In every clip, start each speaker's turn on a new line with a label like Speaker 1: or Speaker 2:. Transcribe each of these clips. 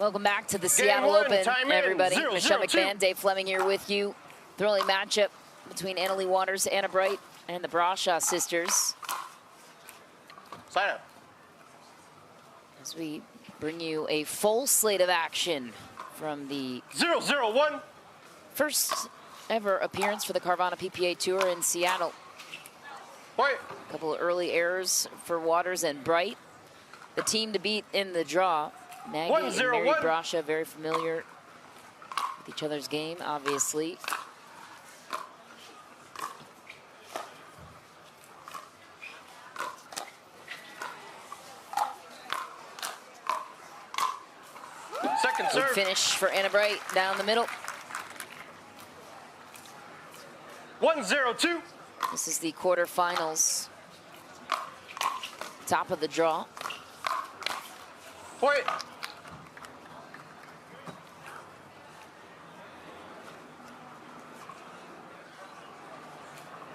Speaker 1: Welcome back to the Seattle Open, everybody. Michelle McMahon, Dave Fleming here with you. Thrilling matchup between Leigh Waters, Anna Bright, and the Brasha sisters.
Speaker 2: Sign up.
Speaker 1: As we bring you a full slate of action from the
Speaker 2: 0-0-1.
Speaker 1: First ever appearance for the Carvana PPA Tour in Seattle.
Speaker 2: Wait.
Speaker 1: A couple of early errors for Waters and Bright. The team to beat in the draw. Maggie and Mary Brasha, very familiar with each other's game, obviously.
Speaker 2: Second serve.
Speaker 1: Good finish for Anna Bright down the middle.
Speaker 2: 1-0-2.
Speaker 1: This is the quarterfinals. Top of the draw.
Speaker 2: Wait.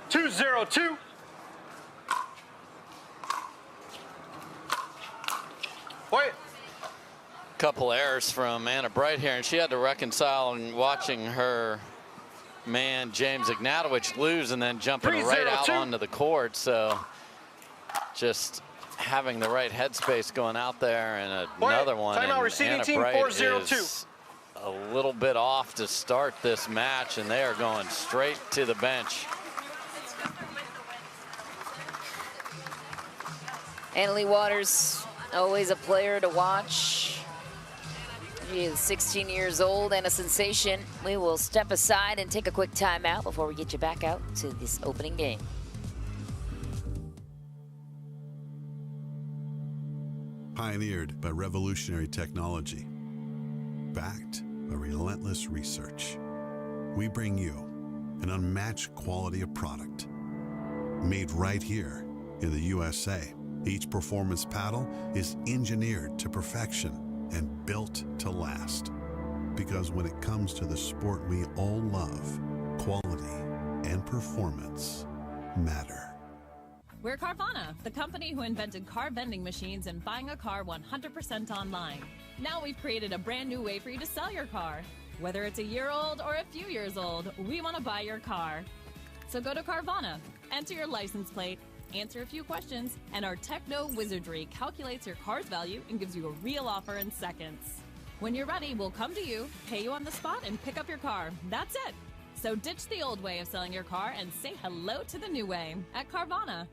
Speaker 2: 2-0-2. Wait.
Speaker 3: Couple errors from Anna Bright here, and she had to reconcile and watching her man James Ignatowicz lose and then jumping right out onto the court. So just having the right headspace going out there, and another one. And Anna Bright is a little bit off to start this match, and they are going straight to the bench.
Speaker 1: Leigh Waters, always a player to watch. She is 16 years old and a sensation. We will step aside and take a quick timeout before we get you back out to this opening game.
Speaker 4: Pioneered by revolutionary technology, backed by relentless research, we bring you an unmatched quality of product, made right here in the USA. Each performance paddle is engineered to perfection and built to last. Because when it comes to the sport we all love, quality and performance matter.
Speaker 5: We're Carvana, the company who invented car vending machines and buying a car 100% online. Now we've created a brand new way for you to sell your car. Whether it's a year old or a few years old, we want to buy your car. So go to Carvana, enter your license plate, answer a few questions, and our techno wizardry calculates your car's value and gives you a real offer in seconds. When you're ready, we'll come to you, pay you on the spot, and pick up your car. That's it. So ditch the old way of selling your car and say hello to the new way at Carvana.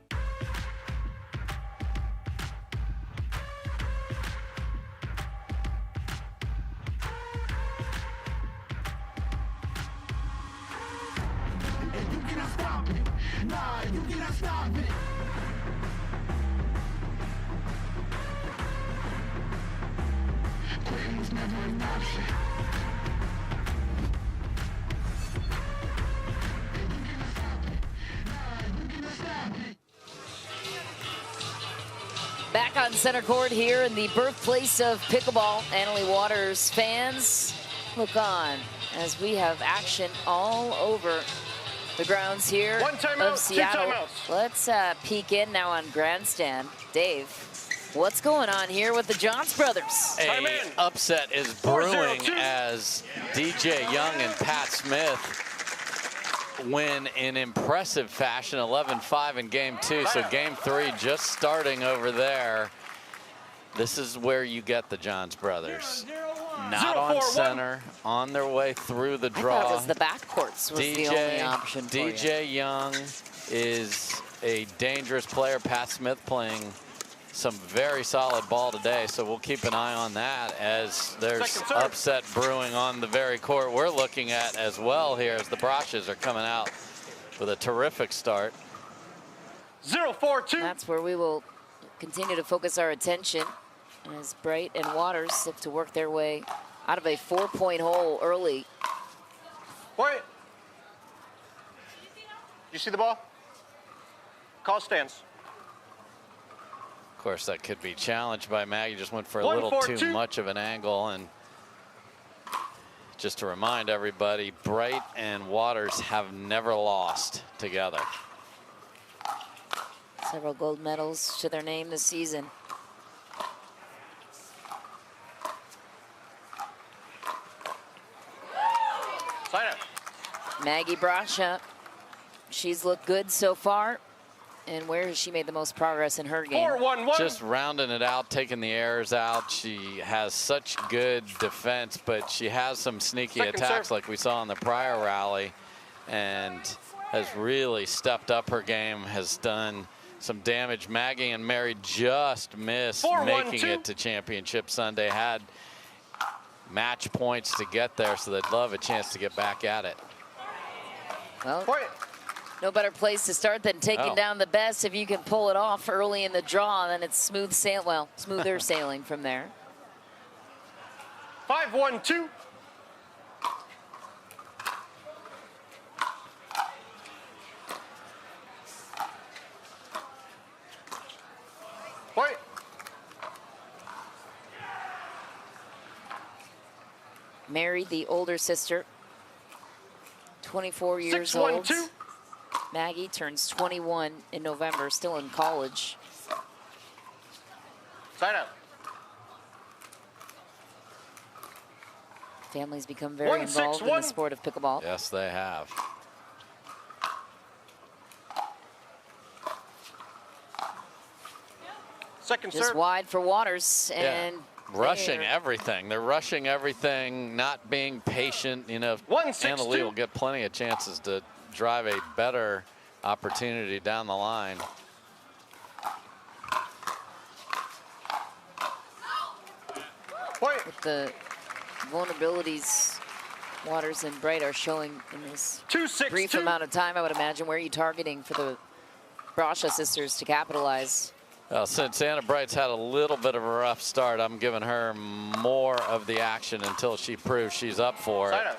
Speaker 6: And you cannot stop it. Nah, you cannot stop it. Quitting was never an option. And you cannot stop it. Nah, you cannot stop it.
Speaker 1: Back on center court here in the birthplace of pickleball. Leigh Waters fans, look on as we have action all over the grounds here of Seattle. Let's peek in now on grandstand. Dave, what's going on here with the Johns brothers?
Speaker 3: An upset is brewing as DJ Young and Pat Smith win in impressive fashion, 11-5 in game 2. So game 3 just starting over there. This is where you get the Johns brothers. Not on center, on their way through the draw.
Speaker 1: I thought it was the backcourts was the only option for
Speaker 3: DJ Young is a dangerous player. Pat Smith playing some very solid ball today, so we'll keep an eye on that as there's upset brewing on the very court we're looking at as well here as the Brashas are coming out with a terrific start.
Speaker 2: 0-4-2.
Speaker 1: That's where we will continue to focus our attention as Bright and Waters look to work their way out of a 4-point hole early.
Speaker 2: Wait. You see the ball? Call stands.
Speaker 3: Of course, that could be challenged by Maggie. Just went for a little too much of an angle. And just to remind everybody, Bright and Waters have never lost together.
Speaker 1: Several gold medals to their name this season. Maggie Brascia, she's looked good so far. And where has she made the most progress in her game?
Speaker 2: 4-1-1.
Speaker 3: Just rounding it out, taking the errors out. She has such good defense, but she has some sneaky attacks like we saw in the prior rally, and has really stepped up her game, has done some damage. Maggie and Mary just missed making it to Championship Sunday. Had match points to get there, so they'd love a chance to get back at it.
Speaker 1: Well, no better place to start than taking down the best. If you can pull it off early in the draw, then it's smoother sailing from there.
Speaker 2: 5-1-2. Point.
Speaker 1: Mary, the older sister, 24 years
Speaker 2: 6-1-2.
Speaker 1: old. Maggie turns 21 in November, still in college.
Speaker 2: Side out.
Speaker 1: Families become very involved in the sport of pickleball.
Speaker 3: Yes, they have.
Speaker 2: Second
Speaker 1: Just
Speaker 2: serve.
Speaker 1: wide for Waters, and
Speaker 3: rushing everything. They're rushing everything, not being patient. You know, Anna Leigh will get plenty of chances to drive a better opportunity down the line.
Speaker 1: With the vulnerabilities Waters and Bright are showing in this brief amount of time, I would imagine, where are you targeting for the Brascia sisters to capitalize?
Speaker 3: Well, since Anna Bright's had a little bit of a rough start, I'm giving her more of the action until she proves she's up for it.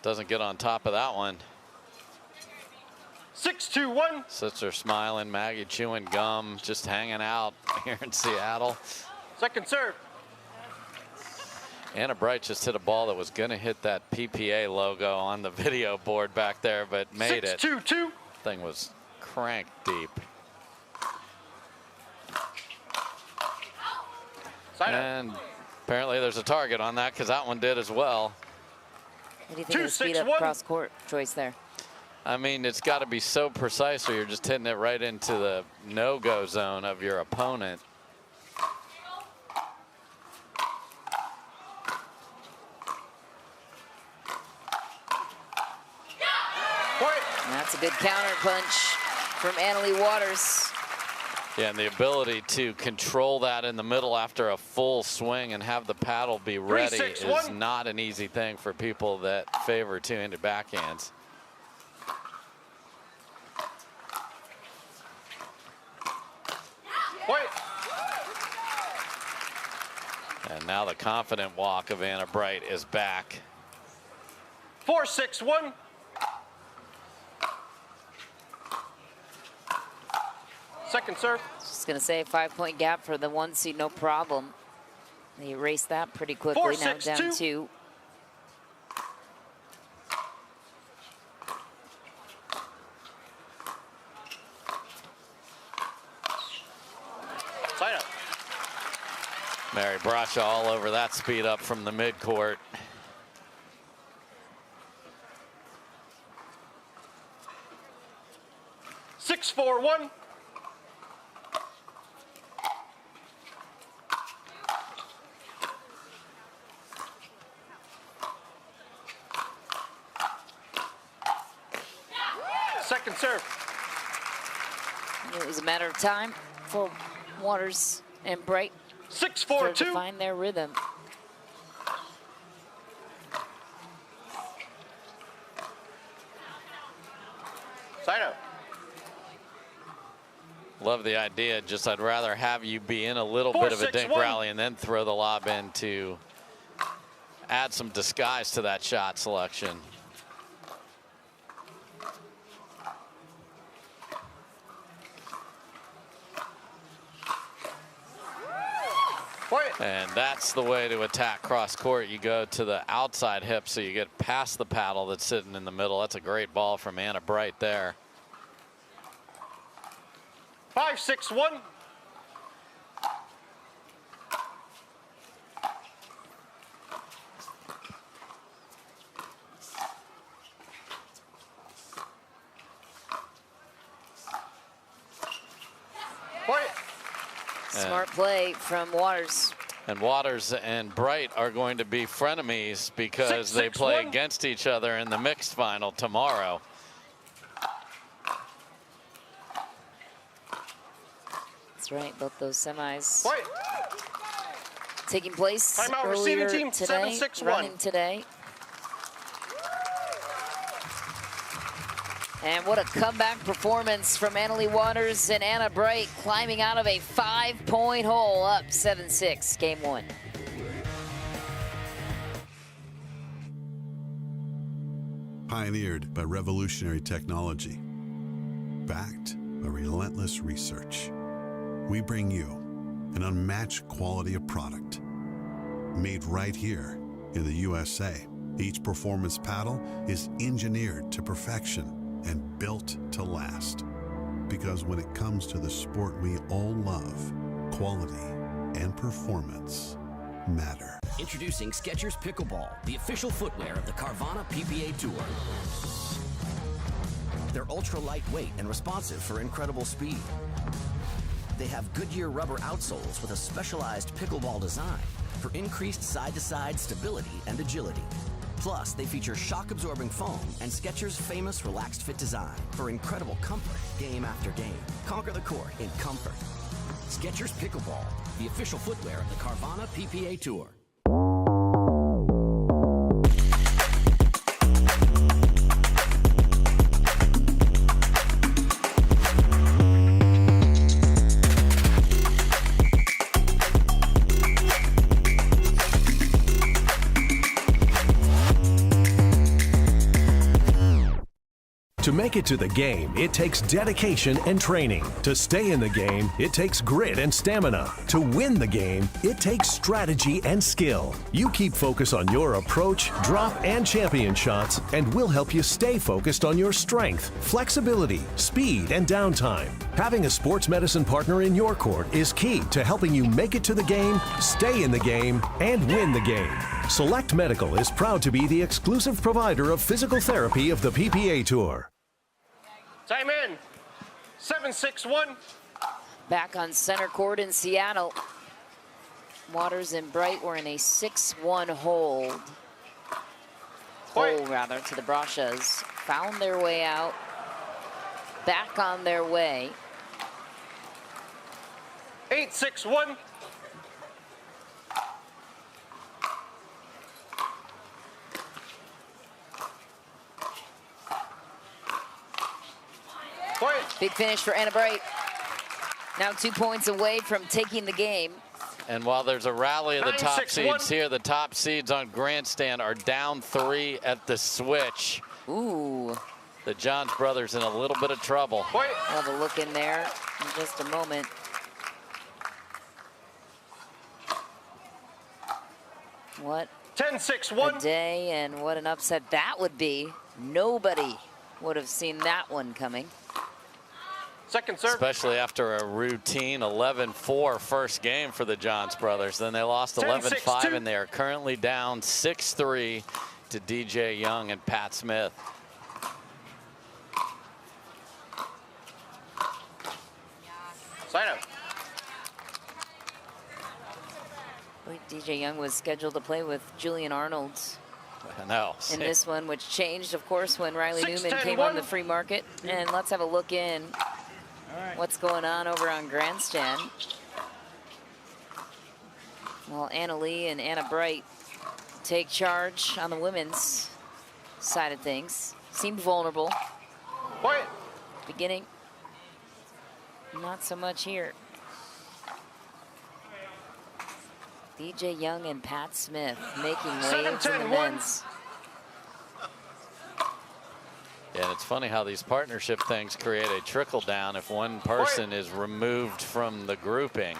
Speaker 3: Doesn't get on top of that one.
Speaker 2: 6-2-1.
Speaker 3: Sister smiling, Maggie chewing gum, just hanging out here in Seattle.
Speaker 2: Second serve.
Speaker 3: Anna Bright just hit a ball that was going to hit that PPA logo on the video board back there, but made it.
Speaker 2: 6-2-2.
Speaker 3: Thing was cranked deep. And apparently there's a target on that, because that one did as well.
Speaker 1: What do you think of the speed up cross-court choice there?
Speaker 3: I mean, it's got to be so precise, or you're just hitting it right into the no-go zone of your opponent.
Speaker 1: That's a good counter punch from Leigh Waters.
Speaker 3: Yeah, and the ability to control that in the middle after a full swing and have the paddle be ready is not an easy thing for people that favor two-handed backhands. And now the confident walk of Anna Bright is back.
Speaker 2: 4-6-1. Second serve.
Speaker 1: Just going to say 5-point gap for the 1 seed, no problem. They erased that pretty quickly. Now down 2.
Speaker 2: Side up.
Speaker 3: Mary Brascia all over that speed up from the midcourt.
Speaker 2: Six, 4-1. Second serve.
Speaker 1: It was a matter of time for Waters and Bright
Speaker 2: 6-4-2
Speaker 1: to find their rhythm.
Speaker 2: Side out.
Speaker 3: Love the idea. Just I'd rather have you be in a little bit of a dink rally and then throw the lob in to add some disguise to that shot selection. And that's the way to attack cross court. You go to the outside hip so you get past the paddle that's sitting in the middle. That's a great ball from Anna Bright there.
Speaker 2: 5-6-1. Point.
Speaker 1: Smart play from Waters.
Speaker 3: And Waters and Bright are going to be frenemies because they play against each other in the mixed final tomorrow.
Speaker 1: That's right, both those semis
Speaker 2: Point.
Speaker 1: taking place
Speaker 2: Timeout,
Speaker 1: earlier
Speaker 2: receiving team,
Speaker 1: today,
Speaker 2: 7-6-1.
Speaker 1: running today. And what a comeback performance from Leigh Waters and Anna Bright, climbing out of a 5-point hole, up 7-6, game one.
Speaker 4: Pioneered by revolutionary technology, backed by relentless research, we bring you an unmatched quality of product, made right here in the USA. Each performance paddle is engineered to perfection and built to last. Because when it comes to the sport we all love, quality and performance matter.
Speaker 7: Introducing Skechers Pickleball, the official footwear of the Carvana PPA Tour. They're ultra lightweight and responsive for incredible speed. They have Goodyear rubber outsoles with a specialized pickleball design for increased side-to-side stability and agility. Plus, they feature shock-absorbing foam and Skechers' famous relaxed fit design for incredible comfort game after game. Conquer the court in comfort. Skechers Pickleball, the official footwear of the Carvana PPA Tour.
Speaker 8: To make it to the game, it takes dedication and training. To stay in the game, it takes grit and stamina. To win the game, it takes strategy and skill. You keep focus on your approach, drop, and champion shots, and we'll help you stay focused on your strength, flexibility, speed, and downtime. Having a sports medicine partner in your court is key to helping you make it to the game, stay in the game, and win the game. Select Medical is proud to be the exclusive provider of physical therapy of the PPA Tour.
Speaker 2: Time in. 7-6-1.
Speaker 1: Back on center court in Seattle. Waters and Bright were in a 6-1 hole rather, to the Brachas. Found their way out. Back on their way.
Speaker 2: 8-6-1.
Speaker 1: Big finish for Anna Bright. Now 2 points away from taking the game.
Speaker 3: And while there's a rally of the top
Speaker 2: 9-6-1.
Speaker 3: seeds here, the top seeds on grandstand are down 3 at the switch.
Speaker 1: Ooh.
Speaker 3: The Johns brothers in a little bit of trouble.
Speaker 1: We'll have a look in there in just a moment. What
Speaker 2: 10-6-1.
Speaker 1: a day and what an upset that would be. Nobody would have seen that one coming.
Speaker 2: Second serve.
Speaker 3: Especially after a routine 11-4 first game for the Johns brothers. Then they lost 11-5 and they are currently down 6-3 to DJ Young and Pat Smith.
Speaker 2: Sign up.
Speaker 1: DJ Young was scheduled to play with Julian Arnold
Speaker 3: No.
Speaker 1: in this one, which changed, of course, when Riley Newman came on the free market. And let's have a look in what's going on over on grandstand. Well, Leigh and Anna Bright take charge on the women's side of things. Seemed vulnerable.
Speaker 2: Point.
Speaker 1: Beginning, not so much here. DJ Young and Pat Smith making waves in the men's.
Speaker 3: Yeah, and it's funny how these partnership things create a trickle down. If one person is removed from the grouping,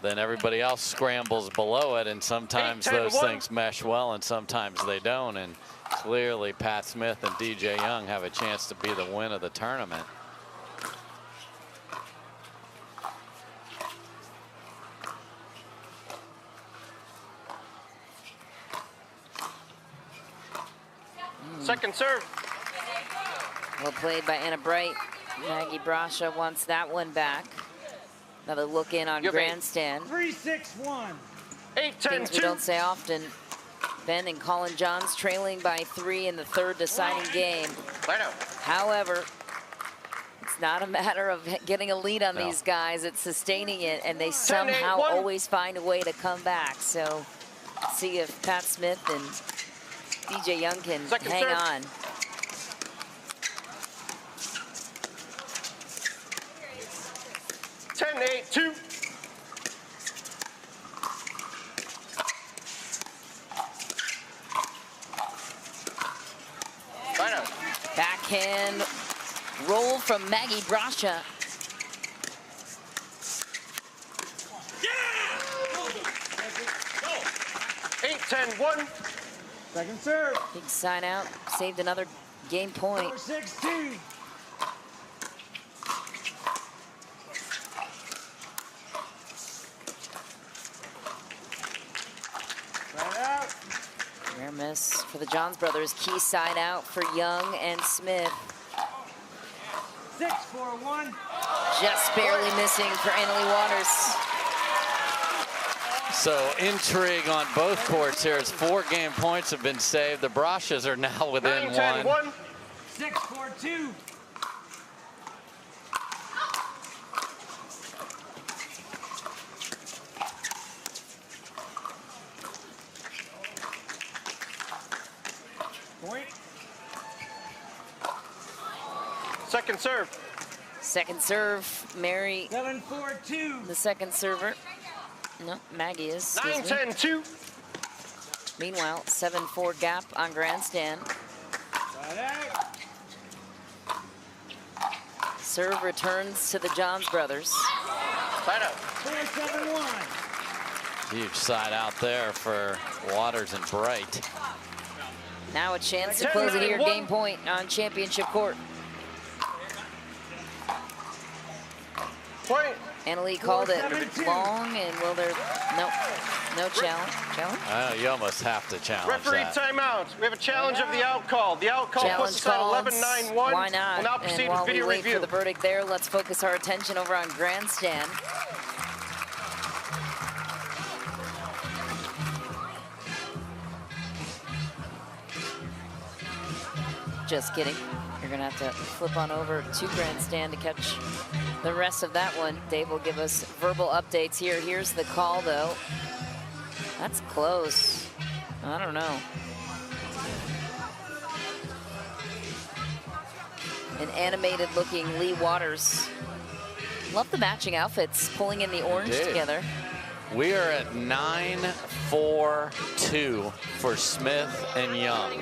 Speaker 3: then everybody else scrambles below it, and sometimes those things mesh well and sometimes they don't. And clearly Pat Smith and DJ Young have a chance to be the win of the tournament.
Speaker 2: Second serve.
Speaker 1: Well played by Anna Bright. Maggie Brasha wants that one back. Another look in on grandstand.
Speaker 2: 3-6-1. 8-10-2.
Speaker 1: Things we don't say often. Ben and Collin Johns trailing by 3 in the third deciding game. However, it's not a matter of getting a lead on these guys. It's sustaining it, and they somehow always find a way to come back. So let's see if Pat Smith and DJ Young can hang on.
Speaker 2: Two.
Speaker 1: Backhand roll from Maggie Brasha.
Speaker 2: Yeah! 8-10-1.
Speaker 6: Second serve.
Speaker 1: Big sign out. Saved another game point.
Speaker 6: 4-6-2.
Speaker 1: Rare miss for the Johns brothers. Key side out for Young and Smith.
Speaker 6: 6-4-1.
Speaker 1: Just barely missing for Leigh Waters.
Speaker 3: So intrigue on both courts here as 4 game points have been saved. The Brashas are now within 1.
Speaker 6: 6-4-2.
Speaker 2: Point. Second serve.
Speaker 1: Second serve, Mary.
Speaker 6: 7-4-2.
Speaker 1: The second server. No, Maggie is.
Speaker 2: 9-10-2.
Speaker 1: Meanwhile, 7-4 gap on grandstand. Serve returns to the Johns brothers.
Speaker 2: Side out.
Speaker 6: 4-7-1.
Speaker 3: Huge side out there for Waters and Bright.
Speaker 1: Now a chance to close it here. Game point on championship court.
Speaker 2: Point.
Speaker 1: Leigh called it long, and will there? Nope, no challenge. Challenge?
Speaker 3: You almost have to challenge
Speaker 2: Referee
Speaker 3: that.
Speaker 2: timeout. We have a challenge of the out call. The out call puts us at 11-9-1.
Speaker 1: Why not?
Speaker 2: We'll now proceed
Speaker 1: and while
Speaker 2: with video
Speaker 1: we wait
Speaker 2: review.
Speaker 1: for the verdict there, let's focus our attention over on grandstand. Just kidding. You're gonna have to flip on over to grandstand to catch the rest of that one. Dave will give us verbal updates here. Here's the call though. That's close. I don't know. An animated looking Leigh Waters. Love the matching outfits, pulling in the orange together.
Speaker 3: We are at 9-4-2 for Smith and Young.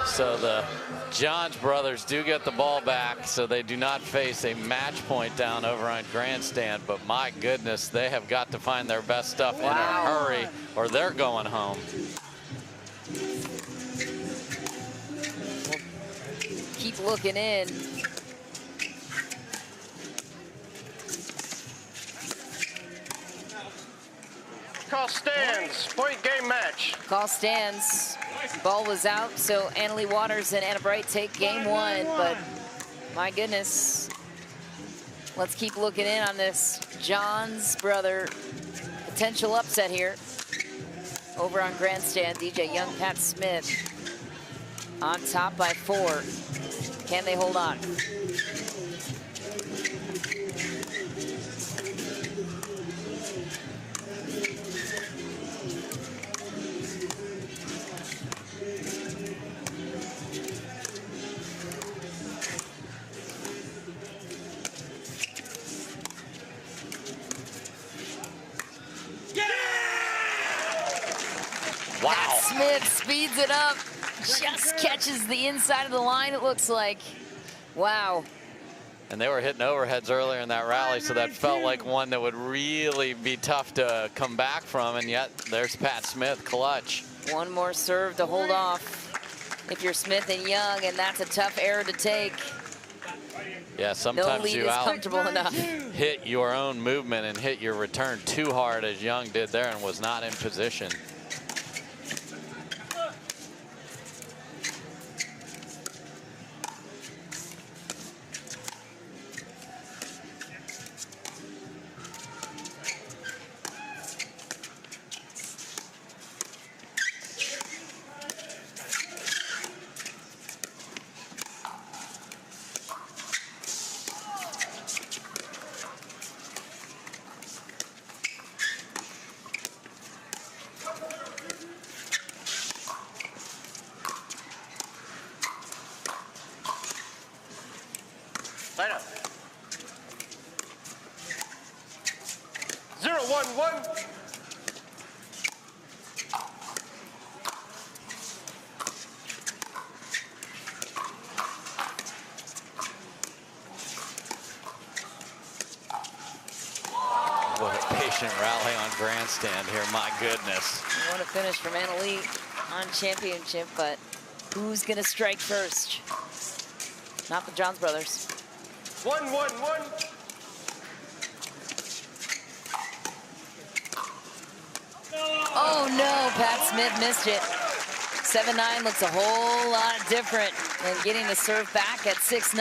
Speaker 3: So the Johns brothers do get the ball back, so they do not face a match point down over on grandstand. But my goodness, they have got to find their best stuff in a hurry, or they're going home.
Speaker 1: Keep looking in.
Speaker 2: Call stands. Point game match.
Speaker 1: Call stands. Ball was out, so Leigh Waters and Anna Bright take game one, but my goodness. Let's keep looking in on this Johns brother potential upset here. Over on grandstand, DJ Young, Pat Smith on top by 4. Can they hold on?
Speaker 3: Wow.
Speaker 1: Pat Smith speeds it up, just catches the inside of the line, it looks like. Wow.
Speaker 3: And they were hitting overheads earlier in that rally, so that felt like one that would really be tough to come back from, and yet there's Pat Smith, clutch.
Speaker 1: One more serve to hold off if you're Smith and Young, and that's a tough error to take.
Speaker 3: Yeah, sometimes
Speaker 1: no lead
Speaker 3: you
Speaker 1: is comfortable enough.
Speaker 3: hit your own movement and hit your return too hard, as Young did there, and was not in position.
Speaker 2: Line up. 0-1-1.
Speaker 3: What a patient rally on grandstand here, my goodness.
Speaker 1: What a finish from Leigh on championship, but who's gonna strike first? Not the Johns brothers.
Speaker 2: 1-1-1.
Speaker 1: Oh no, Pat Smith missed it. 7-9 looks a whole lot different than getting the serve back at 6-9.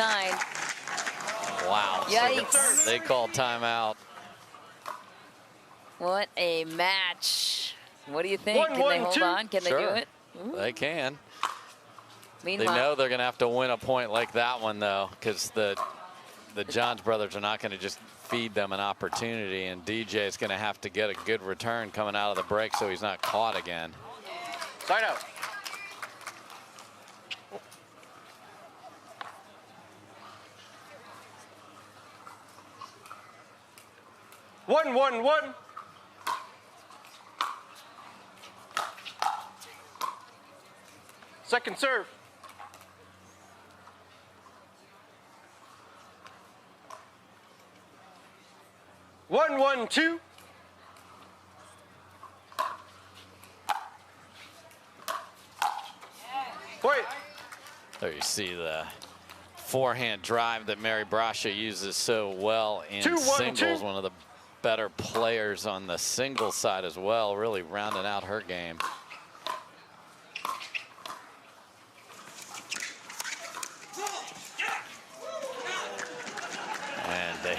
Speaker 3: Wow.
Speaker 1: Yikes.
Speaker 3: They called timeout.
Speaker 1: What a match. What do you think?
Speaker 2: 1,
Speaker 1: Can they
Speaker 2: 1,
Speaker 1: hold
Speaker 2: 2.
Speaker 1: on? Can they
Speaker 3: Sure.
Speaker 1: do it? Ooh.
Speaker 3: They can. They
Speaker 1: Meanwhile,
Speaker 3: know they're going to have to win a point like that one, though, because the Johns brothers are not going to just feed them an opportunity, and DJ is going to have to get a good return coming out of the break so he's not caught again.
Speaker 2: Side out. One, 1-1. Second serve. One, 1-2. Wait.
Speaker 3: There you see the forehand drive that Mary Brasha uses so well in
Speaker 2: 2-1-2.
Speaker 3: singles. One of the better players on the singles side as well, really rounding out her game. And they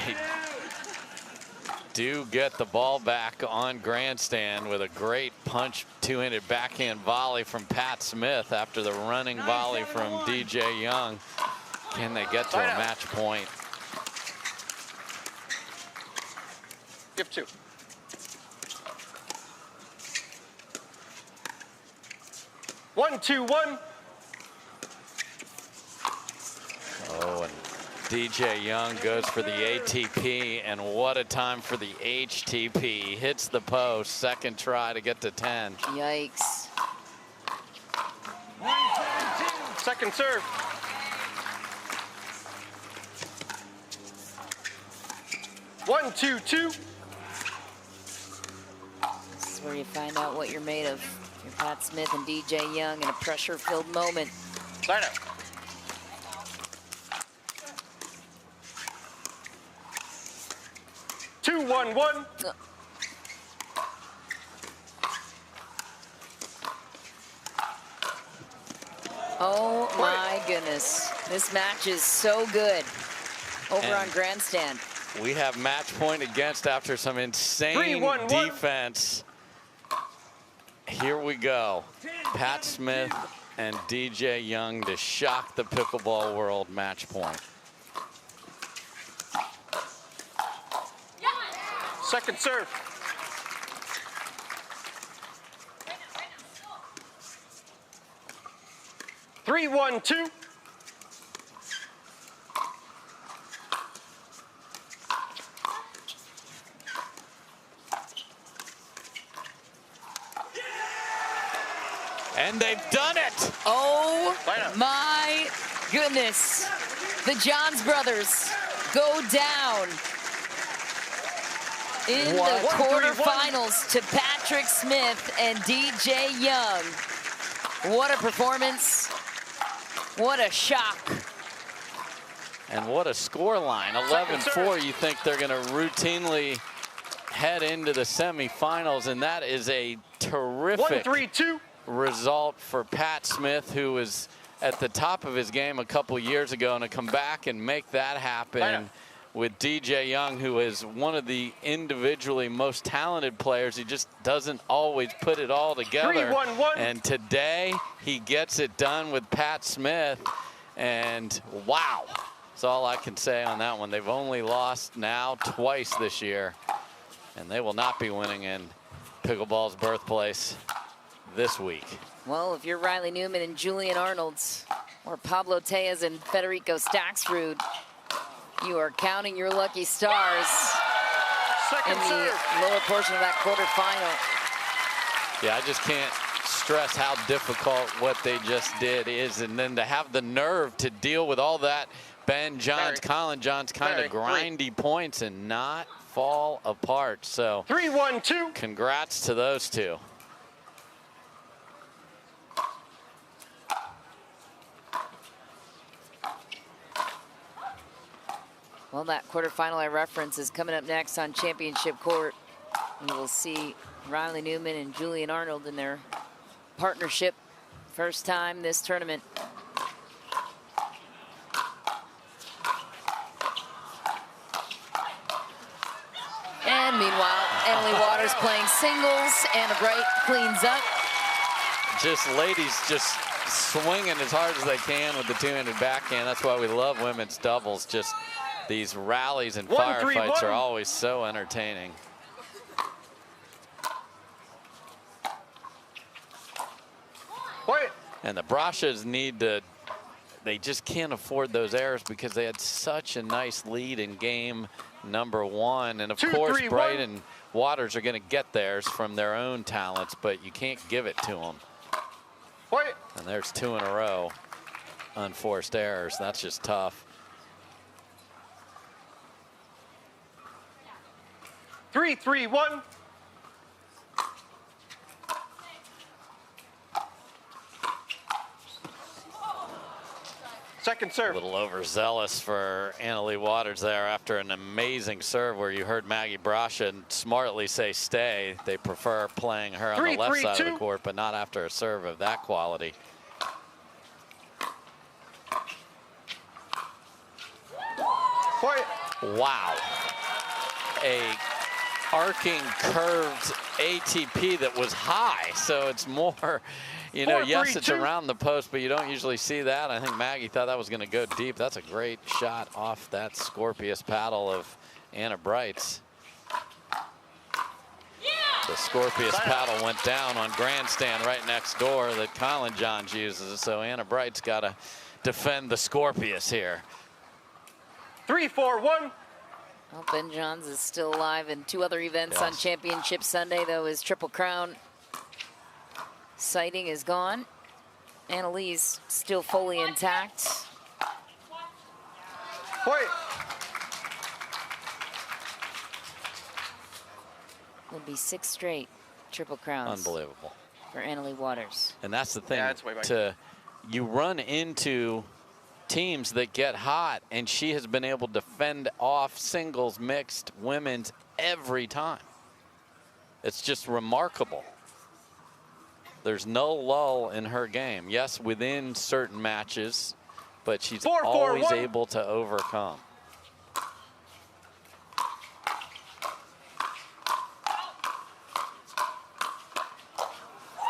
Speaker 3: do get the ball back on grandstand with a great punch, two-handed backhand volley from Pat Smith after the running volley from DJ Young. Can they get to a match point?
Speaker 2: Give 2. One, 2-1.
Speaker 3: Oh, and DJ Young goes for the ATP, and what a time for the HTP. Hits the post, second try to get to 10.
Speaker 1: yikes.
Speaker 2: Second serve. One, 2-2.
Speaker 1: This is where you find out what you're made of. You're Pat Smith and DJ Young in a pressure-filled moment.
Speaker 2: Line up. Two, 1-1.
Speaker 1: Oh my goodness. This match is so good over
Speaker 3: And
Speaker 1: on grandstand.
Speaker 3: we have match point against after some insane
Speaker 2: 3-1-1.
Speaker 3: defense. Here we go. Pat Smith and DJ Young to shock the pickleball world. Match point.
Speaker 2: Second serve. Three, 1-2.
Speaker 3: And they've done it.
Speaker 1: Oh my goodness. The Johns brothers go down in the quarterfinals to Patrick Smith and DJ Young. What a performance. What a shock.
Speaker 3: And what a score line. 11-4. You think they're going to routinely head into the semifinals, and that is a terrific result for Pat Smith, who was at the top of his game a couple years ago, and to come back and make that happen with DJ Young, who is one of the individually most talented players. He just doesn't always put it all together.
Speaker 2: 3-1-1.
Speaker 3: And today he gets it done with Pat Smith, and wow. That's all I can say on that one. They've only lost now twice this year, and they will not be winning in pickleball's birthplace this week.
Speaker 1: Well, if you're Riley Newman and Julian Arnold, or Pablo Tellez and Federico Staksrud, you are counting your lucky stars in the lower portion of that quarterfinal.
Speaker 3: Yeah, I just can't stress how difficult what they just did is, and then to have the nerve to deal with all that Ben Johns, Collin Johns kind of grindy points and not fall apart. So
Speaker 2: 3-1-2.
Speaker 3: Congrats to those two.
Speaker 1: Well, that quarterfinal I reference is coming up next on Championship Court. We will see Riley Newman and Julian Arnold in their partnership. First time this tournament. And meanwhile, Leigh Waters playing singles. Anna Wright cleans up.
Speaker 3: Just ladies just swinging as hard as they can with the two-handed backhand. That's why we love women's doubles. Just these rallies and firefights are always so entertaining. And the Brashas need to, they just can't afford those errors because they had such a nice lead in game number one. And of course, Bright and Waters are going to get theirs from their own talents, but you can't give it to them. And there's two in a row, unforced errors. That's just tough.
Speaker 2: 3-3-1. Second serve.
Speaker 3: A little overzealous for Leigh Waters there after an amazing serve where you heard Maggie Brasha smartly say stay. They prefer playing her on the left side of the court, but not after a serve of that quality. Wow. A arcing curved ATP that was high, so it's more, you know, yes, it's around the post, but you don't usually see that. I think Maggie thought that was going to go deep. That's a great shot off that Scorpius paddle of Anna Bright's. The Scorpius paddle went down on grandstand right next door that Collin Johns uses, so Anna Bright's got to defend the Scorpius here.
Speaker 2: 3-4-1.
Speaker 1: Well, Ben Johns is still alive in two other events on Championship Sunday, though his Triple Crown sighting is gone. Annalise still fully intact. Will be 6 straight Triple Crowns.
Speaker 3: Unbelievable.
Speaker 1: For Leigh Waters.
Speaker 3: And that's the thing, you run into teams that get hot, and she has been able to fend off singles, mixed, women's every time. It's just remarkable. There's no lull in her game. Yes, within certain matches, but she's always able to overcome.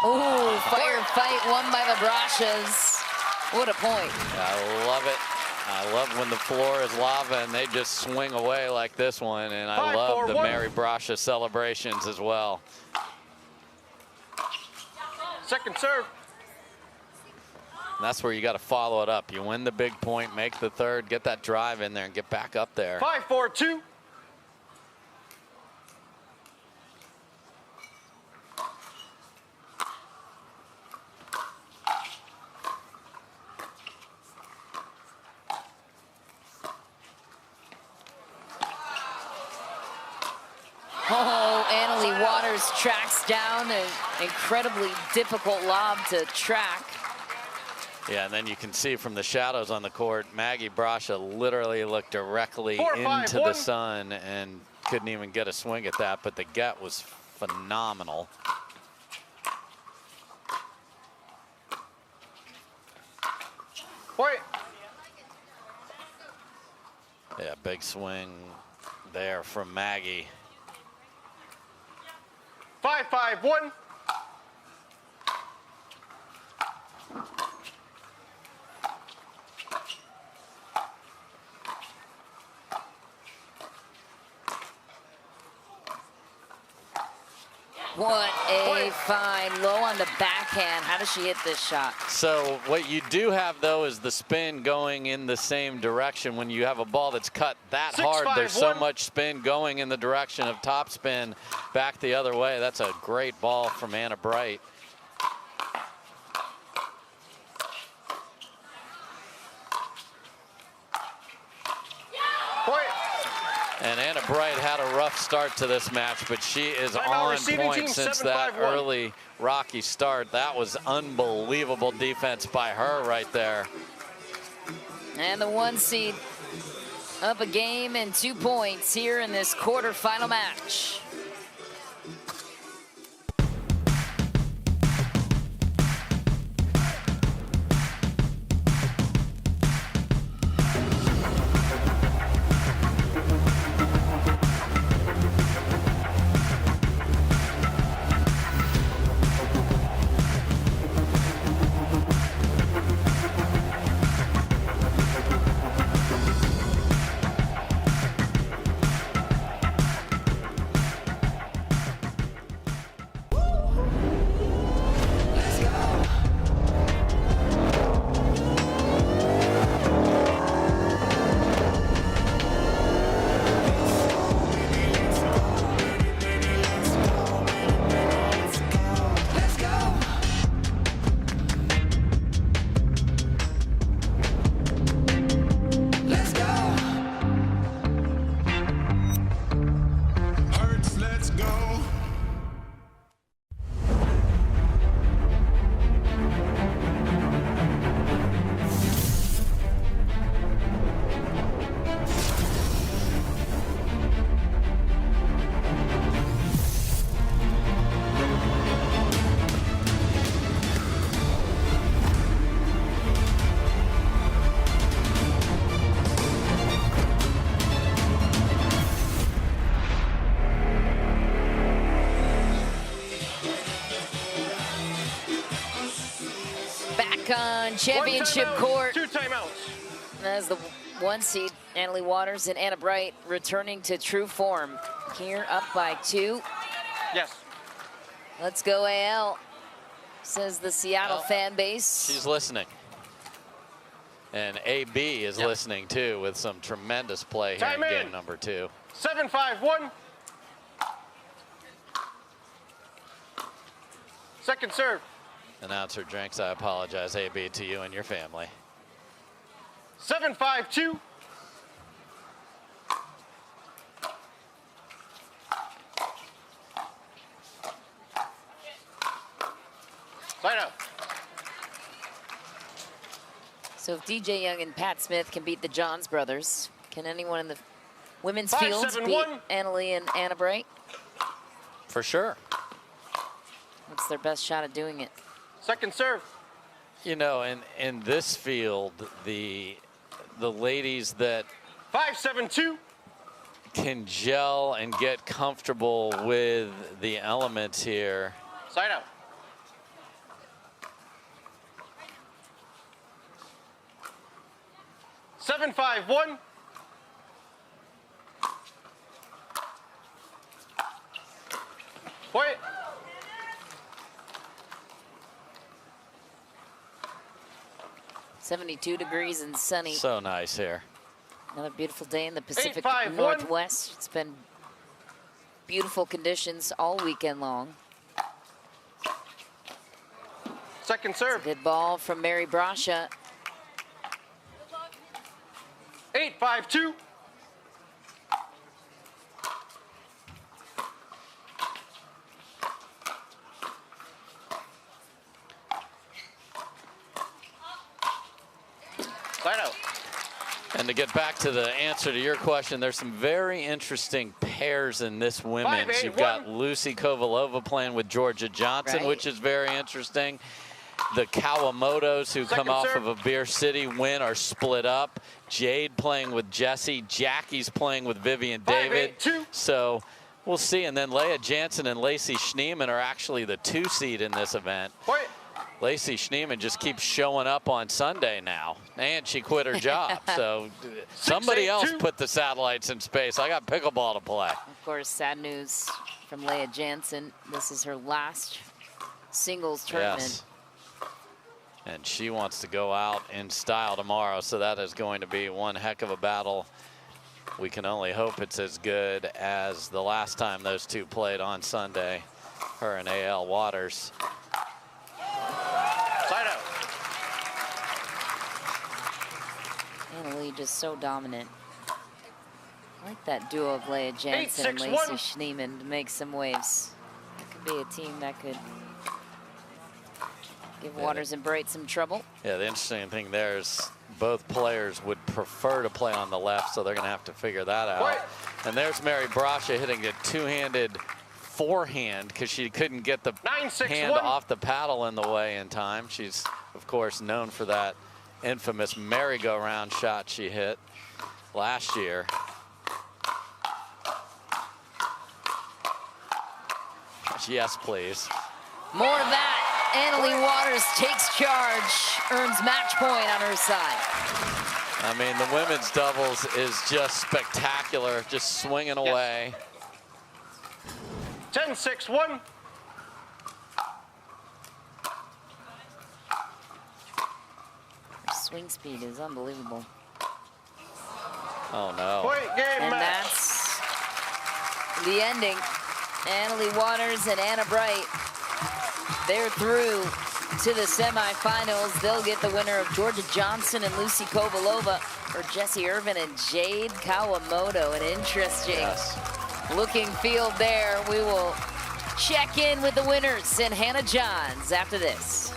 Speaker 1: Oh, firefight won by the Brashas. What a point.
Speaker 3: I love it. I love when the floor is lava and they just swing away like this one. And I love the Mary Brasha celebrations as well.
Speaker 2: Second serve.
Speaker 3: And that's where you got to follow it up. You win the big point, make the third, get that drive in there and get back up there.
Speaker 2: 5-4-2.
Speaker 1: Oh, Leigh Waters tracks down an incredibly difficult lob to track.
Speaker 3: Yeah, and then you can see from the shadows on the court, Maggie Brasha literally looked directly into the sun and couldn't even get a swing at that, but the get was phenomenal.
Speaker 2: Point.
Speaker 3: Yeah, big swing there from Maggie.
Speaker 2: 5-5-1.
Speaker 1: What a find, low on the backhand. How does she hit this shot?
Speaker 3: So what you do have, though, is the spin going in the same direction. When you have a ball that's cut that hard, there's so much spin going in the direction of topspin back the other way. That's a great ball from Anna Bright. And Anna Bright had a rough start to this match, but she is on point since that early rocky start. That was unbelievable defense by her right there.
Speaker 1: And the 1 seed up a game and 2 points here in this quarterfinal match. On championship court.
Speaker 2: 2 timeouts.
Speaker 1: As the 1 seed, Leigh Waters and Anna Bright returning to true form. Here up by 2.
Speaker 2: Yes.
Speaker 1: Let's go AL, says the Seattle fan base.
Speaker 3: She's listening. And AB is listening too, with some tremendous play here in game number 2.
Speaker 2: 7-5-1. Second serve.
Speaker 3: Announcer drinks, I apologize, AB, to you and your family.
Speaker 2: 7-5-2. Side out.
Speaker 1: So if DJ Young and Pat Smith can beat the Johns brothers, can anyone in the women's
Speaker 2: 5,
Speaker 1: fields
Speaker 2: 7,
Speaker 1: beat
Speaker 2: 1.
Speaker 1: Leigh and Anna Bright?
Speaker 3: For sure.
Speaker 1: What's their best shot at doing it?
Speaker 2: Second serve.
Speaker 3: You know, in this field, the ladies that
Speaker 2: 5-7-2.
Speaker 3: can gel and get comfortable with the elements here.
Speaker 2: Side out. Seven, 5-1. Point.
Speaker 1: .72 degrees and sunny.
Speaker 3: So nice here.
Speaker 1: Another beautiful day in the Pacific
Speaker 2: 8-5-1.
Speaker 1: Northwest. It's been beautiful conditions all weekend long.
Speaker 2: Second serve.
Speaker 1: Good ball from Mary Brasha.
Speaker 2: 8-5-2. Side out.
Speaker 3: And to get back to the answer to your question, there's some very interesting pairs in this women's.
Speaker 2: 5-8-1.
Speaker 3: You've got Lucy Kovalova playing with Georgia Johnson, which is very interesting. The Kawamotos, who come off of a Beer City win, are split up. Jade playing with Jessie. Jackie's playing with Vivian David.
Speaker 2: 5-8-2.
Speaker 3: So we'll see. And then Lea Jansen and Lacy Schneemann are actually the 2 seed in this event. Lacy Schneemann just keeps showing up on Sunday now, and she quit her job. So somebody else put the satellites in space. I got pickleball to play.
Speaker 1: Of course, sad news from Lea Jansen. This is her last singles tournament.
Speaker 3: Yes. And she wants to go out in style tomorrow, so that is going to be one heck of a battle. We can only hope it's as good as the last time those two played on Sunday, her and A.L. Waters.
Speaker 2: Side out.
Speaker 1: Annalie just so dominant. I like that duo of Lea Jansen and Lacy Schneemann to make some waves. That could be a team that could give Waters and Bright some trouble.
Speaker 3: Yeah, the interesting thing there is both players would prefer to play on the left, so they're going to have to figure that out. And there's Mary Brasha hitting a two-handed forehand because she couldn't get the hand off the paddle in the way in time. She's, of course, known for that infamous merry-go-round shot she hit last year. Yes, please.
Speaker 1: More of that. Annalie Waters takes charge, earns match point on her side.
Speaker 3: I mean, the women's doubles is just spectacular, just swinging away.
Speaker 2: 10-6-1.
Speaker 1: Her swing speed is unbelievable.
Speaker 3: Oh, no.
Speaker 2: Point game
Speaker 1: And
Speaker 2: match.
Speaker 1: that's the ending. Annalie Waters and Anna Bright, they're through to the semifinals. They'll get the winner of Georgia Johnson and Lucy Kovalova, or Jessie Irvin and Jade Kawamoto. An interesting looking field there. We will check in with the winners and Hannah Johns after this.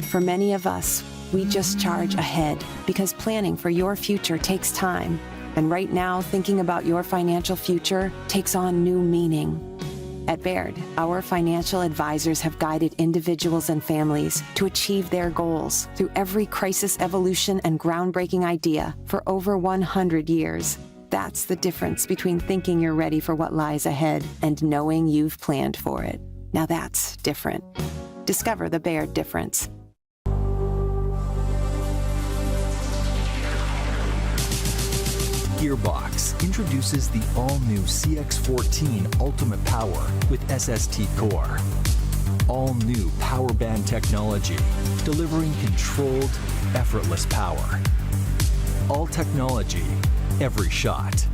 Speaker 9: For many of us, we just charge ahead because planning for your future takes time. And right now, thinking about your financial future takes on new meaning. At Baird, our financial advisors have guided individuals and families to achieve their goals through every crisis evolution and groundbreaking idea for over 100 years. That's the difference between thinking you're ready for what lies ahead and knowing you've planned for it. Now that's different. Discover the Baird difference.
Speaker 10: Gearbox introduces the all-new CX-14 Ultimate Power with SST Core. All-new power band technology, delivering controlled, effortless power. All technology, every shot.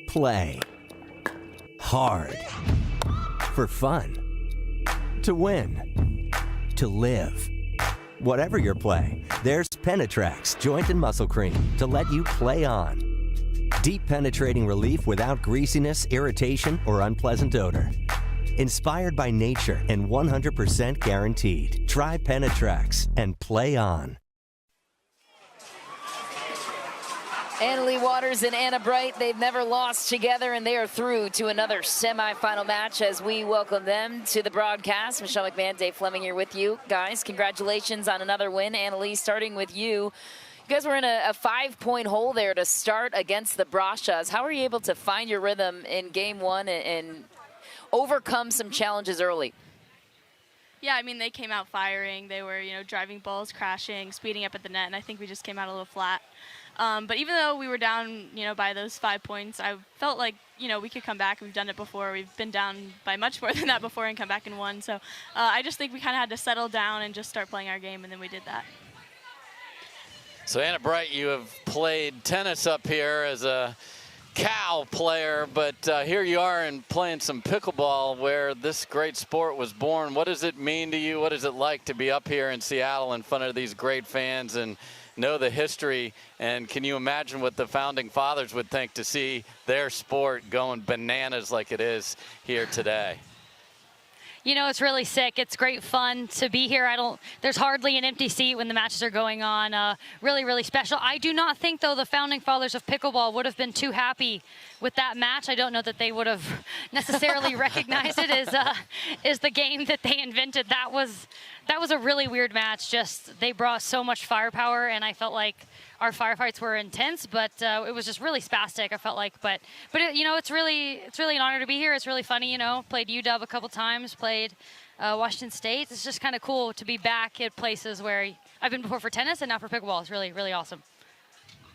Speaker 10: Play. Hard. For fun. To win. To live. Whatever your play, there's Penetrax Joint and Muscle Cream to let you play on. Deep penetrating relief without greasiness, irritation, or unpleasant odor. Inspired by nature and 100% guaranteed. Try Penetrax and play on.
Speaker 1: Annalie Waters and Anna Bright, they've never lost together, and they are through to another semifinal match as we welcome them to the broadcast. Michelle McMahon, Dave Fleming here with you. Guys, congratulations on another win. Annalie, starting with you. You guys were in a 5-point hole there to start against the Brashas. How were you able to find your rhythm in game one and overcome some challenges early?
Speaker 11: Yeah, I mean, they came out firing. They were, driving balls, crashing, speeding up at the net, and I think we just came out a little flat. But even though we were down, by those 5 points, I felt like, we could come back. We've done it before. We've been down by much more than that before and come back and won. So I just think we kind of had to settle down and just start playing our game, and then we did that.
Speaker 3: So Anna Bright, you have played tennis up here as a Cal player, but here you are and playing some pickleball where this great sport was born. What does it mean to you? What is it like to be up here in Seattle in front of these great fans and know the history? And can you imagine what the founding fathers would think to see their sport going bananas like it is here today?
Speaker 12: You know, it's really sick. It's great fun to be here. There's hardly an empty seat when the matches are going on. Really, really special. I do not think, though, the founding fathers of pickleball would have been too happy with that match. I don't know that they would have necessarily recognized it as the game that they invented. That was a really weird match. Just they brought so much firepower, and I felt like our firefights were intense, but it was just really spastic, I felt like. But it, you know, it's really an honor to be here. It's really funny, you know. Played UW a couple times, played Washington State. It's just kind of cool to be back at places where I've been before for tennis and now for pickleball. It's really, really awesome.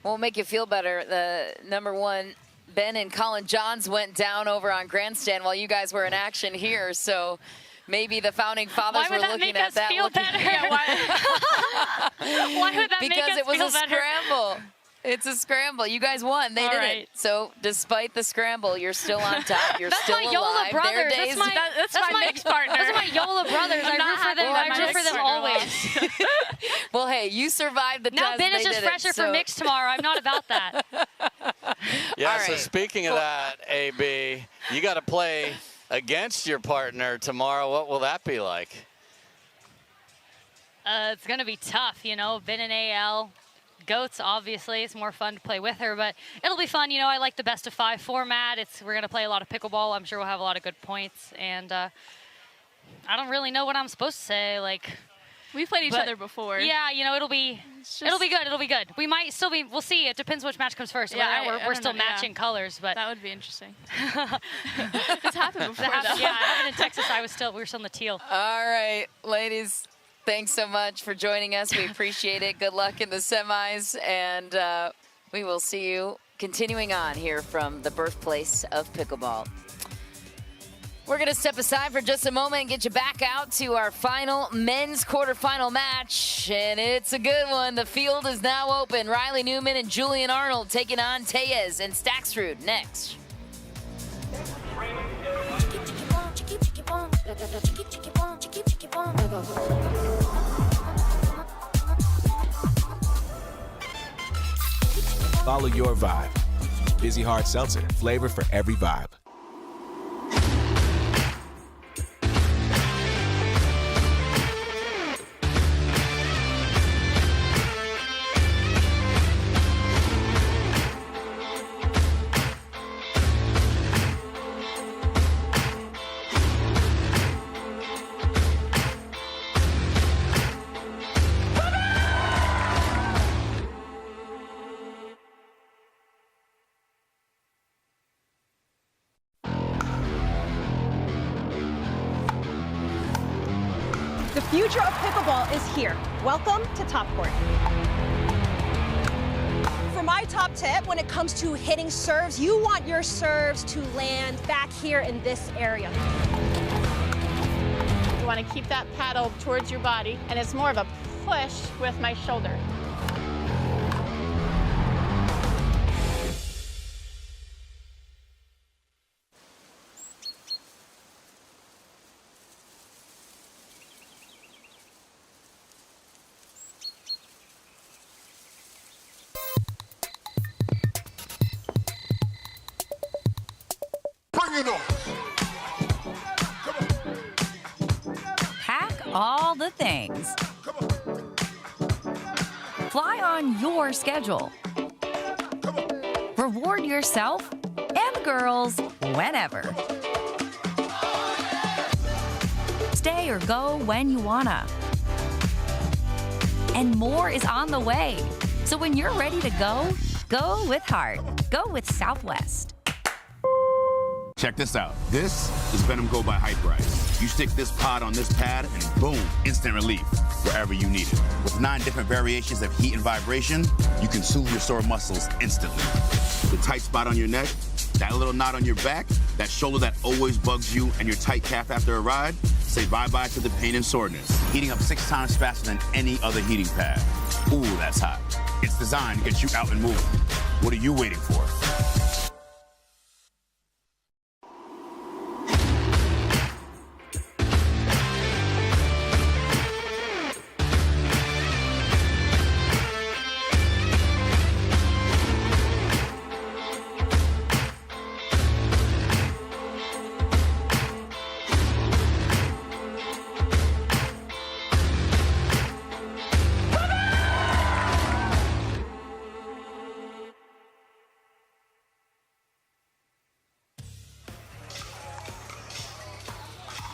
Speaker 1: Well, make you feel better. The #1, Ben and Collin Johns went down over on grandstand while you guys were in action here, so maybe the founding fathers were looking at that.
Speaker 12: Why would that make us feel better? Why would that make us feel better?
Speaker 1: Because it was a scramble. It's a scramble. You guys won. They didn't. So despite the scramble, you're still on top. You're still alive.
Speaker 12: Yola brothers.
Speaker 11: That's my mixed partner.
Speaker 12: Those are my Yola brothers. I root for them. I root for them always.
Speaker 1: Well, hey, you survived the test.
Speaker 12: Now Ben is just fresher for mixed tomorrow. I'm not about that.
Speaker 3: Yeah, so speaking of that, AB, you got to play against your partner tomorrow. What will that be like?
Speaker 12: It's going to be tough, you know. Ben and AL. Goats, obviously. It's more fun to play with her, but it'll be fun. You know, I like the best of 5 format. We're going to play a lot of pickleball. I'm sure we'll have a lot of good points, and I don't really know what I'm supposed to say. Like,
Speaker 11: we've played each other before.
Speaker 12: Yeah, you know, it'll be good. It'll be good. We might still be. We'll see. It depends which match comes first.
Speaker 11: Yeah,
Speaker 12: we're still matching colors, but
Speaker 11: that would be interesting. It's happened before.
Speaker 12: Yeah, it happened in Texas. We were still in the teal.
Speaker 1: All right, ladies. Thanks so much for joining us. We appreciate it. Good luck in the semis, and we will see you continuing on here from the birthplace of pickleball. We're going to step aside for just a moment and get you back out to our final men's quarterfinal match, and it's a good one. The field is now open. Riley Newman and Julian Arnold taking on Tellez and Staksrud next.
Speaker 13: Follow your vibe. Busy Hard Seltzer, flavor for every vibe.
Speaker 14: The future of pickleball is here. Welcome to Top Court. For my top tip, when it comes to hitting serves, you want your serves to land back here in this area.
Speaker 15: You want to keep that paddle towards your body, and it's more of a push with my shoulder.
Speaker 16: Pack all the things. Fly on your schedule. Reward yourself and the girls whenever. Stay or go when you wanna. And more is on the way. So when you're ready to go, go with heart. Go with Southwest.
Speaker 17: Check this out. This is Venom Go by Hype Rise. You stick this pod on this pad and boom, instant relief wherever you need it. With 9 different variations of heat and vibration, you can soothe your sore muscles instantly. The tight spot on your neck, that little knot on your back, that shoulder that always bugs you, and your tight calf after a ride, say bye-bye to the pain and soreness. Heating up 6 times faster than any other heating pad. Ooh, that's hot. It's designed to get you out and moving. What are you waiting for?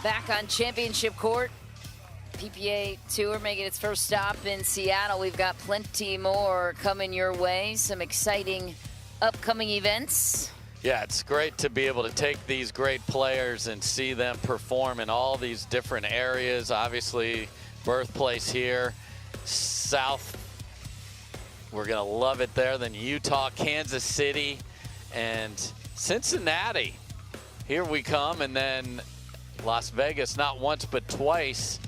Speaker 1: Back on championship court. PPA Tour making its first stop in Seattle. We've got plenty more coming your way. Some exciting upcoming events.
Speaker 3: Yeah, it's great to be able to take these great players and see them perform in all these different areas. Obviously, birthplace here. South, we're going to love it there. Then Utah, Kansas City, and Cincinnati. Here we come, and then Las Vegas, not once but twice.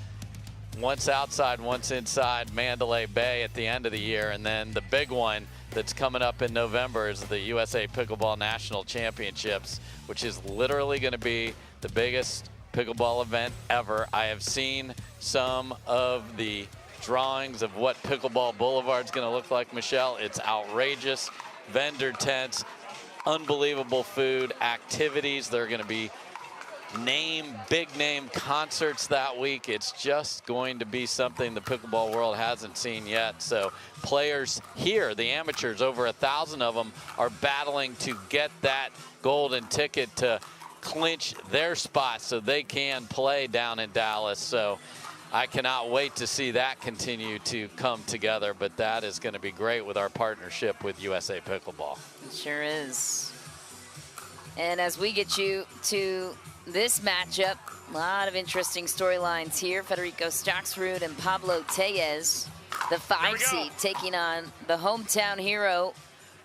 Speaker 3: Once outside, once inside Mandalay Bay at the end of the year. And then the big one that's coming up in November is the USA Pickleball National Championships, which is literally going to be the biggest pickleball event ever. I have seen some of the drawings of what Pickleball Boulevard's going to look like, Michelle. It's outrageous. Vendor tents, unbelievable food, activities. There are going to be big name concerts that week. It's just going to be something the pickleball world hasn't seen yet. So players here, the amateurs, over 1,000 of them, are battling to get that golden ticket to clinch their spot so they can play down in Dallas. So I cannot wait to see that continue to come together, but that is going to be great with our partnership with USA Pickleball.
Speaker 1: It sure is. And as we get you to this matchup, a lot of interesting storylines here. Federico Staksrud and Pablo Tellez, the 5 seed, taking on the hometown hero,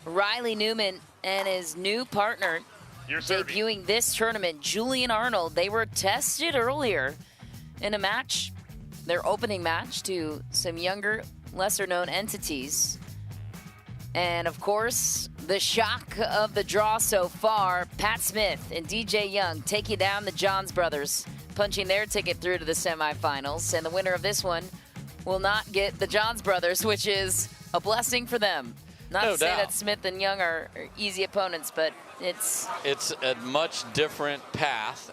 Speaker 1: Riley Newman, and his new partner, debuting this tournament, Julian Arnold. They were tested earlier in a match, their opening match, to some younger, lesser-known entities. And, of course, the shock of the draw so far, Pat Smith and DJ Young taking down the Johns brothers, punching their ticket through to the semifinals. And the winner of this one will not get the Johns brothers, which is a blessing for them. Not to say that Smith and Young are easy opponents, but it's
Speaker 3: a much different path.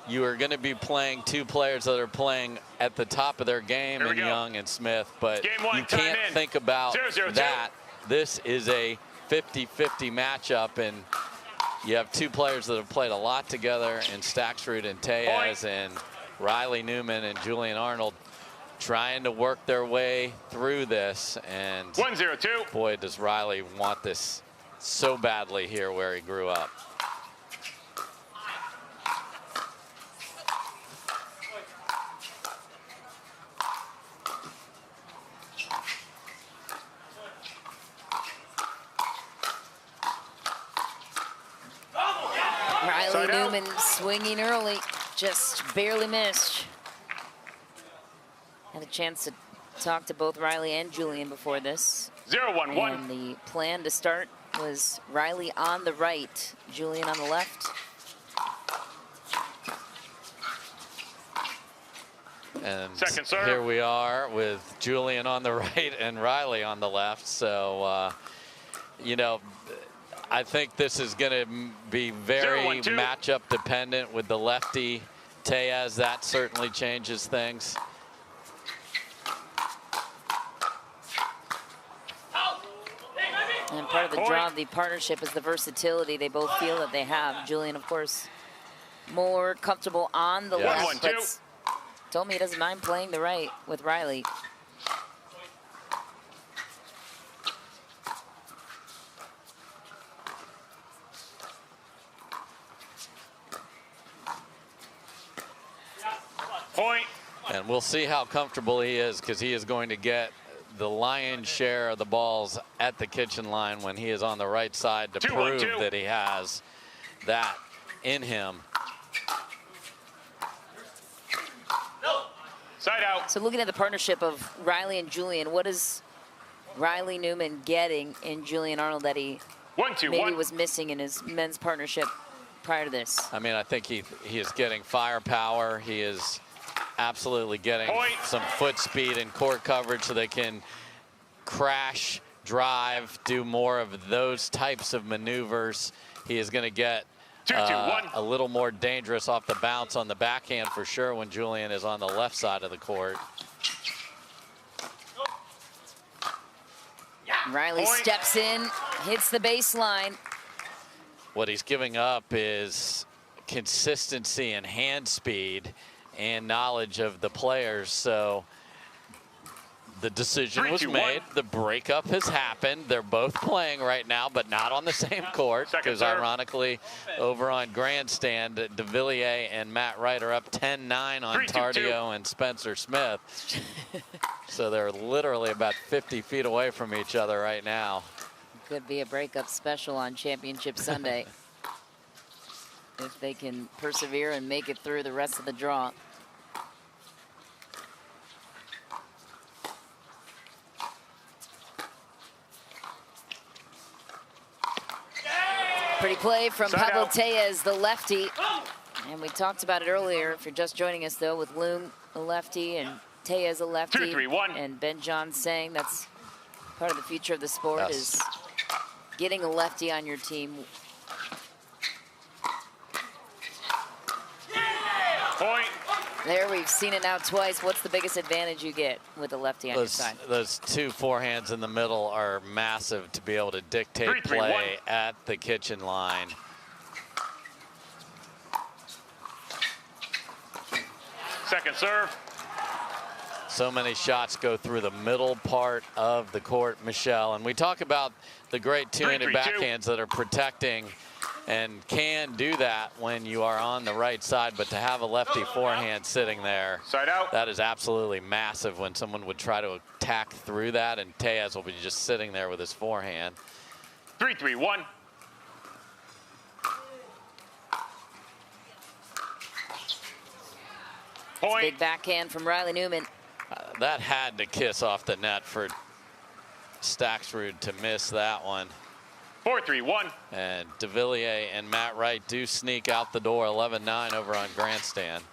Speaker 3: You are going to be playing two players that are playing at the top of their game in Young and Smith, but you can't think about that. This is a 50-50 matchup, and you have two players that have played a lot together in Staksrud and Tellez, and Riley Newman and Julian Arnold trying to work their way through this. And
Speaker 18: 1-0-2.
Speaker 3: Boy, does Riley want this so badly here where he grew up.
Speaker 1: Riley Newman swinging early, just barely missed. Had a chance to talk to both Riley and Julian before this.
Speaker 18: 0-1-1.
Speaker 1: And the plan to start was Riley on the right, Julian on the left.
Speaker 3: And
Speaker 18: second serve.
Speaker 3: Here we are with Julian on the right and Riley on the left. So, you know, I think this is going to be very matchup dependent with the lefty Tellez. That certainly changes things.
Speaker 1: And part of the draw of the partnership is the versatility they both feel that they have. Julian, of course, more comfortable on the left, but told me he doesn't mind playing the right with Riley.
Speaker 18: Point.
Speaker 3: And we'll see how comfortable he is, because he is going to get the lion's share of the balls at the kitchen line when he is on the right side to prove that he has that in him.
Speaker 18: Side out.
Speaker 1: So looking at the partnership of Riley and Julian, what is Riley Newman getting in Julian Arnold that he maybe was missing in his men's partnership prior to this?
Speaker 3: I mean, I think he is getting firepower. He is absolutely getting some foot speed and court coverage so they can crash, drive, do more of those types of maneuvers. He is going to get a little more dangerous off the bounce on the backhand for sure when Julian is on the left side of the court.
Speaker 1: Riley steps in, hits the baseline.
Speaker 3: What he's giving up is consistency and hand speed and knowledge of the players. So the decision was made. The breakup has happened. They're both playing right now, but not on the same court, because ironically, over on grandstand, Devilliers and Matt Wright are up 10-9 on Tardio and Spencer Smith. So they're literally about 50 feet away from each other right now.
Speaker 1: Could be a breakup special on Championship Sunday if they can persevere and make it through the rest of the draw. Pretty play from Pablo Tellez, the lefty. And we talked about it earlier, if you're just joining us, though, with Loom, a lefty, and Tellez, a lefty.
Speaker 18: 2-3-1.
Speaker 1: And Ben Johns saying that's part of the future of the sport, is getting a lefty on your team.
Speaker 18: Point.
Speaker 1: There, we've seen it now twice. What's the biggest advantage you get with a lefty on your side?
Speaker 3: Those two forehands in the middle are massive to be able to dictate play at the kitchen line.
Speaker 18: Second serve.
Speaker 3: So many shots go through the middle part of the court, Michelle. And we talk about the great two-handed backhands that are protecting and can do that when you are on the right side, but to have a lefty forehand sitting there,
Speaker 18: side out,
Speaker 3: that is absolutely massive when someone would try to attack through that, and Tellez will be just sitting there with his forehand.
Speaker 18: 3-3-1.
Speaker 1: Point. Big backhand from Riley Newman.
Speaker 3: That had to kiss off the net for Staksrud to miss that one.
Speaker 18: 4-3-1.
Speaker 3: And Devilliers and Matt Wright do sneak out the door 11-9 over on grandstand.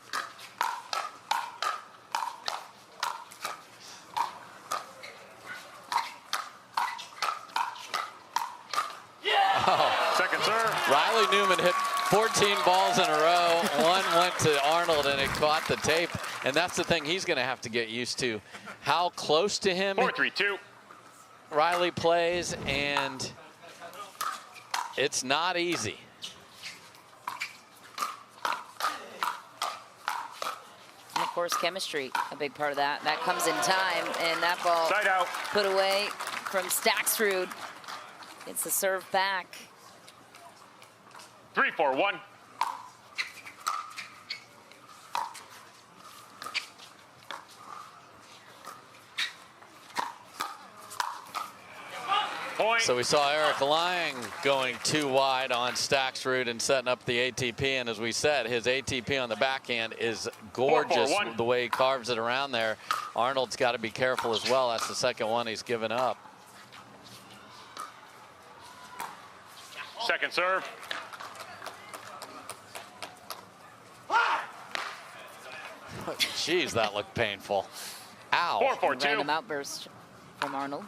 Speaker 18: Oh. Second serve.
Speaker 3: Riley Newman hit 14 balls in a row. One went to Arnold and it caught the tape. And that's the thing he's going to have to get used to. How close to him
Speaker 18: 4-3-2.
Speaker 3: Riley plays, and it's not easy.
Speaker 1: And of course, chemistry, a big part of that. That comes in time, and that ball
Speaker 18: side out,
Speaker 1: put away from Staksrud. It's the serve back.
Speaker 18: 3-4-1. Point.
Speaker 3: So we saw Eric Lang going too wide on Staksrud and setting up the ATP. And as we said, his ATP on the backhand is gorgeous,
Speaker 18: 4-4-1.
Speaker 3: the way he carves it around there. Arnold's got to be careful as well. That's the second one he's given up.
Speaker 18: Second serve.
Speaker 3: Jeez, that looked painful. Ow.
Speaker 18: 4-4-2.
Speaker 1: Random outburst from Arnold.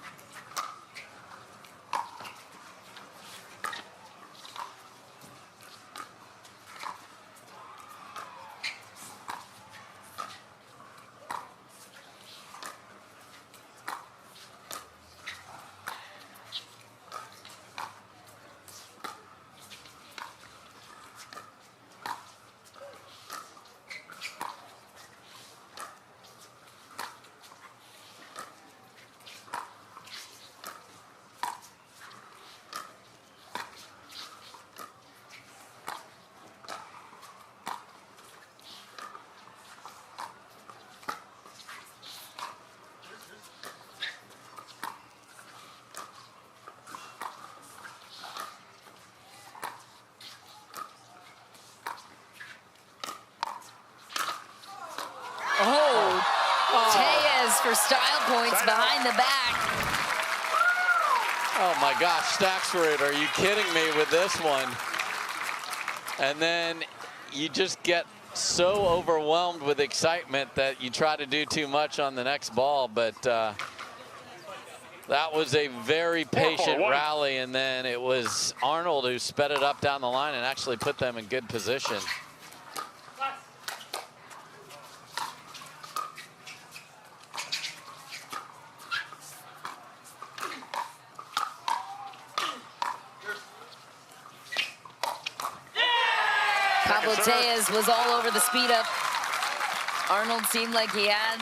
Speaker 1: Tellez for style points behind the back.
Speaker 3: Oh my gosh, Staksrud, are you kidding me with this one? And then you just get so overwhelmed with excitement that you try to do too much on the next ball, but that was a very patient rally, and then it was Arnold who sped it up down the line and actually put them in good position.
Speaker 1: Pablo Pablo Tellez was all over the speed up. Arnold seemed like he had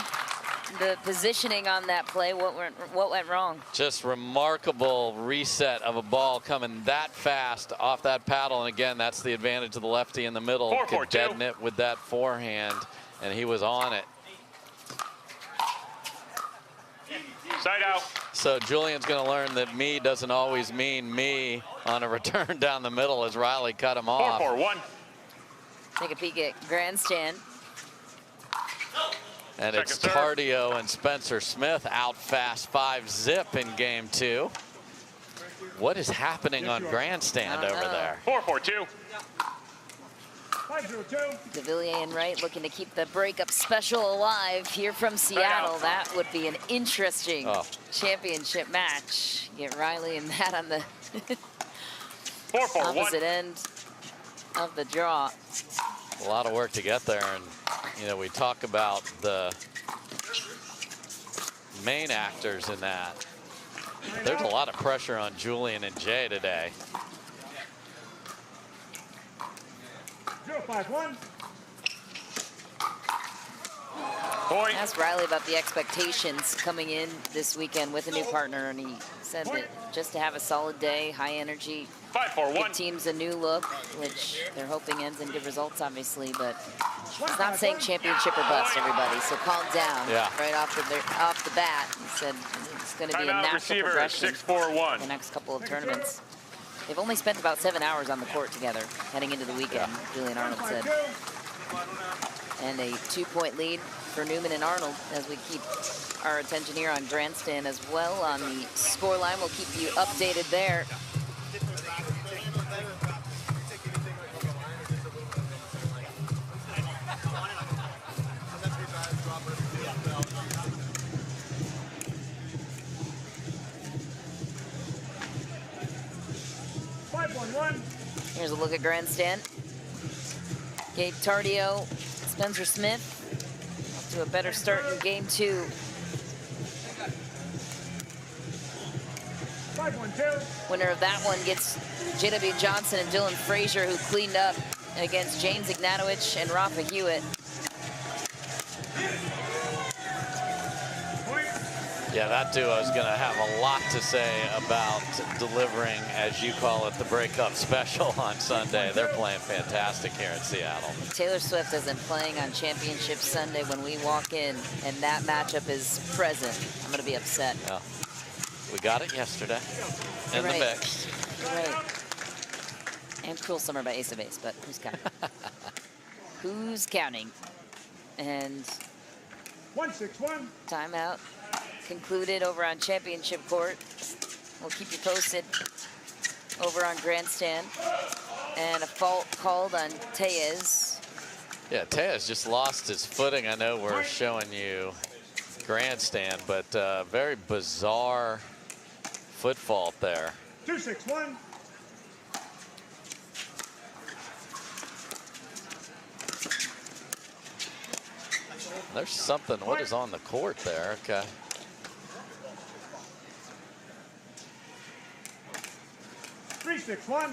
Speaker 1: the positioning on that play. What went wrong?
Speaker 3: Just remarkable reset of a ball coming that fast off that paddle. And again, that's the advantage of the lefty in the middle. Could deaden it with that forehand, and he was on it.
Speaker 18: Side out.
Speaker 3: So Julian's going to learn that me doesn't always mean me on a return down the middle as Riley cut him off.
Speaker 18: 4-4-1.
Speaker 1: Take a peek at grandstand.
Speaker 3: And it's Tardio and Spencer Smith out fast 5-zip in game 2. What is happening on grandstand over there?
Speaker 18: 4-4-2.
Speaker 1: Devilliers and Wright looking to keep the breakup special alive here from Seattle. That would be an interesting championship match. Get Riley and Matt on the opposite end of the draw.
Speaker 3: A lot of work to get there, and you know, we talk about the main actors in that. There's a lot of pressure on Julian and Jay today.
Speaker 6: 0-5-1.
Speaker 1: I asked Riley about the expectations coming in this weekend with a new partner, and he said that just to have a solid day, high energy,
Speaker 18: 5-4-1.
Speaker 1: give teams a new look, which they're hoping ends in good results, obviously, but he's not saying championship or bust, everybody, so calm down right off the bat. He said it's going to be a natural progression for the next couple of tournaments. They've only spent about 7 hours on the court together heading into the weekend, Julian Arnold said. And a 2-point lead for Newman and Arnold as we keep our attention here on grandstand as well on the score line. We'll keep you updated there. Here's a look at grandstand. Gabe Tardio, Spencer Smith, off to a better start in game 2.
Speaker 6: 5-1-2.
Speaker 1: Winner of that one gets J.W. Johnson and Dylan Frazier, who cleaned up against James Ignatowicz and Rafa Hewitt.
Speaker 3: Yeah, that duo is going to have a lot to say about delivering, as you call it, the breakup special on Sunday. They're playing fantastic here in Seattle.
Speaker 1: Taylor Swift isn't playing on Championship Sunday when we walk in, and that matchup is present. I'm going to be upset.
Speaker 3: Yeah. We got it yesterday in the mix.
Speaker 1: Right. And Cruel Summer by Ace of Base, but who's counting? Who's counting? And
Speaker 6: 1-6-1.
Speaker 1: Timeout concluded over on Championship Court. We'll keep you posted over on grandstand. And a fault called on Tellez.
Speaker 3: Yeah, Tellez just lost his footing. I know we're showing you grandstand, but very bizarre foot fault there.
Speaker 6: 2-6-1.
Speaker 3: There's something. What is on the court there? Okay.
Speaker 6: 3-6-1.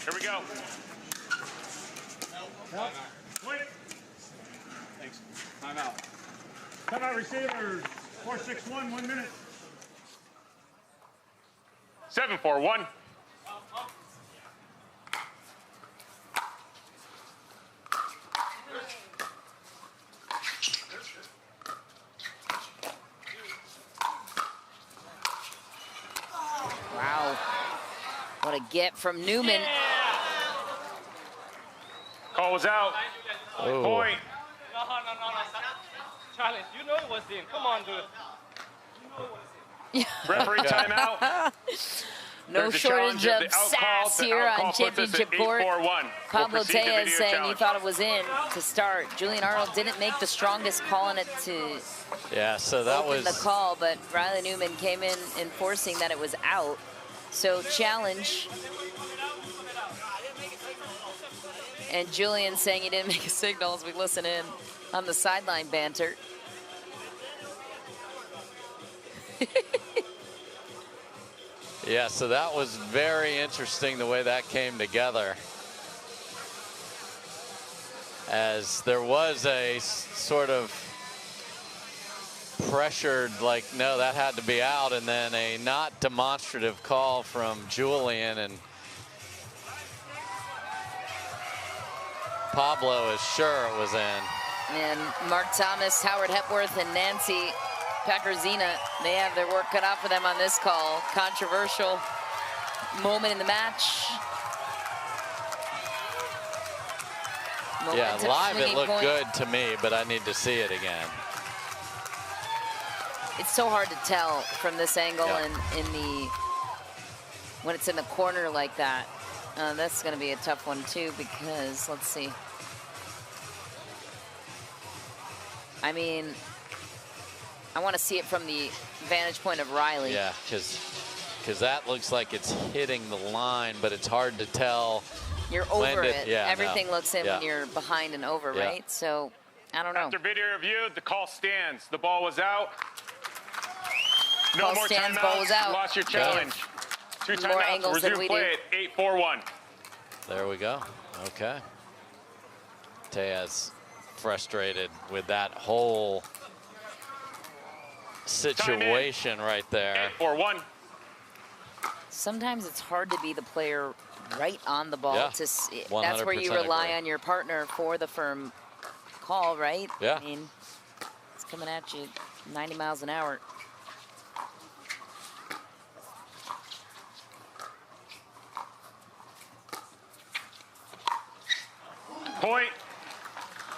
Speaker 18: Here we go.
Speaker 6: Wait. Thanks. Timeout. Timeout receivers. 4-6-1, 1 minute.
Speaker 18: 7-4-1.
Speaker 1: Wow. What a get from Newman.
Speaker 18: Call was out.
Speaker 3: Oh.
Speaker 18: Point.
Speaker 19: No. Challenge. You know it was in. Come on, dude.
Speaker 18: Referee timeout.
Speaker 1: No shortage of sass here on Championship Court. Pablo Tellez saying he thought it was in to start. Julian Arnold didn't make the strongest call on it to
Speaker 3: so that
Speaker 1: open the call, but Riley Newman came in enforcing that it was out. So challenge. And Julian saying he didn't make a signal as we listen in on the sideline banter.
Speaker 3: Yeah, so that was very interesting the way that came together. As there was a sort of pressured, like, no, that had to be out, and then a not demonstrative call from Julian, and Pablo is sure it was in.
Speaker 1: And Mark Thomas, Howard Hepworth, and Nancy Packerzina, they have their work cut out for them on this call. Controversial moment in the match.
Speaker 3: Yeah, live it looked
Speaker 1: point.
Speaker 3: good to me, but I need to see it again.
Speaker 1: It's so hard to tell from this angle,
Speaker 3: Yeah.
Speaker 1: and when it's in the corner like that. That's going to be a tough one too, because let's see. I mean, I want to see it from the vantage point of Riley.
Speaker 3: Yeah, because that looks like it's hitting the line, but it's hard to tell.
Speaker 1: You're over it.
Speaker 3: Yeah,
Speaker 1: Everything
Speaker 3: no.
Speaker 1: looks in
Speaker 3: Yeah.
Speaker 1: when you're behind and over,
Speaker 3: Yeah.
Speaker 1: right? So, I don't know.
Speaker 18: After video review, the call stands. The ball was out. No
Speaker 1: Call
Speaker 18: more
Speaker 1: stands,
Speaker 18: timeouts.
Speaker 1: ball was out.
Speaker 18: You lost your challenge. Two
Speaker 1: More
Speaker 18: timeouts.
Speaker 1: angles than
Speaker 18: Resume
Speaker 1: we
Speaker 18: play
Speaker 1: do.
Speaker 18: at 8-4-1.
Speaker 3: There we go. Okay. Tellez frustrated with that whole situation right there.
Speaker 18: 8-4-1.
Speaker 1: Sometimes it's hard to be the player right on the ball.
Speaker 3: Yeah,
Speaker 1: To see.
Speaker 3: 100%
Speaker 1: That's where you rely
Speaker 3: agree.
Speaker 1: on your partner for the firm call, right?
Speaker 3: Yeah.
Speaker 1: I mean, it's coming at you 90 miles an hour.
Speaker 18: Point.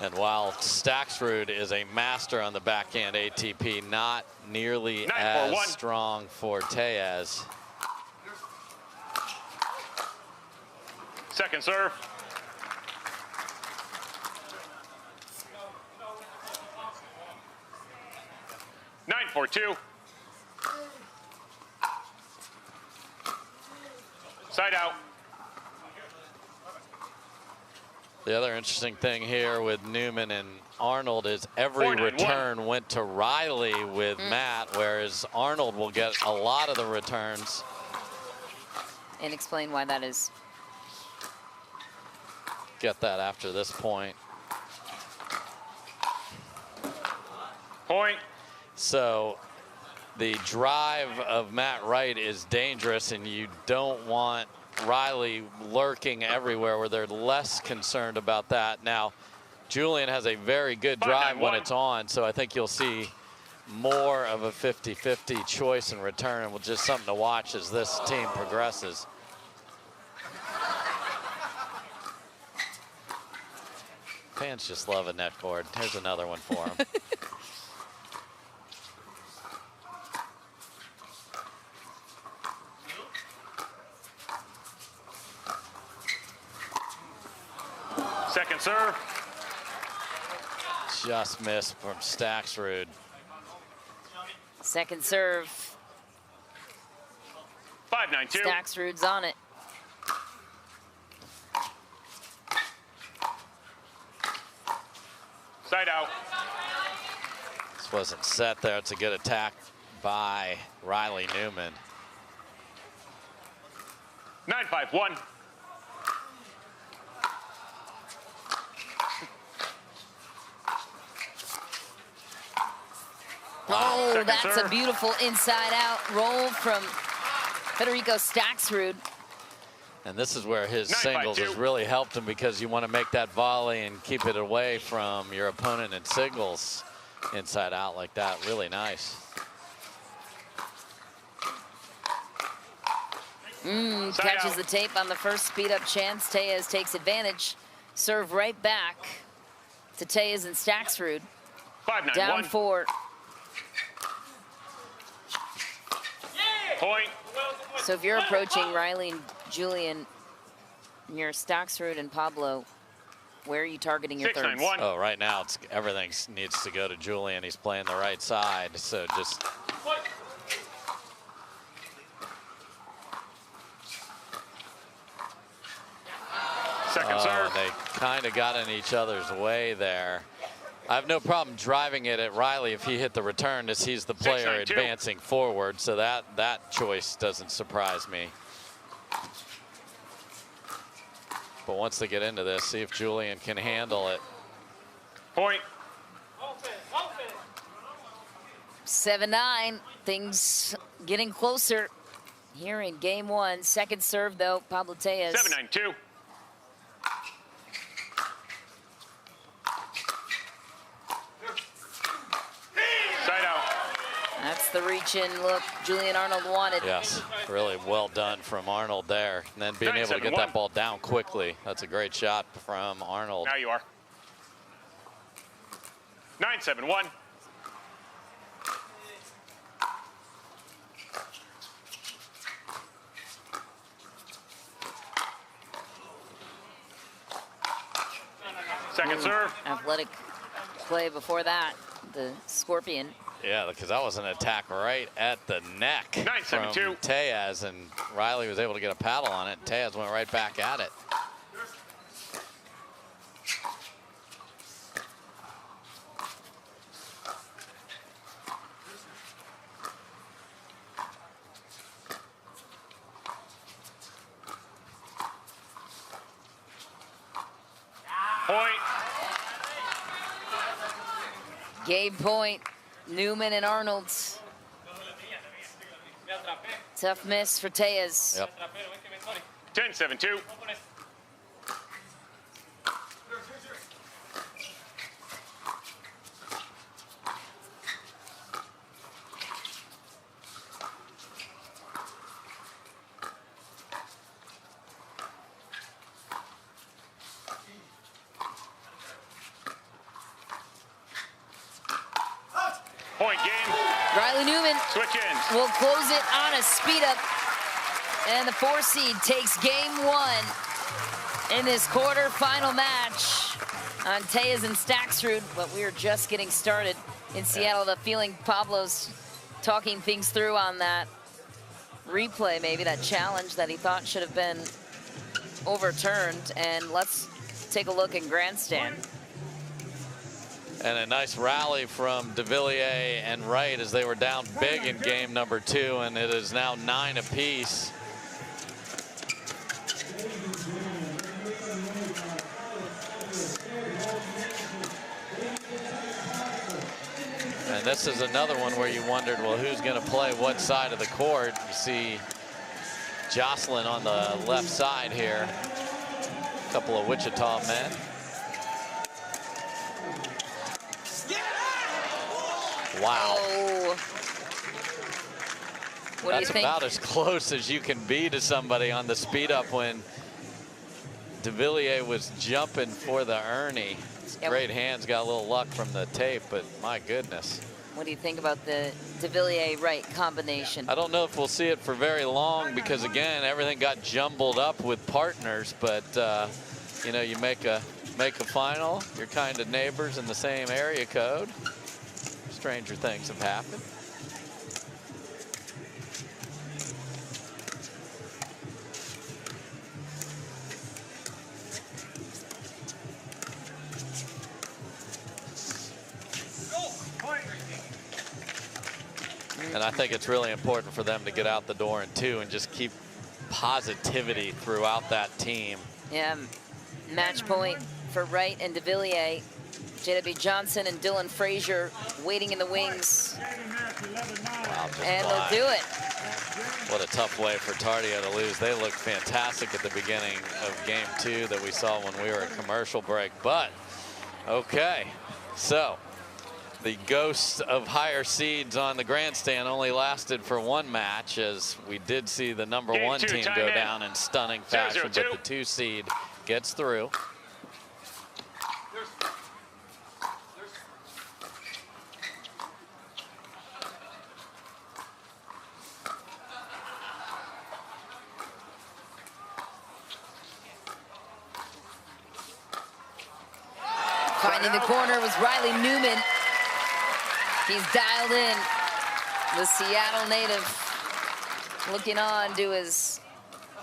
Speaker 3: And while Staksrud is a master on the backhand ATP, not nearly
Speaker 18: 9-4-1.
Speaker 3: as strong for Tellez.
Speaker 18: Second serve. Nine, 4-2. Side out.
Speaker 3: The other interesting thing here with Newman and Arnold is every
Speaker 18: 4-9-1.
Speaker 3: return went to Riley with Matt, whereas Arnold will get a lot of the returns.
Speaker 1: And explain why that is.
Speaker 3: Get that after this point.
Speaker 18: Point.
Speaker 3: So the drive of Matt Wright is dangerous, and you don't want Riley lurking everywhere where they're less concerned about that. Now, Julian has a very good drive when it's on, so I think you'll see more of a 50-50 choice in return, and just something to watch as this team progresses. Fans just love a net cord. Here's another one for them.
Speaker 18: Second serve.
Speaker 3: Just missed from Staksrud.
Speaker 1: Second serve.
Speaker 18: 5-9-2.
Speaker 1: Staksrud's on it.
Speaker 18: Side out.
Speaker 3: This wasn't set there. It's a good attack by Riley Newman.
Speaker 18: 9-5-1.
Speaker 1: Oh,
Speaker 18: Second
Speaker 1: that's
Speaker 18: serve.
Speaker 1: a beautiful inside-out roll from Federico Staksrud.
Speaker 3: And this is where his
Speaker 18: 9-5-2.
Speaker 3: singles has really helped him, because you want to make that volley and keep it away from your opponent in singles inside out like that. Really nice.
Speaker 1: Catches the tape on the first speed-up chance. Tellez takes advantage. Serve right back to Tellez and Staksrud.
Speaker 18: 5-9-1.
Speaker 1: Down 4.
Speaker 18: Point.
Speaker 1: So if you're approaching Riley and Julian, you're Staksrud and Pablo, where are you targeting your thirds?
Speaker 18: 6-9-1.
Speaker 3: Oh, right now it's everything needs to go to Julian. He's playing the right side, so just
Speaker 18: Second serve.
Speaker 3: and they kind of got in each other's way there. I have no problem driving it at Riley if he hit the return, as he's the player advancing forward. So that choice doesn't surprise me. But once they get into this, see if Julian can handle it.
Speaker 18: Point.
Speaker 1: 7-9, things getting closer here in game one. Second serve though, Pablo Tellez.
Speaker 18: 7-9-2. Side out.
Speaker 1: That's the reach-in look Julian Arnold wanted.
Speaker 3: Yes, really well done from Arnold there. And then being able to get that ball down quickly. That's a great shot from Arnold.
Speaker 18: Now you are. 9-7-1. Second serve.
Speaker 1: Athletic play before that, the Scorpion.
Speaker 3: Yeah, because that was an attack right at the neck from
Speaker 18: 9-7-2.
Speaker 3: Tellez, and Riley was able to get a paddle on it. Tellez went right back at it.
Speaker 18: Point.
Speaker 1: Game point, Newman and Arnold. Tough miss for Tellez.
Speaker 3: Yep.
Speaker 18: 10-7-2. Point game.
Speaker 1: Riley Newman
Speaker 18: Switch ins.
Speaker 1: will close it on a speed up. And the 4 seed takes game one in this quarterfinal match on Tellez and Staksrud. But we are just getting started in Seattle. The feeling Pablo's talking things through on that replay, maybe that challenge that he thought should have been overturned. And let's take a look in grandstand.
Speaker 3: And a nice rally from Devilliers and Wright as they were down big in game number 2, and it is now 9 apiece. And this is another one where you wondered, well, who's going to play what side of the court? You see Jocelyn on the left side here. A couple of Wichita men. Wow.
Speaker 1: Oh. What do you think?
Speaker 3: That's about as close as you can be to somebody on the speed up when Devilliers was jumping for the Ernie. Great hands, got a little luck from the tape, but my goodness.
Speaker 1: What do you think about the Devilliers-Wright combination?
Speaker 3: I don't know if we'll see it for very long because, again, everything got jumbled up with partners, but you know, you make a final, you're kind of neighbors in the same area code. Stranger things have happened. And I think it's really important for them to get out the door in 2 and just keep positivity throughout that team.
Speaker 1: Yeah, match point for Wright and Devilliers. J.W. Johnson and Dylan Frazier waiting in the wings.
Speaker 3: Wow,
Speaker 1: and they'll do it.
Speaker 3: What a tough way for Tardio to lose. They looked fantastic at the beginning of game 2 that we saw when we were at commercial break. But, okay, so the ghosts of higher seeds on the grandstand only lasted for 1 match, as we did see the number 1 team go down in stunning fashion, but the 2 seed gets through.
Speaker 1: Finding the corner was Riley Newman. He's dialed in. The Seattle native looking on to his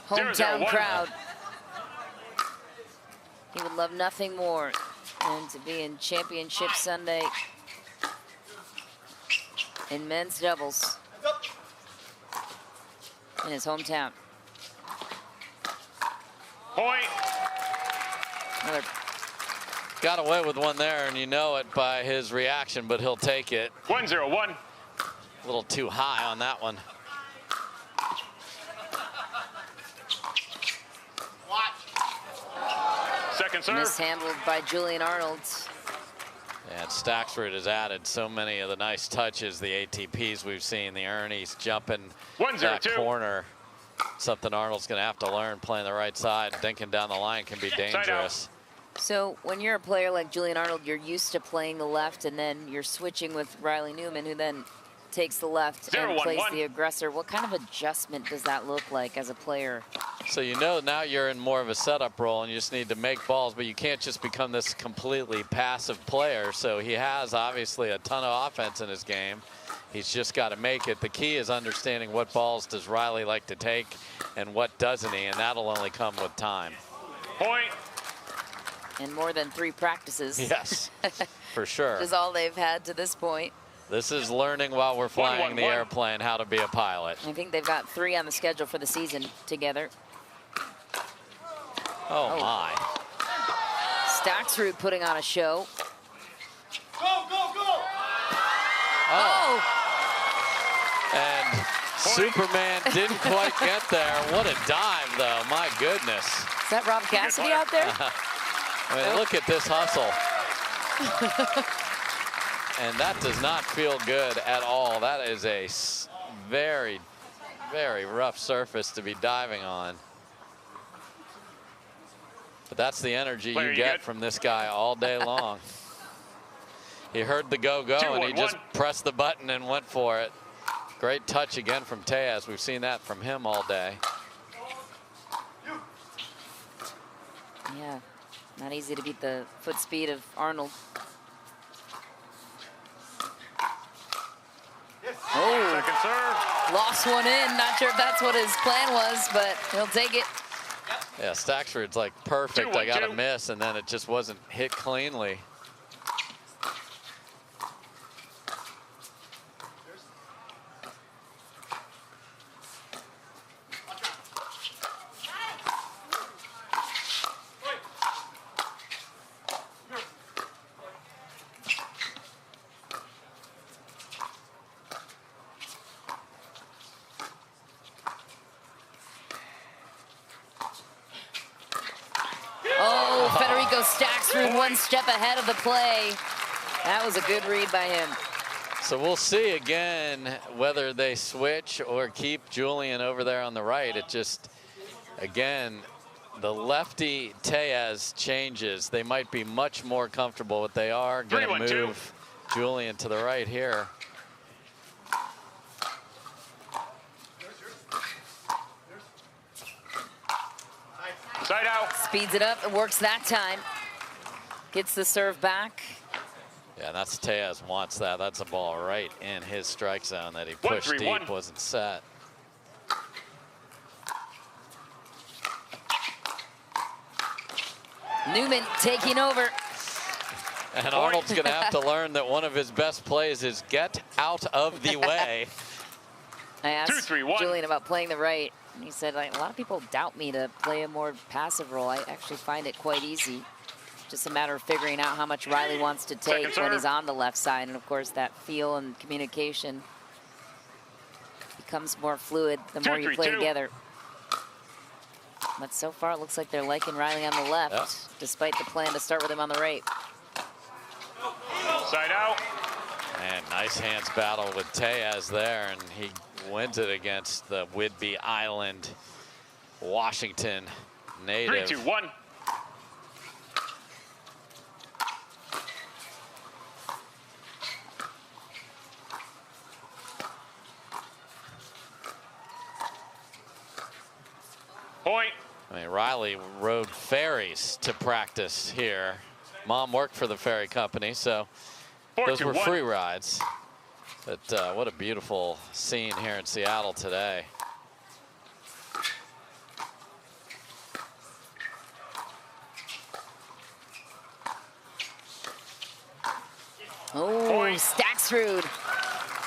Speaker 1: hometown crowd. He would love nothing more and to be in Championship Sunday in men's doubles in his hometown.
Speaker 18: Point.
Speaker 1: Another.
Speaker 3: Got away with one there, and you know it by his reaction, but he'll take it.
Speaker 18: 1-0-1.
Speaker 3: A little too high on that one.
Speaker 18: Second serve.
Speaker 1: Mishandled by Julian Arnold.
Speaker 3: And Staksrud has added so many of the nice touches, the ATPs we've seen, the Ernie's jumping that corner. Something Arnold's going to have to learn, playing the right side. Dinking down the line can be dangerous.
Speaker 1: So when you're a player like Julian Arnold, you're used to playing the left, and then you're switching with Riley Newman, who then takes the left and plays the aggressor. What kind of adjustment does that look like as a player?
Speaker 3: So you know now you're in more of a setup role and you just need to make balls, but you can't just become this completely passive player. So he has obviously a ton of offense in his game. He's just got to make it. The key is understanding what balls does Riley like to take and what doesn't he, and that'll only come with time.
Speaker 18: Point.
Speaker 1: And more than 3 practices.
Speaker 3: Yes, for sure.
Speaker 1: Is all they've had to this point.
Speaker 3: This is learning while we're flying the airplane how to be a pilot.
Speaker 1: I think they've got 3 on the schedule for the season together.
Speaker 3: Oh my.
Speaker 1: Staksrud putting on a show.
Speaker 6: Go, go, go!
Speaker 3: Oh. And Superman didn't quite get there. What a dive, though. My goodness.
Speaker 1: Is that Rob Cassidy out there?
Speaker 3: I mean, look at this hustle. And that does not feel good at all. That is a very, very rough surface to be diving on. But that's the energy you get from this guy all day long. He heard the go-go and he just pressed the button and went for it. Great touch again from Tellez. We've seen that from him all day.
Speaker 1: Yeah, not easy to beat the foot speed of Arnold. Oh,
Speaker 18: second serve.
Speaker 1: Lost one in. Not sure if that's what his plan was, but he'll take it.
Speaker 3: Yeah, Staksrud's like perfect. I got to miss, and then it just wasn't hit cleanly.
Speaker 1: Federico Staksrud 1 step ahead of the play. That was a good read by him.
Speaker 3: So we'll see again whether they switch or keep Julian over there on the right. It just, again, the lefty Tellez changes. They might be much more comfortable, but they are going to move Julian to the right here.
Speaker 18: Side out.
Speaker 1: Speeds it up. It works that time. Gets the serve back.
Speaker 3: Yeah, that's Tellez wants that. That's a ball right in his strike zone that he pushed deep, wasn't set.
Speaker 1: Newman taking over.
Speaker 3: And Arnold's going to have to learn that one of his best plays is get out of the way.
Speaker 1: I asked Julian about playing the right, and he said, like, a lot of people doubt me to play a more passive role. I actually find it quite easy. Just a matter of figuring out how much Riley wants to take when he's on the left side. And, of course, that feel and communication becomes more fluid the more you play together. But so far, it looks like they're liking Riley on the left, despite the plan to start with him on the right.
Speaker 18: Side out.
Speaker 3: And nice hands battle with Tellez there, and he wins it against the Whidbey Island, Washington native.
Speaker 18: 3-2-1. Point.
Speaker 3: I mean, Riley rode ferries to practice here. Mom worked for the ferry company, so those were free rides. But what a beautiful scene here in Seattle today.
Speaker 1: Oh, Staksrud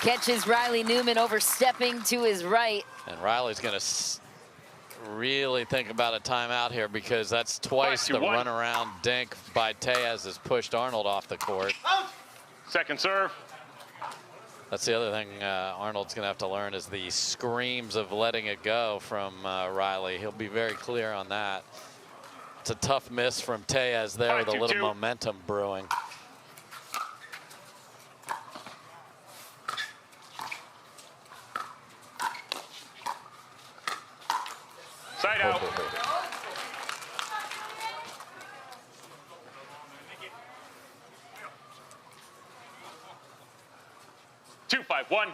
Speaker 1: catches Riley Newman overstepping to his right.
Speaker 3: And Riley's going to really think about a timeout here because that's twice the runaround dink by Tellez has pushed Arnold off the court.
Speaker 18: Second serve.
Speaker 3: That's the other thing Arnold's going to have to learn is the screams of letting it go from Riley. He'll be very clear on that. It's a tough miss from Tellez there with a little momentum brewing.
Speaker 18: Side out. 2-5-1.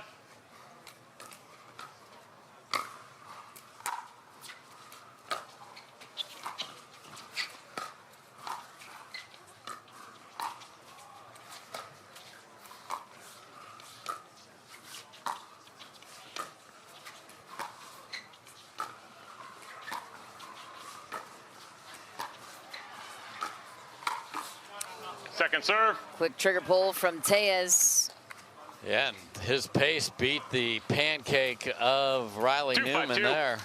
Speaker 18: Second serve.
Speaker 1: Quick trigger pull from Tellez.
Speaker 3: Yeah, and his pace beat the pancake of Riley Newman there.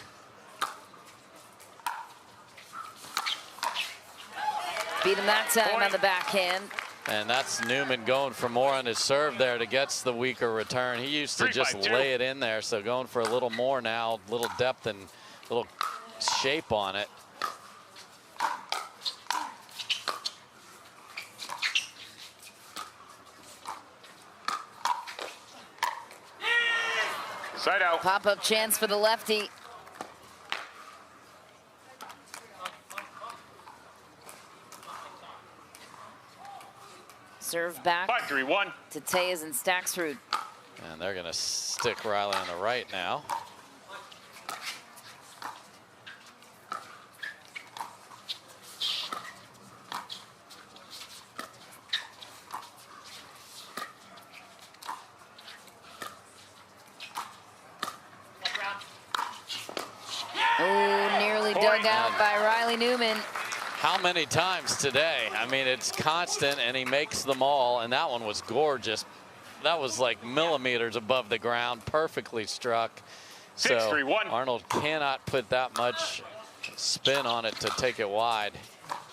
Speaker 1: Beat him that time on the backhand.
Speaker 3: And that's Newman going for more on his serve there to get the weaker return. He used to just lay it in there, so going for a little more now, a little depth and a little shape on it.
Speaker 18: Side out.
Speaker 1: Pop-up chance for the lefty. Serve back
Speaker 18: 5-3-1
Speaker 1: to Tellez and Staksrud.
Speaker 3: And they're going to stick Riley on the right now.
Speaker 1: Oh, nearly dug out by Riley Newman.
Speaker 3: How many times today? I mean, it's constant, and he makes them all, and that one was gorgeous. That was like millimeters above the ground, perfectly struck.
Speaker 18: 6-3-1.
Speaker 3: Arnold cannot put that much spin on it to take it wide.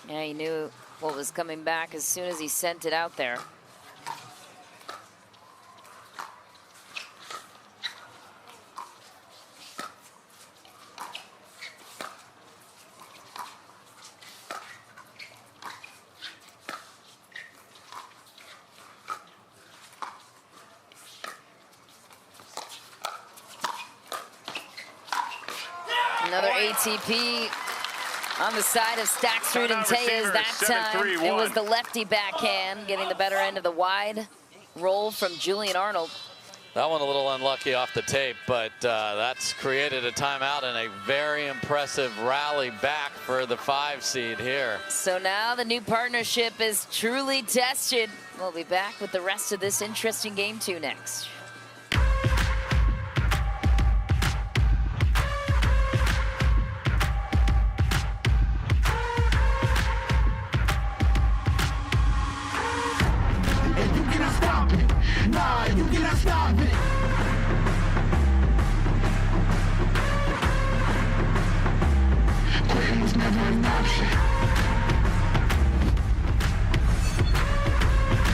Speaker 1: Yeah, he knew what was coming back as soon as he sent it out there. Another ATP on the side of Staksrud and Tellez. That time it was the lefty backhand getting the better end of the wide roll from Julian Arnold.
Speaker 3: That one a little unlucky off the tape, but that's created a timeout and a very impressive rally back for the 5 seed here.
Speaker 1: So now the new partnership is truly tested. We'll be back with the rest of this interesting game 2 next.
Speaker 6: Nah, you cannot stop it. Quitting was never an option.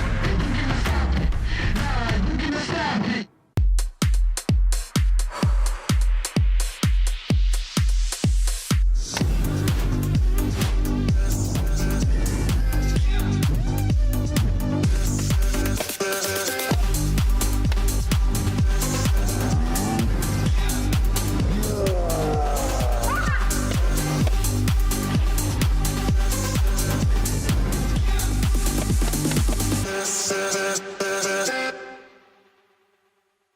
Speaker 6: And you cannot stop it. Nah, you cannot stop it.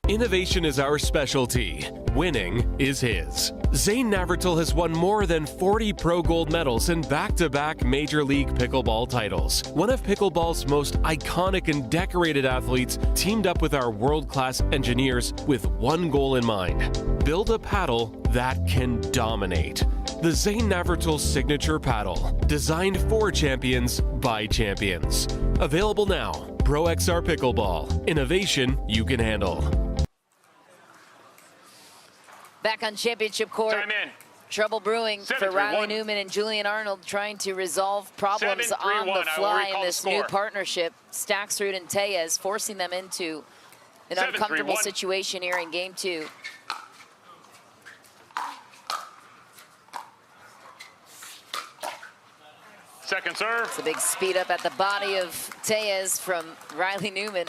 Speaker 20: Innovation is our specialty. Winning is his. Zane Navratil has won more than 40 Pro Gold medals and back-to-back Major League Pickleball titles. One of pickleball's most iconic and decorated athletes teamed up with our world-class engineers with one goal in mind: build a paddle that can dominate. The Zane Navratil Signature Paddle, designed for champions by champions. Available now. Pro XR Pickleball. Innovation you can handle.
Speaker 1: Back on championship court.
Speaker 18: Time in.
Speaker 1: Trouble brewing for
Speaker 18: 7-3-1.
Speaker 1: Riley Newman and Julian Arnold, trying to resolve problems
Speaker 18: 7-3-1.
Speaker 1: on the
Speaker 18: I will
Speaker 1: fly
Speaker 18: recall
Speaker 1: in this
Speaker 18: the
Speaker 1: new
Speaker 18: score.
Speaker 1: partnership. Staksrud and Tellez forcing them into an
Speaker 18: 7-3-1.
Speaker 1: uncomfortable situation here in game 2.
Speaker 18: Second serve.
Speaker 1: It's a big speed up at the body of Tellez from Riley Newman.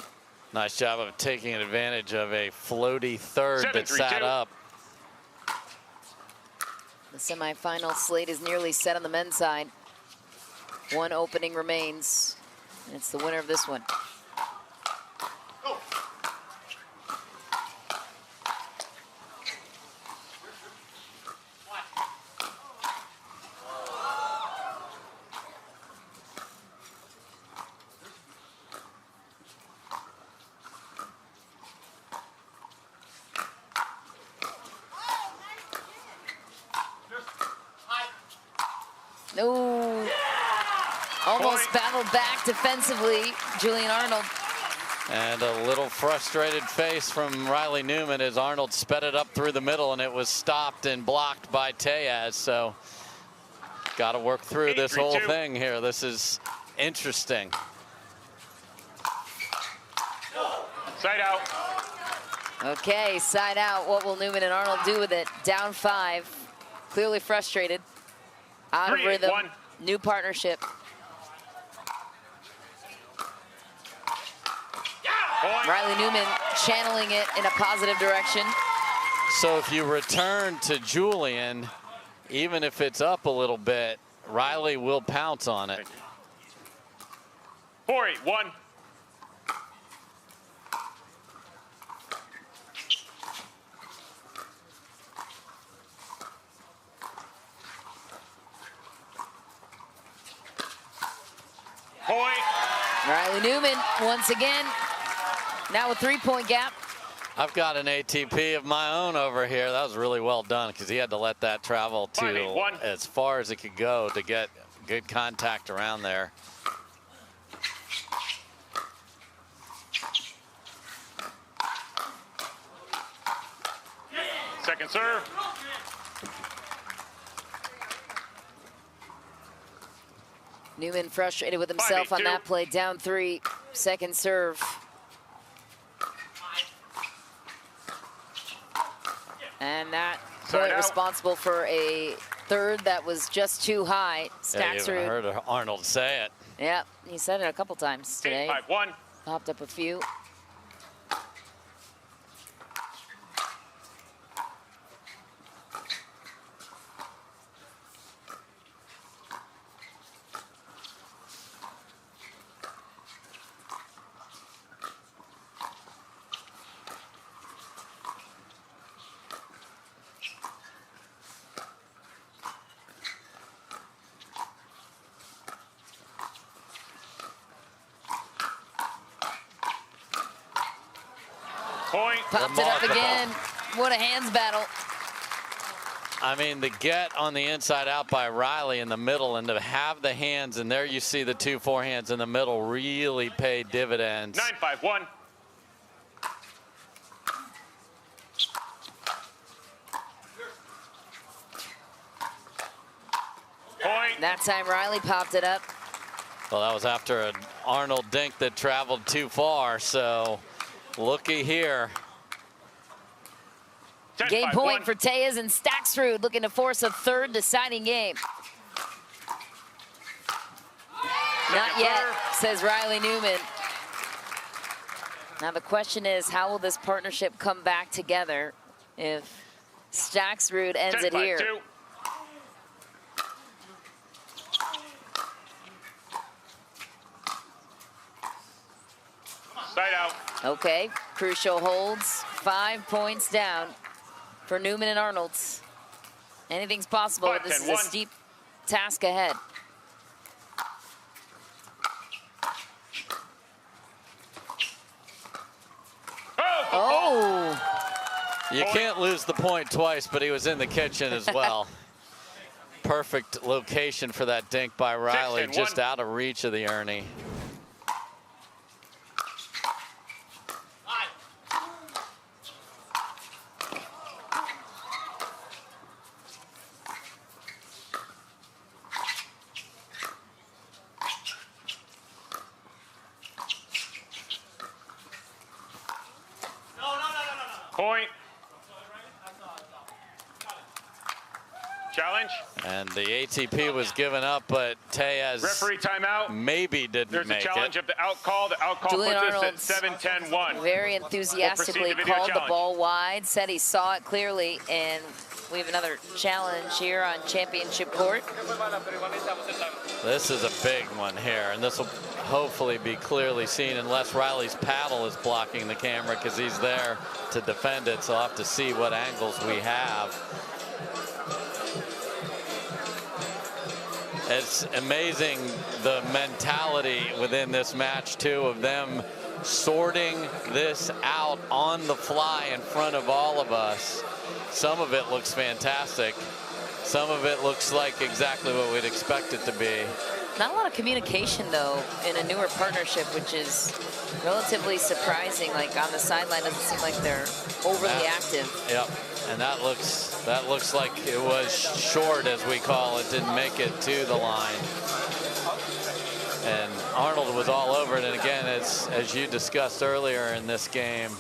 Speaker 3: Nice job of taking advantage of a floaty third that
Speaker 18: 7-3-2.
Speaker 3: sat up.
Speaker 1: The semifinal slate is nearly set on the men's side. One opening remains, and it's the winner of this one. No. Almost battled back defensively, Julian Arnold.
Speaker 3: And a little frustrated face from Riley Newman as Arnold sped it up through the middle, and it was stopped and blocked by Tellez. So got to work through this whole thing here. This is interesting.
Speaker 18: Side out.
Speaker 1: Okay, side out. What will Newman and Arnold do with it? Down 5. Clearly frustrated. Out of rhythm. New partnership. Riley Newman channeling it in a positive direction.
Speaker 3: So if you return to Julian, even if it's up a little bit, Riley will pounce on it.
Speaker 18: 4-8-1. Point.
Speaker 1: Riley Newman once again. Now a 3-point gap.
Speaker 3: I've got an ATP of my own over here. That was really well done because he had to let that travel to as far as it could go to get good contact around there.
Speaker 18: Second serve.
Speaker 1: Newman frustrated with himself on that play. Down 3, second serve. And that point responsible for a third that was just too high.
Speaker 3: Yeah, you heard Arnold say it.
Speaker 1: Yeah, he said it a couple times today.
Speaker 18: 8-5-1.
Speaker 1: Popped up a few.
Speaker 18: Point.
Speaker 1: Popped it up again. What a hands battle.
Speaker 3: I mean, the get on the inside out by Riley in the middle, and to have the hands, and there you see the 2 forehands in the middle really paid dividends.
Speaker 18: 9-5-1. Point.
Speaker 1: That time Riley popped it up.
Speaker 3: Well, that was after an Arnold dink that traveled too far, so looky here.
Speaker 1: Game point for Tellez and Staksrud, looking to force a third deciding game. Not yet, says Riley Newman. Now the question is, how will this partnership come back together if Staksrud ends it here?
Speaker 18: 10-5-2. Side out.
Speaker 1: Okay, crucial holds, 5 points down for Newman and Arnold's. Anything's possible, but this is a steep task ahead. Oh!
Speaker 3: You can't lose the point twice, but he was in the kitchen as well. Perfect location for that dink by Riley, just out of reach of the Ernie.
Speaker 18: Point. Challenge.
Speaker 3: And the ATP was given up, but Tellez
Speaker 18: Referee timeout.
Speaker 3: Maybe didn't
Speaker 18: There's
Speaker 3: make
Speaker 18: a challenge
Speaker 3: it.
Speaker 18: of the out call. The out call
Speaker 1: Julian
Speaker 18: puts
Speaker 1: Arnold
Speaker 18: us at 7-10-1.
Speaker 1: very enthusiastically called the ball wide, said he saw it clearly, and we have another challenge here on championship court.
Speaker 3: This is a big one here, and this will hopefully be clearly seen unless Riley's paddle is blocking the camera because he's there to defend it, so I'll have to see what angles we have. It's amazing the mentality within this match, too, of them sorting this out on the fly in front of all of us. Some of it looks fantastic. Some of it looks like exactly what we'd expect it to be.
Speaker 1: Not a lot of communication, though, in a newer partnership, which is relatively surprising. Like, on the sideline, doesn't seem like they're overly active.
Speaker 3: Yep, and that looks like it was short, as we call it, didn't make it to the line. And Arnold was all over it, and again, as you discussed earlier in this game,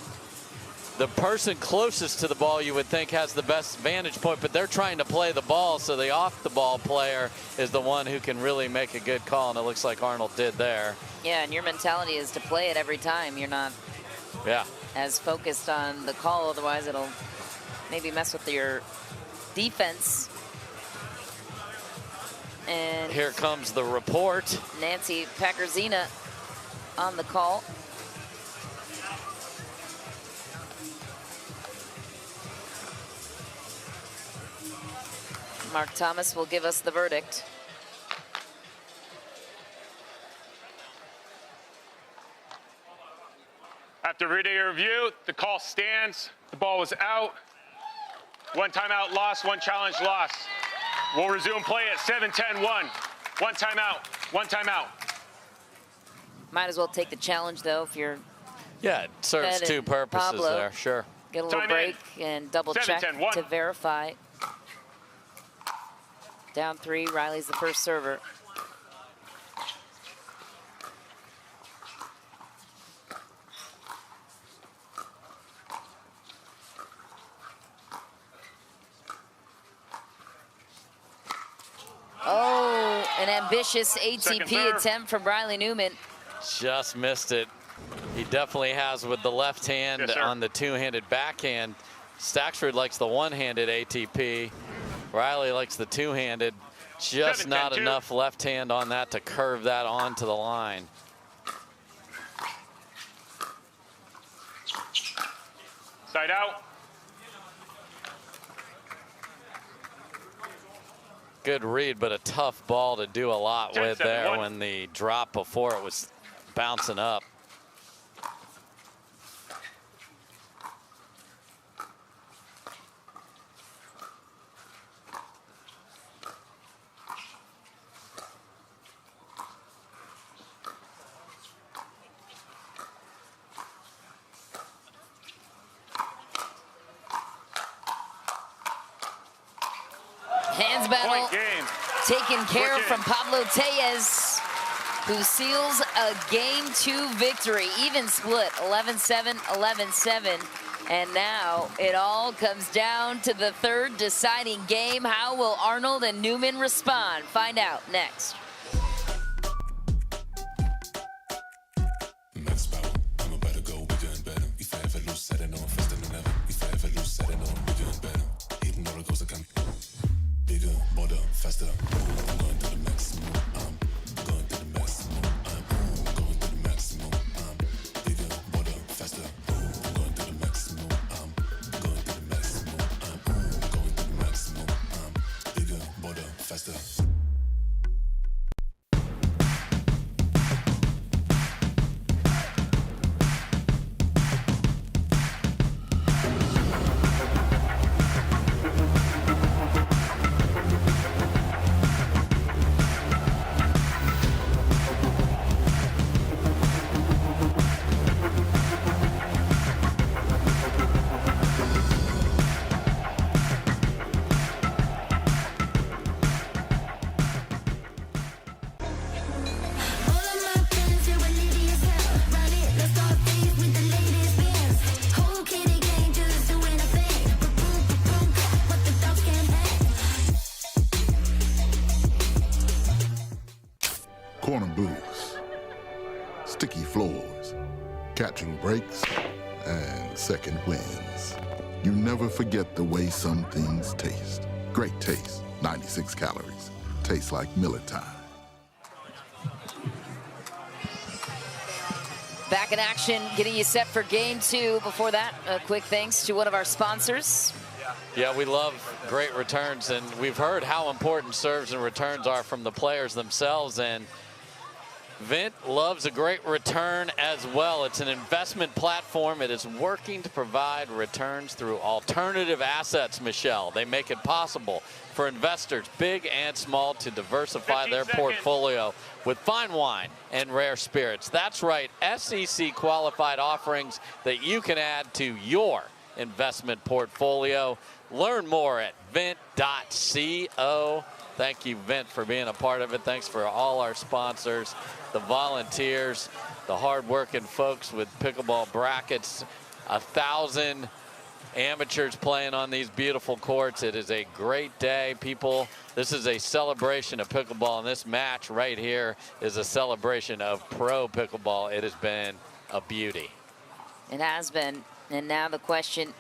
Speaker 3: the person closest to the ball you would think has the best vantage point, but they're trying to play the ball, so the off-the-ball player is the one who can really make a good call, and it looks like Arnold did there.
Speaker 1: Yeah, and your mentality is to play it every time. You're not as focused on the call, otherwise it'll maybe mess with your defense. And
Speaker 3: here comes the report.
Speaker 1: Nancy Packerzina on the call. Mark Thomas will give us the verdict.
Speaker 18: After video review, the call stands. The ball was out. One timeout lost, one challenge lost. We'll resume play at 7-10-1. One timeout, one timeout.
Speaker 1: Might as well take the challenge, though, if you're...
Speaker 3: Yeah, it serves
Speaker 1: Fed
Speaker 3: two
Speaker 1: and
Speaker 3: purposes
Speaker 1: Pablo.
Speaker 3: there, sure.
Speaker 1: Get a little break and double check
Speaker 18: 7-10-1.
Speaker 1: to verify. Down 3, Riley's the first server. Oh, an ambitious ATP attempt from Riley Newman.
Speaker 3: Just missed it. He definitely has with the left hand on the two-handed backhand. Staksrud likes the one-handed ATP. Riley likes the two-handed. Just not enough left hand on that to curve that onto the line.
Speaker 18: Side out.
Speaker 3: Good read, but a tough ball to do a lot with there when the drop before it was bouncing up.
Speaker 1: Hands battle taken care of from Pablo Tellez, who seals a Game 2 victory. Even split, 11-7, 11-7. And now it all comes down to the third deciding game. How will Arnold and Newman respond? Find out next.
Speaker 21: booths, sticky floors, catching breaks, and second wins. You never forget the way some things taste. Great taste, 96 calories. Tastes like Millet time.
Speaker 1: Back in action, getting you set for game 2. Before that, a quick thanks to one of our sponsors.
Speaker 3: Yeah, we love great returns, and we've heard how important serves and returns are from the players themselves, and Vint loves a great return as well. It's an investment platform. It is working to provide returns through alternative assets, Michelle. They make it possible for investors, big and small, to diversify their portfolio with fine wine and rare spirits. That's right, SEC qualified offerings that you can add to your investment portfolio. Learn more at vint.co. Thank you, Vint, for being a part of it. Thanks for all our sponsors, the volunteers, the hard-working folks with pickleball brackets, 1,000 amateurs playing on these beautiful courts. It is a great day, people. This is a celebration of pickleball, and this match right here is a celebration of pro pickleball. It has been a beauty.
Speaker 1: It has been. And now the question,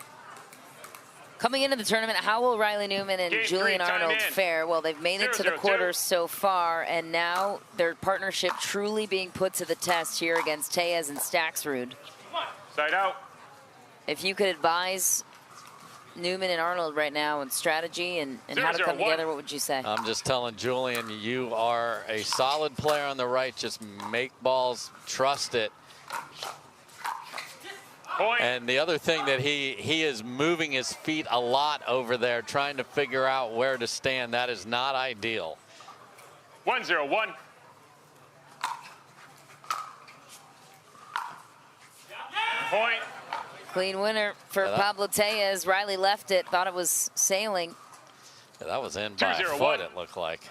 Speaker 1: coming into the tournament, how will Riley Newman and Julian Arnold fare? Well, they've made it to the quarters so far, and now their partnership truly being put to the test here against Tellez and Staksrud.
Speaker 18: Side out.
Speaker 1: If you could advise Newman and Arnold right now on strategy and how to come together, what would you say?
Speaker 3: I'm just telling Julian, you are a solid player on the right. Just make balls, trust it.
Speaker 18: Point.
Speaker 3: And the other thing that he is moving his feet a lot over there, trying to figure out where to stand. That is not ideal.
Speaker 18: 1-0-1. Point.
Speaker 1: Clean winner for Pablo Tellez. Riley left it, thought it was sailing.
Speaker 3: Yeah, that was in by a foot, it looked like.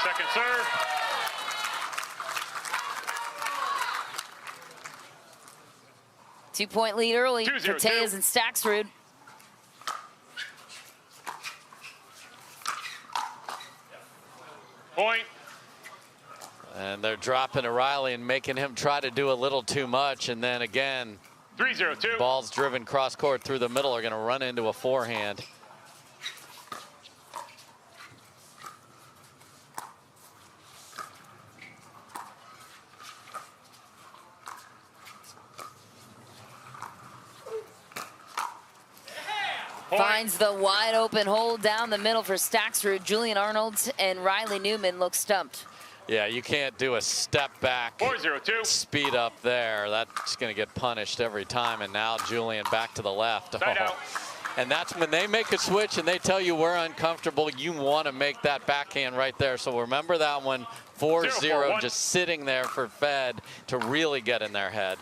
Speaker 18: Second serve.
Speaker 1: Two-point lead early for
Speaker 18: 2-0-2.
Speaker 1: Tellez and Staksrud.
Speaker 18: Point.
Speaker 3: And they're dropping to Riley and making him try to do a little too much. And then again,
Speaker 18: 3-0-2.
Speaker 3: balls driven cross court through the middle are going to run into a forehand.
Speaker 1: Finds the wide open hole down the middle for Staksrud. Julian Arnold and Riley Newman look stumped.
Speaker 3: Yeah, you can't do a step back
Speaker 18: 4-0-2.
Speaker 3: speed up there. That's going to get punished every time. And now Julian back to the left.
Speaker 18: Side out.
Speaker 3: And that's when they make a switch and they tell you we're uncomfortable. You want to make that backhand right there. So remember that one, 4-0, just sitting there for Fed to really get in their head.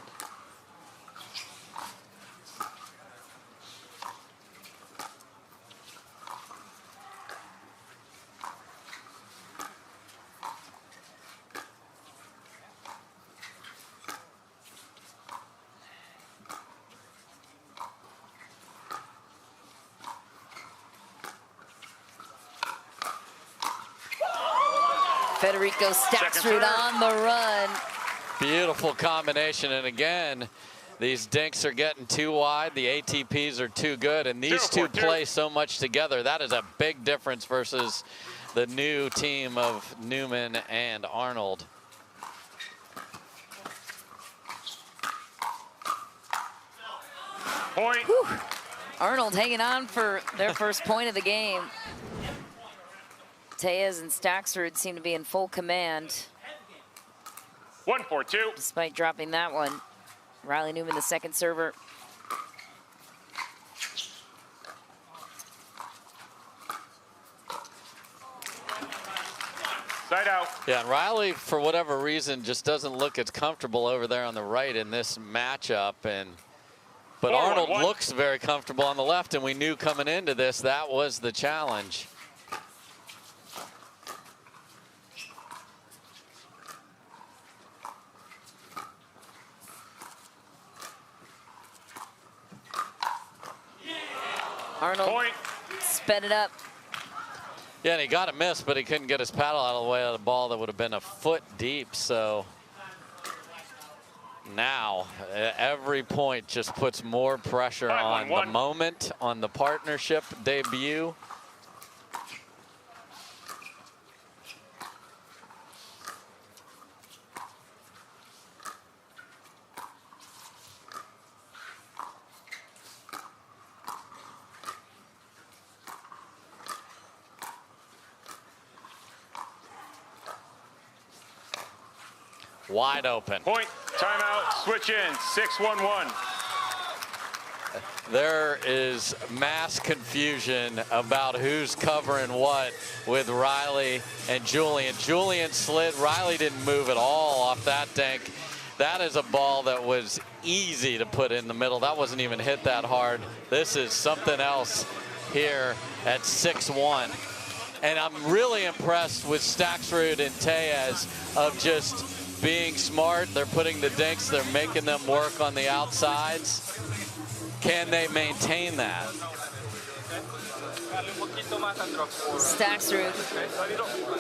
Speaker 1: Federico Staksrud on the run.
Speaker 3: Beautiful combination, and again, these dinks are getting too wide. The ATPs are too good, and these two play so much together. That is a big difference versus the new team of Newman and Arnold.
Speaker 18: Point.
Speaker 1: Whew. Arnold hanging on for their first point of the game. Tellez and Staksrud seem to be in full command.
Speaker 18: 1-4-2.
Speaker 1: Despite dropping that one. Riley Newman, the second server.
Speaker 18: Side out.
Speaker 3: Yeah, and Riley, for whatever reason, just doesn't look as comfortable over there on the right in this matchup. But Arnold looks very comfortable on the left, and we knew coming into this that was the challenge.
Speaker 1: Arnold sped it up.
Speaker 3: Yeah, and he got a miss, but he couldn't get his paddle out of the way of the ball that would have been a foot deep. So now every point just puts more pressure on the moment, on the partnership debut. Wide open.
Speaker 18: Point, timeout, switch in, 6-1-1.
Speaker 3: There is mass confusion about who's covering what with Riley and Julian. Julian slid, Riley didn't move at all off that dink. That is a ball that was easy to put in the middle. That wasn't even hit that hard. This is something else here at 6-1. And I'm really impressed with Staksrud and Tellez of just being smart. They're putting the dinks, they're making them work on the outsides. Can they maintain that?
Speaker 1: Staksrud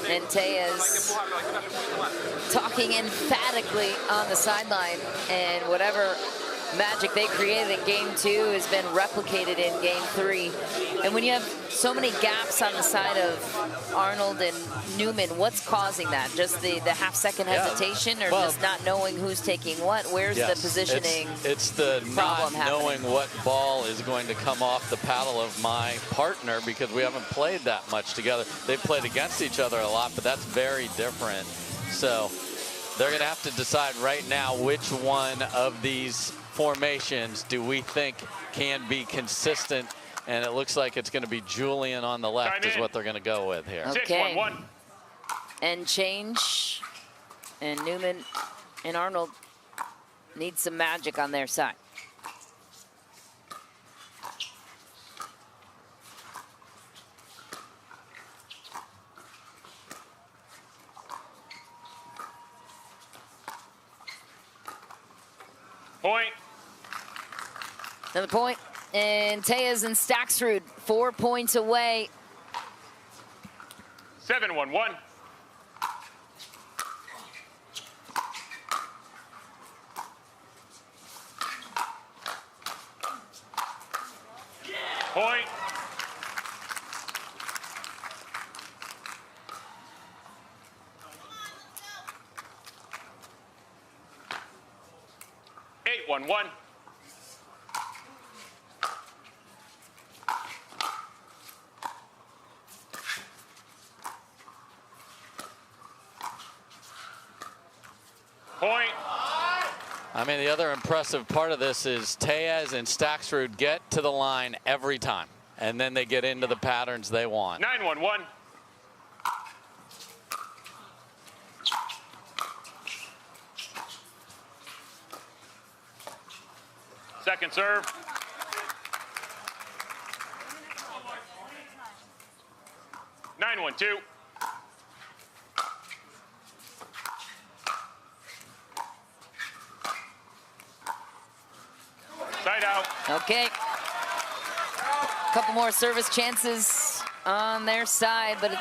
Speaker 1: and Tellez talking emphatically on the sideline, and whatever magic they created in game 2 has been replicated in game 3. And when you have so many gaps on the side of Arnold and Newman, what's causing that? Just the half-second hesitation, or just not knowing who's taking what? Where's the positioning?
Speaker 3: It's the not knowing what ball is going to come off the paddle of my partner, because we haven't played that much together. They've played against each other a lot, but that's very different. So they're going to have to decide right now which one of these formations do we think can be consistent, and it looks like it's going to be Julian on the left is what they're going to go with here.
Speaker 1: Okay. 6-1-1. And change, and Newman and Arnold need some magic on their side.
Speaker 18: Point.
Speaker 1: Another point, and Tellez and Staksrud 4 points away.
Speaker 18: 7-1-1. Point. Eight, 1-1. Point.
Speaker 3: I mean, the other impressive part of this is Tellez and Staksrud get to the line every time, and then they get into the patterns they want.
Speaker 18: 9-1-1. Second serve. Nine, 1-2. Side out.
Speaker 1: Okay. A couple more service chances on their side, but it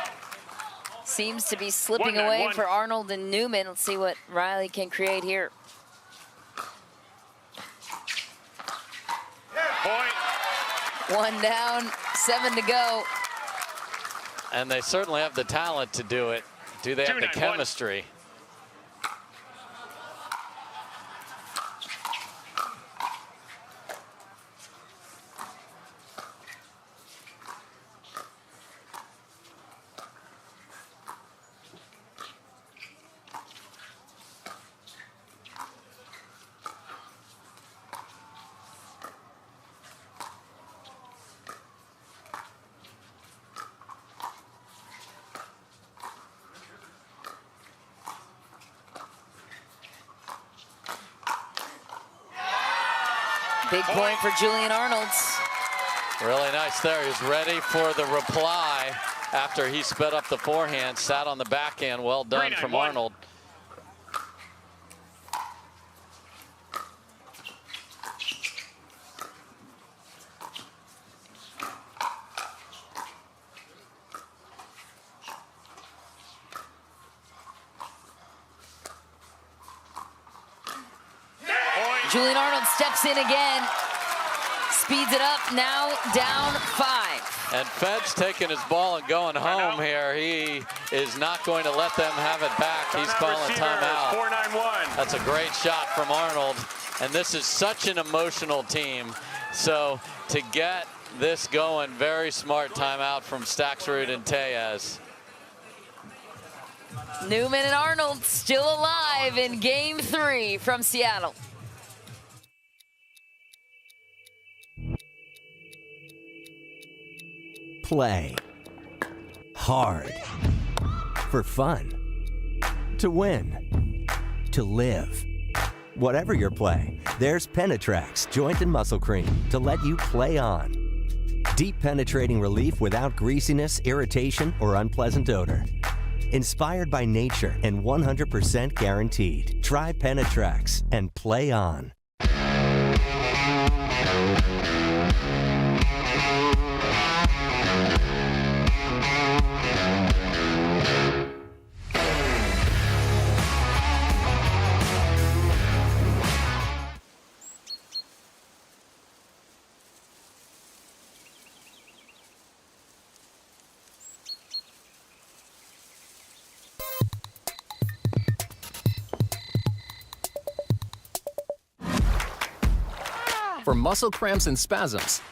Speaker 1: seems to be slipping away for Arnold and Newman. Let's see what Riley can create here.
Speaker 18: Point.
Speaker 1: 1 down, 7 to go.
Speaker 3: And they certainly have the talent to do it. Do they have the chemistry?
Speaker 1: Big point for Julian Arnold.
Speaker 3: Really nice there. He's ready for the reply after he sped up the forehand, sat on the backhand. Well done from Arnold.
Speaker 1: Julian Arnold steps in again. Speeds it up, now down 5.
Speaker 3: And Fed's taking his ball and going home here. He is not going to let them have it back. He's calling timeout.
Speaker 18: 4-9-1.
Speaker 3: That's a great shot from Arnold. And this is such an emotional team. So to get this going, very smart timeout from Staksrud and Tellez.
Speaker 1: Newman and Arnold still alive in game 3 from Seattle.
Speaker 10: Play hard for fun, to win, to live. Whatever your play, there's Penetrax Joint and Muscle Cream to let you play on. Deep penetrating relief without greasiness, irritation, or unpleasant odor. Inspired by nature and 100% guaranteed. Try Penetrax and play on.
Speaker 5: For muscle cramps and spasms,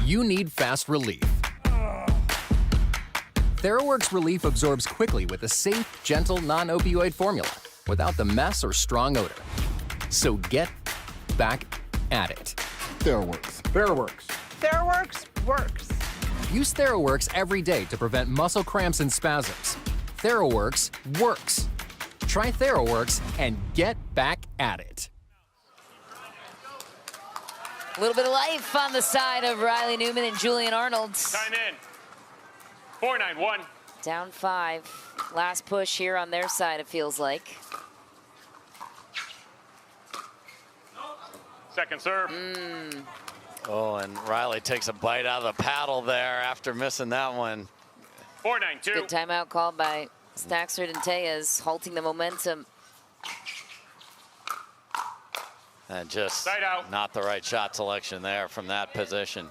Speaker 5: you need fast relief. TheraWorks Relief absorbs quickly with a safe, gentle, non-opioid formula without the mess or strong odor. So get back at it.
Speaker 21: TheraWorks.
Speaker 5: TheraWorks.
Speaker 22: TheraWorks works.
Speaker 5: Use TheraWorks every day to prevent muscle cramps and spasms. TheraWorks works. Try TheraWorks and get back at it.
Speaker 1: A little bit of life on the side of Riley Newman and Julian Arnold.
Speaker 18: Time in. 4-9-1.
Speaker 1: Down 5. Last push here on their side, it feels like.
Speaker 18: Second serve.
Speaker 3: Oh, and Riley takes a bite out of the paddle there after missing that one.
Speaker 18: 4-9-2.
Speaker 1: Good timeout called by Staksrud and Tellez, halting the momentum.
Speaker 3: And just not the right shot selection there from that position.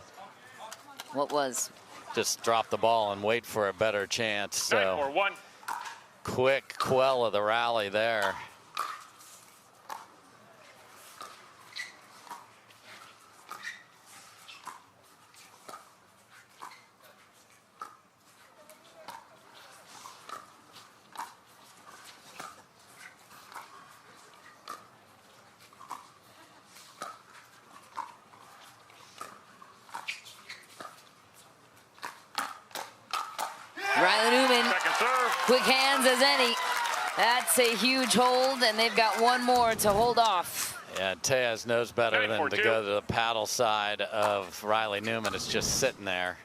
Speaker 1: What was?
Speaker 3: Just drop the ball and wait for a better chance. So
Speaker 18: 9-4-1.
Speaker 3: Quick quell of the rally there.
Speaker 1: Riley Newman, quick hands as any. That's a huge hold, and they've got one more to hold off.
Speaker 3: Yeah, Tellez knows better than to go to the paddle side of Riley Newman. It's just sitting there.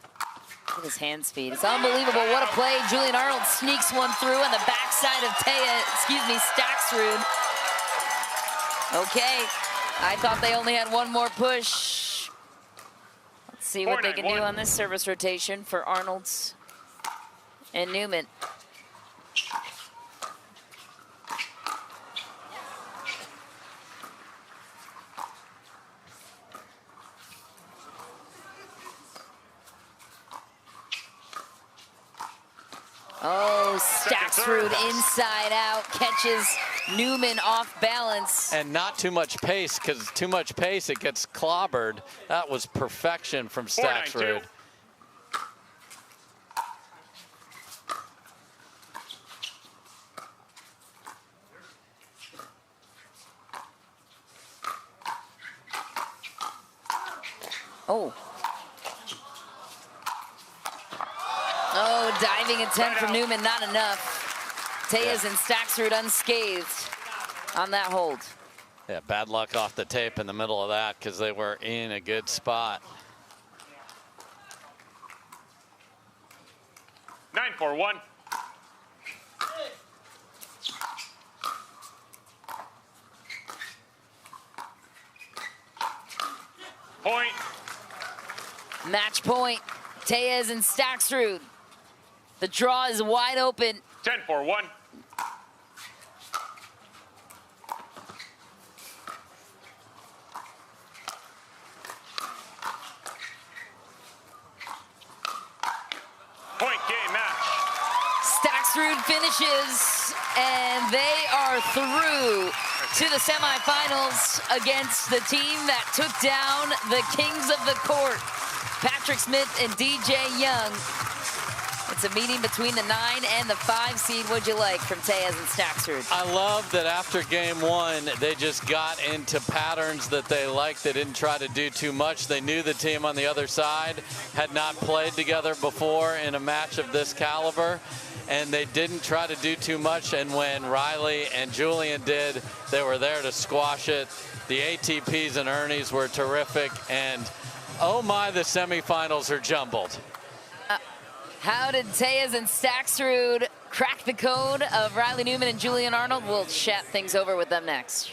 Speaker 1: Look at his hand speed. It's unbelievable. What a play. Julian Arnold sneaks one through on the backside of Staksrud. Okay, I thought they only had one more push. Let's see what they can do on this service rotation for Arnold's and Newman. Oh, Staksrud inside out, catches Newman off balance.
Speaker 3: And not too much pace, because too much pace, it gets clobbered. That was perfection from Staksrud.
Speaker 1: Oh. Oh, diving attempt from Newman, not enough. Tellez and Staksrud unscathed on that hold.
Speaker 3: Yeah, bad luck off the tape in the middle of that because they were in a good spot.
Speaker 18: 9-4-1. Point.
Speaker 1: Match point. Tellez and Staksrud. The draw is wide open.
Speaker 18: 10-4-1.
Speaker 1: Staksrud finishes, and they are through to the semifinals against the team that took down the Kings of the Court, Patrick Smith and DJ Young. It's a meeting between the 9 and the 5 seed. What'd you like from Tellez and Staksrud?
Speaker 3: I love that after game one, they just got into patterns that they liked. They didn't try to do too much. They knew the team on the other side had not played together before in a match of this caliber, and they didn't try to do too much. And when Riley and Julian did, they were there to squash it. The ATPs and Ernies were terrific, and oh my, the semifinals are jumbled.
Speaker 1: How did Tellez and Staksrud crack the code of Riley Newman and Julian Arnold? We'll chat things over with them next.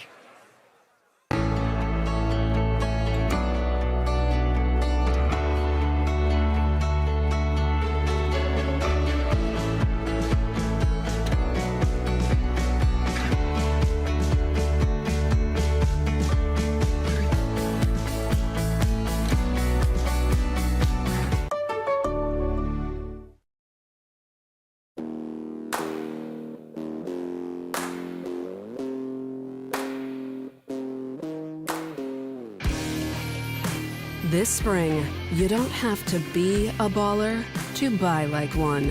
Speaker 4: This spring, you don't have to be a baller to buy like one.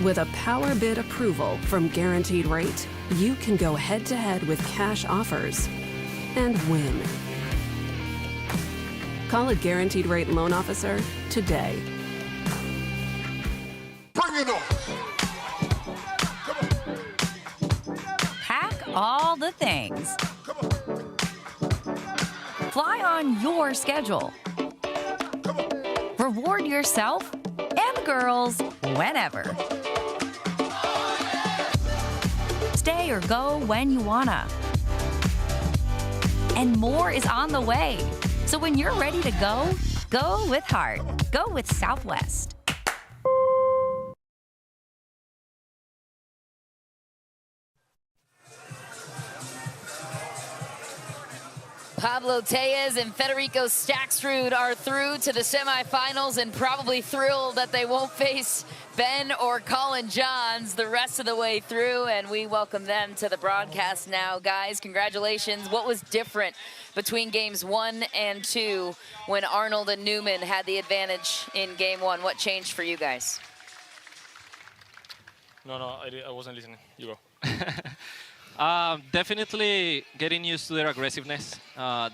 Speaker 4: With a power bid approval from Guaranteed Rate, you can go head-to-head with cash offers and win. Call a Guaranteed Rate loan officer today.
Speaker 6: Bring it on!
Speaker 16: Pack all the things. Fly on your schedule. Reward yourself and the girls whenever. Stay or go when you wanna. And more is on the way. So when you're ready to go, go with heart. Go with Southwest.
Speaker 1: Pablo Tellez and Federico Staksrud are through to the semifinals and probably thrilled that they won't face Ben or Collin Johns the rest of the way through, and we welcome them to the broadcast now. Guys, congratulations. What was different between games 1 and 2 when Arnold and Newman had the advantage in game 1? What changed for you guys?
Speaker 19: No, I wasn't listening. You go. Definitely getting used to their aggressiveness.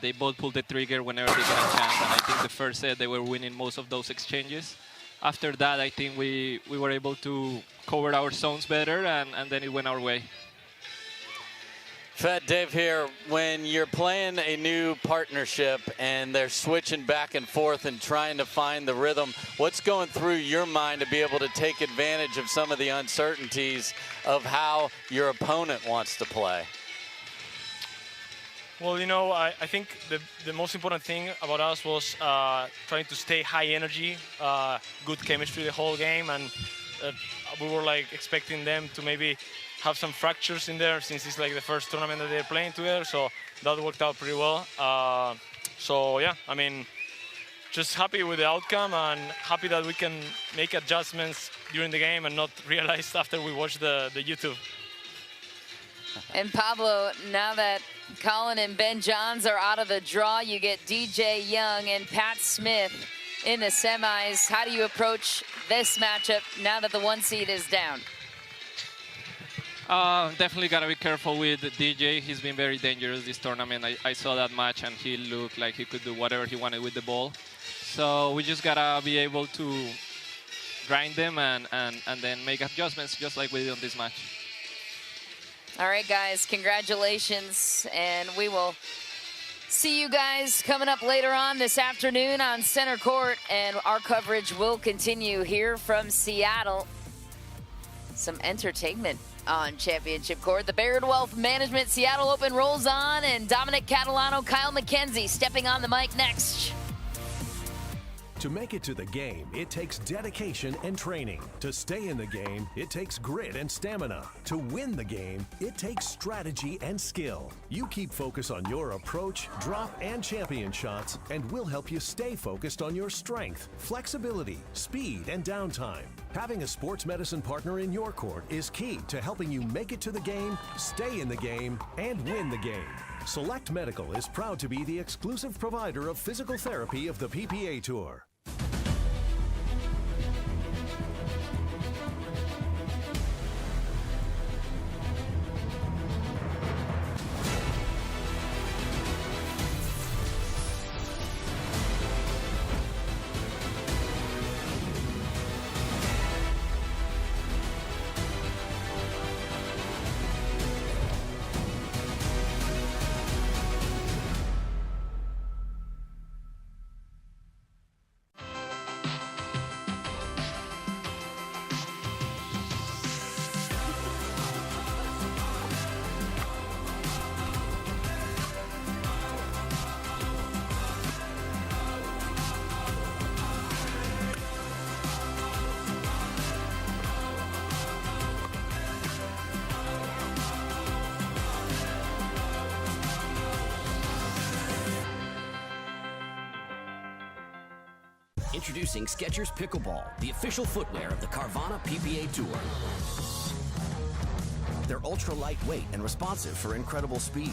Speaker 19: They both pulled the trigger whenever they got a chance, and I think the first set they were winning most of those exchanges. After that, I think we were able to cover our zones better, and then it went our way.
Speaker 3: Fed, Dave here. When you're playing a new partnership and they're switching back and forth and trying to find the rhythm, what's going through your mind to be able to take advantage of some of the uncertainties of how your opponent wants to play?
Speaker 19: Well, you know, I think the most important thing about us was trying to stay high energy, good chemistry the whole game, and we were like expecting them to maybe have some fractures in there since it's like the first tournament that they're playing together, so that worked out pretty well. So yeah, I mean, just happy with the outcome and happy that we can make adjustments during the game and not realize after we watch the YouTube.
Speaker 1: And Pablo, now that Collin and Ben Johns are out of the draw, you get DJ Young and Pat Smith in the semis. How do you approach this matchup now that the 1 seed is down?
Speaker 19: Definitely got to be careful with DJ. He's been very dangerous this tournament. I saw that match and he looked like he could do whatever he wanted with the ball. So we just got to be able to grind them and then make adjustments just like we did on this match.
Speaker 1: All right, guys, congratulations. And we will see you guys coming up later on this afternoon on Center Court. And our coverage will continue here from Seattle. Some entertainment on Championship Court. The Baird Wealth Management Seattle Open rolls on, and Dominic Catalano, Kyle McKenzie stepping on the mic next.
Speaker 7: To make it to the game, it takes dedication and training. To stay in the game, it takes grit and stamina. To win the game, it takes strategy and skill. You keep focus on your approach, drop, and champion shots, and we'll help you stay focused on your strength, flexibility, speed, and downtime. Having a sports medicine partner in your court is key to helping you make it to the game, stay in the game, and win the game. Select Medical is proud to be the exclusive provider of physical therapy of the PPA Tour.
Speaker 8: Introducing Skechers Pickleball, the official footwear of the Carvana PPA Tour. They're ultra lightweight and responsive for incredible speed.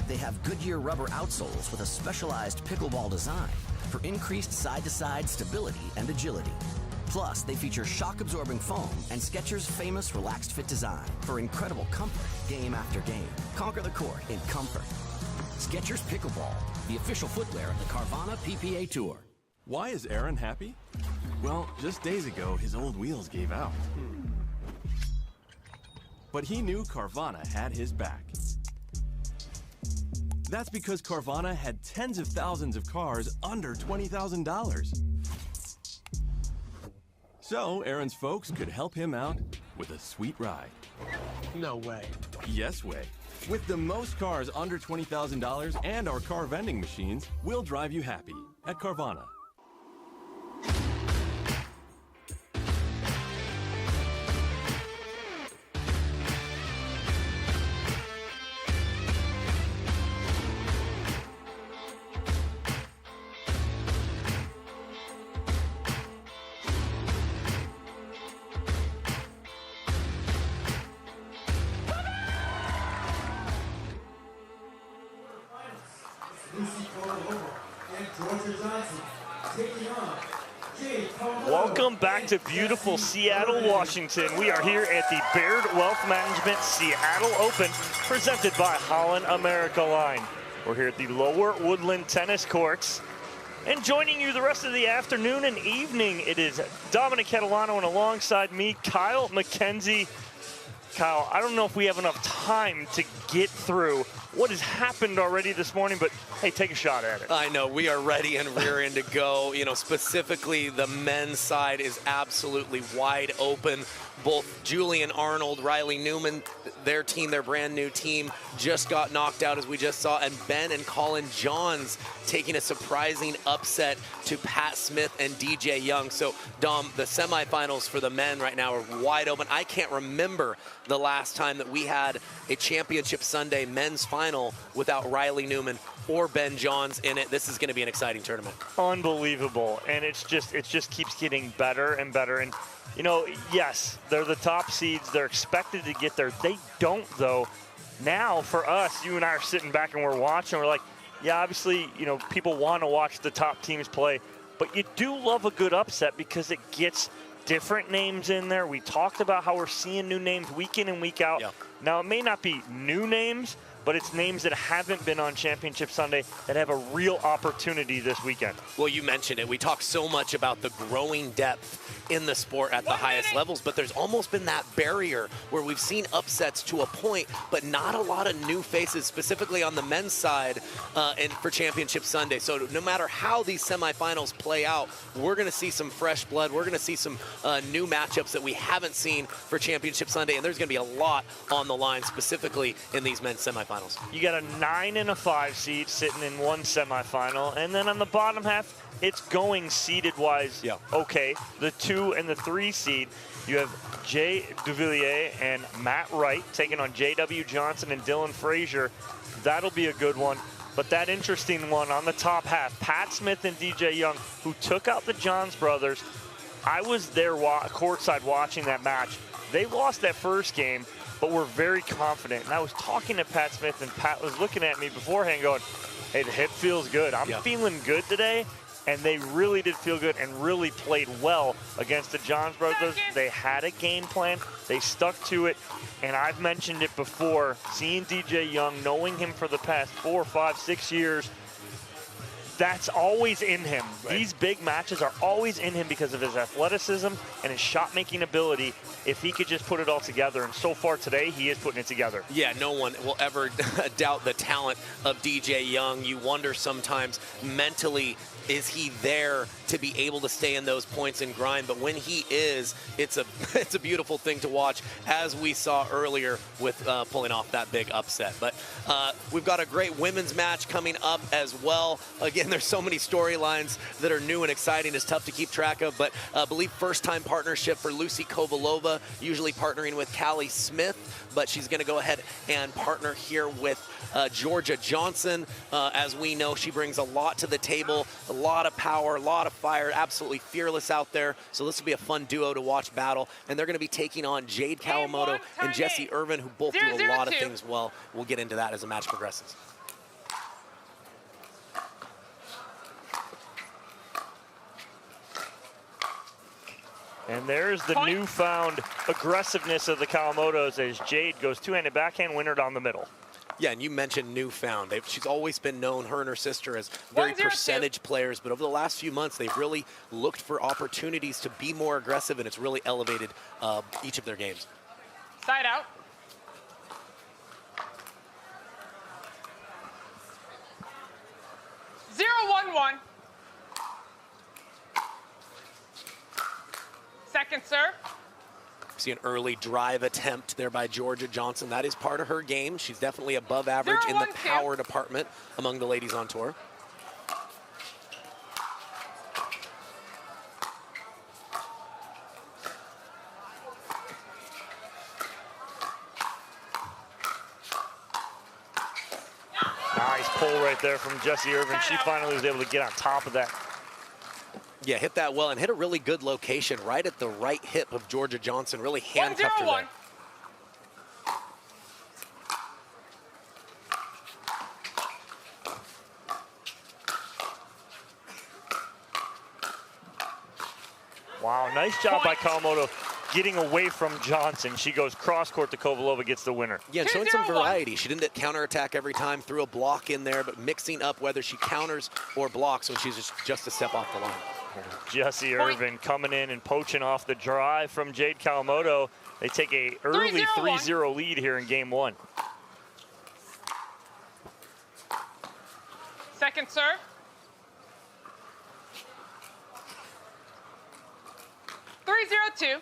Speaker 8: They have Goodyear rubber outsoles with a specialized pickleball design for increased side-to-side stability and agility. Plus, they feature shock-absorbing foam and Skechers' famous relaxed fit design for incredible comfort game after game. Conquer the court in comfort. Skechers Pickleball, the official footwear of the Carvana PPA Tour.
Speaker 23: Why is Aaron happy? Well, just days ago, his old wheels gave out. But he knew Carvana had his back. That's because Carvana had tens of thousands of cars under $20,000. So Aaron's folks could help him out with a sweet ride.
Speaker 24: No way.
Speaker 23: Yes way. With the most cars under $20,000 and our car vending machines, we'll drive you happy at Carvana.
Speaker 25: Welcome back to beautiful Seattle, Washington. We are here at the Baird Wealth Management Seattle Open, presented by Holland America Line. We're here at the lower Woodland tennis courts. And joining you the rest of the afternoon and evening, it is Dominic Catalano, and alongside me, Kyle McKenzie. Kyle, I don't know if we have enough time to get through what has happened already this morning, but hey, take a shot at it.
Speaker 26: I know, we are ready and rearing to go. You know, specifically the men's side is absolutely wide open. Both Julian Arnold, Riley Newman, their team, their brand new team, just got knocked out as we just saw, and Ben and Collin Johns taking a surprising upset to Pat Smith and DJ Young. So, Dom, the semifinals for the men right now are wide open. I can't remember the last time that we had a Championship Sunday men's final without Riley Newman or Ben Johns in it. This is going to be an exciting tournament.
Speaker 25: Unbelievable, and it just keeps getting better and better. And you know, yes, they're the top seeds. They're expected to get there. They don't, though. Now, for us, you and I are sitting back and we're watching. We're like, yeah, obviously, you know, people want to watch the top teams play. But you do love a good upset because it gets different names in there. We talked about how we're seeing new names week in and week out. Yep. Now, it may not be new names, but it's names that haven't been on Championship Sunday that have a real opportunity this weekend.
Speaker 26: Well, you mentioned it. We talk so much about the growing depth in the sport at the highest levels, but there's almost been that barrier where we've seen upsets to a point, but not a lot of new faces, specifically on the men's side and for Championship Sunday. So no matter how these semifinals play out, we're going to see some fresh blood. We're going to see some new matchups that we haven't seen for Championship Sunday, and there's going to be a lot on the line, specifically in these men's semifinals.
Speaker 25: You got a 9 and a 5 seed sitting in one semifinal, and then on the bottom half, it's going seeded-wise.
Speaker 26: Yeah.
Speaker 25: Okay, the 2 and the 3 seed, you have Jay Devilliers and Matt Wright taking on J.W. Johnson and Dylan Frazier. That'll be a good one. But that interesting one on the top half, Pat Smith and DJ Young, who took out the Johns brothers. I was there courtside watching that match. They lost that first game, but were very confident. And I was talking to Pat Smith, and Pat was looking at me beforehand going, hey, the hip feels good. I'm feeling good today. And they really did feel good and really played well against the Johns brothers. They had a game plan. They stuck to it. And I've mentioned it before, seeing DJ Young, knowing him for the past 4, 5, 6 years, that's always in him. Right. These big matches are always in him because of his athleticism and his shot-making ability. If he could just put it all together, and so far today, he is putting it together.
Speaker 26: Yeah, no one will ever doubt the talent of DJ Young. You wonder sometimes mentally, is he there to be able to stay in those points and grind? But when he is, it's a beautiful thing to watch, as we saw earlier with pulling off that big upset. But we've got a great women's match coming up as well. Again, there's so many storylines that are new and exciting. It's tough to keep track of, but I believe first-time partnership for Lucy Kovalova, usually partnering with Callie Smith, but she's going to go ahead and partner here with Georgia Johnson. As we know, she brings a lot to the table, a lot of power, a lot of fire, absolutely fearless out there. So this will be a fun duo to watch battle. And they're going to be taking on Jade Kawamoto and Jessie Irvin, who both do a lot of things well. We'll get into that as the match progresses.
Speaker 25: And there's the newfound aggressiveness of the Kawamotos as Jade goes two-handed backhand, winner down the middle.
Speaker 26: Yeah, and you mentioned newfound. She's always been known, her and her sister, as very percentage players, but over the last few months, they've really looked for opportunities to be more aggressive, and it's really elevated each of their games.
Speaker 2: Side out. Zero, 1-1. Second serve.
Speaker 26: See an early drive attempt there by Georgia Johnson. That is part of her game. She's definitely above average in the power department among the ladies on tour.
Speaker 25: Nice pull right there from Jessie Irvin. She finally was able to get on top of that.
Speaker 26: Yeah, hit that well and hit a really good location right at the right hip of Georgia Johnson. Really handcuffed her there.
Speaker 25: Wow, nice job by Kawamoto getting away from Johnson. She goes cross-court to Kovalova, gets the winner.
Speaker 26: Yeah, showing some variety. She didn't counterattack every time, threw a block in there, but mixing up whether she counters or blocks when she's just a step off the line.
Speaker 25: Jessie Irvin coming in and poaching off the drive from Jade Kawamoto. They take a early 3-0 lead here in game one.
Speaker 2: Second serve. Three, 0-2.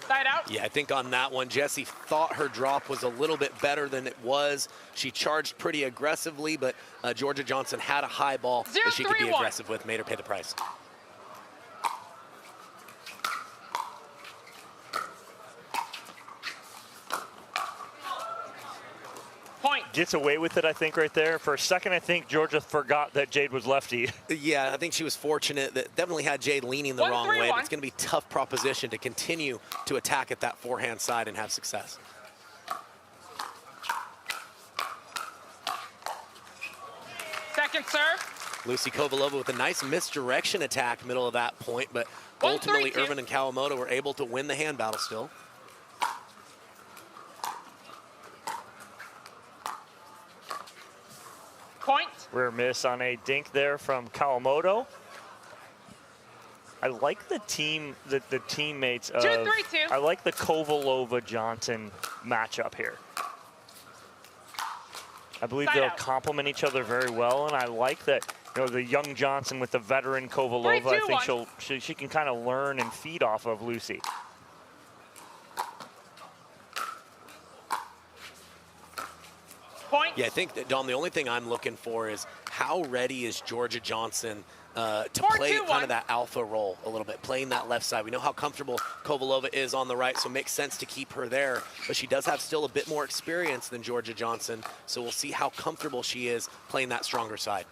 Speaker 2: Side out.
Speaker 26: Yeah, I think on that one, Jessie thought her drop was a little bit better than it was. She charged pretty aggressively, but Georgia Johnson had a high ball that she could be aggressive with, made her pay the price.
Speaker 2: Point.
Speaker 25: Gets away with it, I think, right there. For a second, I think Georgia forgot that Jade was lefty.
Speaker 26: Yeah, I think she was fortunate. That definitely had Jade leaning the wrong way, but it's going to be a tough proposition to continue to attack at that forehand side and have success.
Speaker 2: Second serve.
Speaker 26: Lucy Kovalova with a nice misdirection attack middle of that point, but ultimately Irvin and Kawamoto were able to win the hand battle still.
Speaker 2: Point.
Speaker 25: Rear miss on a dink there from Kawamoto. I like the teammates of,
Speaker 2: 2-3-2.
Speaker 25: I like the Kovalova-Johnson matchup here. I believe they'll complement each other very well, and I like that you know, the young Johnson with the veteran Kovalova.
Speaker 2: 3, 2,
Speaker 25: I think she can kind of learn and feed off of Lucy.
Speaker 2: Point.
Speaker 26: Yeah, I think that, Dom, the only thing I'm looking for is how ready is Georgia Johnson to
Speaker 2: 4,
Speaker 26: play
Speaker 2: 2,
Speaker 26: kind
Speaker 2: 1.
Speaker 26: of that alpha role a little bit, playing that left side. We know how comfortable Kovalova is on the right, so it makes sense to keep her there. But she does have still a bit more experience than Georgia Johnson, so we'll see how comfortable she is playing that stronger side.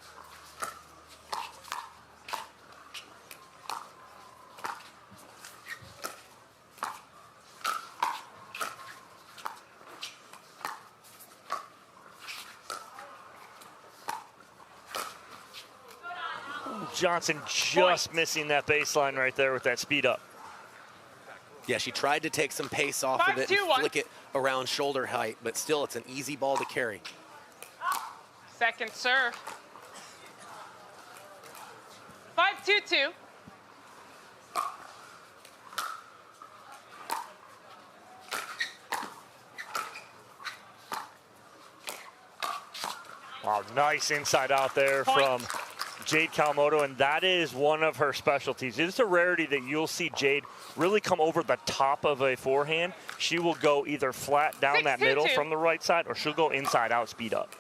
Speaker 25: Johnson just missing that baseline right there with that speed up.
Speaker 26: Yeah, she tried to take some pace off
Speaker 2: 5,
Speaker 26: of it
Speaker 2: 2,
Speaker 26: and
Speaker 2: 1.
Speaker 26: flick it around shoulder height, but still, it's an easy ball to carry.
Speaker 2: Second serve. 5, 2, 2.
Speaker 25: Wow, nice inside out there from Jade Kawamoto, and that is one of her specialties. It's a rarity that you'll see Jade really come over the top of a forehand. She will go either flat down
Speaker 2: 6,
Speaker 25: that
Speaker 2: 2,
Speaker 25: middle
Speaker 2: 2.
Speaker 25: from the right side, or she'll go inside out, speed up.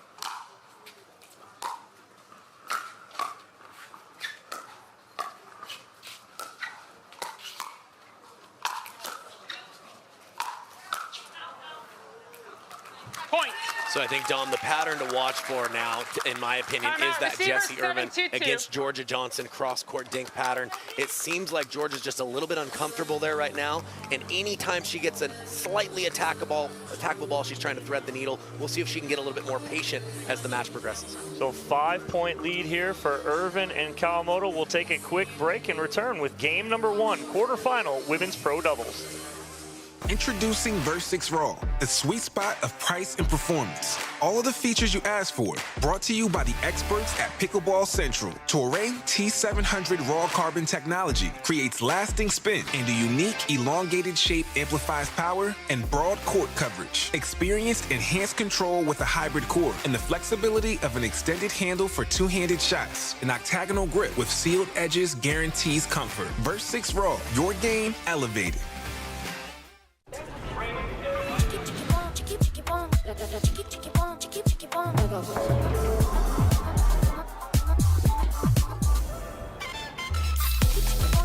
Speaker 2: Point.
Speaker 26: So I think, Dom, the pattern to watch for now, in my opinion,
Speaker 2: Timeout.
Speaker 26: is that
Speaker 2: Receiver,
Speaker 26: Jessie Irvin
Speaker 2: 7-2-2.
Speaker 26: against Georgia Johnson cross-court dink pattern. It seems like Georgia's just a little bit uncomfortable there right now, and anytime she gets a slightly attackable ball, she's trying to thread the needle. We'll see if she can get a little bit more patient as the match progresses.
Speaker 25: So 5-point lead here for Irvin and Kawamoto. We'll take a quick break and return with game number 1, quarterfinal women's pro doubles.
Speaker 9: Introducing Verse6 Raw, the sweet spot of price and performance. All of the features you asked for, brought to you by the experts at Pickleball Central. Toray T700 Raw Carbon technology creates lasting spin, and a unique elongated shape amplifies power and broad court coverage. Experience enhanced control with a hybrid core and the flexibility of an extended handle for two-handed shots. An octagonal grip with sealed edges guarantees comfort. Verse6 Raw, your game elevated.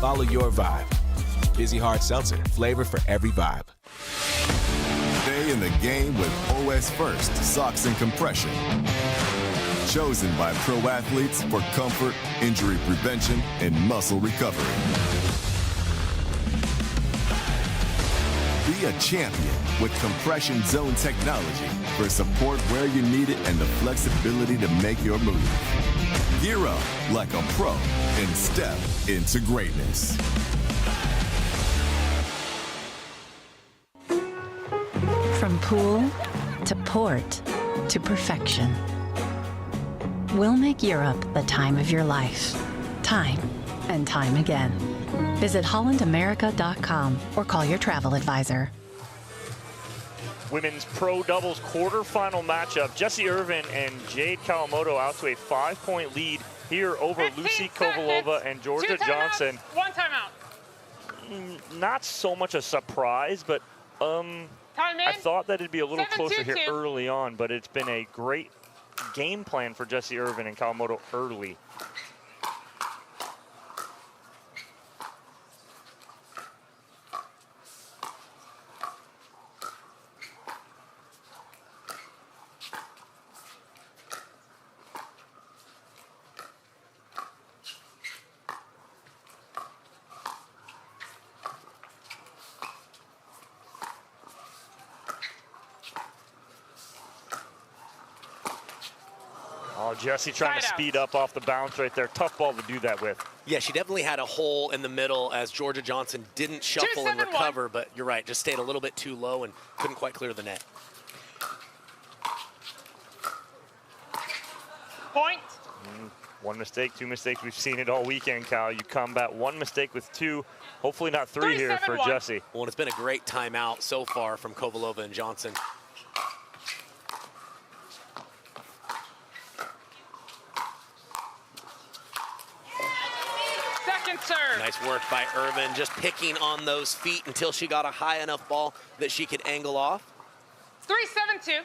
Speaker 11: Follow your vibe. Busy Hard Seltzer, flavor for every vibe.
Speaker 12: Stay in the game with OS First Socks and Compression. Chosen by pro athletes for comfort, injury prevention, and muscle recovery. Be a champion with compression zone technology for support where you need it and the flexibility to make your move. Gear up like a pro and step into greatness.
Speaker 13: From pool to port to perfection. We'll make Europe the time of your life. Time and time again. Visit hollandamerica.com or call your travel advisor.
Speaker 25: Women's pro doubles quarterfinal matchup. Jessie Irvin and Jade Kawamoto out to a 5-point lead here over Lucy Kovalova and Georgia Johnson.
Speaker 2: 1 timeout.
Speaker 25: Not so much a surprise, but I thought that it'd be a little closer here early on, but it's been a great game plan for Jessie Irvin and Kawamoto early. Oh, Jessie trying to speed up off the bounce right there. Tough ball to do that with.
Speaker 26: Yeah, she definitely had a hole in the middle as Georgia Johnson didn't shuffle and recover, but you're right, just stayed a little bit too low and couldn't quite clear the net.
Speaker 2: Point.
Speaker 25: One mistake, 2 mistakes. We've seen it all weekend, Cal. You combat one mistake with 2, hopefully not 3 here for Jessie.
Speaker 26: Well, and it's been a great timeout so far from Kovalova and Johnson. work by Irvin, just picking on those feet until she got a high enough ball that she could angle off.
Speaker 2: 3-7-2.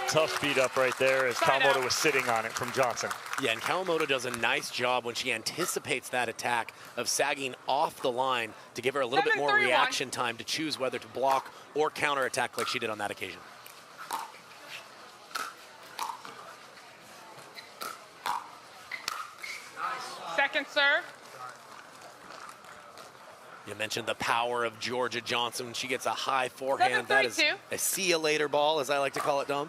Speaker 25: Tough beat up right there as Kawamoto was sitting on it from Johnson.
Speaker 26: Yeah, and Kawamoto does a nice job when she anticipates that attack of sagging off the line to give her a little bit more reaction time to choose whether to block or counterattack like she did on that occasion.
Speaker 2: Second serve.
Speaker 26: You mentioned the power of Georgia Johnson. She gets a high forehand. That is
Speaker 2: 7-3-2.
Speaker 26: a see you later ball, as I like to call it, Dom.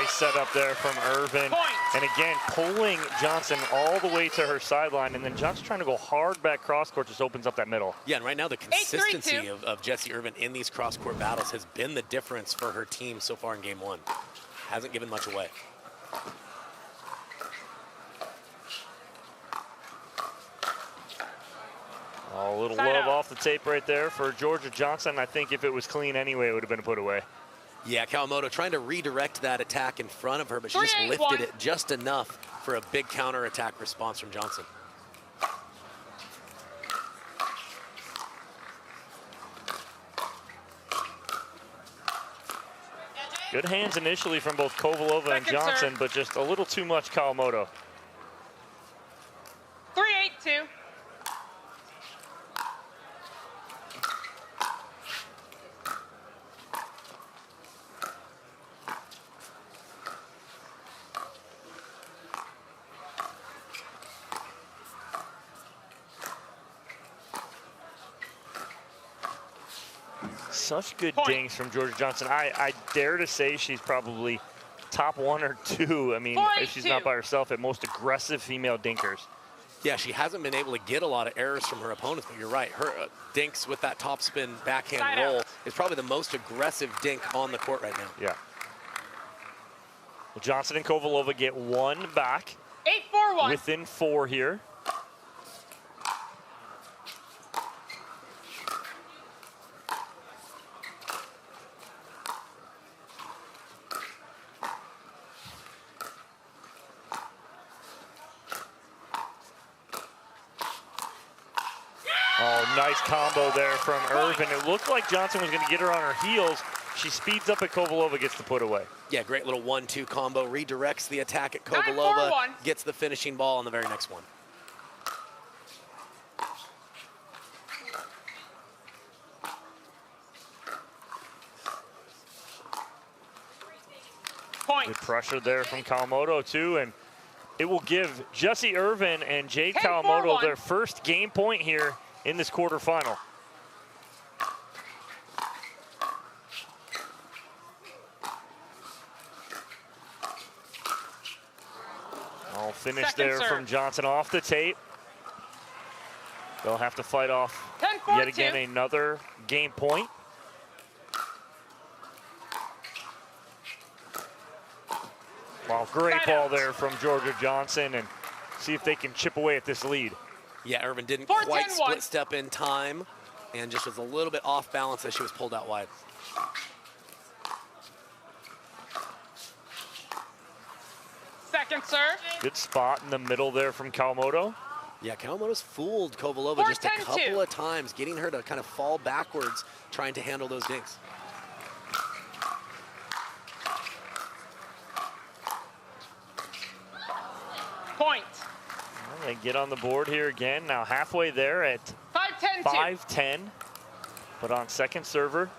Speaker 25: Setup there from Irvin. And again, pulling Johnson all the way to her sideline, and then Johnson trying to go hard back cross court just opens up that middle.
Speaker 26: Yeah, and right now the consistency of Jessie Irvin in these cross court battles has been the difference for her team so far in game one. Hasn't given much away.
Speaker 25: Oh, a little love off the tape right there for Georgia Johnson. I think if it was clean anyway, it would have been put away.
Speaker 26: Yeah, Kawamoto trying to redirect that attack in front of her, but she just lifted it just enough for a big counterattack response from Johnson.
Speaker 25: Good hands initially from both Kovalova and Johnson, but just a little too much Kawamoto.
Speaker 2: 3-8-2.
Speaker 25: Such good dinks from Georgia Johnson. I dare to say she's probably top 1 or 2. I mean, if she's not by herself, at most aggressive female dinkers.
Speaker 26: Yeah, she hasn't been able to get a lot of errors from her opponents, but you're right. Her dinks with that topspin backhand roll is probably the most aggressive dink on the court right now.
Speaker 25: Yeah. Well, Johnson and Kovalova get one back.
Speaker 2: 8-4-1.
Speaker 25: Within 4 here. Oh, nice combo there from Irvin. It looked like Johnson was going to get her on her heels. She speeds up at Kovalova, gets the put away.
Speaker 26: Yeah, great little 1-2 combo. Redirects the attack at Kovalova, gets the finishing ball on the very next one.
Speaker 25: Good pressure there from Kawamoto too, and it will give Jessie Irvin and Jade Kawamoto their first game point here in this quarterfinal. All finished there from Johnson off the tape. They'll have to fight off yet again another game point. Wow, great ball there from Georgia Johnson, and see if they can chip away at this lead.
Speaker 26: Yeah, Irvin didn't quite split step in time and just was a little bit off balance as she was pulled out wide.
Speaker 2: Second serve.
Speaker 25: Good spot in the middle there from Kawamoto.
Speaker 26: Yeah, Kawamoto's fooled Kovalova just a couple of times, getting her to kind of fall backwards, trying to handle those dinks.
Speaker 2: Point.
Speaker 25: Well, they get on the board here again, now halfway there at 5-10, but on second server.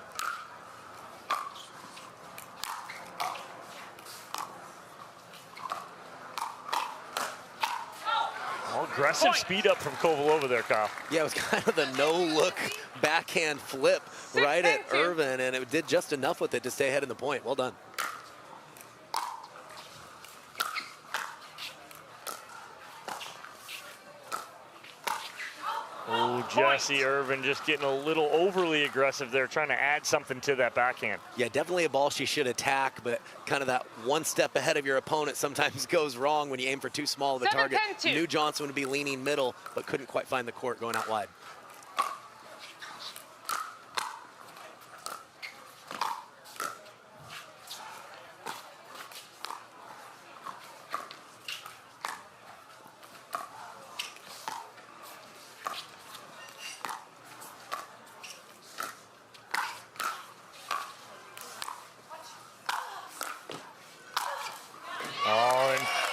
Speaker 25: Aggressive speed up from Kovalova there, Kyle.
Speaker 26: Yeah, it was kind of the no-look backhand flip right at Irvin, and it did just enough with it to stay ahead in the point. Well done.
Speaker 25: Oh, Jesse Irvin just getting a little overly aggressive there, trying to add something to that backhand.
Speaker 26: Yeah, definitely a ball she should attack, but kind of that one step ahead of your opponent sometimes goes wrong when you aim for too small of a target. Knew Johnson would be leaning middle, but couldn't quite find the court going out wide.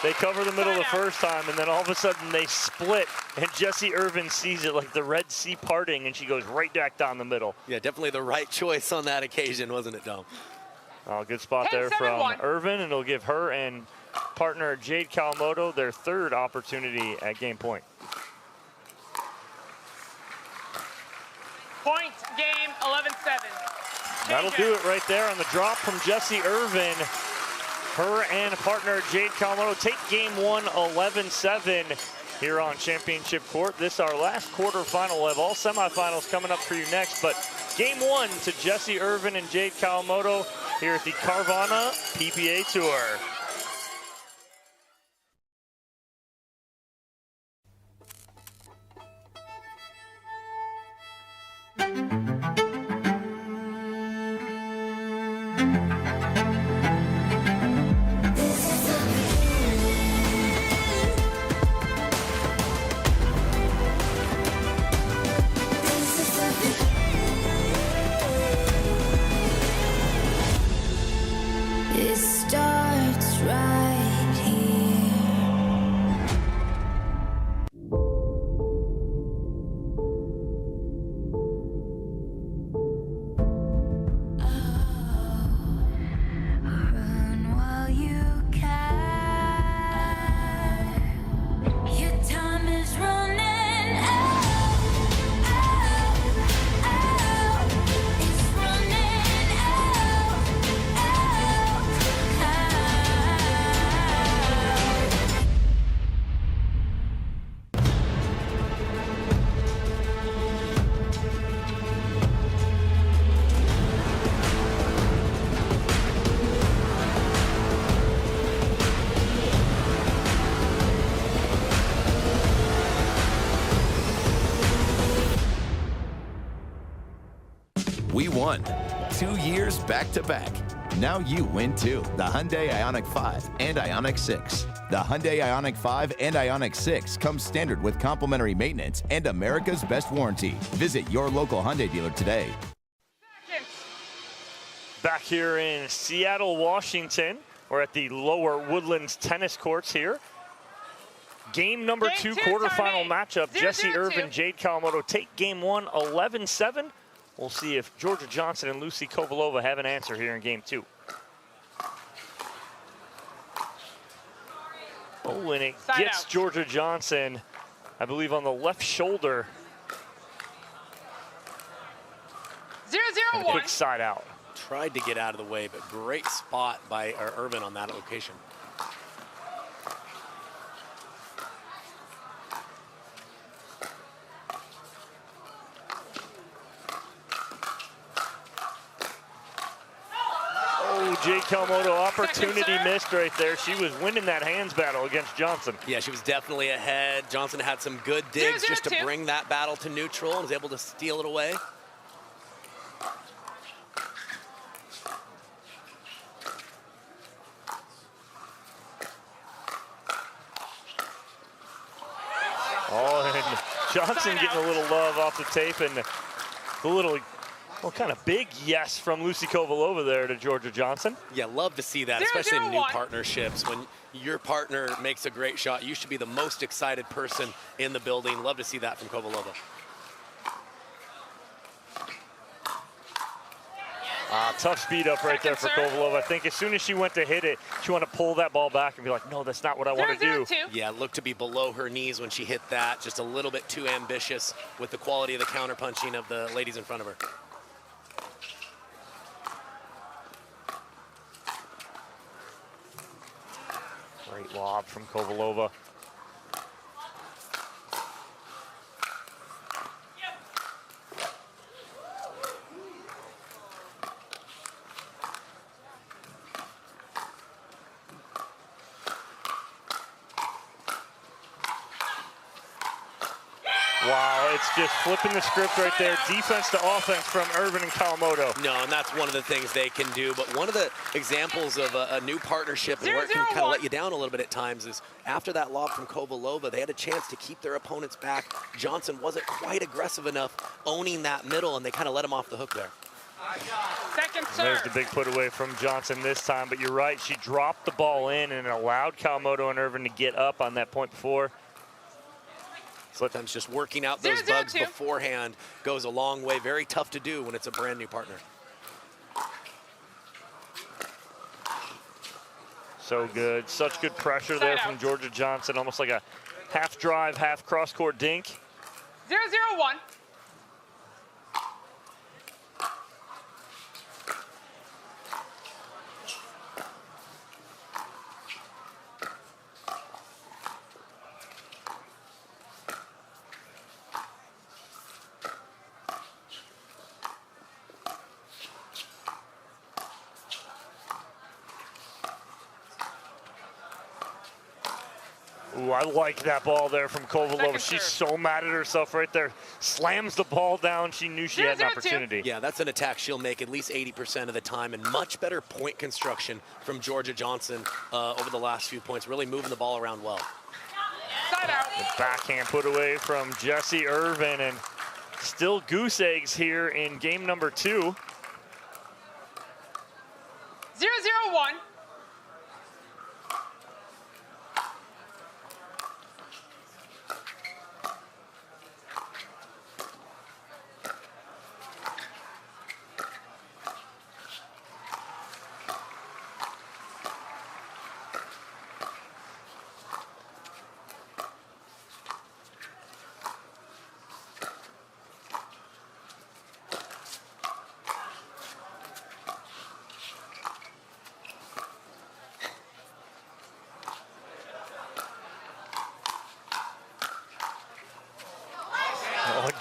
Speaker 25: They cover the middle the first time, and then all of a sudden they split, and Jesse Irvin sees it like the Red Sea parting, and she goes right back down the middle.
Speaker 26: Yeah, definitely the right choice on that occasion, wasn't it, Dom?
Speaker 25: Oh, good spot there from Irvin, and it'll give her and partner Jade Kawamoto their third opportunity at game point.
Speaker 2: Point game, 11-7.
Speaker 25: That'll do it right there on the drop from Jesse Irvin. Her and partner Jade Kawamoto take game one 11-7 here on Championship Court. This is our last quarterfinal. We'll have all semifinals coming up for you next, but game one to Jesse Irvin and Jade Kawamoto here at the Carvana PPA Tour.
Speaker 10: We won 2 years back-to-back. Now you win too. The Hyundai Ioniq 5 and Ioniq 6. The Hyundai Ioniq 5 and Ioniq 6 come standard with complimentary maintenance and America's best warranty. Visit your local Hyundai dealer today.
Speaker 25: Back here in Seattle, Washington. We're at the lower Woodlands tennis courts here. Game number two, quarterfinal matchup. Jesse Irvin, Jade Kawamoto take game one 11-7. We'll see if Georgia Johnson and Lucy Kovalova have an answer here in game two. Oh, and it gets Georgia Johnson, I believe, on the left shoulder.
Speaker 2: 0-0-1.
Speaker 25: Quick side out.
Speaker 26: Tried to get out of the way, but great spot by Irvin on that location.
Speaker 25: Jade Kawamoto, opportunity missed right there. She was winning that hands battle against Johnson.
Speaker 26: Yeah, she was definitely ahead. Johnson had some good digs just to bring that battle to neutral and was able to steal it away.
Speaker 25: Oh, and Johnson getting a little love off the tape, and the little, well, kind of big yes from Lucy Kovalova there to Georgia Johnson.
Speaker 26: Yeah, love to see that, especially in new partnerships. When your partner makes a great shot, you should be the most excited person in the building. Love to see that from Kovalova.
Speaker 25: Tough speed up right there for Kovalova. I think as soon as she went to hit it, she wanted to pull that ball back and be like, no, that's not what I want to do.
Speaker 26: Yeah, looked to be below her knees when she hit that. Just a little bit too ambitious with the quality of the counterpunching of the ladies in front of her.
Speaker 25: Great lob from Kovalova. Wow, it's just flipping the script right there. Defense to offense from Irvin and Kawamoto.
Speaker 26: No, and that's one of the things they can do. But one of the examples of a new partnership and where it can kind of let you down a little bit at times is after that lob from Kovalova, they had a chance to keep their opponents back. Johnson wasn't quite aggressive enough owning that middle, and they kind of let him off the hook there.
Speaker 2: Second serve.
Speaker 25: There's the big put away from Johnson this time, but you're right. She dropped the ball in and allowed Kawamoto and Irvin to get up on that point before.
Speaker 26: Sometimes just working out those bugs beforehand goes a long way. Very tough to do when it's a brand new partner.
Speaker 25: So good. Such good pressure there from Georgia Johnson. Almost like a half drive, half cross-court dink.
Speaker 2: 0-0-1.
Speaker 25: Ooh, I like that ball there from Kovalova. She's so mad at herself right there. Slams the ball down. She knew she had an opportunity.
Speaker 26: Yeah, that's an attack she'll make at least 80% of the time, and much better point construction from Georgia Johnson over the last few points, really moving the ball around well.
Speaker 2: Side out.
Speaker 25: The backhand put away from Jessie Irvin, and still goose eggs here in game number 2.
Speaker 2: 0-0-1.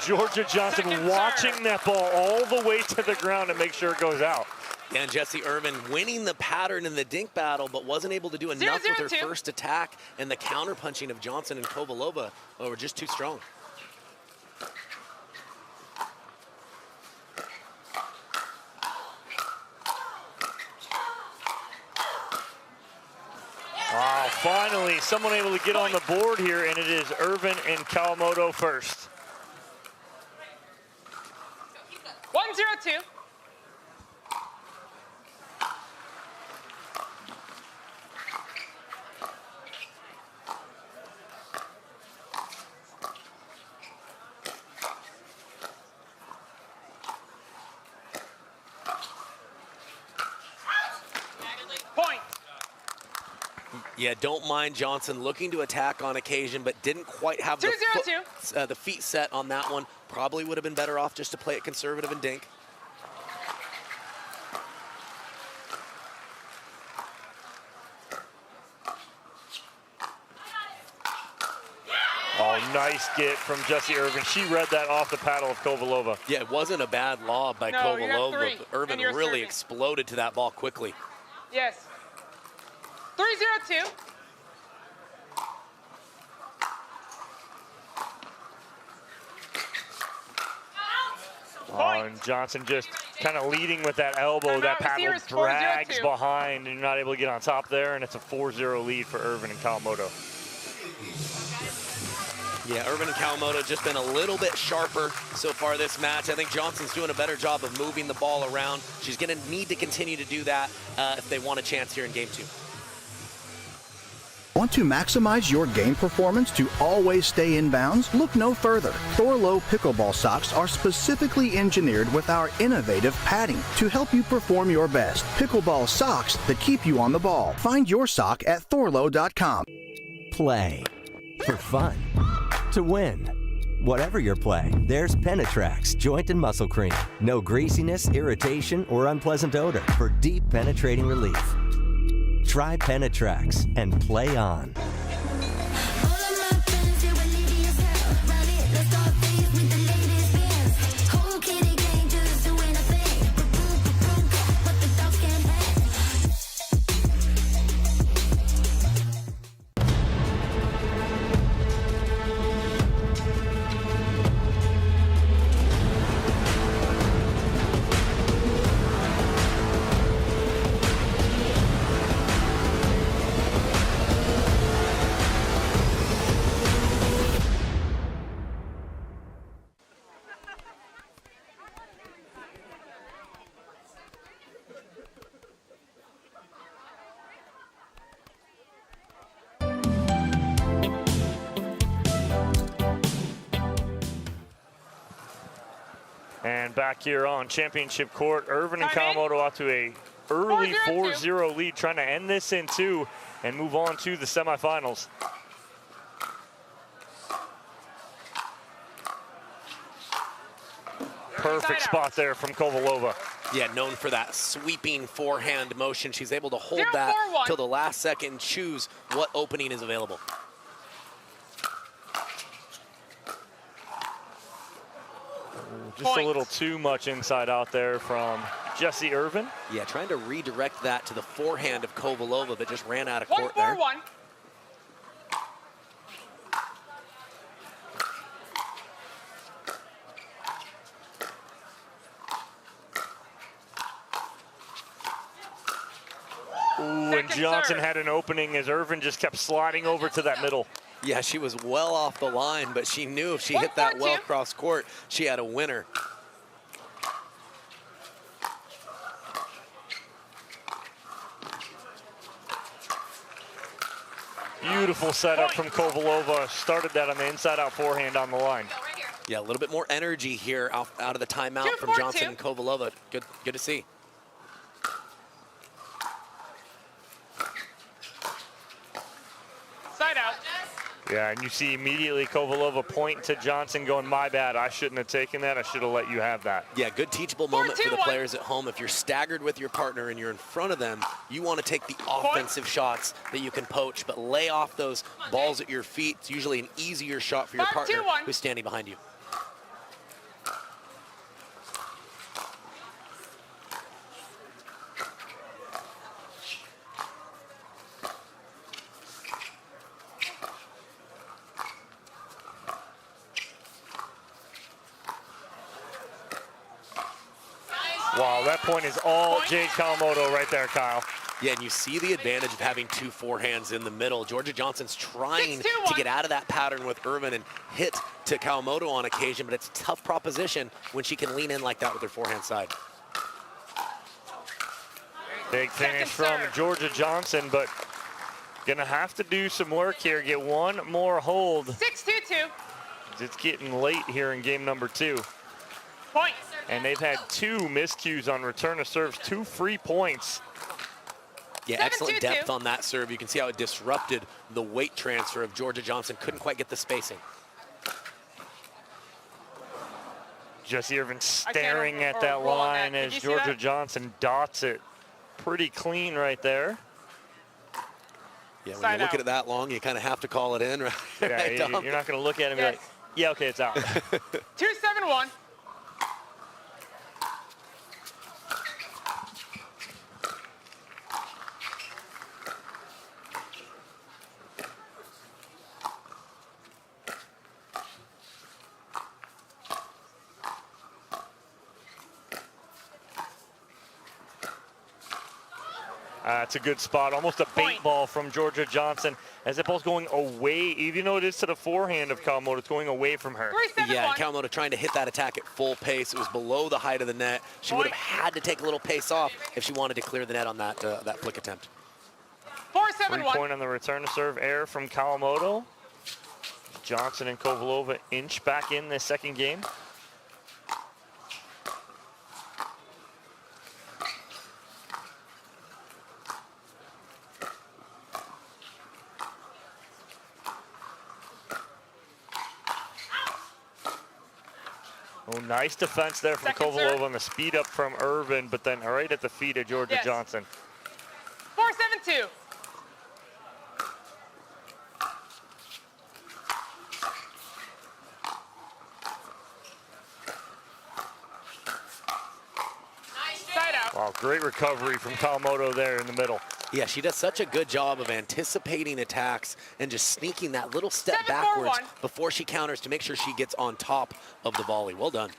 Speaker 25: Georgia Johnson watching that ball all the way to the ground to make sure it goes out.
Speaker 26: Yeah, and Jessie Irvin winning the pattern in the dink battle, but wasn't able to do enough with her first attack, and the counter-punching of Johnson and Kovalova were just too strong.
Speaker 25: Wow, finally someone able to get on the board here, and it is Irvin and Kawamoto first.
Speaker 2: 1-0-2. Point.
Speaker 26: Yeah, don't mind Johnson looking to attack on occasion, but didn't quite have the, the feet set on that one. Probably would have been better off just to play it conservative and dink.
Speaker 25: Oh, nice get from Jessie Irvin. She read that off the paddle of Kovalova.
Speaker 26: Yeah, it wasn't a bad lob by Kovalova. Irvin really exploded to that ball quickly.
Speaker 2: Yes. 3-0-2.
Speaker 25: Oh, and Johnson just kind of leading with that elbow. That paddle drags behind, and you're not able to get on top there, and it's a 4-0 lead for Irvin and Kawamoto.
Speaker 26: Yeah, Irvin and Kawamoto just been a little bit sharper so far this match. I think Johnson's doing a better job of moving the ball around. She's going to need to continue to do that if they want a chance here in game 2.
Speaker 14: Want to maximize your game performance to always stay in bounds? Look no further. Thorlo pickleball socks are specifically engineered with our innovative padding to help you perform your best. Pickleball socks that keep you on the ball. Find your sock at thorlo.com.
Speaker 15: Play for fun, to win. Whatever your play, there's Penetrax Joint and Muscle Cream. No greasiness, irritation, or unpleasant odor for deep penetrating relief. Try Penetrax and play on.
Speaker 25: And back here on championship court, Irvin and Kawamoto out to a early 4-0 lead, trying to end this in 2 and move on to the semifinals. Perfect spot there from Kovalova.
Speaker 26: Yeah, known for that sweeping forehand motion. She's able to hold that till the last second, choose what opening is available.
Speaker 25: Just a little too much inside out there from Jessie Irvin.
Speaker 26: Yeah, trying to redirect that to the forehand of Kovalova, but just ran out of court there.
Speaker 2: 1-4-1.
Speaker 25: Ooh, and Johnson had an opening as Irvin just kept sliding over to that middle.
Speaker 26: Yeah, she was well off the line, but she knew if she hit that well cross court, she had a winner.
Speaker 25: Beautiful setup from Kovalova. Started that on the inside-out forehand on the line.
Speaker 26: Yeah, a little bit more energy here out of the timeout from Johnson and Kovalova. Good to see.
Speaker 2: Side out.
Speaker 25: Yeah, and you see immediately Kovalova point to Johnson going, my bad, I shouldn't have taken that. I should have let you have that.
Speaker 26: Yeah, good teachable moment for the players at home. If you're staggered with your partner and you're in front of them, you want to take the offensive shots that you can poach, but lay off those balls at your feet. It's usually an easier shot for your partner who's standing behind you.
Speaker 25: Wow, that point is all Jade Kawamoto right there, Kyle.
Speaker 26: Yeah, and you see the advantage of having two forehands in the middle. Georgia Johnson's trying to get out of that pattern with Irvin and hit to Kawamoto on occasion, but it's a tough proposition when she can lean in like that with her forehand side.
Speaker 25: Big finish from Georgia Johnson, but gonna have to do some work here, get one more hold.
Speaker 2: 6-2-2.
Speaker 25: It's getting late here in game number 2.
Speaker 2: Point.
Speaker 25: And they've had 2 miscues on return of serves, 2 free points.
Speaker 26: Yeah, excellent depth on that serve. You can see how it disrupted the weight transfer of Georgia Johnson. Couldn't quite get the spacing.
Speaker 25: Jessie Irvin staring at that line as Georgia Johnson dots it pretty clean right there.
Speaker 26: Yeah, when you look at it that long, you kind of have to call it in, right?
Speaker 25: Yeah, you're not going to look at it and be like, yeah, okay, it's out.
Speaker 2: 2-7-1.
Speaker 25: It's a good spot, almost a bait ball from Georgia Johnson as the ball's going away, even though it is to the forehand of Kawamoto, it's going away from her.
Speaker 26: Yeah, Kawamoto trying to hit that attack at full pace. It was below the height of the net. She would have had to take a little pace off if she wanted to clear the net on that that flick attempt.
Speaker 2: 4-6. 4-7-1.
Speaker 25: 3-point on the return to serve error from Kawamoto. Johnson and Kovalova inch back in this second game. Oh, nice defense there from Kovalova on the speed up from Irvin, but then right at the feet of Georgia Johnson.
Speaker 2: 4-7-2. Side out.
Speaker 25: Wow, great recovery from Kawamoto there in the middle.
Speaker 26: Yeah, she does such a good job of anticipating attacks and just sneaking that little step backwards before she counters to make sure she gets on top of the volley. Well done.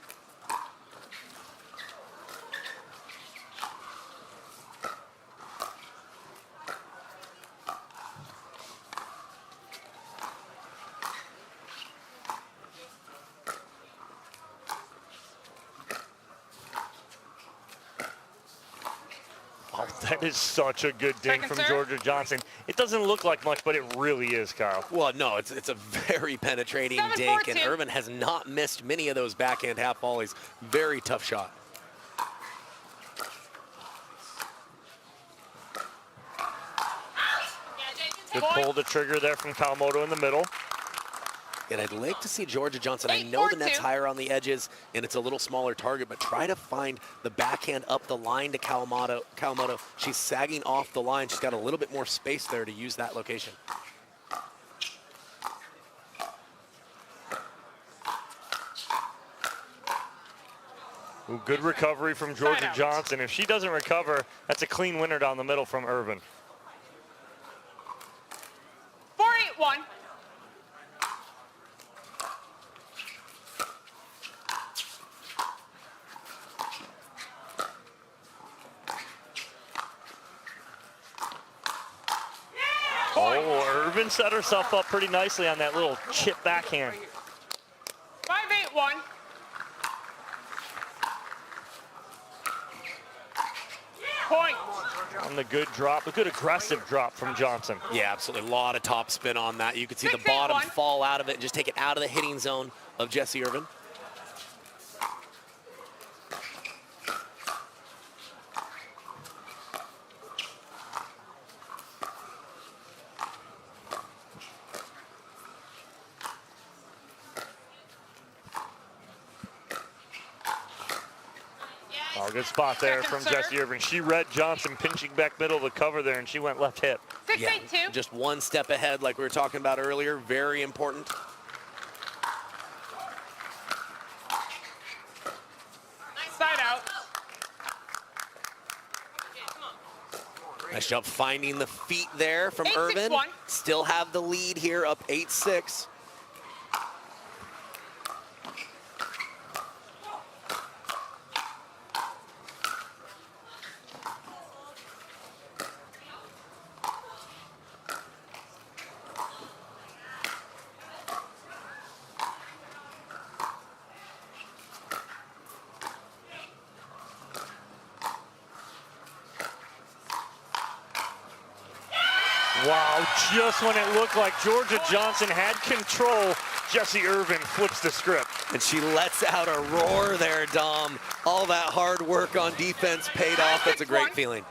Speaker 25: Oh, that is such a good ding from Georgia Johnson. It doesn't look like much, but it really is, Kyle.
Speaker 26: Well, no, it's a very penetrating dink, and Irvin has not missed many of those backhand half volleys. Very tough shot.
Speaker 25: Good pull to trigger there from Kawamoto in the middle.
Speaker 26: And I'd like to see Georgia Johnson. I know the net's higher on the edges, and it's a little smaller target, but try to find the backhand up the line to Kawamoto. She's sagging off the line. She's got a little bit more space there to use that location.
Speaker 25: Ooh, good recovery from Georgia Johnson. If she doesn't recover, that's a clean winner down the middle from Irvin.
Speaker 2: 4-8-1.
Speaker 25: Oh, Irvin set herself up pretty nicely on that little chip backhand.
Speaker 2: 5-8-1. Point.
Speaker 25: On the good drop, a good aggressive drop from Johnson.
Speaker 26: Yeah, absolutely. A lot of top spin on that. You can see the bottom fall out of it and just take it out of the hitting zone of Jessie Irvin.
Speaker 25: Oh, good spot there from Jessie Irvin. She read Johnson pinching back middle of the cover there, and she went left hip.
Speaker 2: 6-8-2.
Speaker 26: Just one step ahead like we were talking about earlier. Very important.
Speaker 2: Side out.
Speaker 26: Nice job finding the feet there from Irvin.
Speaker 2: 8-6-1.
Speaker 26: Still have the lead here, up 8-6.
Speaker 25: Wow, just when it looked like Georgia Johnson had control, Jessie Irvin flips the script.
Speaker 26: And she lets out a roar there, Dom. All that hard work on defense paid off. That's a great feeling.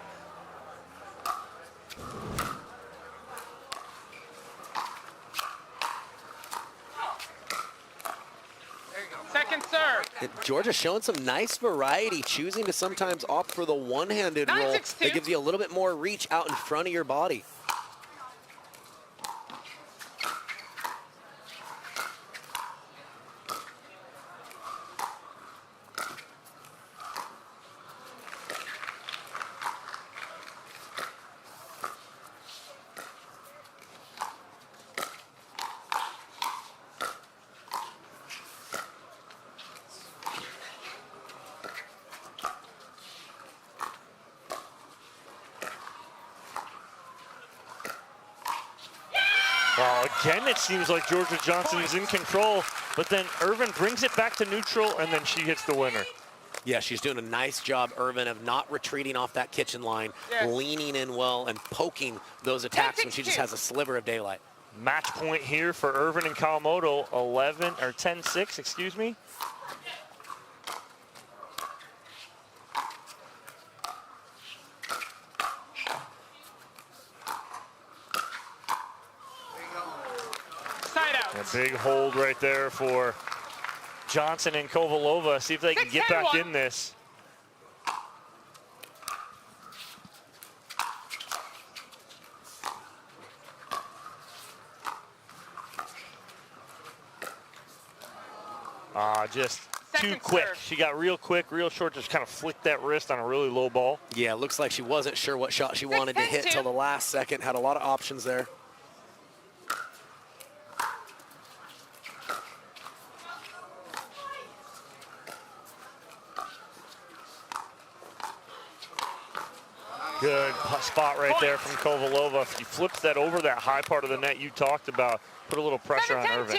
Speaker 2: Second serve.
Speaker 26: And Georgia showing some nice variety, choosing to sometimes opt for the one-handed roll.
Speaker 2: 9-6-2.
Speaker 26: That gives you a little bit more reach out in front of your body.
Speaker 25: Well, again, it seems like Georgia Johnson is in control, but then Irvin brings it back to neutral, and then she hits the winner.
Speaker 26: Yeah, she's doing a nice job, Irvin, of not retreating off that kitchen line, leaning in well and poking those attacks when she just has a sliver of daylight.
Speaker 25: Match point here for Irvin and Kawamoto, 10-6, excuse me.
Speaker 2: Side out.
Speaker 25: A big hold right there for Johnson and Kovalova. See if they can get back in this. Just too quick. She got real quick, real short, just kind of flicked that wrist on a really low ball.
Speaker 26: Yeah, it looks like she wasn't sure what shot she wanted to hit till the last second. Had a lot of options there.
Speaker 25: Good spot right there from Kovalova. She flips that over that high part of the net you talked about. Put a little pressure on Irvin.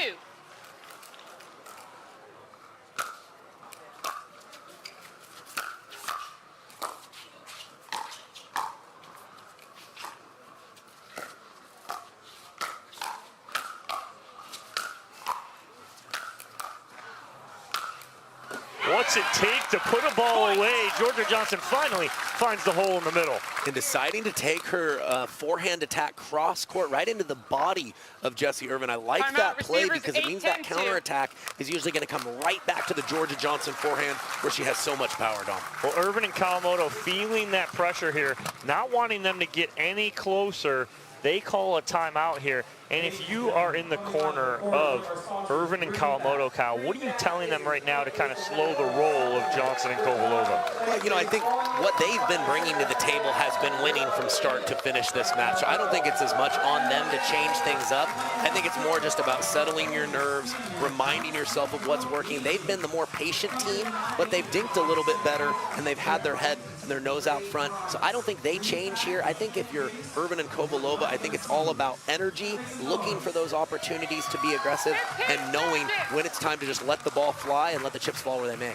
Speaker 25: What's it take to put a ball away? Georgia Johnson finally finds the hole in the middle.
Speaker 26: And deciding to take her forehand attack cross court right into the body of Jessie Irvin. I like that play because it means that counterattack is usually going to come right back to the Georgia Johnson forehand where she has so much power, Dom.
Speaker 25: Well, Irvin and Kawamoto feeling that pressure here, not wanting them to get any closer. They call a timeout here. And if you are in the corner of Irvin and Kawamoto, Kyle, what are you telling them right now to kind of slow the roll of Johnson and Kovalova?
Speaker 26: Well, you know, I think what they've been bringing to the table has been winning from start to finish this match. So I don't think it's as much on them to change things up. I think it's more just about settling your nerves, reminding yourself of what's working. They've been the more patient team, but they've dinked a little bit better, and they've had their head and their nose out front. So I don't think they change here. I think if you're Irvin and Kovalova, I think it's all about energy, looking for those opportunities to be aggressive, and knowing when it's time to just let the ball fly and let the chips fall where they may.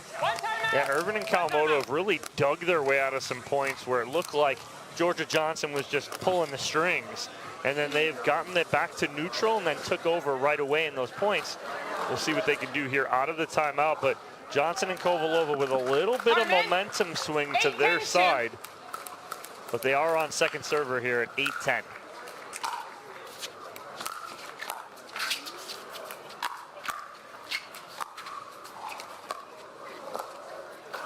Speaker 25: Yeah, Irvin and Kawamoto have really dug their way out of some points where it looked like Georgia Johnson was just pulling the strings. And then they've gotten it back to neutral and then took over right away in those points. We'll see what they can do here out of the timeout, but Johnson and Kovalova with a little bit of momentum swing to their side. But they are on second server here at 8-10.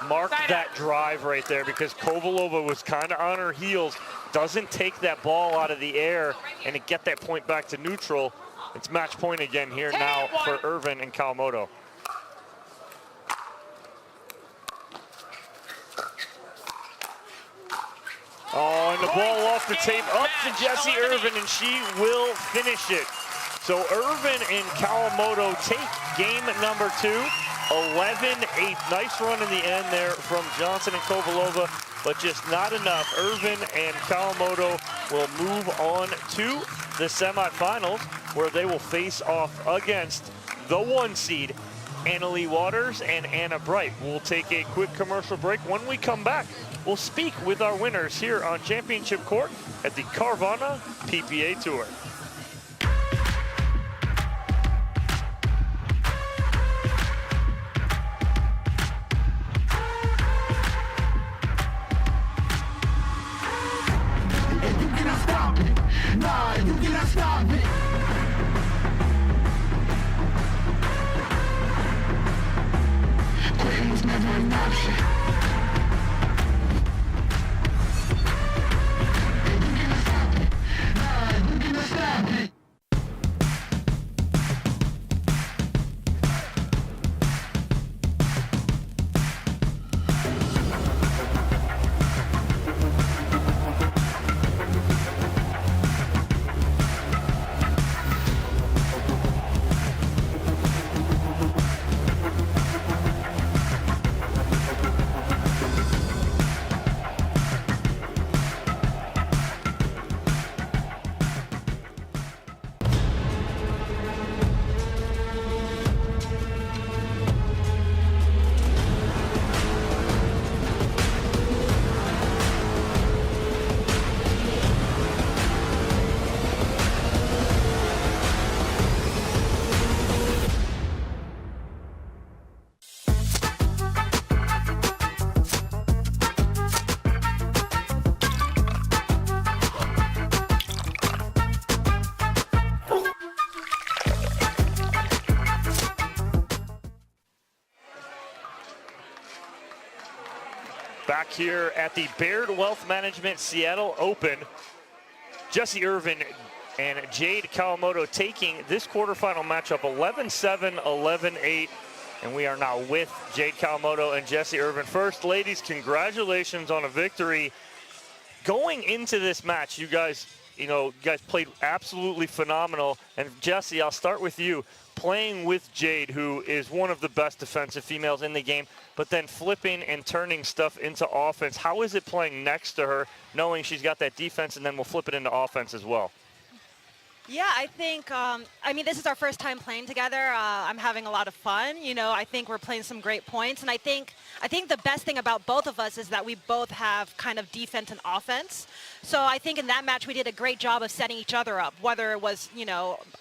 Speaker 25: Mark that drive right there because Kovalova was kind of on her heels, doesn't take that ball out of the air and to get that point back to neutral. It's match point again here now for Irvin and Kawamoto. Oh, and the ball off the tape up to Jessie Irvin, and she will finish it. So Irvin and Kawamoto take game number 2. 11-8. Nice run in the end there from Johnson and Kovalova, but just not enough. Irvin and Kawamoto will move on to the semifinals, where they will face off against the 1 seed, Leigh Waters and Anna Bright. We'll take a quick commercial break. When we come back, we'll speak with our winners here on Championship Court at the Carvana PPA Tour.
Speaker 6: Nah, you cannot stop it. Quitting was never an option. And you cannot stop it. Nah, you cannot stop it.
Speaker 25: back here at the Baird Wealth Management Seattle Open. Jesse Irvin and Jade Kawamoto taking this quarterfinal matchup 11-7, 11-8. And we are now with Jade Kawamoto and Jesse Irvin. First, ladies, congratulations on a victory. Going into this match, you guys played absolutely phenomenal. And Jesse, I'll start with you. Playing with Jade, who is one of the best defensive females in the game, but then flipping and turning stuff into offense. How is it playing next to her, knowing she's got that defense, and then we'll flip it into offense as well?
Speaker 5: Yeah, I think, this is our first time playing together. I'm having a lot of fun. I think we're playing some great points. And I think the best thing about both of us is that we both have kind of defense and offense. So I think in that match, we did a great job of setting each other up, whether it was,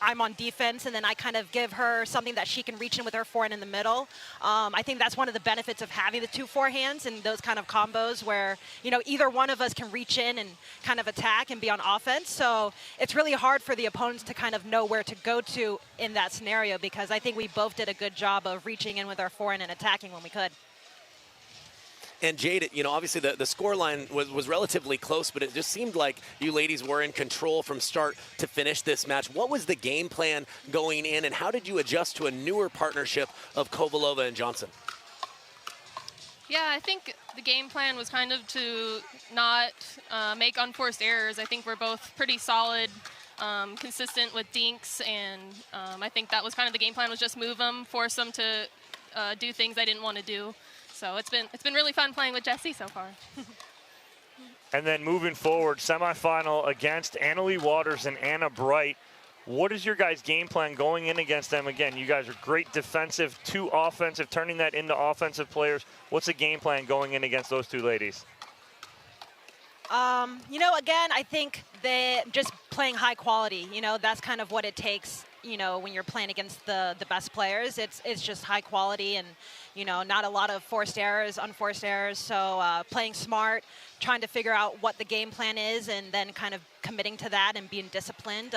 Speaker 5: I'm on defense and then I kind of give her something that she can reach in with her forehand in the middle. I think that's one of the benefits of having the two forehands and those kind of combos where, either one of us can reach in and kind of attack and be on offense. So it's really hard for the opponents to kind of know where to go to in that scenario, because I think we both did a good job of reaching in with our forehand and attacking when we could.
Speaker 26: And Jade, obviously the scoreline was relatively close, but it just seemed like you ladies were in control from start to finish this match. What was the game plan going in, and how did you adjust to a newer partnership of Kovalova and Johnson?
Speaker 17: Yeah, I think the game plan was kind of to not make unforced errors. I think we're both pretty solid, consistent with dinks, and I think that was kind of the game plan, was just move them, force them to do things I didn't want to do. So it's been really fun playing with Jesse so far.
Speaker 25: And then moving forward, semifinal against Leigh Waters and Anna Bright. What is your guys' game plan going in against them? Again, you guys are great defensive, too offensive, turning that into offensive players. What's the game plan going in against those two ladies?
Speaker 5: Again, I think they just playing high quality. That's kind of what it takes. When you're playing against the best players, it's just high quality and, not a lot of forced errors, unforced errors. So playing smart, trying to figure out what the game plan is, and then kind of committing to that and being disciplined.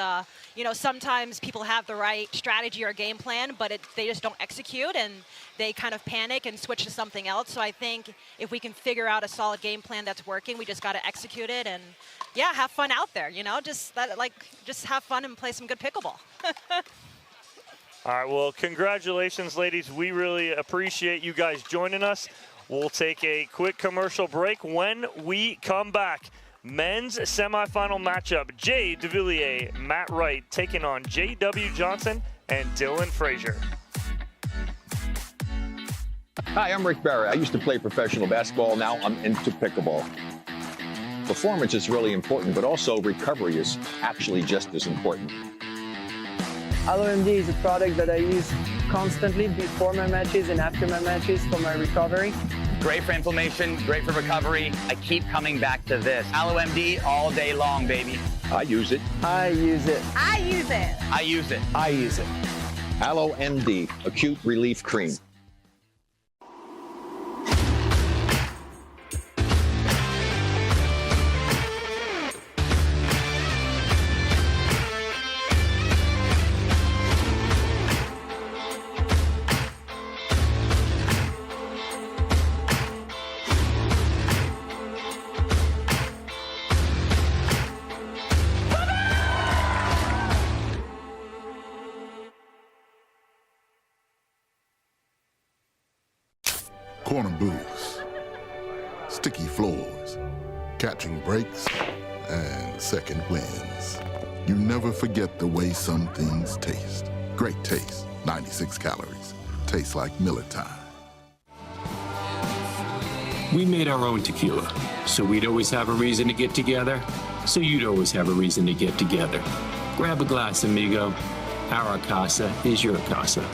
Speaker 5: Sometimes people have the right strategy or game plan, but they just don't execute, and they kind of panic and switch to something else. So I think if we can figure out a solid game plan that's working, we just got to execute it and, yeah, have fun out there. Just have fun and play some good pickleball.
Speaker 25: All right, well, congratulations, ladies. We really appreciate you guys joining us. We'll take a quick commercial break. When we come back, men's semifinal matchup, Jay Devilliers, Matt Wright taking on J.W. Johnson and Dylan Frazier.
Speaker 20: Hi, I'm Rick Barry. I used to play professional basketball. Now I'm into pickleball. Performance is really important, but also recovery is actually just as important.
Speaker 21: AlloMD is a product that I use constantly before my matches and after my matches for my recovery.
Speaker 22: Great for inflammation, great for recovery. I keep coming back to this. AlloMD all day long, baby.
Speaker 20: I use it.
Speaker 21: I use it.
Speaker 22: I use it. I use it.
Speaker 21: I use it.
Speaker 20: AlloMD, Acute Relief Cream.
Speaker 24: Corner booths, sticky floors, catching breaks, and second wins. You never forget the way some things taste. Great taste, 96 calories. Tastes like Miller time.
Speaker 27: We made our own tequila, so we'd always have a reason to get together, so you'd always have a reason to get together. Grab a glass, amigo. Our casa is your casa.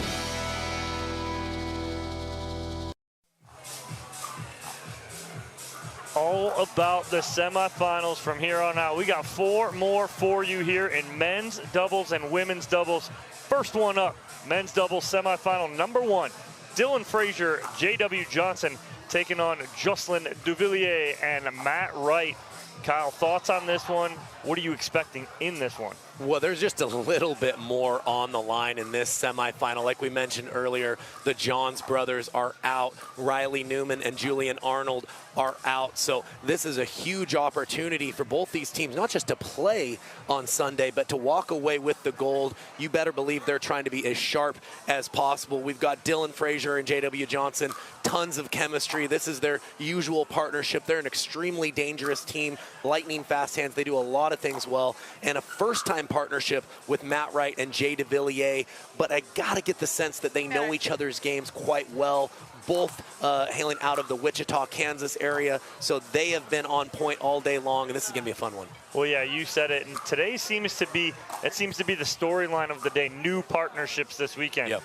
Speaker 25: All about the semifinals from here on out. We got 4 more for you here in men's doubles and women's doubles. First one up, men's doubles semifinal number 1. Dylan Frazier, J.W. Johnson taking on Jocelyn Devilliers and Matt Wright. Kyle, thoughts on this one? What are you expecting in this one?
Speaker 26: Well, there's just a little bit more on the line in this semifinal. Like we mentioned earlier, the Johns brothers are out. Riley Newman and Julian Arnold are out. So this is a huge opportunity for both these teams, not just to play on Sunday, but to walk away with the gold. You better believe they're trying to be as sharp as possible. We've got Dylan Frazier and J.W. Johnson, tons of chemistry. This is their usual partnership. They're an extremely dangerous team, lightning fast hands. They do a lot of things well, and a first-time partnership with Matt Wright and Jay Devilliers, but I gotta get the sense that they know each other's games quite well, both hailing out of the Wichita, Kansas area, so they have been on point all day long, and this is gonna be a fun one.
Speaker 25: Well, yeah, you said it, and today seems to be the storyline of the day, new partnerships this weekend.
Speaker 26: Yep.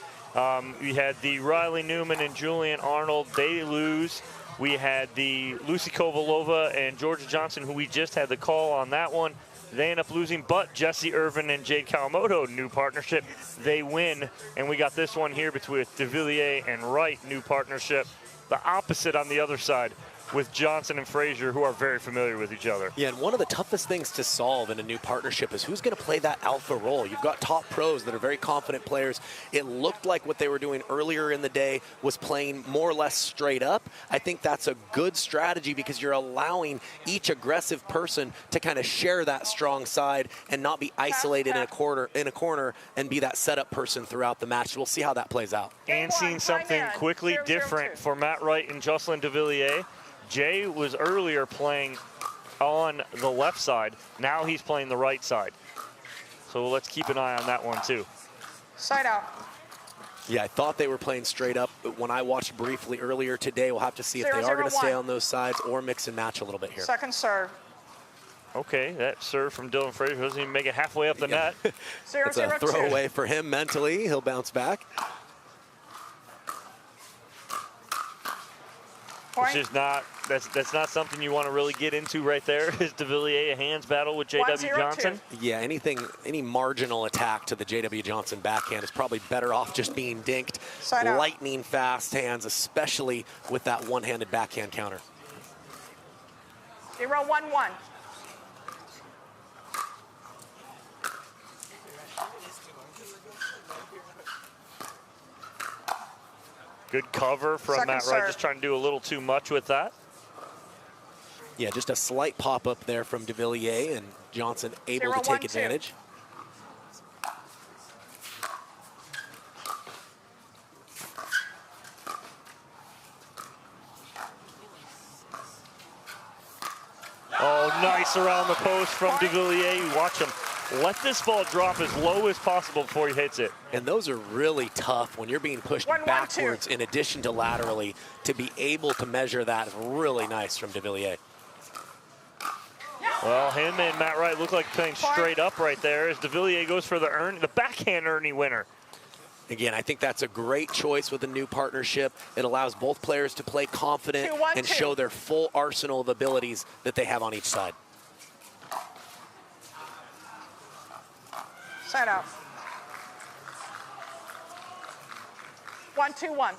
Speaker 25: We had the Riley Newman and Julian Arnold, they lose. We had the Lucy Kovalova and Georgia Johnson, who we just had the call on that one. They end up losing, but Jesse Irvin and Jade Kawamoto, new partnership, they win. And we got this one here between Devilliers and Wright, new partnership. The opposite on the other side with Johnson and Frazier, who are very familiar with each other.
Speaker 26: Yeah, and one of the toughest things to solve in a new partnership is who's going to play that alpha role. You've got top pros that are very confident players. It looked like what they were doing earlier in the day was playing more or less straight up. I think that's a good strategy because you're allowing each aggressive person to kind of share that strong side and not be isolated in a corner and be that setup person throughout the match. We'll see how that plays out.
Speaker 25: And seeing something quickly different for Matt Wright and Jocelyn Devilliers. Jay was earlier playing on the left side. Now he's playing the right side. So let's keep an eye on that one too.
Speaker 2: Side out.
Speaker 26: Yeah, I thought they were playing straight up, but when I watched briefly earlier today, we'll have to see if they are going to stay on those sides or mix and match a little bit here.
Speaker 2: Second serve.
Speaker 25: Okay, that serve from Dylan Frazier doesn't even make it halfway up the net.
Speaker 26: It's a throwaway for him mentally. He'll bounce back.
Speaker 25: Which is not, that's not something you want to really get into right there. Is Devilliers a hands battle with J.W. Johnson?
Speaker 26: Yeah, any marginal attack to the J.W. Johnson backhand is probably better off just being dinked. Lightning fast hands, especially with that one-handed backhand counter.
Speaker 2: 0-1-1.
Speaker 25: Good cover from Matt Wright, just trying to do a little too much with that.
Speaker 26: Yeah, just a slight pop-up there from Devilliers, and Johnson able to take advantage.
Speaker 25: Oh, nice around the post from Devilliers. Watch him. Let this ball drop as low as possible before he hits it.
Speaker 26: And those are really tough when you're being pushed backwards in addition to laterally. To be able to measure that is really nice from Devilliers.
Speaker 25: Well, him and Matt Wright look like playing straight up right there as Devilliers goes for the backhand Ernie winner.
Speaker 26: Again, I think that's a great choice with a new partnership. It allows both players to play confident and show their full arsenal of abilities that they have on each side.
Speaker 2: Side out. 1-2-1.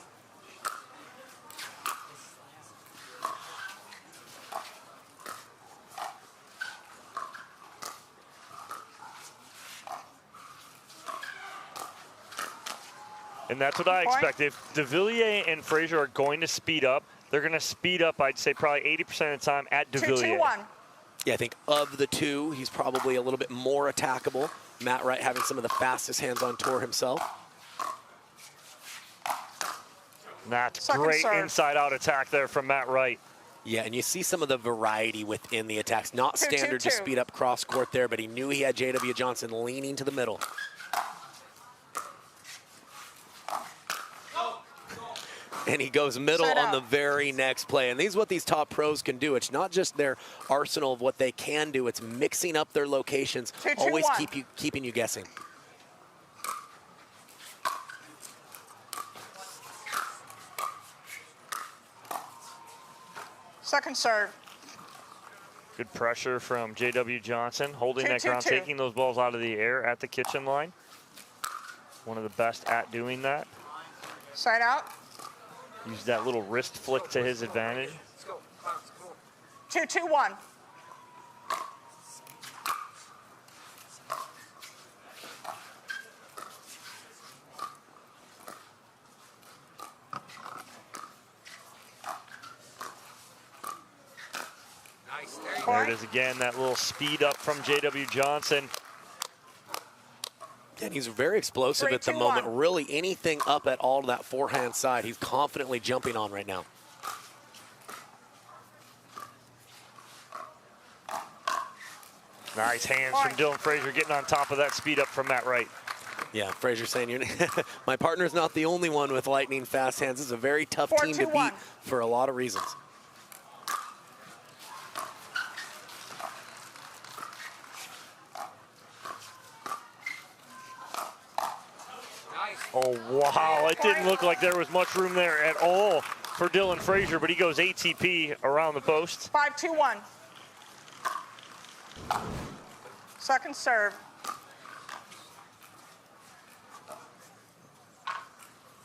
Speaker 25: And that's what I expected. Devilliers and Frazier are going to speed up. They're going to speed up, I'd say, probably 80% of the time at Devilliers.
Speaker 2: 2-2-1.
Speaker 26: Yeah, I think of the two, he's probably a little bit more attackable. Matt Wright having some of the fastest hands on tour himself.
Speaker 25: That's great inside-out attack there from Matt Wright.
Speaker 26: Yeah, and you see some of the variety within the attacks. Not standard to speed up cross-court there, but he knew he had J.W. Johnson leaning to the middle. And he goes middle on the very next play. And these are what these top pros can do. It's not just their arsenal of what they can do. It's mixing up their locations, always keeping you guessing.
Speaker 2: Second serve.
Speaker 25: Good pressure from J.W. Johnson, holding that ground, taking those balls out of the air at the kitchen line. One of the best at doing that.
Speaker 2: Side out.
Speaker 25: Use that little wrist flick to his advantage.
Speaker 2: 2-2-1.
Speaker 25: There it is again, that little speed up from J.W. Johnson.
Speaker 26: And he's very explosive at the moment. Really anything up at all to that forehand side, he's confidently jumping on right now.
Speaker 25: Nice hands from Dylan Frazier getting on top of that speed up from Matt Wright.
Speaker 26: Yeah, Frazier saying, you're my partner's not the only one with lightning fast hands. This is a very tough team to beat for a lot of reasons.
Speaker 25: Oh, wow. It didn't look like there was much room there at all for Dylan Frazier, but he goes ATP around the post.
Speaker 2: 5-2-1. Second serve.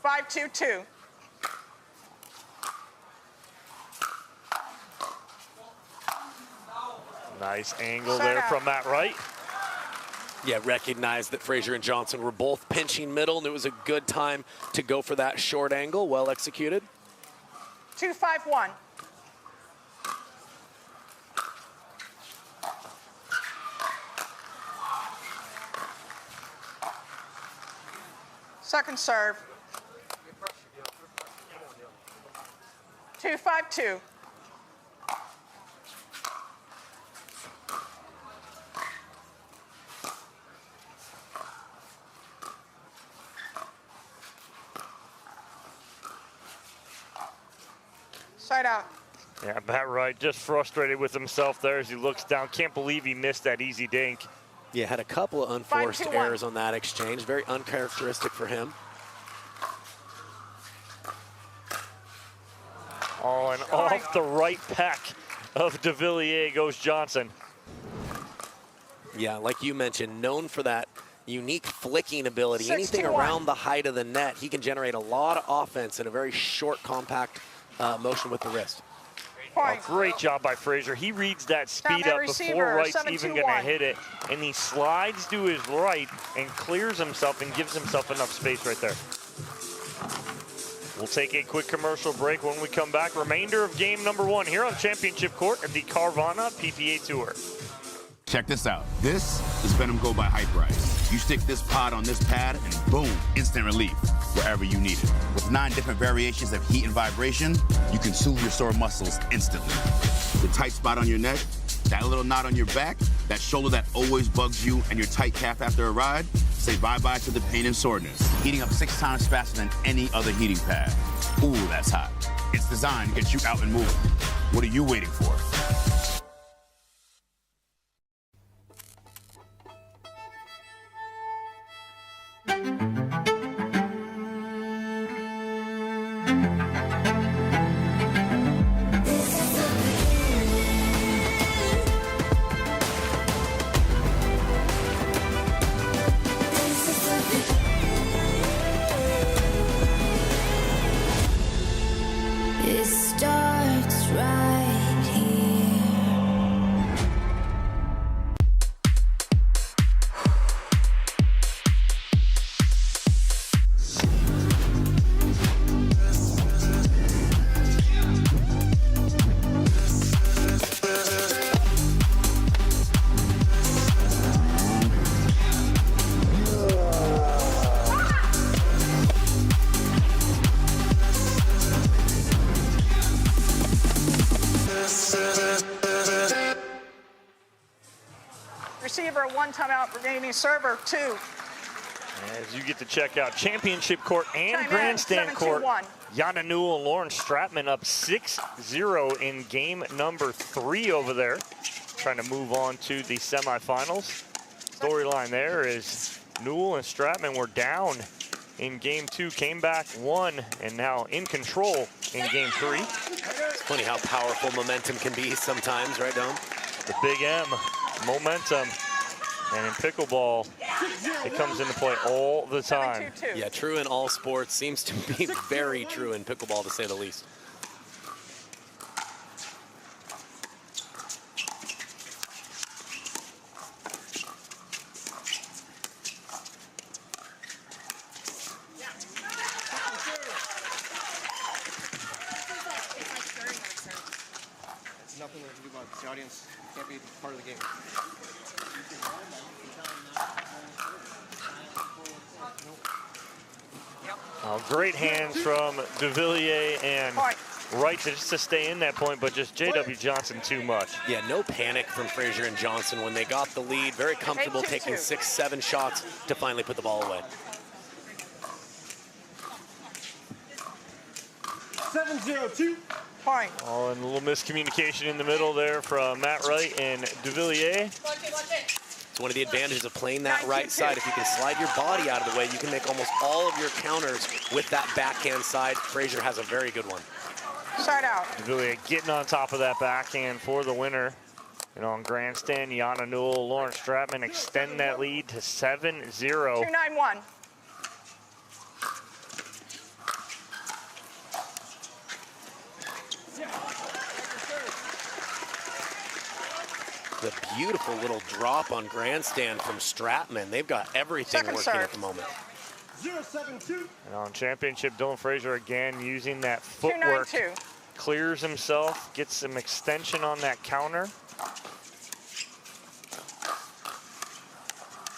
Speaker 2: 5-2-2.
Speaker 25: Nice angle there from Matt Wright.
Speaker 26: Yeah, recognized that Frazier and Johnson were both pinching middle, and it was a good time to go for that short angle. Well executed.
Speaker 2: 2-5-1. Second serve. 2-5-2. Side out.
Speaker 25: Yeah, Matt Wright just frustrated with himself there as he looks down. Can't believe he missed that easy dink.
Speaker 26: Yeah, had a couple of unforced errors on that exchange. Very uncharacteristic for him.
Speaker 25: Oh, and off the right pec of Devilliers goes Johnson.
Speaker 26: Yeah, like you mentioned, known for that unique flicking ability.
Speaker 2: 6-2-1.
Speaker 26: Anything around the height of the net, he can generate a lot of offense in a very short, compact motion with the wrist.
Speaker 25: Oh, great job by Frazier. He reads that speed up before Wright's even going to hit it, and he slides to his right and clears himself and gives himself enough space right there. We'll take a quick commercial break. When we come back, remainder of game number 1 here on Championship Court at the Carvana PPA Tour.
Speaker 1: Check this out. This is Venom Go by Hyperice. You stick this pod on this pad and boom, instant relief wherever you need it. With 9 different variations of heat and vibration, you can soothe your sore muscles instantly. The tight spot on your neck, that little knot on your back, that shoulder that always bugs you, and your tight calf after a ride, say bye-bye to the pain and soreness. Heating up 6 times faster than any other heating pad. Ooh, that's hot. It's designed to get you out and moving. What are you waiting for?
Speaker 6: It starts right here.
Speaker 2: Receiver, 1 timeout remaining. Server, 2.
Speaker 25: As you get to check out Championship Court and
Speaker 2: Timeout,
Speaker 25: Grandstand Court,
Speaker 2: 7-2-1.
Speaker 25: Yana Newell and Lauren Stratman up 6-0 in game number 3 over there. Trying to move on to the semifinals. Storyline there is Newell and Stratman were down in game 2, came back, won, and now in control in game 3.
Speaker 26: It's funny how powerful momentum can be sometimes, right, Dom?
Speaker 25: The big M, momentum. And in pickleball, it comes into play all the time.
Speaker 26: Yeah, true in all sports. Seems to be very true in pickleball, to say the least.
Speaker 3: Nothing we can do about the audience. can't be part of the game.
Speaker 25: Oh, great hands from Devilliers and Wright just to stay in that point, but just J.W. Johnson too much.
Speaker 26: Yeah, no panic from Frazier and Johnson when they got the lead. Very comfortable taking 6-7 shots to finally put the ball away.
Speaker 2: 7-0-2. Point.
Speaker 25: Oh, and a little miscommunication in the middle there from Matt Wright and Devilliers.
Speaker 26: It's one of the advantages of playing that right side. If you can slide your body out of the way, you can make almost all of your counters with that backhand side. Frazier has a very good one.
Speaker 2: Side out.
Speaker 25: Devilliers getting on top of that backhand for the winner. And on grandstand, Yana Newell, Lauren Stratman extend that lead to 7-0.
Speaker 2: 2-9-1.
Speaker 26: The beautiful little drop on grandstand from Stratman. They've got everything working at the moment.
Speaker 2: 0-7-2.
Speaker 25: And on championship, Dylan Frazier again using that footwork.
Speaker 2: 2-9-2.
Speaker 25: Clears himself, gets some extension on that counter.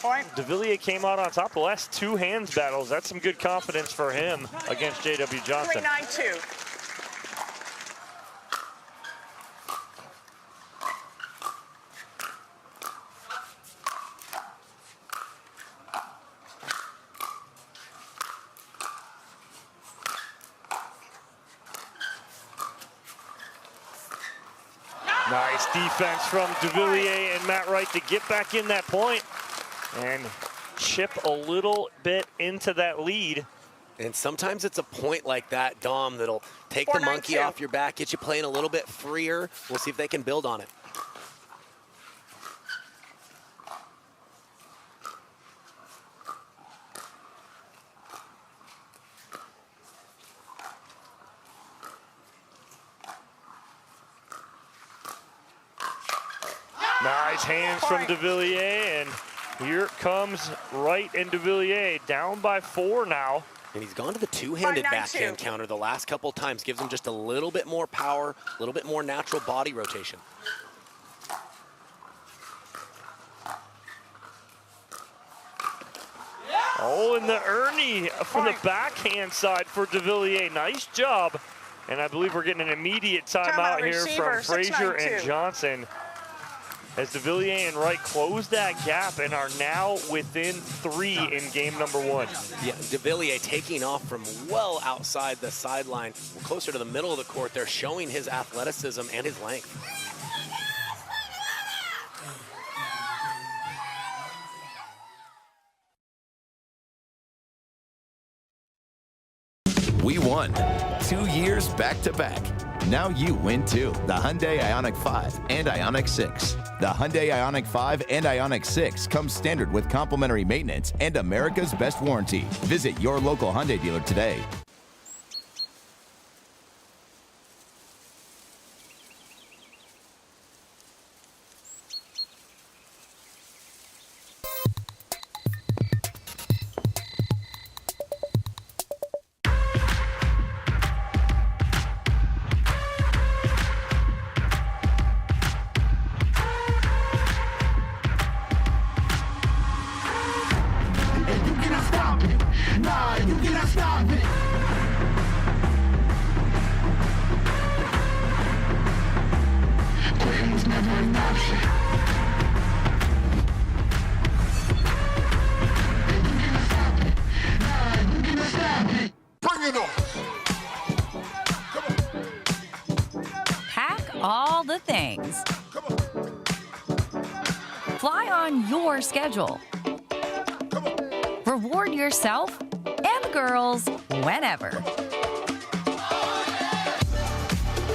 Speaker 2: Point.
Speaker 25: Devilliers came out on top the last 2 hands battles. That's some good confidence for him against J.W. Johnson.
Speaker 2: 3-9-2.
Speaker 25: Nice defense from Devilliers and Matt Wright to get back in that point and chip a little bit into that lead.
Speaker 26: And sometimes it's a point like that, Dom, that'll take the monkey off your back, get you playing a little bit freer. We'll see if they can build on it.
Speaker 25: Nice hands from Devilliers, and here comes Wright and Devilliers down by 4 now.
Speaker 26: And he's gone to the two-handed backhand counter the last couple of times. Gives him just a little bit more power, a little bit more natural body rotation.
Speaker 25: Oh, and the Ernie from the backhand side for Devilliers. Nice job. And I believe we're getting an immediate timeout here from Frazier and Johnson, as Devilliers and Wright close that gap and are now within 3 in game number 1.
Speaker 26: Yeah, Devilliers taking off from well outside the sideline, closer to the middle of the court. They're showing his athleticism and his length.
Speaker 10: We won 2 years back-to-back. Now you win too. The Hyundai Ioniq 5 and Ioniq 6. The Hyundai Ioniq 5 and Ioniq 6 come standard with complimentary maintenance and America's best warranty. Visit your local Hyundai dealer today.
Speaker 4: Pack all the things. Fly on your schedule. Reward yourself and the girls whenever.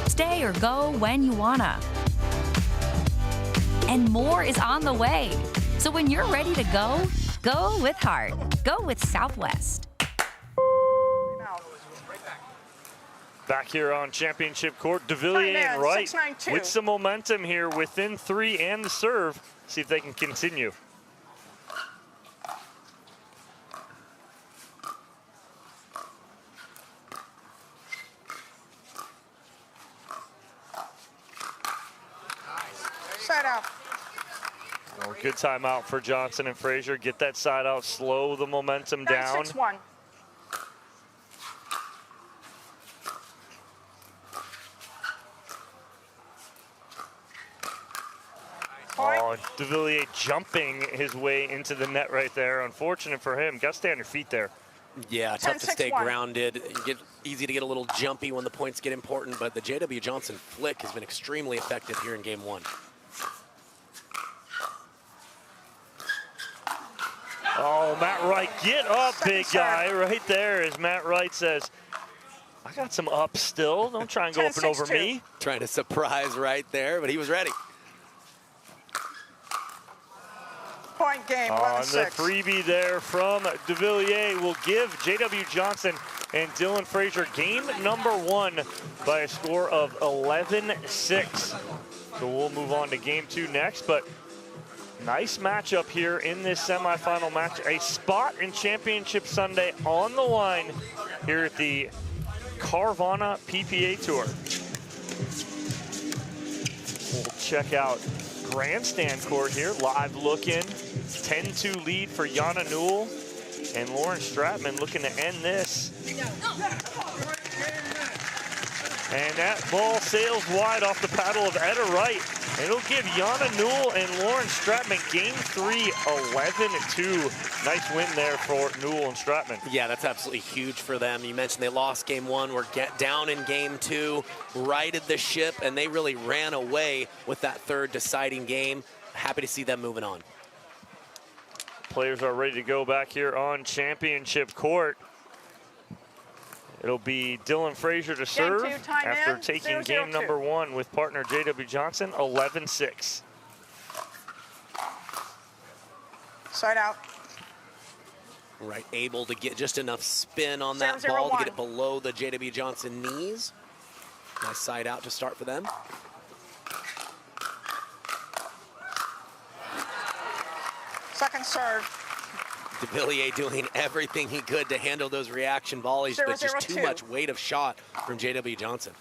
Speaker 4: Stay or go when you wanna. And more is on the way. So when you're ready to go, go with heart. Go with Southwest.
Speaker 25: Back here on championship court, Devilliers and Wright with some momentum here within 3 and the serve. See if they can continue.
Speaker 2: Side out.
Speaker 25: Oh, good timeout for Johnson and Frazier. Get that side out, slow the momentum down.
Speaker 2: 9-6-1.
Speaker 25: Oh, Devilliers jumping his way into the net right there. Unfortunate for him. Got to stay on your feet there.
Speaker 3: Yeah, tough to stay grounded. Easy to get a little jumpy when the points get important, but the J.W. Johnson flick has been extremely effective here in game one.
Speaker 25: Oh, Matt Wright, get up, big guy. Right there, as Matt Wright says, I got some ups still. Don't try and go up and over me.
Speaker 3: Trying to surprise right there, but he was ready.
Speaker 2: Point game,
Speaker 25: On
Speaker 2: 11-6.
Speaker 25: the freebie there from Devilliers will give J.W. Johnson and Dylan Frazier game number one by a score of 11-6. So we'll move on to game two next, but nice matchup here in this semifinal match. A spot in Championship Sunday on the line here at the Carvana PPA Tour. We'll check out grandstand court here, live look-in. 10-2 lead for Yana Newell and Lauren Stratman looking to end this. And that ball sails wide off the paddle of Etta Wright. And it'll give Yana Newell and Lauren Stratman game three, 11-2. Nice win there for Newell and Stratman.
Speaker 3: Yeah, that's absolutely huge for them. You mentioned they lost game one, were down in game two, righted the ship, and they really ran away with that third deciding game. Happy to see them moving on.
Speaker 25: Players are ready to go back here on championship court. It'll be Dylan Frazier to serve after taking game number one with partner J.W. Johnson, 11-6.
Speaker 2: Side out.
Speaker 3: Right, able to get just enough spin on that ball to get it below the J.W. Johnson knees. Nice side out to start for them.
Speaker 2: Second serve.
Speaker 3: Devilliers doing everything he could to handle those reaction volleys, but just too much weight of shot from J.W. Johnson.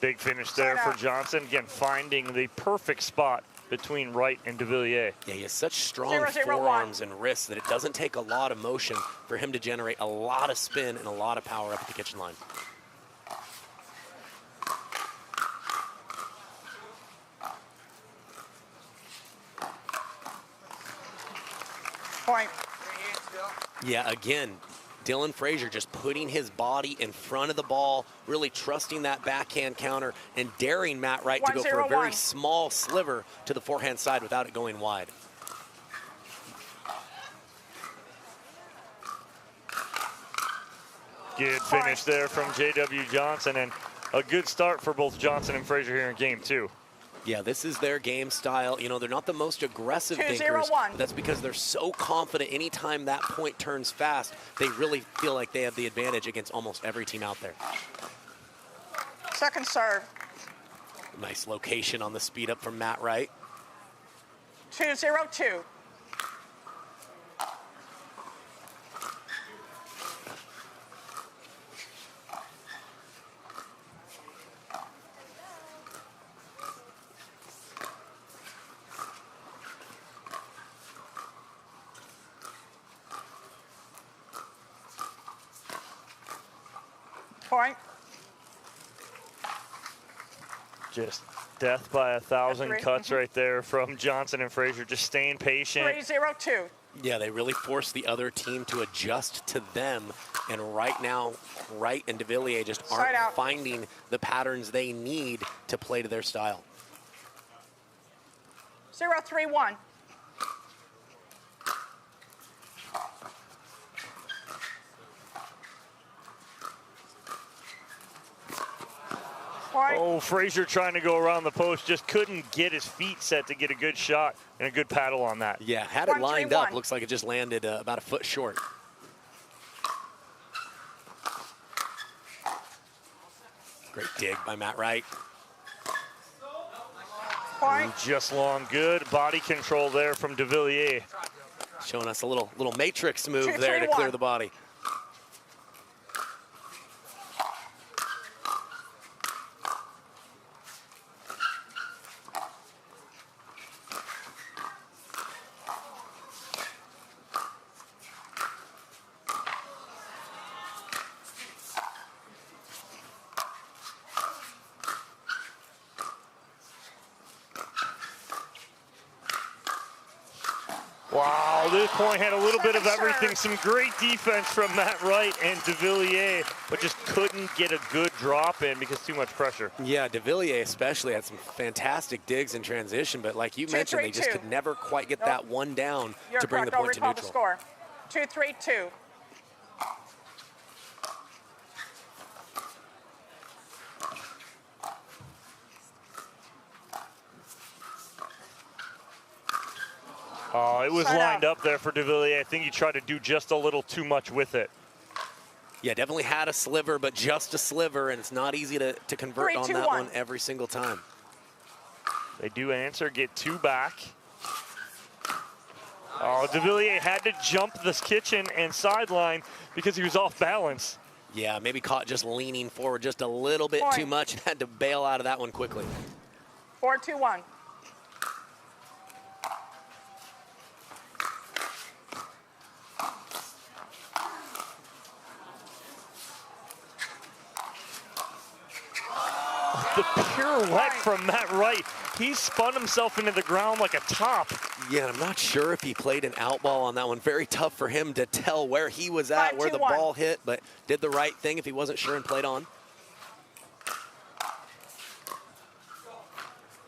Speaker 25: Big finish there for Johnson. Again, finding the perfect spot between Wright and Devilliers.
Speaker 3: Yeah, he has such strong forearms and wrists that it doesn't take a lot of motion for him to generate a lot of spin and a lot of power up at the kitchen line.
Speaker 2: Point.
Speaker 3: Yeah, again, Dylan Frazier just putting his body in front of the ball, really trusting that backhand counter and daring Matt Wright to go for a very small sliver to the forehand side without it going wide.
Speaker 25: Good finish there from J.W. Johnson, and a good start for both Johnson and Frazier here in game two.
Speaker 3: Yeah, this is their game style. You know, they're not the most aggressive thinkers, but that's because they're so confident anytime that point turns fast, they really feel like they have the advantage against almost every team out there.
Speaker 2: Second serve.
Speaker 3: Nice location on the speed up from Matt Wright.
Speaker 2: 2-0-2. Point.
Speaker 25: Just death by 1,000 cuts right there from Johnson and Frazier, just staying patient.
Speaker 2: 3-0-2.
Speaker 3: Yeah, they really force the other team to adjust to them. And right now, Wright and Devilliers just aren't finding the patterns they need to play to their style.
Speaker 2: 0-3-1.
Speaker 25: Oh, Frazier trying to go around the post, just couldn't get his feet set to get a good shot and a good paddle on that.
Speaker 3: Yeah, had it lined up, looks like it just landed about a foot short. Great dig by Matt Wright.
Speaker 2: Point.
Speaker 25: Just long, good body control there from Devilliers.
Speaker 3: Showing us a little matrix move there to clear the body.
Speaker 25: Wow, this point had a little bit of everything. Some great defense from Matt Wright and Devilliers, but just couldn't get a good drop in because too much pressure.
Speaker 3: Yeah, Devilliers especially had some fantastic digs in transition, but like you mentioned, they just could never quite get that one down to bring the point to neutral.
Speaker 2: Score. 2-3-2.
Speaker 25: Oh, it was lined up there for Devilliers. I think he tried to do just a little too much with it.
Speaker 3: Yeah, definitely had a sliver, but just a sliver, and it's not easy to convert on that one every single time.
Speaker 25: They do answer, get 2 back. Oh, Devilliers had to jump this kitchen and sideline because he was off balance.
Speaker 3: Yeah, maybe caught just leaning forward just a little bit too much and had to bail out of that one quickly.
Speaker 2: 4-2-1.
Speaker 25: The pirouette from Matt Wright. He spun himself into the ground like a top.
Speaker 3: Yeah, I'm not sure if he played an out ball on that one. Very tough for him to tell where he was at, where the ball hit, but did the right thing if he wasn't sure and played on.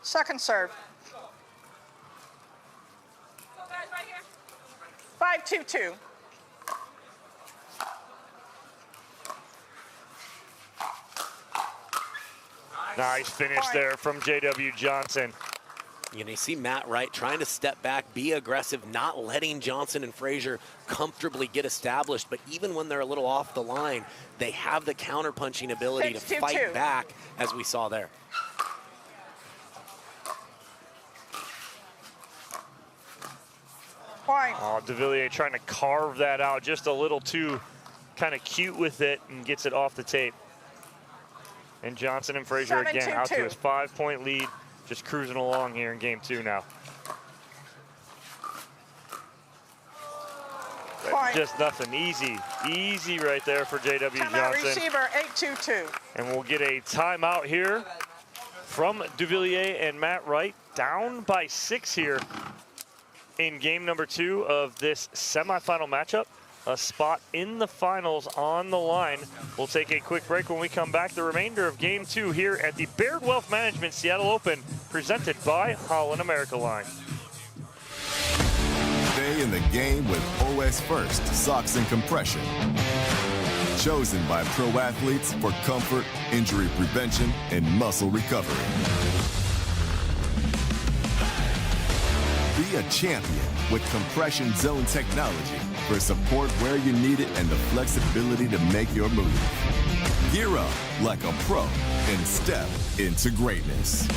Speaker 2: Second serve. 5-2-2.
Speaker 25: Nice finish there from J.W. Johnson.
Speaker 3: You know, you see Matt Wright trying to step back, be aggressive, not letting Johnson and Frazier comfortably get established. But even when they're a little off the line, they have the counter-punching ability to fight back, as we saw there.
Speaker 25: Oh, Devilliers trying to carve that out just a little too kind of cute with it and gets it off the tape. And Johnson and Frazier again out to his 5-point lead, just cruising along here in game 2 now. Just nothing, easy right there for J.W. Johnson.
Speaker 2: Receiver, 8-2-2.
Speaker 25: And we'll get a timeout here from Devilliers and Matt Wright, down by 6 here in game number 2 of this semifinal matchup. A spot in the finals on the line. We'll take a quick break. When we come back, the remainder of game 2 here at the Baird Wealth Management Seattle Open, presented by Holland America Line.
Speaker 12: Stay in the game with OS First Socks and Compression. Chosen by pro athletes for comfort, injury prevention, and muscle recovery. Be a champion with compression zone technology for support where you need it and the flexibility to make your move. Gear up like a pro and step into greatness.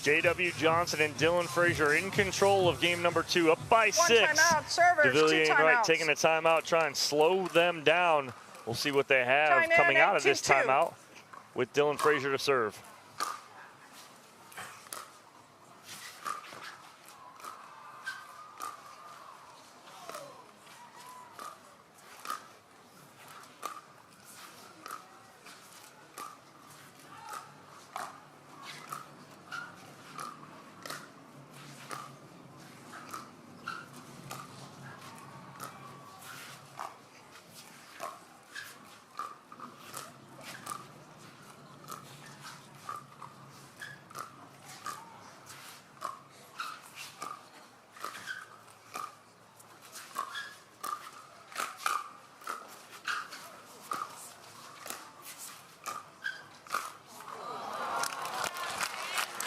Speaker 25: J.W. Johnson and Dylan Frazier in control of game number 2, up by 6.
Speaker 2: Timeout, servers,
Speaker 25: Devilliers and Wright taking a timeout, try and slow them down. We'll see what they have coming out of this timeout with Dylan Frazier to serve.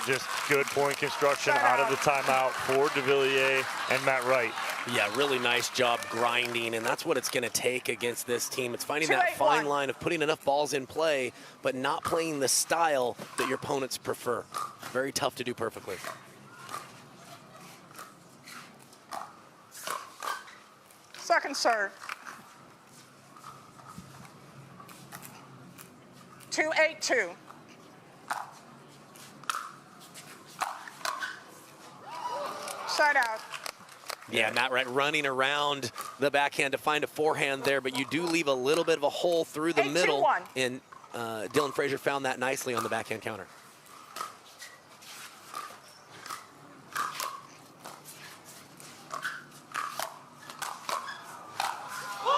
Speaker 25: just good point construction out of the timeout for Devilliers and Matt Wright.
Speaker 3: Yeah, really nice job grinding, and that's what it's going to take against this team. It's finding that fine line of putting enough balls in play, but not playing the style that your opponents prefer. Very tough to do perfectly.
Speaker 2: Second serve. 2-8-2. Side out.
Speaker 3: Yeah, Matt Wright running around the backhand to find a forehand there, but you do leave a little bit of a hole through the middle, and Dylan Frazier found that nicely on the backhand counter.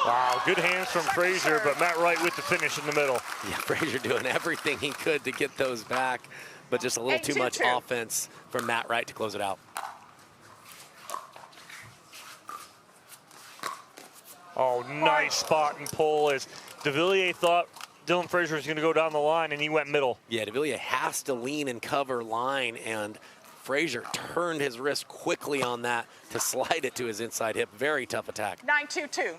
Speaker 25: Wow, good hands from Frazier, but Matt Wright with the finish in the middle.
Speaker 3: Yeah, Frazier doing everything he could to get those back, but just a little too much offense from Matt Wright to close it out.
Speaker 25: Oh, nice spot and pull as Devilliers thought Dylan Frazier was going to go down the line, and he went middle.
Speaker 3: Yeah, Devilliers has to lean and cover line, and Frazier turned his wrist quickly on that to slide it to his inside hip. Very tough attack.
Speaker 2: 9-2-2.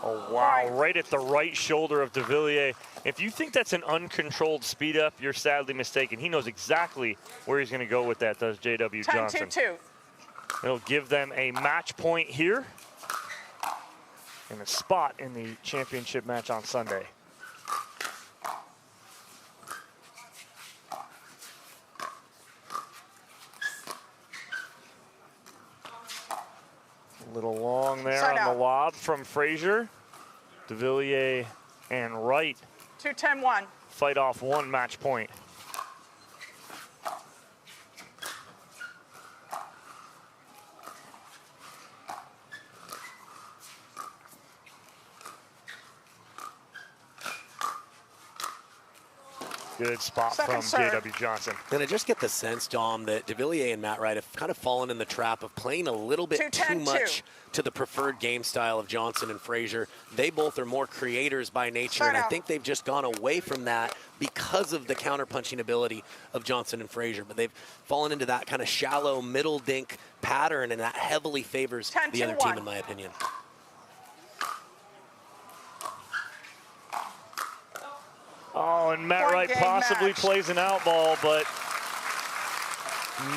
Speaker 25: Oh, wow, right at the right shoulder of Devilliers. If you think that's an uncontrolled speed up, you're sadly mistaken. He knows exactly where he's going to go with that, does J.W. Johnson.
Speaker 2: 10-2-2.
Speaker 25: It'll give them a match point here and a spot in the championship match on Sunday. A little long there on the lob from Frazier. Devilliers and Wright
Speaker 2: 2-10-1.
Speaker 25: fight off one match point. Good spot from J.W. Johnson.
Speaker 3: And I just get the sense, Dom, that Devilliers and Matt Wright have kind of fallen in the trap of playing a little bit too much to the preferred game style of Johnson and Frazier. They both are more creators by nature, and I think they've just gone away from that because of the counterpunching ability of Johnson and Frazier. But they've fallen into that kind of shallow middle dink pattern, and that heavily favors the other team, in my opinion.
Speaker 25: Oh, and Matt Wright possibly plays an out ball, but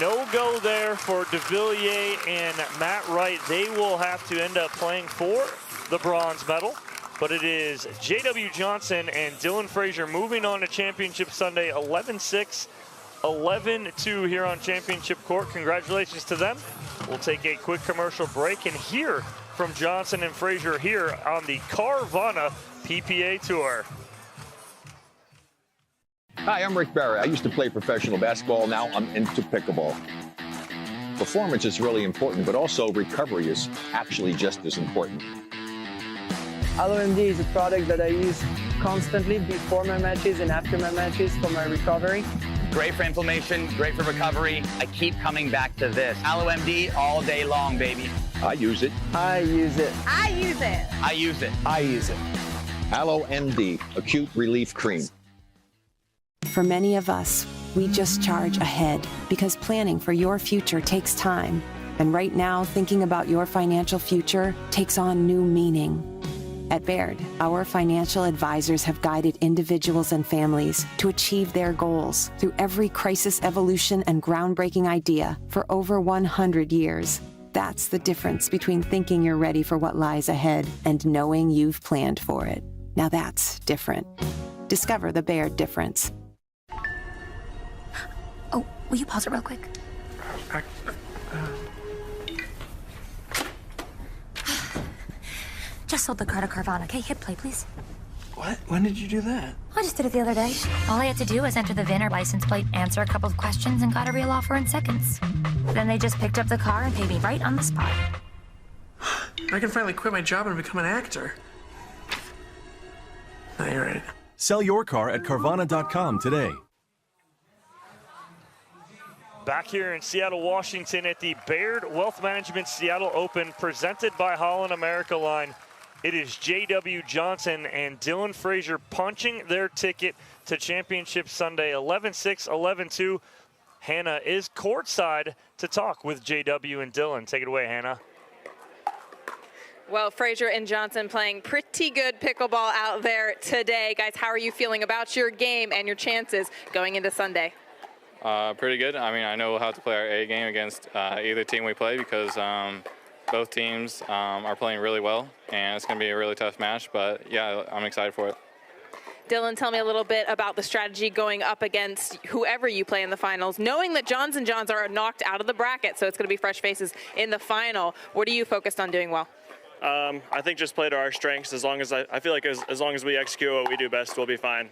Speaker 25: no go there for Devilliers and Matt Wright. They will have to end up playing for the bronze medal, but it is J.W. Johnson and Dylan Frazier moving on to Championship Sunday, 11-6, 11-2 here on Championship Court. Congratulations to them. We'll take a quick commercial break and hear from Johnson and Frazier here on the Carvana PPA Tour.
Speaker 20: Hi, I'm Rick Barry. I used to play professional basketball. Now I'm into pickleball. Performance is really important, but also recovery is actually just as important.
Speaker 21: LMD is a product that I use constantly before my matches and after my matches for my recovery.
Speaker 22: Great for inflammation, great for recovery. I keep coming back to this. AlloMD all day long, baby.
Speaker 20: I use it.
Speaker 21: I use it.
Speaker 2: I use it.
Speaker 22: I use it.
Speaker 20: I use it. AlloMD, acute relief cream.
Speaker 7: For many of us, we just charge ahead because planning for your future takes time. And right now, thinking about your financial future takes on new meaning. At Baird, our financial advisors have guided individuals and families to achieve their goals through every crisis evolution and groundbreaking idea for over 100 years. That's the difference between thinking you're ready for what lies ahead and knowing you've planned for it. Now that's different. Discover the Baird difference.
Speaker 8: Oh, will you pause it real quick? Just sold the car to Carvana. Okay, hit play, please.
Speaker 9: What? When did you do that?
Speaker 8: I just did it the other day. All I had to do was enter the VIN or license plate, answer a couple of questions, and got a real offer in seconds. Then they just picked up the car and paid me right on the spot.
Speaker 9: I can finally quit my job and become an actor. No, you're right.
Speaker 16: Sell your car at Carvana.com today.
Speaker 25: Back here in Seattle, Washington at the Baird Wealth Management Seattle Open presented by Holland America Line. It is J.W. Johnson and Dylan Frazier punching their ticket to Championship Sunday, 11-6, 11-2. Hannah is courtside to talk with J.W. and Dylan. Take it away, Hannah.
Speaker 11: Well, Frazier and Johnson playing pretty good pickleball out there today. Guys, how are you feeling about your game and your chances going into Sunday?
Speaker 13: Pretty good. I mean, I know how to play our A game against either team we play because both teams are playing really well, and it's going to be a really tough match, but yeah, I'm excited for it.
Speaker 11: Dylan, tell me a little bit about the strategy going up against whoever you play in the finals, knowing that Johns and Johns are knocked out of the bracket, so it's going to be fresh faces in the final. What are you focused on doing well?
Speaker 14: I think just play to our strengths. As long as I feel like as long as we execute what we do best, we'll be fine.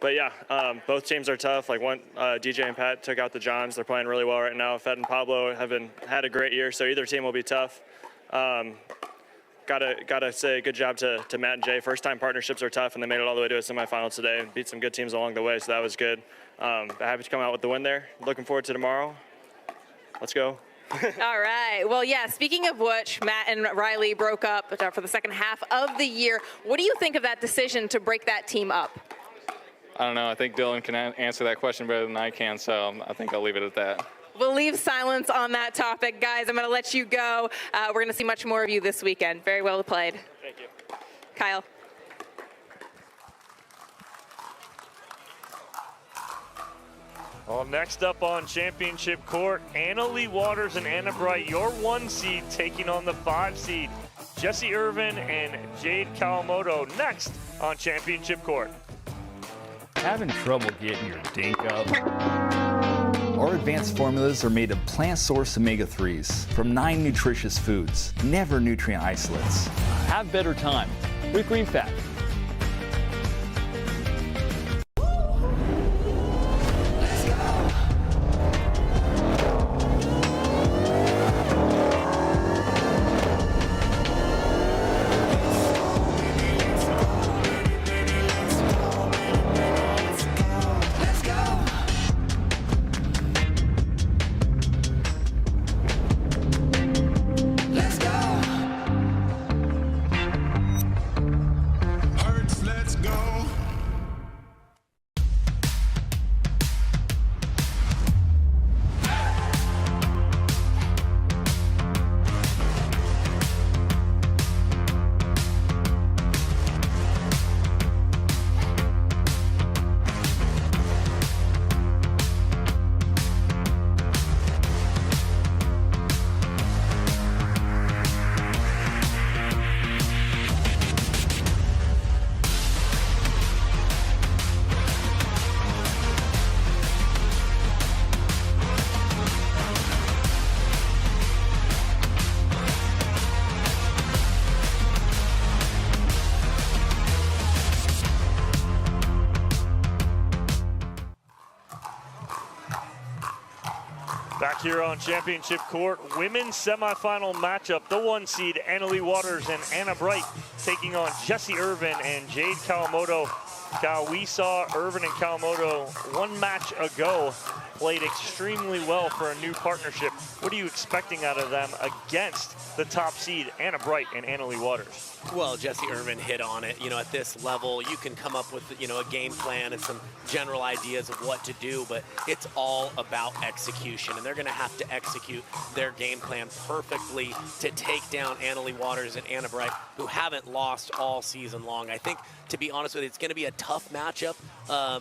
Speaker 14: But yeah, both teams are tough. Like DJ and Pat took out the Johns. They're playing really well right now. Fed and Pablo had a great year, so either team will be tough. Gotta say good job to Matt and Jay. First time partnerships are tough, and they made it all the way to a semifinal today and beat some good teams along the way, so that was good. But happy to come out with the win there. Looking forward to tomorrow. Let's go.
Speaker 11: All right. Well, yeah, speaking of which, Matt and Riley broke up for the second half of the year. What do you think of that decision to break that team up?
Speaker 13: I don't know. I think Dylan can answer that question better than I can, so I think I'll leave it at that.
Speaker 11: We'll leave silence on that topic. Guys, I'm going to let you go. We're going to see much more of you this weekend. Very well played.
Speaker 14: Thank you.
Speaker 11: Kyle.
Speaker 25: Well, next up on championship court, Leigh Waters and Anna Bright, your 1 seed taking on the 5 seed. Jessie Irvin and Jade Kawamoto next on championship court.
Speaker 16: Having trouble getting your dink up? Our advanced formulas are made of plant-sourced omega-3s from 9 nutritious foods, never nutrient isolates. Have better time with Green Fat.
Speaker 25: Back here on championship court, women's semifinal matchup. The 1 seed, Leigh Waters and Anna Bright taking on Jessie Irvin and Jade Kawamoto. Cal, we saw Irvin and Kawamoto 1 match ago played extremely well for a new partnership. What are you expecting out of them against the top seed, Anna Bright and Leigh Waters?
Speaker 3: Well, Jessie Irvin hit on it. You know, at this level, you can come up with, you know, a game plan and some general ideas of what to do, but it's all about execution, and they're going to have to execute their game plan perfectly to take down Leigh Waters and Anna Bright, who haven't lost all season long. I think, to be honest with you, it's going to be a tough matchup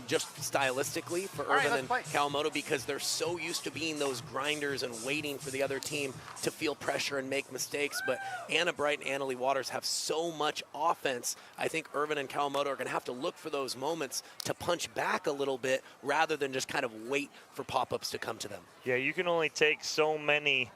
Speaker 3: just stylistically for Irvin and Kawamoto, because they're so used to being those grinders and waiting for the other team to feel pressure and make mistakes. But Anna Bright and Leigh Waters have so much offense. I think Irvin and Kawamoto are going to have to look for those moments to punch back a little bit rather than just kind of wait for pop-ups to come to them.
Speaker 25: Yeah, you can only take so many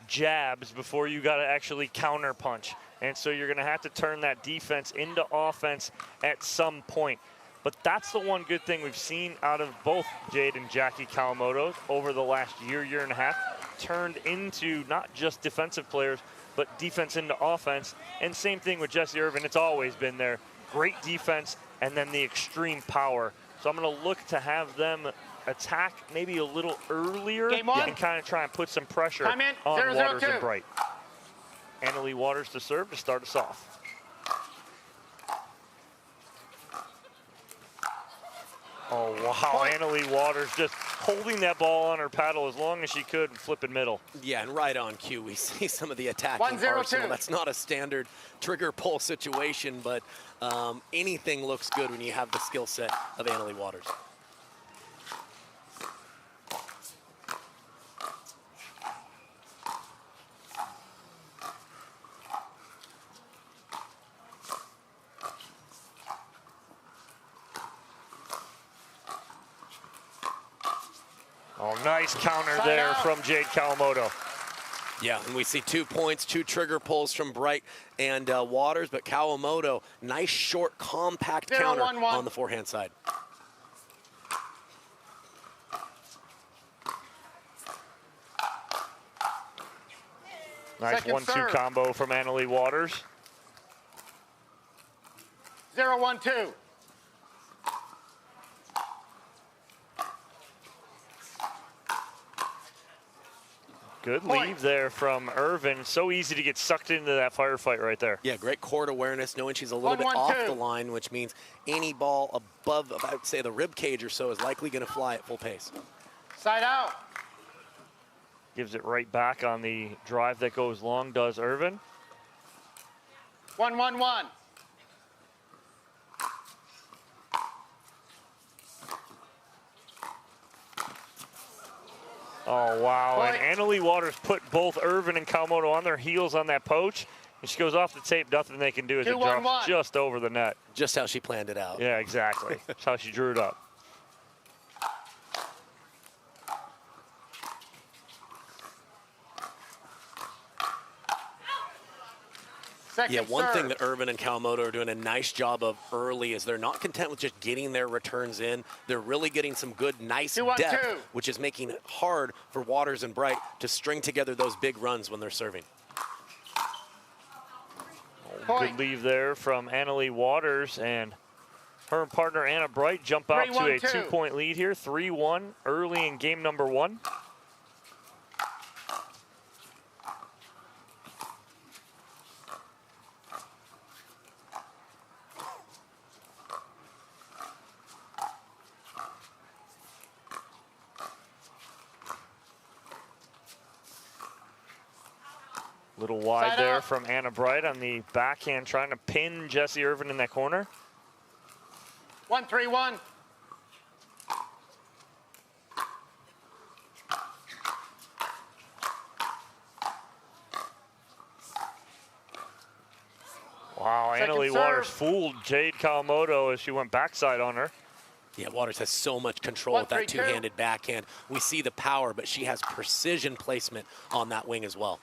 Speaker 25: jabs before you got to actually counter punch. And so you're going to have to turn that defense into offense at some point. But that's the one good thing we've seen out of both Jade and Jackie Kawamoto over the last year, year and a half, turned into not just defensive players, but defense into offense. And same thing with Jessie Irvin. It's always been there. Great defense and then the extreme power. So I'm going to look to have them attack maybe a little earlier
Speaker 6: Game one.
Speaker 25: and kind of try and put some pressure
Speaker 6: Time in.
Speaker 25: on
Speaker 6: 0-0-2.
Speaker 25: Waters and Bright. Leigh Waters to serve to start us off. Oh, wow, Leigh Waters just holding that ball on her paddle as long as she could, flipping middle.
Speaker 3: Yeah, and right on cue, we see some of the attacking
Speaker 6: 1-0-2.
Speaker 3: arsenal. That's not a standard trigger pull situation, but anything looks good when you have the skill set of Leigh Waters.
Speaker 25: Oh, nice counter there from Jade Kawamoto.
Speaker 3: Yeah, and we see 2 points, 2 trigger pulls from Bright and Waters, but Kawamoto, nice short, compact counter on the forehand side.
Speaker 25: Nice 1-2 combo from Leigh Waters.
Speaker 6: 0-1-2.
Speaker 25: Good leave there from Irvin. So easy to get sucked into that firefight right there.
Speaker 3: Yeah, great court awareness, knowing she's a little bit off the line, which means any ball above, I would say, the rib cage or so is likely going to fly at full pace.
Speaker 6: Side out.
Speaker 25: Gives it right back on the drive that goes long, does Irvin.
Speaker 6: 1-1-1.
Speaker 25: Oh, wow.
Speaker 6: Point.
Speaker 25: And Leigh Waters put both Irvin and Kawamoto on their heels on that poach. And she goes off the tape. Nothing they can do as it drops just over the net.
Speaker 3: Just how she planned it out.
Speaker 25: Yeah, exactly. That's how she drew it up.
Speaker 3: Yeah, one thing that Irvin and Kawamoto are doing a nice job of early is they're not content with just getting their returns in. They're really getting some good, nice depth, which is making it hard for Waters and Bright to string together those big runs when they're serving.
Speaker 25: Good leave there from Leigh Waters, and her and partner Anna Bright jump out to a 2-point lead here, 3-1 early in game number 1. Little wide there from Anna Bright on the backhand, trying to pin Jessie Irvin in that corner.
Speaker 6: 1-3-1.
Speaker 25: Wow, Leigh Waters fooled Jade Kawamoto as she went backside on her.
Speaker 3: Yeah, Waters has so much control with that two-handed backhand. We see the power, but she has precision placement on that wing as well.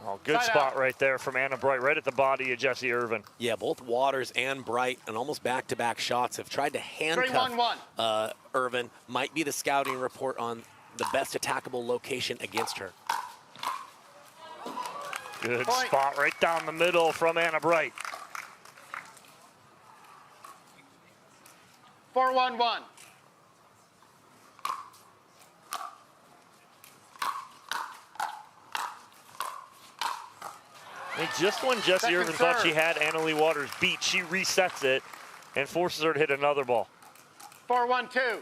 Speaker 25: Oh, good spot right there from Anna Bright, right at the body of Jessie Irvin.
Speaker 3: Yeah, both Waters and Bright, and almost back-to-back shots, have tried to handcuff Irvin. Might be the scouting report on the best attackable location against her.
Speaker 25: Good spot right down the middle from Anna Bright.
Speaker 6: 4-1-1.
Speaker 25: And just when Jessie Irvin thought she had Leigh Waters beat, she resets it and forces her to hit another ball.
Speaker 6: 4-1-2.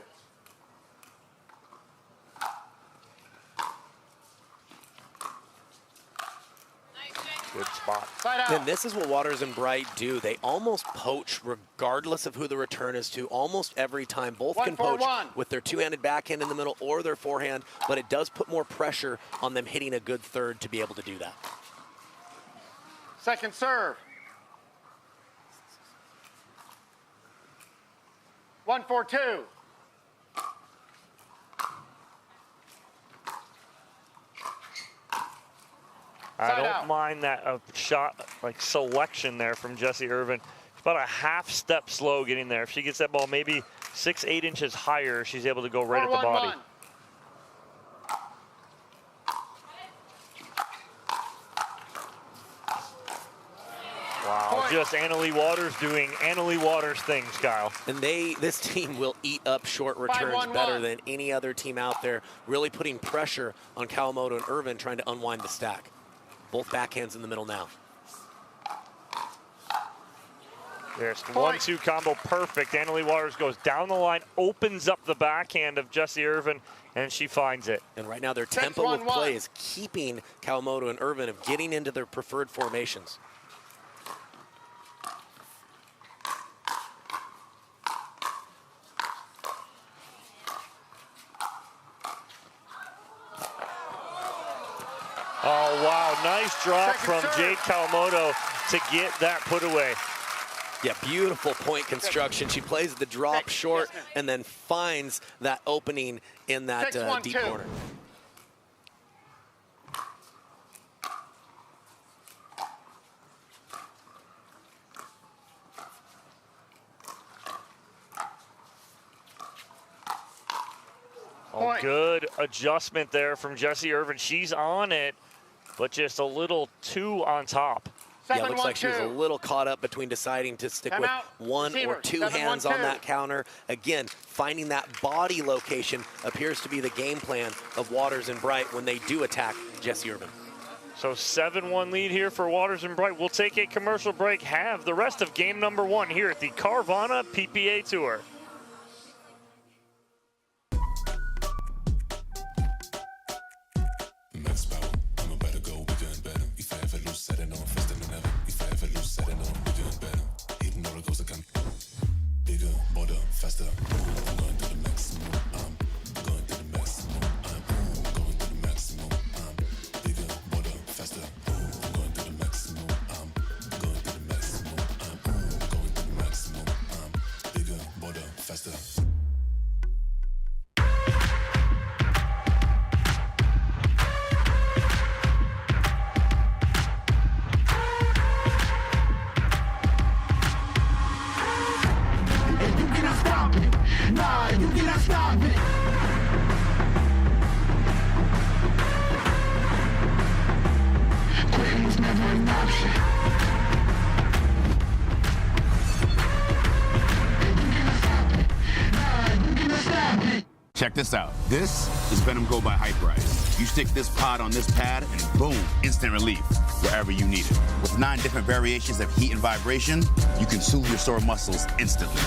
Speaker 25: Good spot.
Speaker 3: And this is what Waters and Bright do. They almost poach regardless of who the return is to. Almost every time. Both can poach with their two-handed backhand in the middle or their forehand, but it does put more pressure on them hitting a good third to be able to do that.
Speaker 6: Second serve. 1-4-2.
Speaker 25: I don't mind that shot like selection there from Jessie Irvin. It's about a half step slow getting there. If she gets that ball maybe 6-8 inches higher, she's able to go right at the body. just Leigh Waters doing Leigh Waters things, Kyle.
Speaker 3: And this team will eat up short returns better than any other team out there, really putting pressure on Kawamoto and Irvin trying to unwind the stack. Both backhands in the middle now.
Speaker 25: There's 1-2 combo, perfect. Leigh Waters goes down the line, opens up the backhand of Jessie Irvin, and she finds it.
Speaker 3: And right now their tempo of play is keeping Kawamoto and Irvin of getting into their preferred formations.
Speaker 25: Oh, wow, nice drop from Jade Kawamoto to get that put away.
Speaker 3: Yeah, beautiful point construction. She plays the drop short and then finds that opening in that deep corner.
Speaker 25: Oh, good adjustment there from Jessie Irvin. She's on it, but just a little too on top.
Speaker 3: Yeah, it looks like she was a little caught up between deciding to stick with one or two hands on that counter. Again, finding that body location appears to be the game plan of Waters and Bright when they do attack Jessie Irvin.
Speaker 25: So 7-1 lead here for Waters and Bright. We'll take a commercial break, have the rest of game number 1 here at the Carvana PPA Tour.
Speaker 1: Check this out. This is Venom Go by Hype Rise. You stick this pod on this pad and boom, instant relief wherever you need it. With 9 different variations of heat and vibration, you can soothe your sore muscles instantly.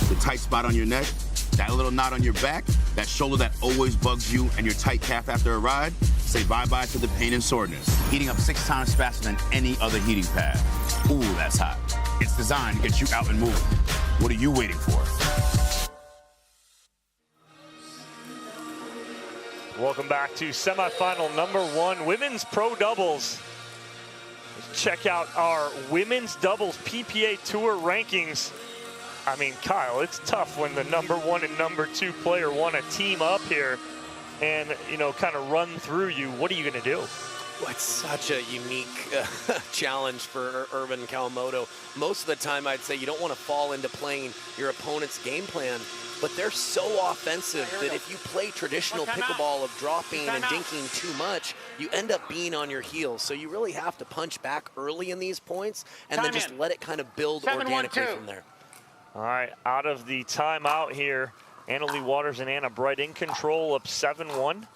Speaker 1: The tight spot on your neck, that little knot on your back, that shoulder that always bugs you, and your tight calf after a ride, say bye-bye to the pain and soreness. Heating up 6 times faster than any other heating pad. Ooh, that's hot. It's designed to get you out and moving. What are you waiting for?
Speaker 25: Welcome back to semifinal number 1, women's pro doubles. Let's check out our women's doubles PPA Tour rankings. I mean, Kyle, it's tough when the number 1 and number 2 player want to team up here and, you know, kind of run through you. What are you going to do?
Speaker 3: Well, it's such a unique challenge for Irvin Kawamoto. Most of the time, I'd say you don't want to fall into playing your opponent's game plan, but they're so offensive that if you play traditional pickleball of dropping and dinking too much, you end up being on your heels. So you really have to punch back early in these points and then just let it kind of build organically from there.
Speaker 25: All right, out of the timeout here, Leigh Waters and Anna Bright in control of 7-1.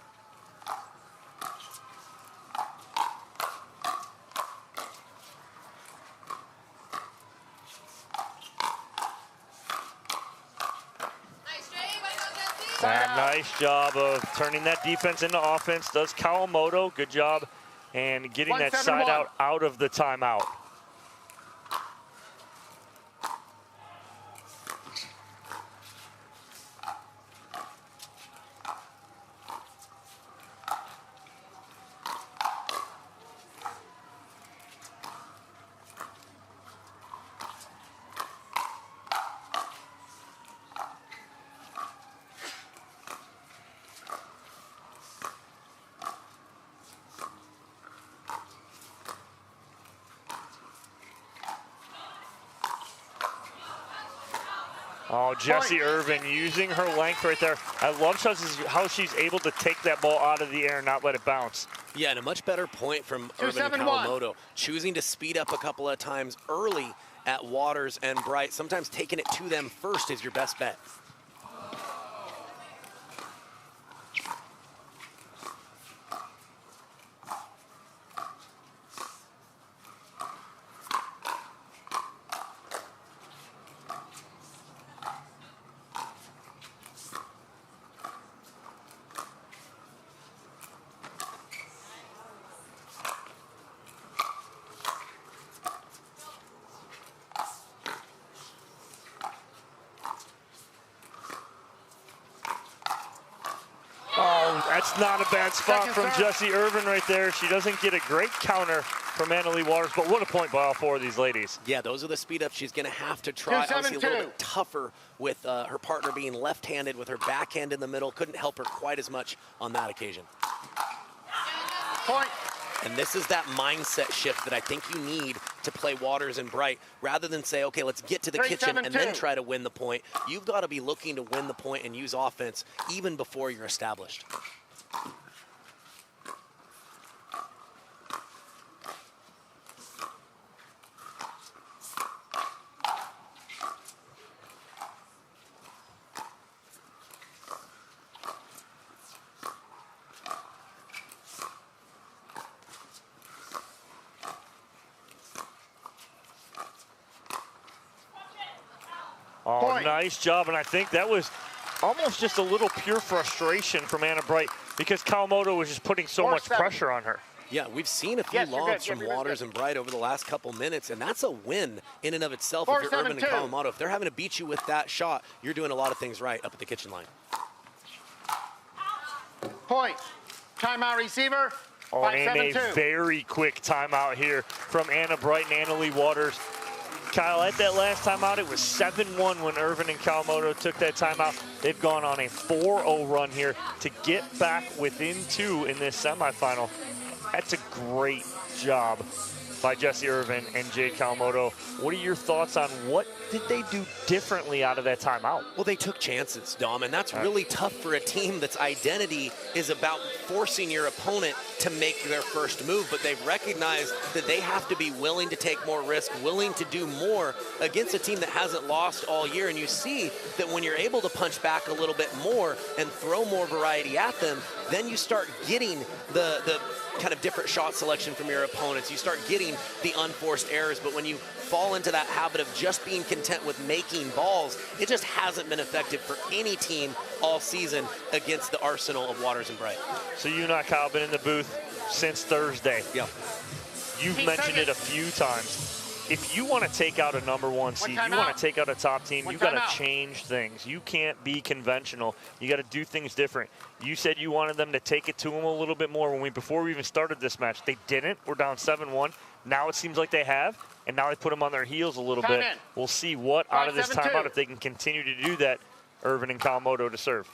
Speaker 25: And nice job of turning that defense into offense. Does Kawamoto. Good job. And getting that side out of the timeout. Oh, Jessie Irvin using her length right there. I love how she's able to take that ball out of the air and not let it bounce.
Speaker 3: Yeah, and a much better point from Irvin Kawamoto, choosing to speed up a couple of times early at Waters and Bright. Sometimes taking it to them first is your best bet.
Speaker 25: That's not a bad spot from Jessie Irvin right there. She doesn't get a great counter from Leigh Waters, but what a point by all four of these ladies.
Speaker 3: Yeah, those are the speed ups she's going to have to try. Obviously a little bit tougher with her partner being left-handed with her backhand in the middle. Couldn't help her quite as much on that occasion.
Speaker 6: Point.
Speaker 3: And this is that mindset shift that I think you need to play Waters and Bright. Rather than say, okay, let's get to the kitchen and then try to win the point. You've got to be looking to win the point and use offense even before you're established.
Speaker 25: Oh, nice job, and I think that was almost just a little pure frustration from Anna Bright because Kawamoto was just putting so much pressure on her.
Speaker 3: Yeah, we've seen a few lobs from Waters and Bright over the last couple minutes, and that's a win in and of itself if you're Irvin and Kawamoto. If they're having to beat you with that shot, you're doing a lot of things right up at the kitchen line.
Speaker 6: Point. Timeout receiver.
Speaker 25: Oh, and a very quick timeout here from Anna Bright and Leigh Waters. Kyle, at that last timeout, it was 7-1 when Irvin and Kawamoto took that timeout. They've gone on a 4-0 run here to get back within 2 in this semifinal. That's a great job by Jessie Irvin and Jade Kawamoto. What are your thoughts on what did they do differently out of that timeout?
Speaker 3: Well, they took chances, Dom, and that's really tough for a team that's identity is about forcing your opponent to make their first move, but they've recognized that they have to be willing to take more risk, willing to do more against a team that hasn't lost all year. And you see that when you're able to punch back a little bit more and throw more variety at them, then you start getting the kind of different shot selection from your opponents. You start getting the unforced errors, but when you fall into that habit of just being content with making balls, it just hasn't been effective for any team all season against the arsenal of Waters and Bright.
Speaker 25: So you and I, Kyle, been in the booth since Thursday.
Speaker 3: Yeah.
Speaker 25: You've mentioned it a few times. If you want to take out a #1 seed, you want to take out a top team, you got to change things. You can't be conventional. You got to do things different. You said you wanted them to take it to them a little bit more before we even started this match. They didn't. We're down 7-1. Now it seems like they have, and now they put them on their heels a little bit. We'll see what out of this timeout if they can continue to do that, Irvin and Kawamoto to serve.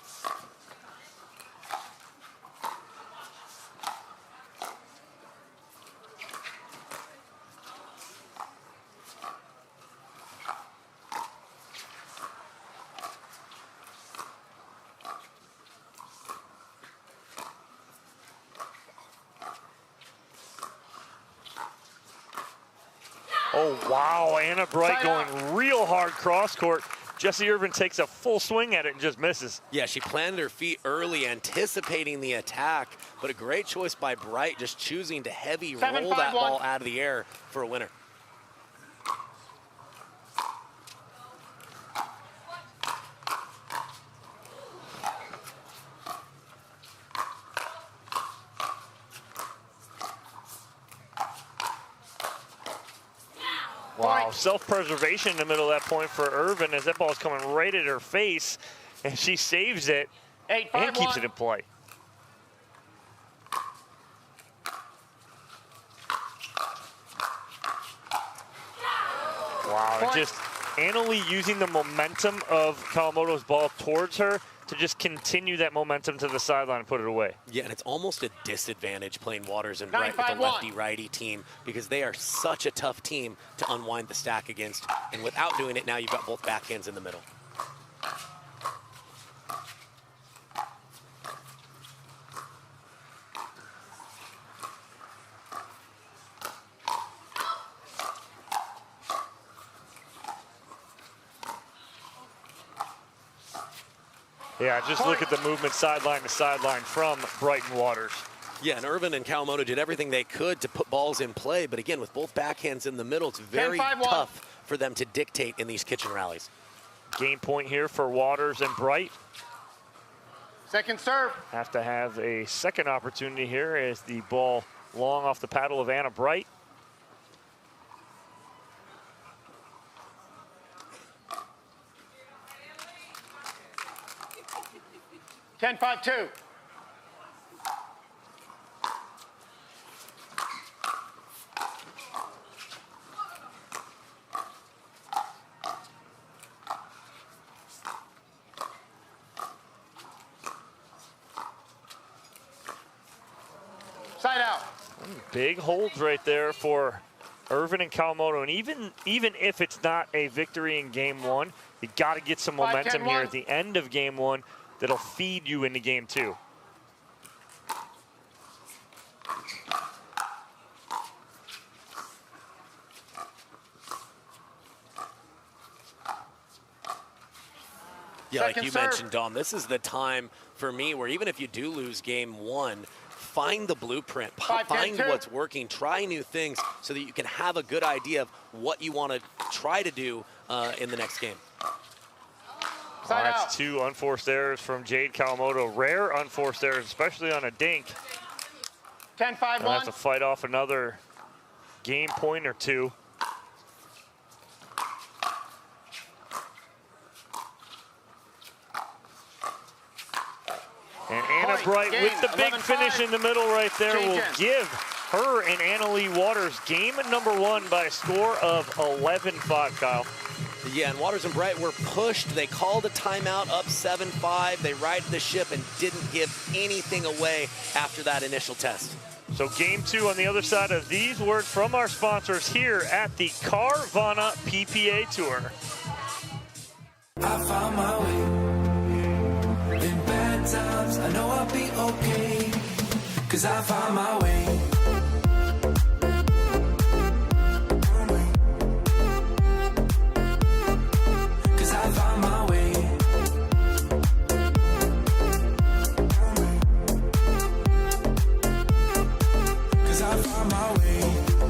Speaker 25: Oh, wow, Anna Bright going real hard cross court. Jessie Irvin takes a full swing at it and just misses.
Speaker 3: Yeah, she planted her feet early, anticipating the attack, but a great choice by Bright, just choosing to heavy roll that ball out of the air for a winner.
Speaker 25: Wow, self-preservation in the middle of that point for Irvin as that ball is coming right at her face, and she saves it and keeps it in play. Wow, just Leigh using the momentum of Kawamoto's ball towards her to just continue that momentum to the sideline and put it away.
Speaker 3: Yeah, and it's almost a disadvantage playing Waters and Bright with a lefty-righty team because they are such a tough team to unwind the stack against. And without doing it, now you've got both backhands in the middle.
Speaker 25: Yeah, just look at the movement sideline to sideline from Bright and Waters.
Speaker 3: Yeah, and Irvin and Kawamoto did everything they could to put balls in play, but again, with both backhands in the middle, it's very tough for them to dictate in these kitchen rallies.
Speaker 25: Game point here for Waters and Bright.
Speaker 6: Second serve.
Speaker 25: Have to have a second opportunity here as the ball long off the paddle of Anna Bright.
Speaker 6: Ten, 5-2. Side out.
Speaker 25: Big holds right there for Irvin and Kawamoto. And even if it's not a victory in game one, you got to get some momentum here at the end of game one that'll feed you into game two.
Speaker 3: Yeah, like you mentioned, Dom, this is the time for me where even if you do lose game one, find the blueprint, find what's working, try new things so that you can have a good idea of what you want to try to do in the next game.
Speaker 25: That's two unforced errors from Jade Kawamoto. Rare unforced errors, especially on a dink.
Speaker 6: 10-5-1.
Speaker 25: Have to fight off another game point or two. And Anna Bright with the big finish in the middle right there will give her and Anna-Leigh Waters game number one by a score of 11-5, Kyle.
Speaker 3: Yeah, and Waters and Bright were pushed. They called a timeout up 7-5. They righted the ship and didn't give anything away after that initial test.
Speaker 25: So game two on the other side of these words from our sponsors here at the Carvana PPA Tour.
Speaker 5: I found my way. In bad times, I know I'll be okay. 'Cause I found my way. I found my way. 'Cause I found my way,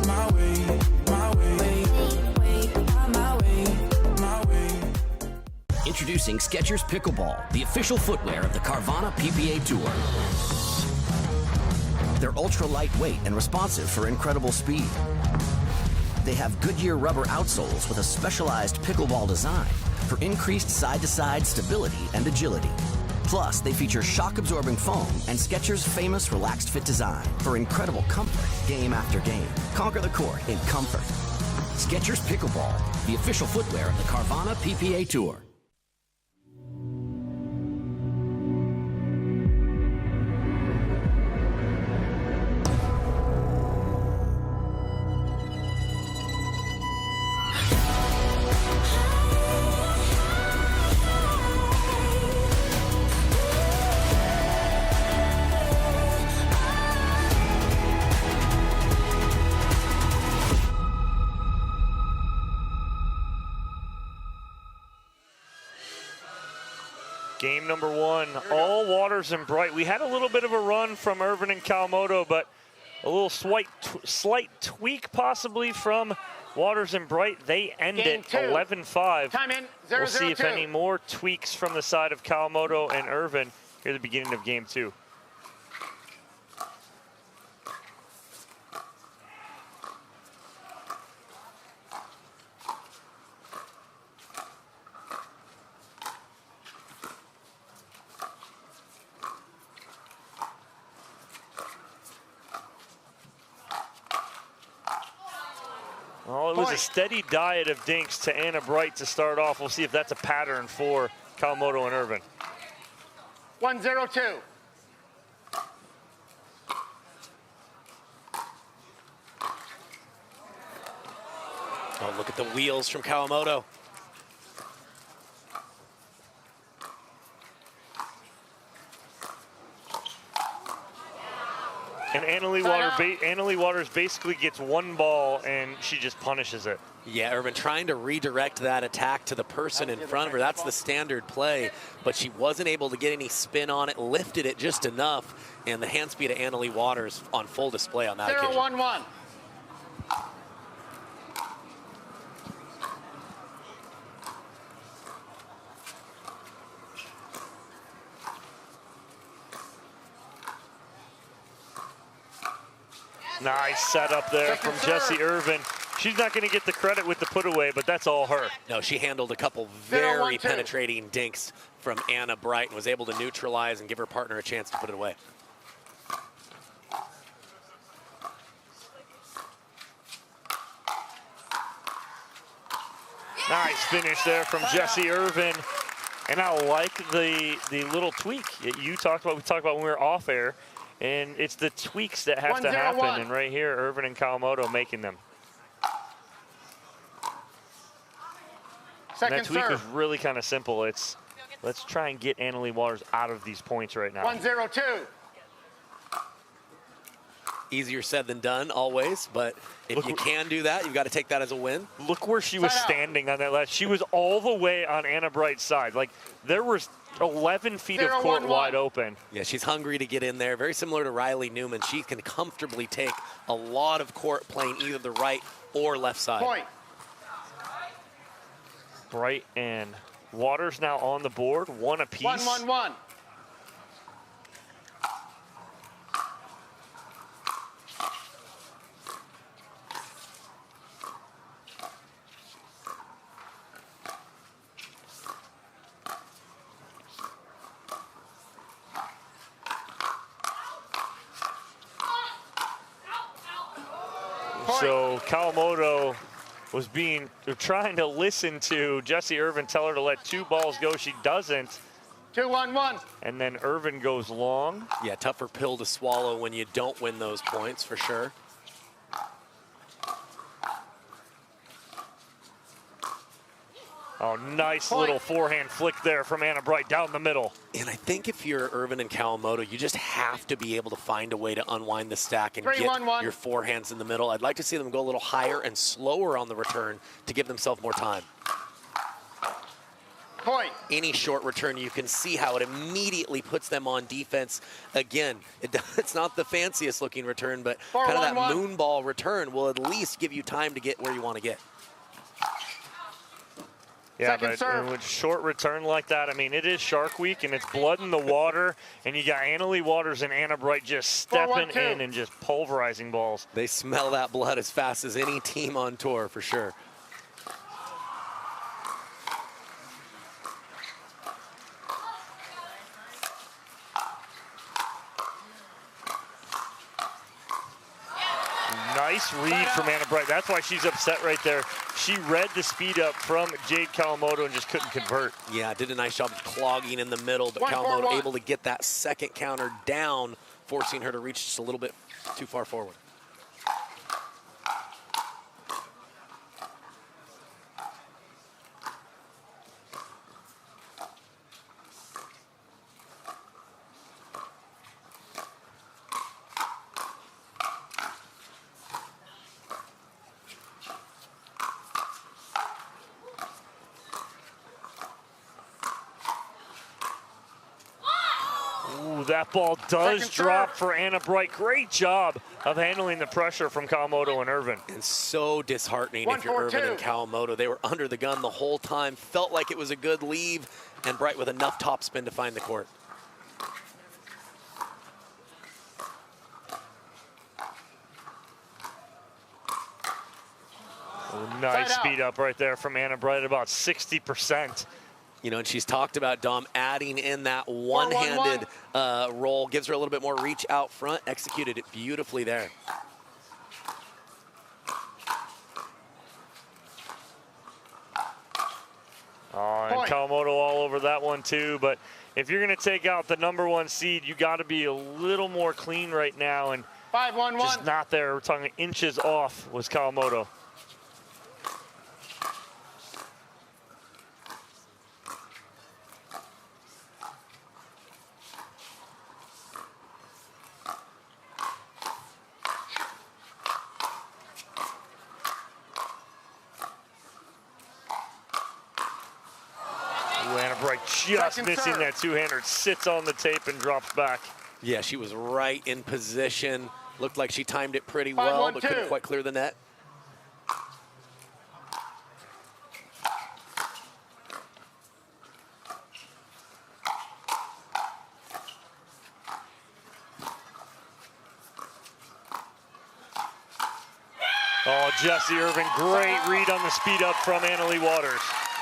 Speaker 5: my way, my way, my way, my way.
Speaker 15: Introducing Skechers Pickleball, the official footwear of the Carvana PPA Tour. They're ultra lightweight and responsive for incredible speed. They have Goodyear rubber outsoles with a specialized pickleball design for increased side-to-side stability and agility. Plus, they feature shock-absorbing foam and Skechers' famous relaxed fit design for incredible comfort game after game. Conquer the court in comfort. Skechers Pickleball, the official footwear of the Carvana PPA Tour.
Speaker 25: Game number one, all Waters and Bright. We had a little bit of a run from Irvin and Kawamoto, but a little slight tweak possibly from Waters and Bright. They end it 11-5.
Speaker 6: Time in, 0-0-2.
Speaker 25: We'll see if any more tweaks from the side of Kawamoto and Irvin here at the beginning of game two. Well, it was a steady diet of dinks to Anna Bright to start off. We'll see if that's a pattern for Kawamoto and Irvin.
Speaker 6: 1-0-2.
Speaker 3: Oh, look at the wheels from Kawamoto.
Speaker 25: And Anna-Leigh Waters basically gets one ball and she just punishes it.
Speaker 3: Yeah, Irvin trying to redirect that attack to the person in front of her. That's the standard play, but she wasn't able to get any spin on it, lifted it just enough, and the hand speed of Leigh Waters on full display on that occasion.
Speaker 6: 0-1-1.
Speaker 25: Nice setup there from Jessie Irvin. She's not going to get the credit with the put away, but that's all her.
Speaker 3: No, she handled a couple very penetrating dinks from Anna Bright and was able to neutralize and give her partner a chance to put it away.
Speaker 25: Nice finish there from Jessie Irvin. And I like the little tweak that you talked about. We talked about when we were off air. And it's the tweaks that have to happen. And right here, Irvin and Kawamoto making them. And that tweak was really kind of simple. It's let's try and get Leigh Waters out of these points right now.
Speaker 6: 1-0-2.
Speaker 3: Easier said than done always, but if you can do that, you've got to take that as a win.
Speaker 25: Look where she was standing on that last. She was all the way on Anna Bright's side. Like, there was 11 feet of court wide open.
Speaker 3: Yeah, she's hungry to get in there. Very similar to Riley Newman. She can comfortably take a lot of court playing either the right or left side.
Speaker 6: Point.
Speaker 25: Bright and Waters now on the board, one apiece.
Speaker 6: 1-1-1.
Speaker 25: So Kawamoto was trying to listen to Jessie Irvin tell her to let 2 balls go. She doesn't.
Speaker 6: 2-1-1.
Speaker 25: And then Irvin goes long.
Speaker 3: Yeah, tougher pill to swallow when you don't win those points, for sure.
Speaker 25: Oh, nice little forehand flick there from Anna Bright down the middle.
Speaker 3: And I think if you're Irvin and Kawamoto, you just have to be able to find a way to unwind the stack and get your forehands in the middle. I'd like to see them go a little higher and slower on the return to give themselves more time.
Speaker 6: Point.
Speaker 3: Any short return, you can see how it immediately puts them on defense. Again, it's not the fanciest looking return, but kind of that moonball return will at least give you time to get where you want to get.
Speaker 25: Yeah, but with short return like that, I mean, it is Shark Week, and it's blood in the water, and you got Leigh Waters and Anna Bright just stepping in and just pulverizing balls.
Speaker 3: They smell that blood as fast as any team on tour, for sure.
Speaker 25: Nice read from Anna Bright. That's why she's upset right there. She read the speed up from Jade Kawamoto and just couldn't convert.
Speaker 3: Yeah, did a nice job clogging in the middle, but Kawamoto able to get that second counter down, forcing her to reach just a little bit too far forward.
Speaker 25: That ball does drop for Anna Bright. Great job of handling the pressure from Kawamoto and Irvin.
Speaker 3: And so disheartening if you're Irvin and Kawamoto. They were under the gun the whole time, felt like it was a good leave, and Bright with enough topspin to find the court.
Speaker 25: Nice speed up right there from Anna Bright, about 60%.
Speaker 3: You know, and she's talked about, Dom, adding in that one-handed roll, gives her a little bit more reach out front, executed it beautifully there.
Speaker 25: Oh, and Kawamoto all over that one too, but if you're going to take out the #1 seed, you got to be a little more clean right now, and
Speaker 6: 5-1-1.
Speaker 25: just not there. We're talking inches off was Kawamoto. Bright just missing that two-hander. Sits on the tape and drops back.
Speaker 3: Yeah, she was right in position. Looked like she timed it pretty well, but couldn't quite clear the net.
Speaker 25: Oh, Jessie Irvin, great read on the speed up from Leigh Waters.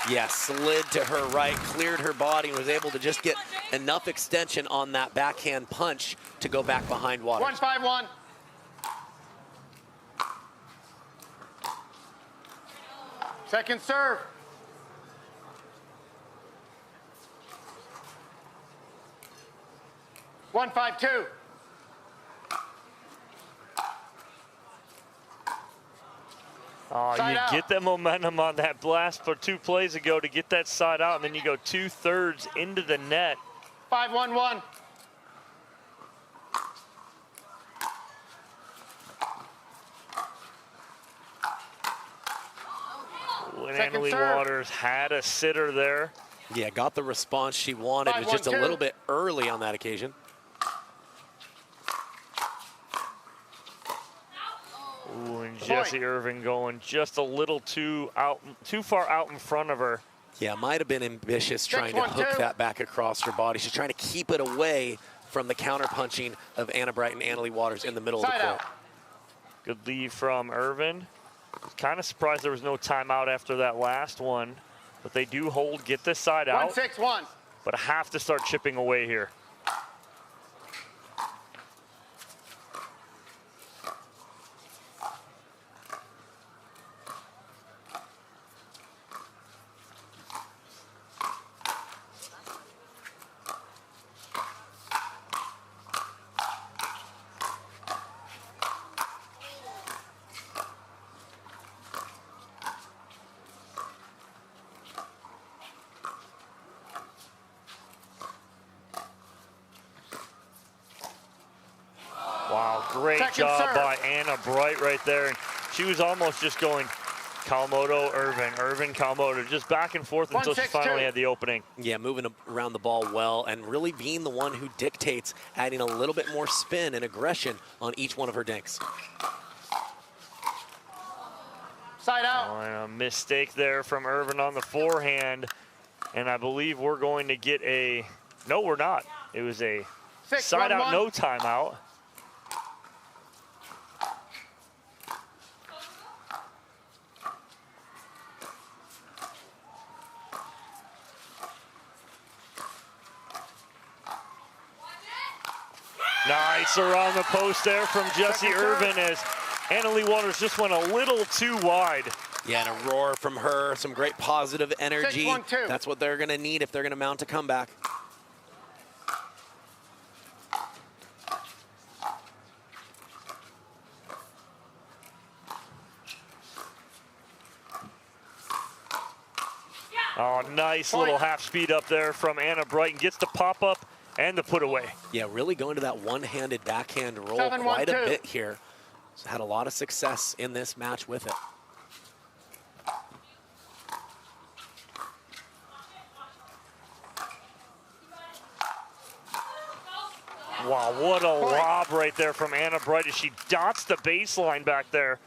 Speaker 3: Yeah, slid to her right, cleared her body, and was able to just get enough extension on that backhand punch to go back behind Waters.
Speaker 6: 1-5-1. Second serve. One, 5-2.
Speaker 25: Oh,
Speaker 6: side
Speaker 25: you
Speaker 6: out.
Speaker 25: get the momentum on that blast for 2 plays ago to get that side out, and then you go 2/3 into the net.
Speaker 6: 5-1-1.
Speaker 25: When Leigh Waters had a sitter there.
Speaker 3: Yeah, got the response she wanted. It was just a little bit early on that occasion.
Speaker 25: Ooh, and Jessie Irvin going just a little too far out in front of her.
Speaker 3: Yeah, might have been ambitious trying to hook that back across her body. She's trying to keep it away from the counter punching of Anna Bright and Leigh Waters in the middle of the court.
Speaker 25: Good lead from Irvin. Kind of surprised there was no timeout after that last one, but they do hold, get this side out.
Speaker 6: 1-6-1.
Speaker 25: But have to start chipping away here. Great job by Anna Bright right there. And she was almost just going Kawamoto, Irvin, Kawamoto, just back and forth until she finally had the opening.
Speaker 3: Yeah, moving around the ball well and really being the one who dictates, adding a little bit more spin and aggression on each one of her dinks.
Speaker 6: Side out.
Speaker 25: Oh, and a mistake there from Irvin on the forehand. And I believe we're going to get a, no, we're not. It was a side out, no timeout. Nice around the post there from Jessie Irvin as Leigh Waters just went a little too wide.
Speaker 3: Yeah, and a roar from her, some great positive energy.
Speaker 6: 6-1-2.
Speaker 3: That's what they're gonna need if they're gonna mount a comeback.
Speaker 25: Oh, nice little half speed up there from Anna Brighton. Gets the pop up and the put away.
Speaker 3: Yeah, really going to that one-handed backhand roll
Speaker 6: 7-1-2.
Speaker 3: quite a bit here. She's had a lot of success in this match with it.
Speaker 25: Wow, what a lob right there from Anna Bright as she dots the baseline back there.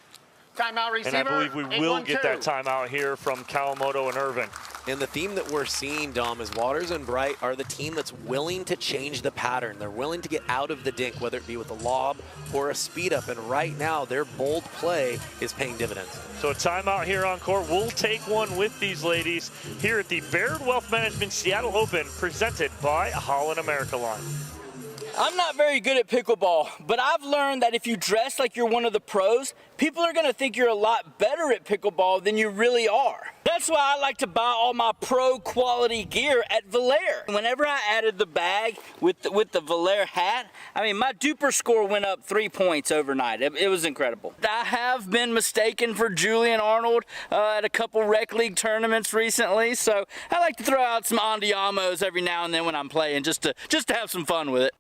Speaker 6: Timeout receiver.
Speaker 25: And I believe we will get that timeout here from Kawamoto and Irvin.
Speaker 3: And the theme that we're seeing, Dom, is Waters and Bright are the team that's willing to change the pattern. They're willing to get out of the dink, whether it be with a lob or a speed up. And right now, their bold play is paying dividends.
Speaker 25: So a timeout here on court. We'll take one with these ladies here at the Baird Wealth Management Seattle Open, presented by Holland America Line.
Speaker 17: I'm not very good at pickleball, but I've learned that if you dress like you're one of the pros, people are gonna think you're a lot better at pickleball than you really are. That's why I like to buy all my pro quality gear at Valère. Whenever I added the bag with the Valère hat, I mean, my duper score went up 3 points overnight. It was incredible. I have been mistaken for Julian Arnold at a couple rec league tournaments recently, so I like to throw out some andiamos every now and then when I'm playing just to have some fun with it.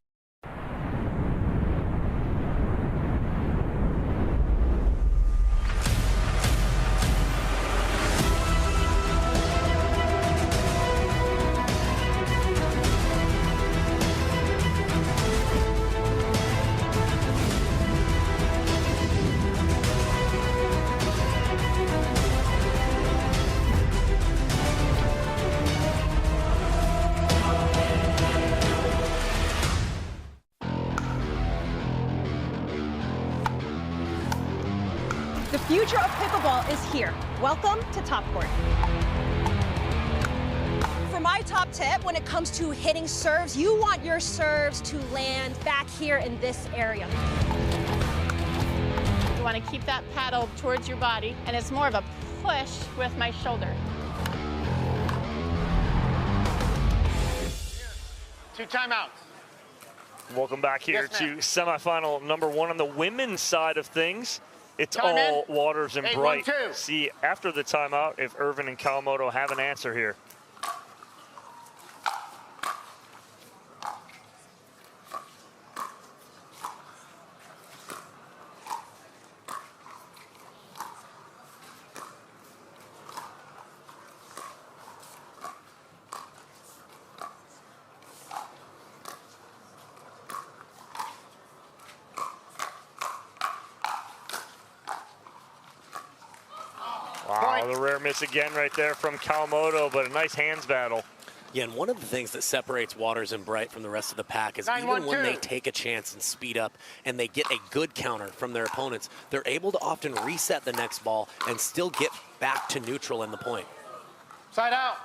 Speaker 10: future of pickleball is here. Welcome to Top Court. For my top tip, when it comes to hitting serves, you want your serves to land back here in this area.
Speaker 18: You want to keep that paddle towards your body, and it's more of a push with my shoulder.
Speaker 6: 2 timeouts.
Speaker 25: Welcome back here to semifinal number 1 on the women's side of things. It's
Speaker 6: Time
Speaker 25: all
Speaker 6: in.
Speaker 25: Waters and Bright.
Speaker 6: 8-1-2.
Speaker 25: See after the timeout if Irvin and Kawamoto have an answer here. Wow, the rare miss again right there from Kawamoto, but a nice hands battle.
Speaker 3: Yeah, and one of the things that separates Waters and Bright from the rest of the pack is even when they take a chance and speed up and they get a good counter from their opponents, they're able to often reset the next ball and still get back to neutral in the point.
Speaker 6: Side out.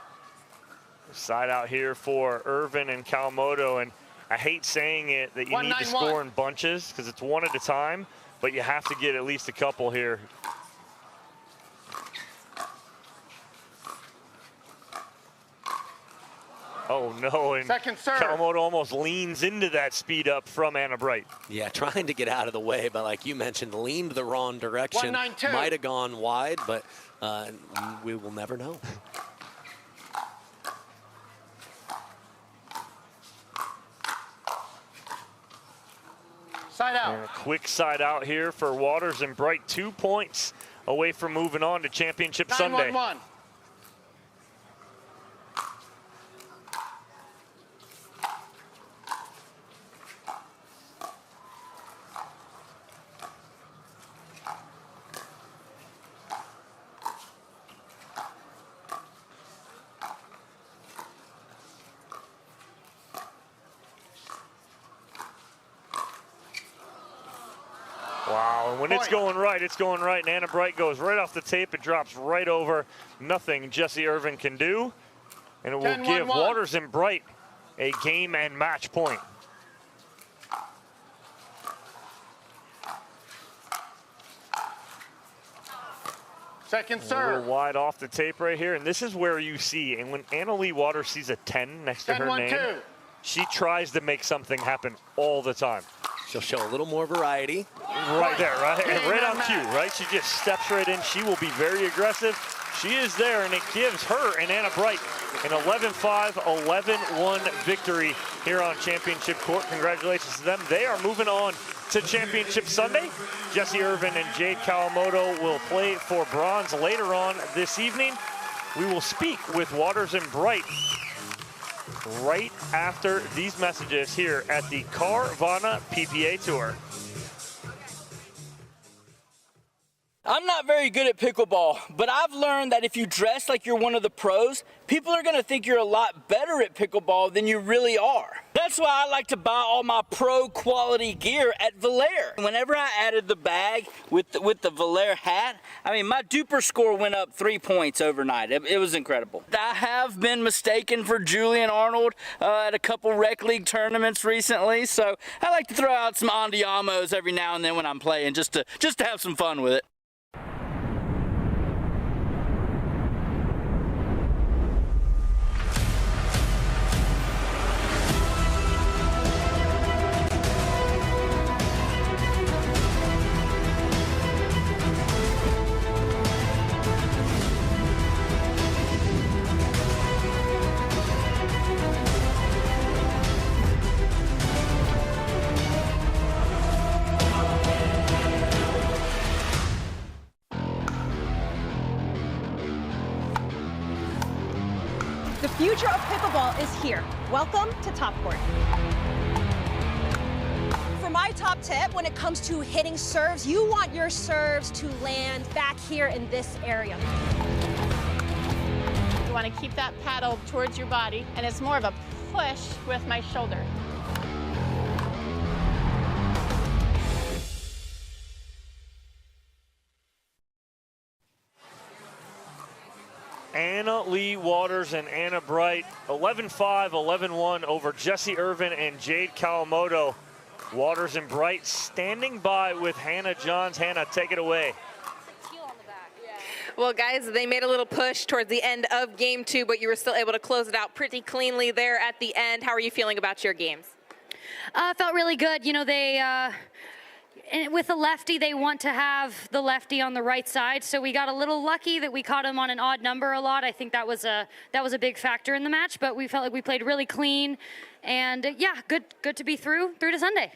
Speaker 25: Side out here for Irvin and Kawamoto, and I hate saying it that you need to score in bunches because it's one at a time, but you have to get at least a couple here. Oh no, and Kawamoto almost leans into that speed up from Anna Bright.
Speaker 3: Yeah, trying to get out of the way, but like you mentioned, leaned the wrong direction.
Speaker 6: 1-9-2.
Speaker 3: Might have gone wide, but we will never know.
Speaker 6: Side out.
Speaker 25: And a quick side out here for Waters and Bright. 2 points away from moving on to Championship Sunday.
Speaker 6: 9-1-1.
Speaker 25: Wow, and when it's going right, it's going right. And Anna Bright goes right off the tape. It drops right over. Nothing Jesse Irvin can do. And it will
Speaker 6: 10-1-1.
Speaker 25: give Waters and Bright a game and match point.
Speaker 6: Second
Speaker 25: A
Speaker 6: serve.
Speaker 25: little wide off the tape right here. And this is where you see, and when Leigh Waters sees a 10 next to her name,
Speaker 6: 10-1-2.
Speaker 25: she tries to make something happen all the time.
Speaker 3: She'll show a little more variety.
Speaker 25: Right there, right? And right on cue, right? She just steps right in. She will be very aggressive. She is there, and it gives her and Anna Bright an 11-5, 11-1 victory here on Championship Court. Congratulations to them. They are moving on to Championship Sunday. Jesse Irvin and Jade Kawamoto will play for bronze later on this evening. We will speak with Waters and Bright right after these messages here at the Carvana PPA Tour.
Speaker 17: I'm not very good at pickleball, but I've learned that if you dress like you're one of the pros, people are going to think you're a lot better at pickleball than you really are. That's why I like to buy all my pro quality gear at Valère. Whenever I added the bag with the Valère hat, I mean, my duper score went up 3 points overnight. It was incredible. I have been mistaken for Julian Arnold at a couple rec league tournaments recently, so I like to throw out some andiamos every now and then when I'm playing just to have some fun with it.
Speaker 10: The future of pickleball is here. Welcome to Top Court. For my top tip, when it comes to hitting serves, you want your serves to land back here in this area.
Speaker 18: You want to keep that paddle towards your body, and it's more of a push with my shoulder.
Speaker 25: Leigh Waters and Anna Bright, 11-5, 11-1 over Jessie Irvin and Jade Kawamoto. Waters and Bright standing by with Hannah Johns. Hannah, take it away.
Speaker 11: Well, guys, they made a little push towards the end of game 2, but you were still able to close it out pretty cleanly there at the end. How are you feeling about your games?
Speaker 4: Felt really good. You know, with the lefty, they want to have the lefty on the right side, so we got a little lucky that we caught him on an odd number a lot. I think that was a big factor in the match, but we felt like we played really clean, and yeah, good to be through to Sunday.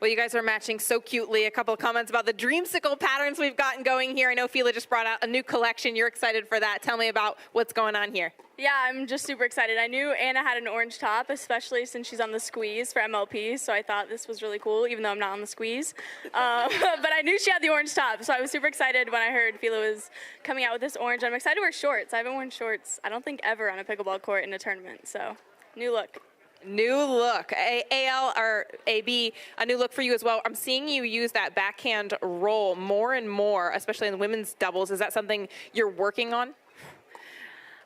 Speaker 11: Well, you guys are matching so cutely. A couple of comments about the dreamsicle patterns we've gotten going here. I know Fila just brought out a new collection. You're excited for that. Tell me about what's going on here.
Speaker 12: Yeah, I'm just super excited. I knew Anna had an orange top, especially since she's on the squeeze for MLP, so I thought this was really cool, even though I'm not on the squeeze. But I knew she had the orange top, so I was super excited when I heard Fila was coming out with this orange. I'm excited to wear shorts. I haven't worn shorts, I don't think, ever on a pickleball court in a tournament, so new look.
Speaker 11: New look. AL or AB, a new look for you as well. I'm seeing you use that backhand roll more and more, especially in the women's doubles. Is that something you're working on?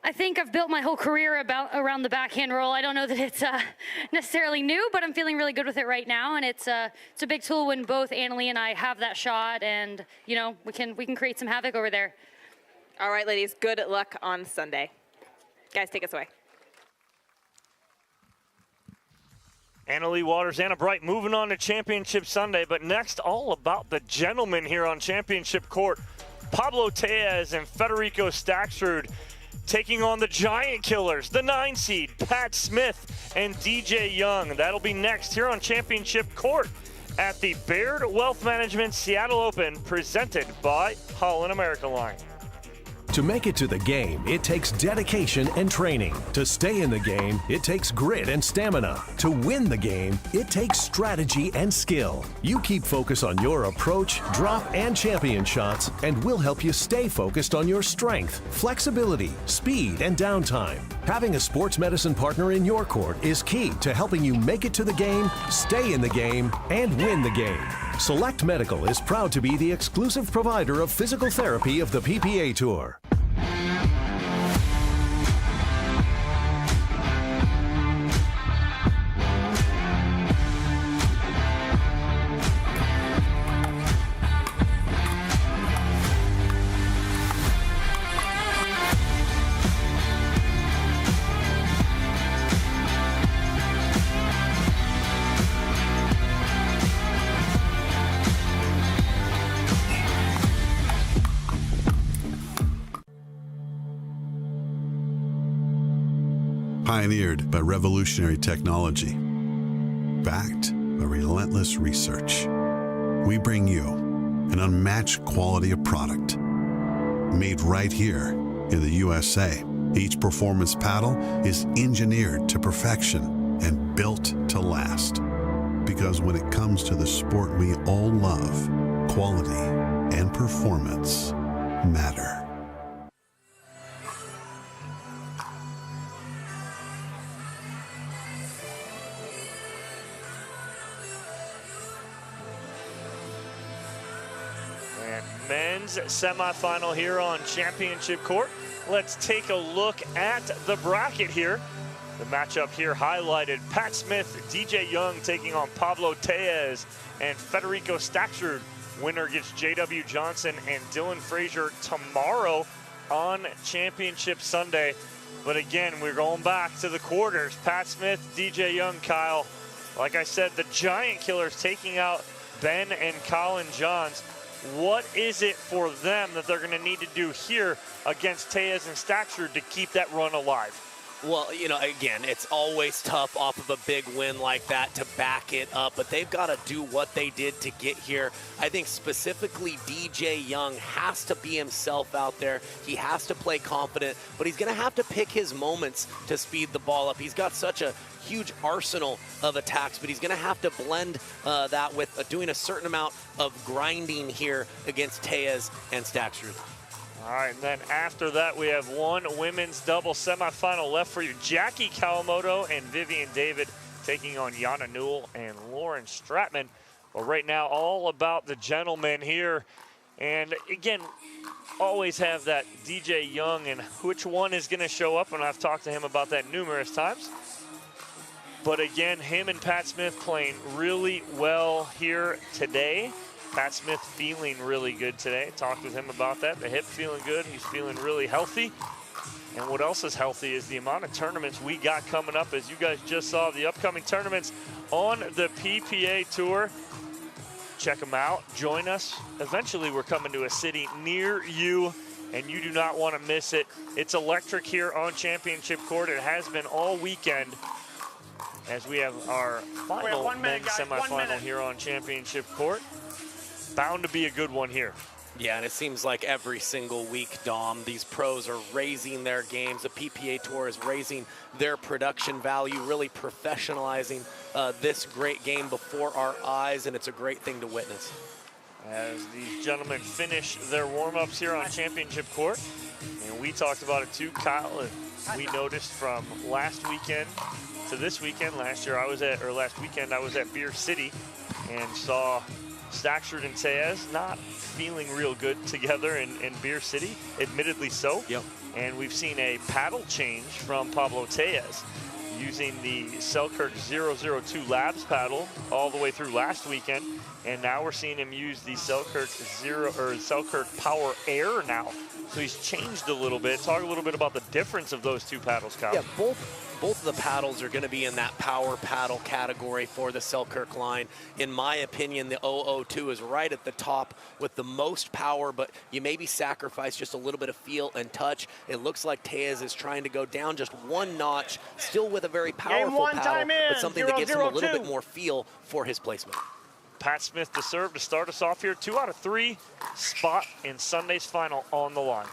Speaker 4: I think I've built my whole career around the backhand roll. I don't know that it's necessarily new, but I'm feeling really good with it right now, and it's a big tool when both Annalie and I have that shot, and you know we can create some havoc over there.
Speaker 11: All right, ladies, good luck on Sunday. Guys, take us away.
Speaker 25: Leigh Waters, Anna Bright moving on to Championship Sunday, but next, all about the gentlemen here on Championship Court. Pablo Tellez and Federico Staksrud taking on the Giant Killers, the 9 seed, Pat Smith and DJ Young. That'll be next here on Championship Court at the Baird Wealth Management Seattle Open, presented by Holland America Line.
Speaker 19: To make it to the game, it takes dedication and training. To stay in the game, it takes grit and stamina. To win the game, it takes strategy and skill. You keep focus on your approach, drop, and champion shots, and we'll help you stay focused on your strength, flexibility, speed, and downtime. Having a sports medicine partner in your court is key to helping you make it to the game, stay in the game, and win the game. Select Medical is proud to be the exclusive provider of physical therapy of the PPA Tour.
Speaker 23: Pioneered by revolutionary technology, backed by relentless research, we bring you an unmatched quality of product made right here in the USA. Each performance paddle is engineered to perfection and built to last. Because when it comes to the sport we all love, quality and performance matter.
Speaker 25: Men's semifinal here on Championship Court. Let's take a look at the bracket here. The matchup here highlighted: Pat Smith, DJ Young taking on Pablo Tellez and Federico Staksrud. Winner gets JW Johnson and Dylan Frazier tomorrow on Championship Sunday. But again, we're going back to the quarters. Pat Smith, DJ Young, Kyle. Like I said, the Giant Killers taking out Ben and Collin Johns. What is it for them that they're going to need to do here against Tellez and Staksrud to keep that run alive?
Speaker 3: Well, you know, again, it's always tough off of a big win like that to back it up, but they've got to do what they did to get here. I think specifically DJ Young has to be himself out there. He has to play confident, but he's going to have to pick his moments to speed the ball up. He's got such a huge arsenal of attacks, but he's going to have to blend that with doing a certain amount of grinding here against Tellez and Staksrud.
Speaker 25: All right, and then after that, we have one women's double semifinal left for you. Jackie Kawamoto and Vivian David taking on Yana Newell and Lauren Stratman. But right now, all about the gentlemen here. And again, always have that DJ Young and which one is going to show up, and I've talked to him about that numerous times. But again, him and Pat Smith playing really well here today. Pat Smith feeling really good today. Talked with him about that. The hip feeling good. He's feeling really healthy. And what else is healthy is the amount of tournaments we got coming up. As you guys just saw, the upcoming tournaments on the PPA Tour. Check them out. Join us. Eventually, we're coming to a city near you, and you do not want to miss it. It's electric here on Championship Court. It has been all weekend, as we have our final men's semifinal here on Championship Court. Bound to be a good one here.
Speaker 3: Yeah, and it seems like every single week, Dom, these pros are raising their games. The PPA Tour is raising their production value, really professionalizing this great game before our eyes, and it's a great thing to witness.
Speaker 25: As these gentlemen finish their warm-ups here on Championship Court, and we talked about it too, Kyle, and we noticed from last weekend to this weekend. Last weekend I was at Beer City and saw Staksrud and Tellez not feeling real good together in Beer City, admittedly so.
Speaker 3: Yep.
Speaker 25: And we've seen a paddle change from Pablo Tellez using the Selkirk 002 Labs paddle all the way through last weekend. And now we're seeing him use the Selkirk Power Air now. So he's changed a little bit. Talk a little bit about the difference of those two paddles, Kyle.
Speaker 3: Yeah, both of the paddles are going to be in that power paddle category for the Selkirk line. In my opinion, the 002 is right at the top with the most power, but you maybe sacrifice just a little bit of feel and touch. It looks like Tellez is trying to go down just one notch, still with a very powerful paddle, but something that gives him a little bit more feel for his placement.
Speaker 25: Pat Smith to serve to start us off here. 2 out of 3, spot in Sunday's final on the line.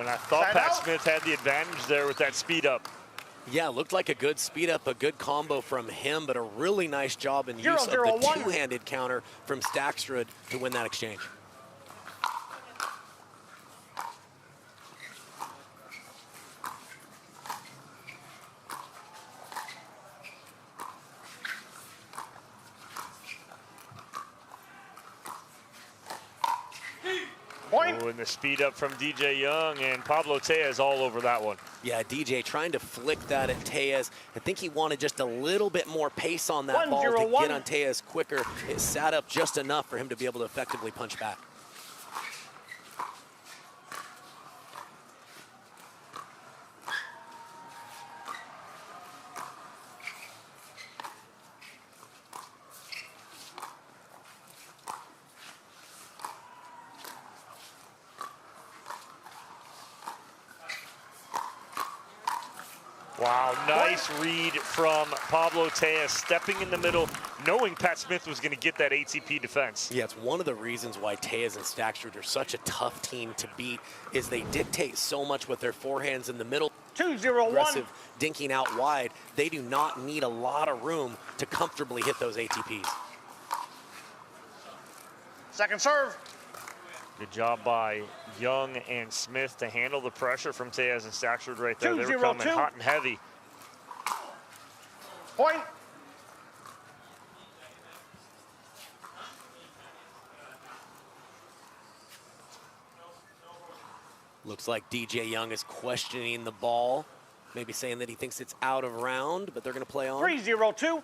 Speaker 25: I thought Pat Smith had the advantage there with that speed up.
Speaker 3: Yeah, looked like a good speed up, a good combo from him, but a really nice job in use of the two-handed counter from Staksrud to win that exchange.
Speaker 25: Oh, and the speed up from DJ Young, and Pablo Tellez all over that one.
Speaker 3: Yeah, DJ trying to flick that at Tellez. I think he wanted just a little bit more pace on that ball to get on Tellez quicker. It sat up just enough for him to be able to effectively punch back.
Speaker 25: Wow, nice read from Pablo Tellez, stepping in the middle, knowing Pat Smith was going to get that ATP defense.
Speaker 3: Yeah, it's one of the reasons why Tellez and Staksrud are such a tough team to beat, is they dictate so much with their forehands in the middle.
Speaker 2: 2-0-1.
Speaker 3: Aggressive, dinking out wide. They do not need a lot of room to comfortably hit those ATPs.
Speaker 2: Second serve.
Speaker 25: Good job by Young and Smith to handle the pressure from Tellez and Staksrud right there. They were coming hot and heavy.
Speaker 2: Point.
Speaker 3: Looks like DJ Young is questioning the ball, maybe saying that he thinks it's out of round, but they're going to play on.
Speaker 2: 3-0-2.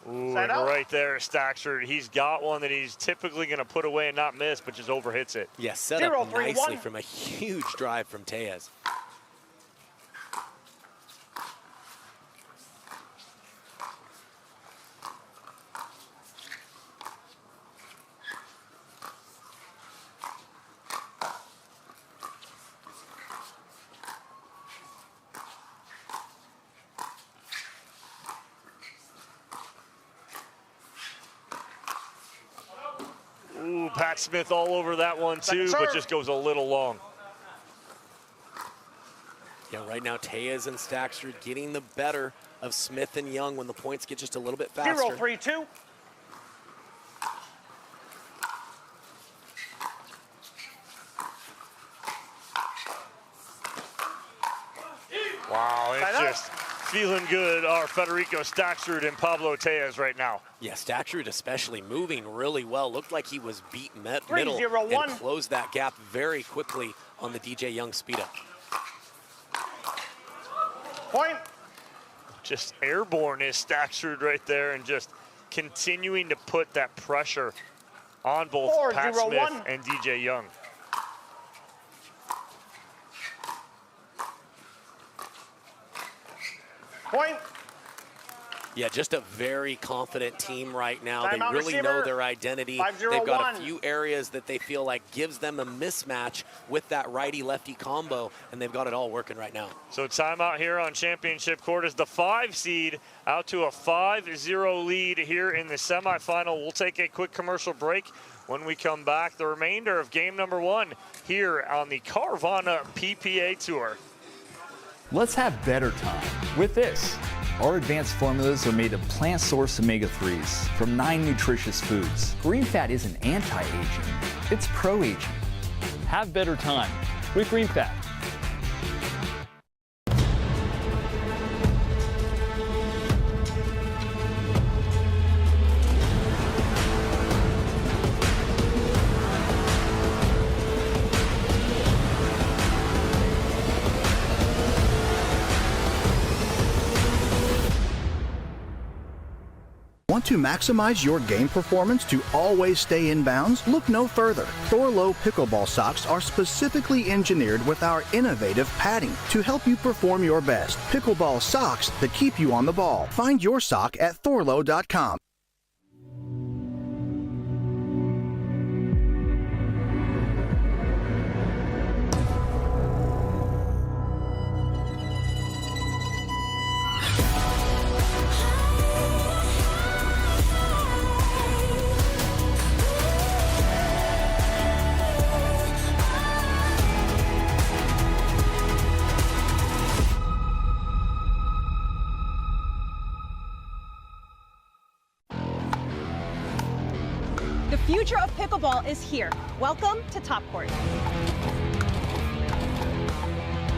Speaker 25: Ooh, and right there, Staksrud. He's got one that he's typically going to put away and not miss, but just overhits it.
Speaker 3: Yeah, set up nicely from a huge drive from Tellez.
Speaker 25: Pat Smith all over that one too, but just goes a little long.
Speaker 3: Yeah, right now Tellez and Staksrud getting the better of Smith and Young when the points get just a little bit faster.
Speaker 2: 0-3-2.
Speaker 25: Wow, it's just feeling good, our Federico Staksrud and Pablo Tellez right now.
Speaker 3: Yeah, Staksrud especially moving really well. Looked like he was beat middle
Speaker 2: 3-0-1.
Speaker 3: and closed that gap very quickly on the DJ Young speed up.
Speaker 2: Point.
Speaker 25: Just airborne is Staksrud right there and just continuing to put that pressure on both Pat Smith and DJ Young.
Speaker 2: Point.
Speaker 3: Yeah, just a very confident team right now. They
Speaker 2: Timeout
Speaker 3: really
Speaker 2: receiver.
Speaker 3: know their identity.
Speaker 2: 5-0-1.
Speaker 3: They've got a few areas that they feel like gives them a mismatch with that righty-lefty combo, and they've got it all working right now.
Speaker 25: So timeout here on championship court as the 5 seed out to a 5-0 lead here in the semifinal. We'll take a quick commercial break. When we come back, the remainder of game number 1 here on the Carvana PPA Tour.
Speaker 16: Let's have better time with this. Our advanced formulas are made of plant-sourced omega-3s from 9 nutritious foods. Green fat isn't anti-aging, it's pro-aging. Have better time with green fat.
Speaker 20: Want to maximize your game performance to always stay in bounds? Look no further. Thorlo pickleball socks are specifically engineered with our innovative padding to help you perform your best. Pickleball socks that keep you on the ball. Find your sock at thorlo.com.
Speaker 10: The future of pickleball is here. Welcome to Top Court.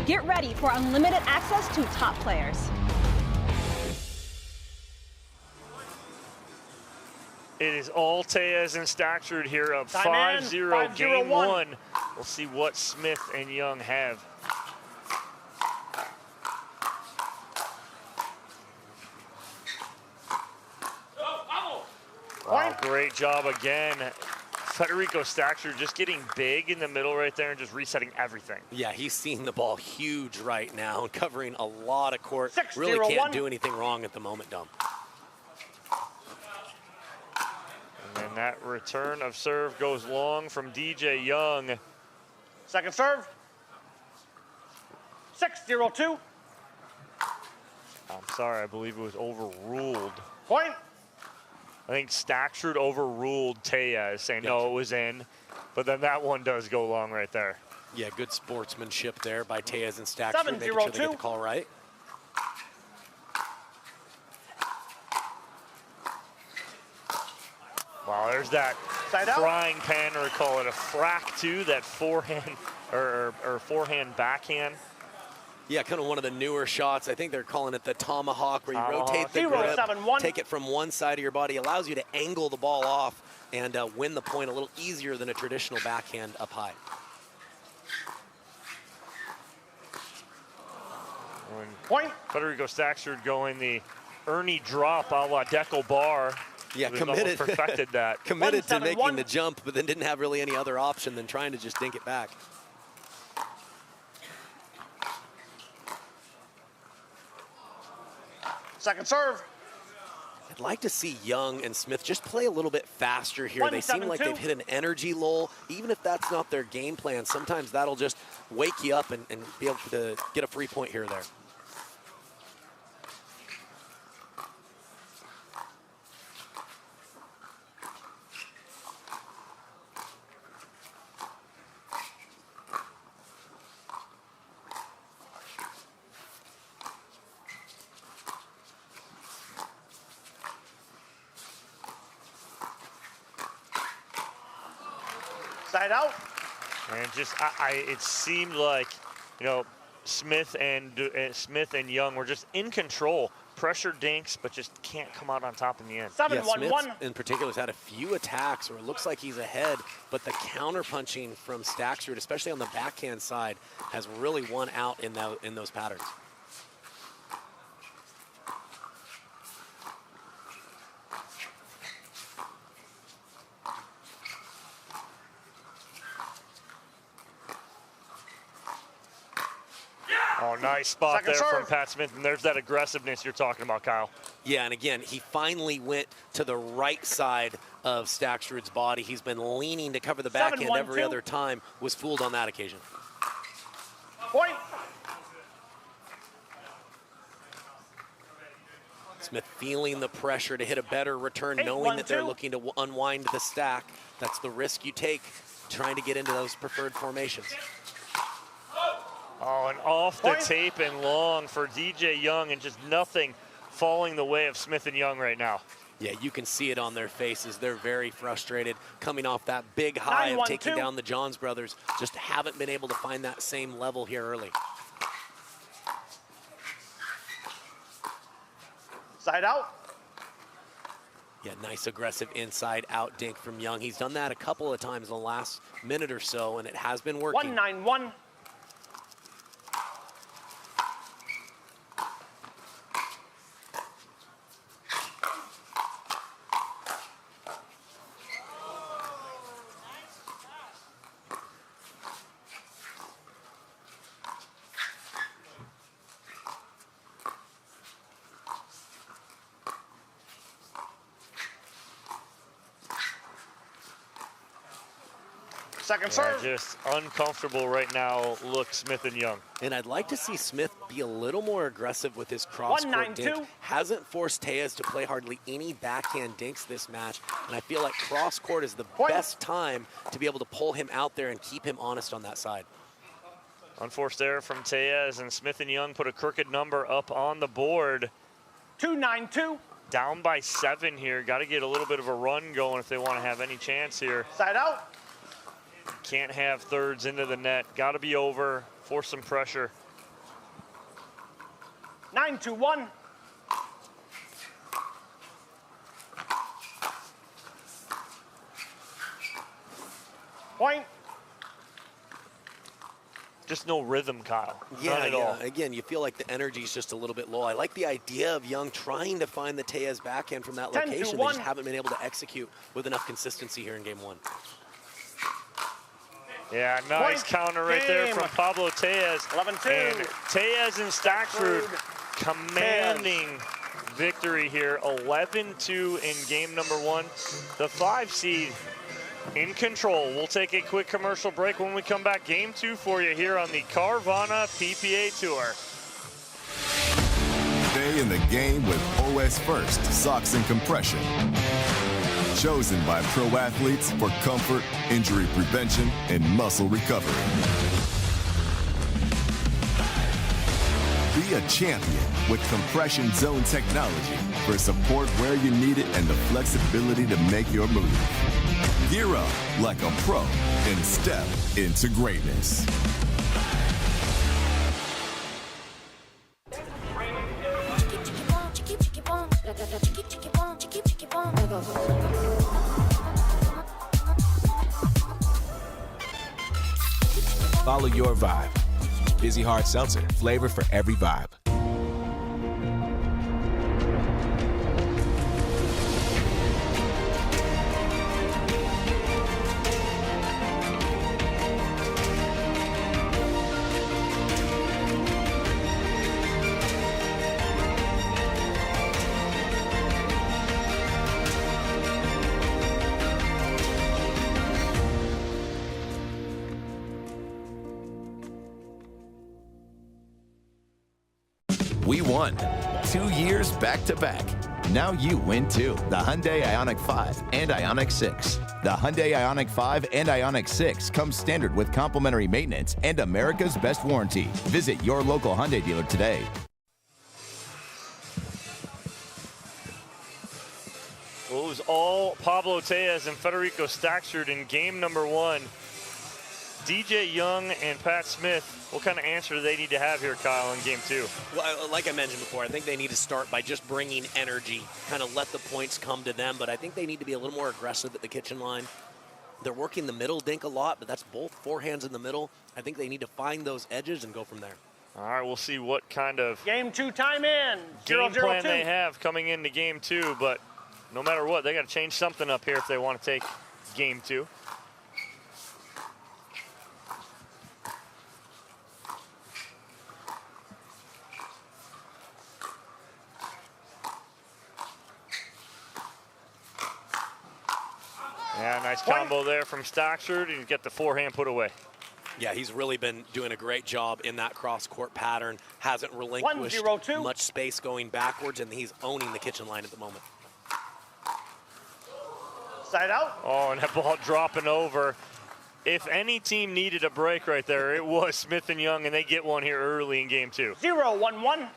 Speaker 10: Get ready for unlimited access to top players.
Speaker 25: It is all Tellez and Staksrud here up 5-0 game 1. We'll see what Smith and Young have. Wow, great job again. Federico Staksrud just getting big in the middle right there and just resetting everything.
Speaker 3: Yeah, he's seeing the ball huge right now and covering a lot of court.
Speaker 2: 6-0-1.
Speaker 3: Really can't do anything wrong at the moment, Dom.
Speaker 25: And then that return of serve goes long from DJ Young.
Speaker 2: Second serve. 6-0-2.
Speaker 25: I'm sorry, I believe it was overruled.
Speaker 2: Point.
Speaker 25: I think Staksrud overruled Tellez, saying no, it was in. But then that one does go long right there.
Speaker 3: Yeah, good sportsmanship there by Tellez and Staksrud, making sure they get the call right.
Speaker 25: Wow, there's that frying pan, or call it a frack too, that forehand or forehand backhand.
Speaker 3: Yeah, kind of one of the newer shots. I think they're calling it the tomahawk, where you rotate the grip, take it from one side of your body, allows you to angle the ball off and win the point a little easier than a traditional backhand up high.
Speaker 25: Point. Federico Staksrud going the Ernie drop a la Deco Bar.
Speaker 3: Yeah, committed.
Speaker 25: Perfected that.
Speaker 3: Committed to making the jump, but then didn't have really any other option than trying to just dink it back.
Speaker 2: Second serve.
Speaker 3: I'd like to see Young and Smith just play a little bit faster here. They seem like they've hit an energy lull. Even if that's not their game plan, sometimes that'll just wake you up and be able to get a free point here or there.
Speaker 2: Side out.
Speaker 25: And just, it seemed like, Smith and Young were just in control. Pressure dinks, but just can't come out on top in the end.
Speaker 2: 7-1-1.
Speaker 3: In particular has had a few attacks, or it looks like he's ahead, but the counter punching from Staksrud, especially on the backhand side, has really won out in those patterns.
Speaker 25: Oh, nice spot there from Pat Smith, and there's that aggressiveness you're talking about, Kyle.
Speaker 3: Yeah, and again, he finally went to the right side of Staksrud's body. He's been leaning to cover the backhand every other time, was fooled on that occasion.
Speaker 2: Point.
Speaker 3: Smith feeling the pressure to hit a better return, knowing that they're looking to unwind the stack. That's the risk you take trying to get into those preferred formations.
Speaker 25: Oh, and off the tape and long for DJ Young, and just nothing falling the way of Smith and Young right now.
Speaker 3: Yeah, you can see it on their faces. They're very frustrated coming off that big high of taking down the Johns brothers. Just haven't been able to find that same level here early.
Speaker 2: Side out.
Speaker 3: Yeah, nice aggressive inside out dink from Young. He's done that a couple of times in the last minute or so, and it has been working.
Speaker 2: 1-9-1. Second serve.
Speaker 25: Just uncomfortable right now, look, Smith and Young.
Speaker 3: And I'd like to see Smith be a little more aggressive with his cross-court dink. Hasn't forced Tellez to play hardly any backhand dinks this match, and I feel like cross-court is the best time to be able to pull him out there and keep him honest on that side.
Speaker 25: Unforced error from Tellez, and Smith and Young put a crooked number up on the board.
Speaker 2: 2-9-2.
Speaker 25: Down by 7 here. Got to get a little bit of a run going if they want to have any chance here.
Speaker 2: Side out.
Speaker 25: Can't have thirds into the net. Got to be over. Force some pressure.
Speaker 2: 9-2-1. Point.
Speaker 25: Just no rhythm, Kyle.
Speaker 3: Yeah,
Speaker 25: None at all.
Speaker 3: Again, you feel like the energy's just a little bit low. I like the idea of Young trying to find the Tellez backhand from that location. They just haven't been able to execute with enough consistency here in game one.
Speaker 25: Yeah, nice counter right there from Pablo Tellez.
Speaker 2: 11-2.
Speaker 25: And Tellez and Staksrud commanding victory here. 11-2 in game number 1. The 5 seed in control. We'll take a quick commercial break. When we come back, game 2 for you here on the Carvana PPA Tour.
Speaker 7: Stay in the game with OS First Socks and Compression. Chosen by pro athletes for comfort, injury prevention, and muscle recovery. Be a champion with compression zone technology for support where you need it and the flexibility to make your move. Gear up like a pro and step into greatness.
Speaker 8: Follow your vibe. Busy Hard Seltzer, flavor for every vibe.
Speaker 21: We won 2 years back-to-back. Now you win too. The Hyundai Ioniq 5 and Ioniq 6. The Hyundai Ioniq 5 and Ioniq 6 come standard with complimentary maintenance and America's best warranty. Visit your local Hyundai dealer today.
Speaker 25: Well, it was all Pablo Tellez and Federico Staksrud in game number 1. DJ Young and Pat Smith, what kind of answer do they need to have here, Kyle, in game 2?
Speaker 3: Well, like I mentioned before, I think they need to start by just bringing energy, kind of let the points come to them, but I think they need to be a little more aggressive at the kitchen line. They're working the middle dink a lot, but that's both forehands in the middle. I think they need to find those edges and go from there.
Speaker 25: All right, we'll see what kind of
Speaker 2: game 2 time in.
Speaker 25: game
Speaker 2: 0-0-2.
Speaker 25: plan they have coming into game 2, but no matter what, they got to change something up here if they want to take game 2. Yeah, nice combo there from Staksrud, and you get the forehand put away.
Speaker 3: Yeah, he's really been doing a great job in that cross-court pattern. Hasn't relinquished
Speaker 2: 1-0-2.
Speaker 3: much space going backwards, and he's owning the kitchen line at the moment.
Speaker 2: Side out.
Speaker 25: Oh, and that ball dropping over. If any team needed a break right there, it was Smith and Young, and they get one here early in game 2.
Speaker 2: 0-1-1.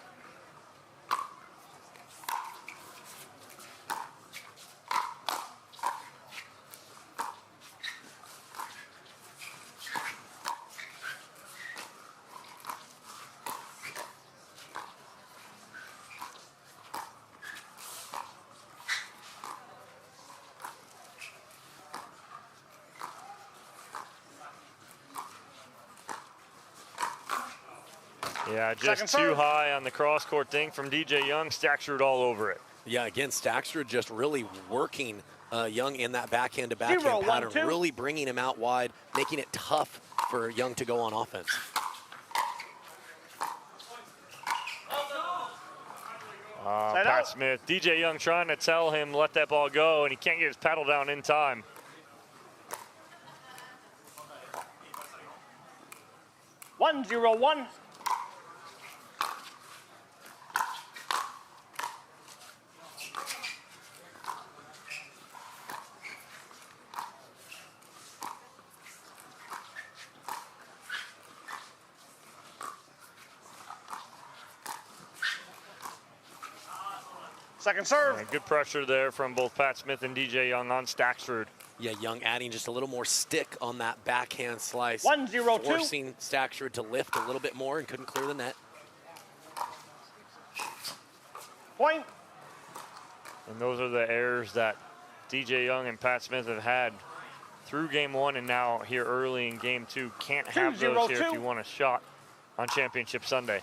Speaker 25: Yeah, just too high on the cross-court thing from DJ Young. Staksrud all over it.
Speaker 3: Yeah, again, Staksrud just really working Young in that backhand-to-backhand pattern, really bringing him out wide, making it tough for Young to go on offense.
Speaker 25: Pat Smith, DJ Young trying to tell him let that ball go, and he can't get his paddle down in time.
Speaker 2: One, 0-1. Second serve.
Speaker 25: And good pressure there from both Pat Smith and DJ Young on Staksrud.
Speaker 3: Yeah, Young adding just a little more stick on that backhand slice.
Speaker 2: 1-0-2.
Speaker 3: Forcing Staksrud to lift a little bit more and couldn't clear the net.
Speaker 2: Point.
Speaker 25: And those are the errors that DJ Young and Pat Smith have had through game 1 and now here early in game 2. Can't have those here if you want a shot on Championship Sunday.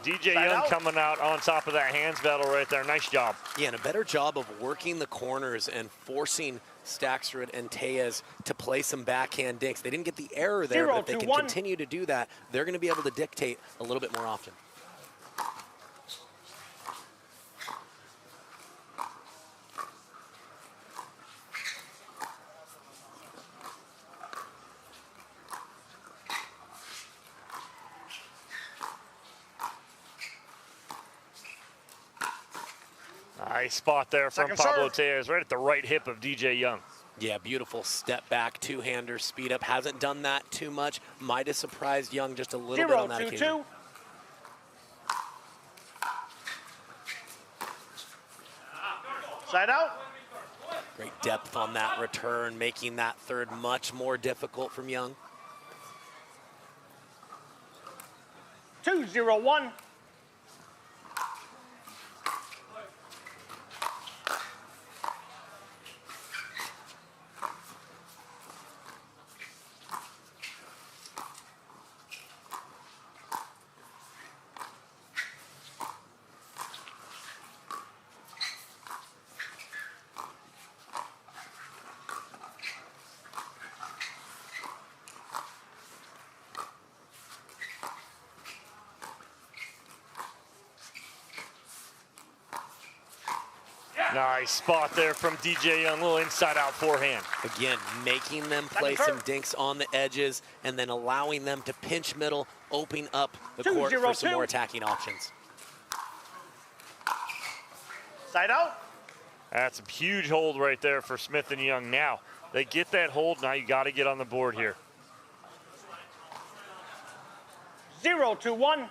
Speaker 25: DJ Young coming out on top of that hands battle right there. Nice job.
Speaker 3: Yeah, and a better job of working the corners and forcing Staksrud and Tellez to play some backhand dinks. They didn't get the error there, but if they can continue to do that, they're going to be able to dictate a little bit more often.
Speaker 25: Nice spot there from Pablo Tellez, right at the right hip of DJ Young.
Speaker 3: Yeah, beautiful step back, two-hander, speed up. Hasn't done that too much. Might have surprised Young just a little bit on that occasion.
Speaker 2: Side out.
Speaker 3: Great depth on that return, making that third much more difficult from Young.
Speaker 2: 2-0-1.
Speaker 25: Nice spot there from DJ Young, little inside-out forehand.
Speaker 3: Again, making them play some dinks on the edges and then allowing them to pinch middle, open up the court for some more attacking options.
Speaker 2: Side out.
Speaker 25: That's a huge hold right there for Smith and Young. Now, they get that hold, now you got to get on the board here.
Speaker 2: 0-1.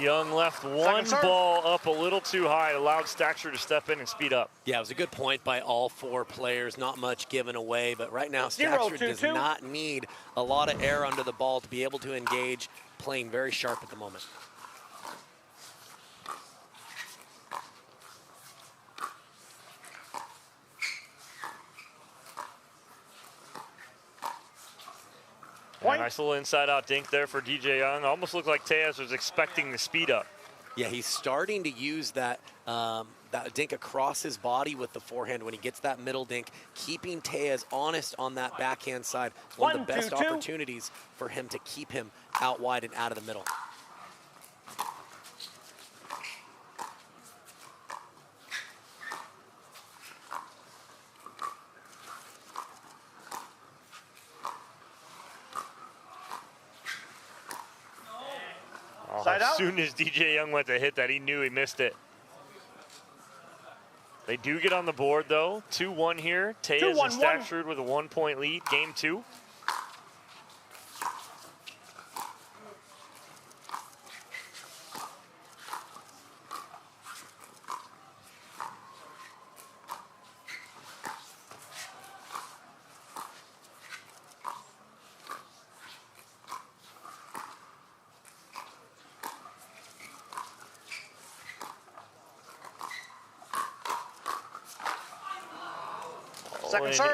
Speaker 25: Young left one ball up a little too high, allowed Staksrud to step in and speed up.
Speaker 3: Yeah, it was a good point by all four players. Not much given away, but right now Staksrud does not need a lot of air under the ball to be able to engage, playing very sharp at the moment.
Speaker 25: Nice little inside-out dink there for DJ Young. Almost looked like Tellez was expecting the speed up.
Speaker 3: Yeah, he's starting to use that that dink across his body with the forehand when he gets that middle dink, keeping Tellez honest on that backhand side. One of the best opportunities for him to keep him out wide and out of the middle.
Speaker 25: As soon as DJ Young went to hit that, he knew he missed it. They do get on the board, though. 2-1 here. Tellez and Staksrud with a 1-point lead. Game 2.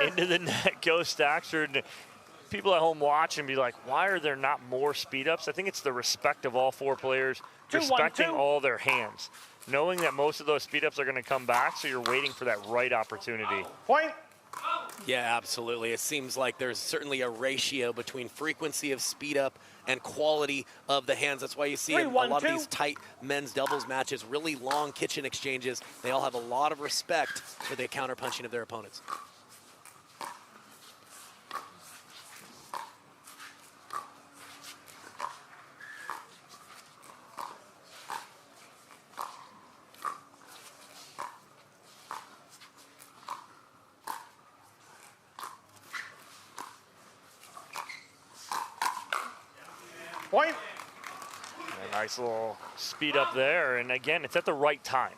Speaker 25: Into the net goes Staksrud. People at home watch and be like, why are there not more speed ups? I think it's the respect of all four players, respecting all their hands, knowing that most of those speed ups are going to come back, so you're waiting for that right opportunity.
Speaker 2: Point.
Speaker 3: Yeah, absolutely. It seems like there's certainly a ratio between frequency of speed up and quality of the hands. That's why you see a lot of these tight men's doubles matches, really long kitchen exchanges. They all have a lot of respect for the counterpunching of their opponents.
Speaker 2: Point.
Speaker 25: A nice little speed up there, and again, it's at the right time.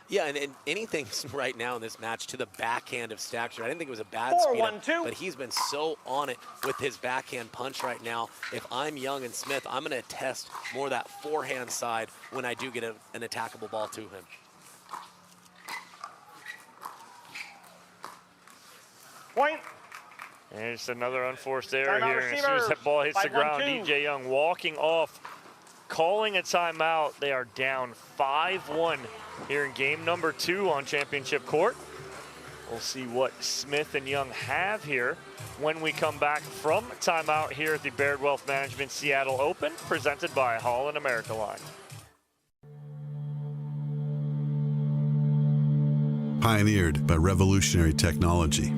Speaker 3: Yeah, and anything right now in this match to the backhand of Staksrud. I didn't think it was a bad speed up, but he's been so on it with his backhand punch right now. If I'm Young and Smith, I'm going to test more that forehand side when I do get an attackable ball to him.
Speaker 2: Point.
Speaker 25: And it's another unforced error here. And as soon as that ball hits the ground, DJ Young walking off, calling a timeout. They are down 5-1 here in game number 2 on championship court. We'll see what Smith and Young have here when we come back from timeout here at the Baird Wealth Management Seattle Open, presented by Holland America Line.
Speaker 23: Pioneered by revolutionary technology,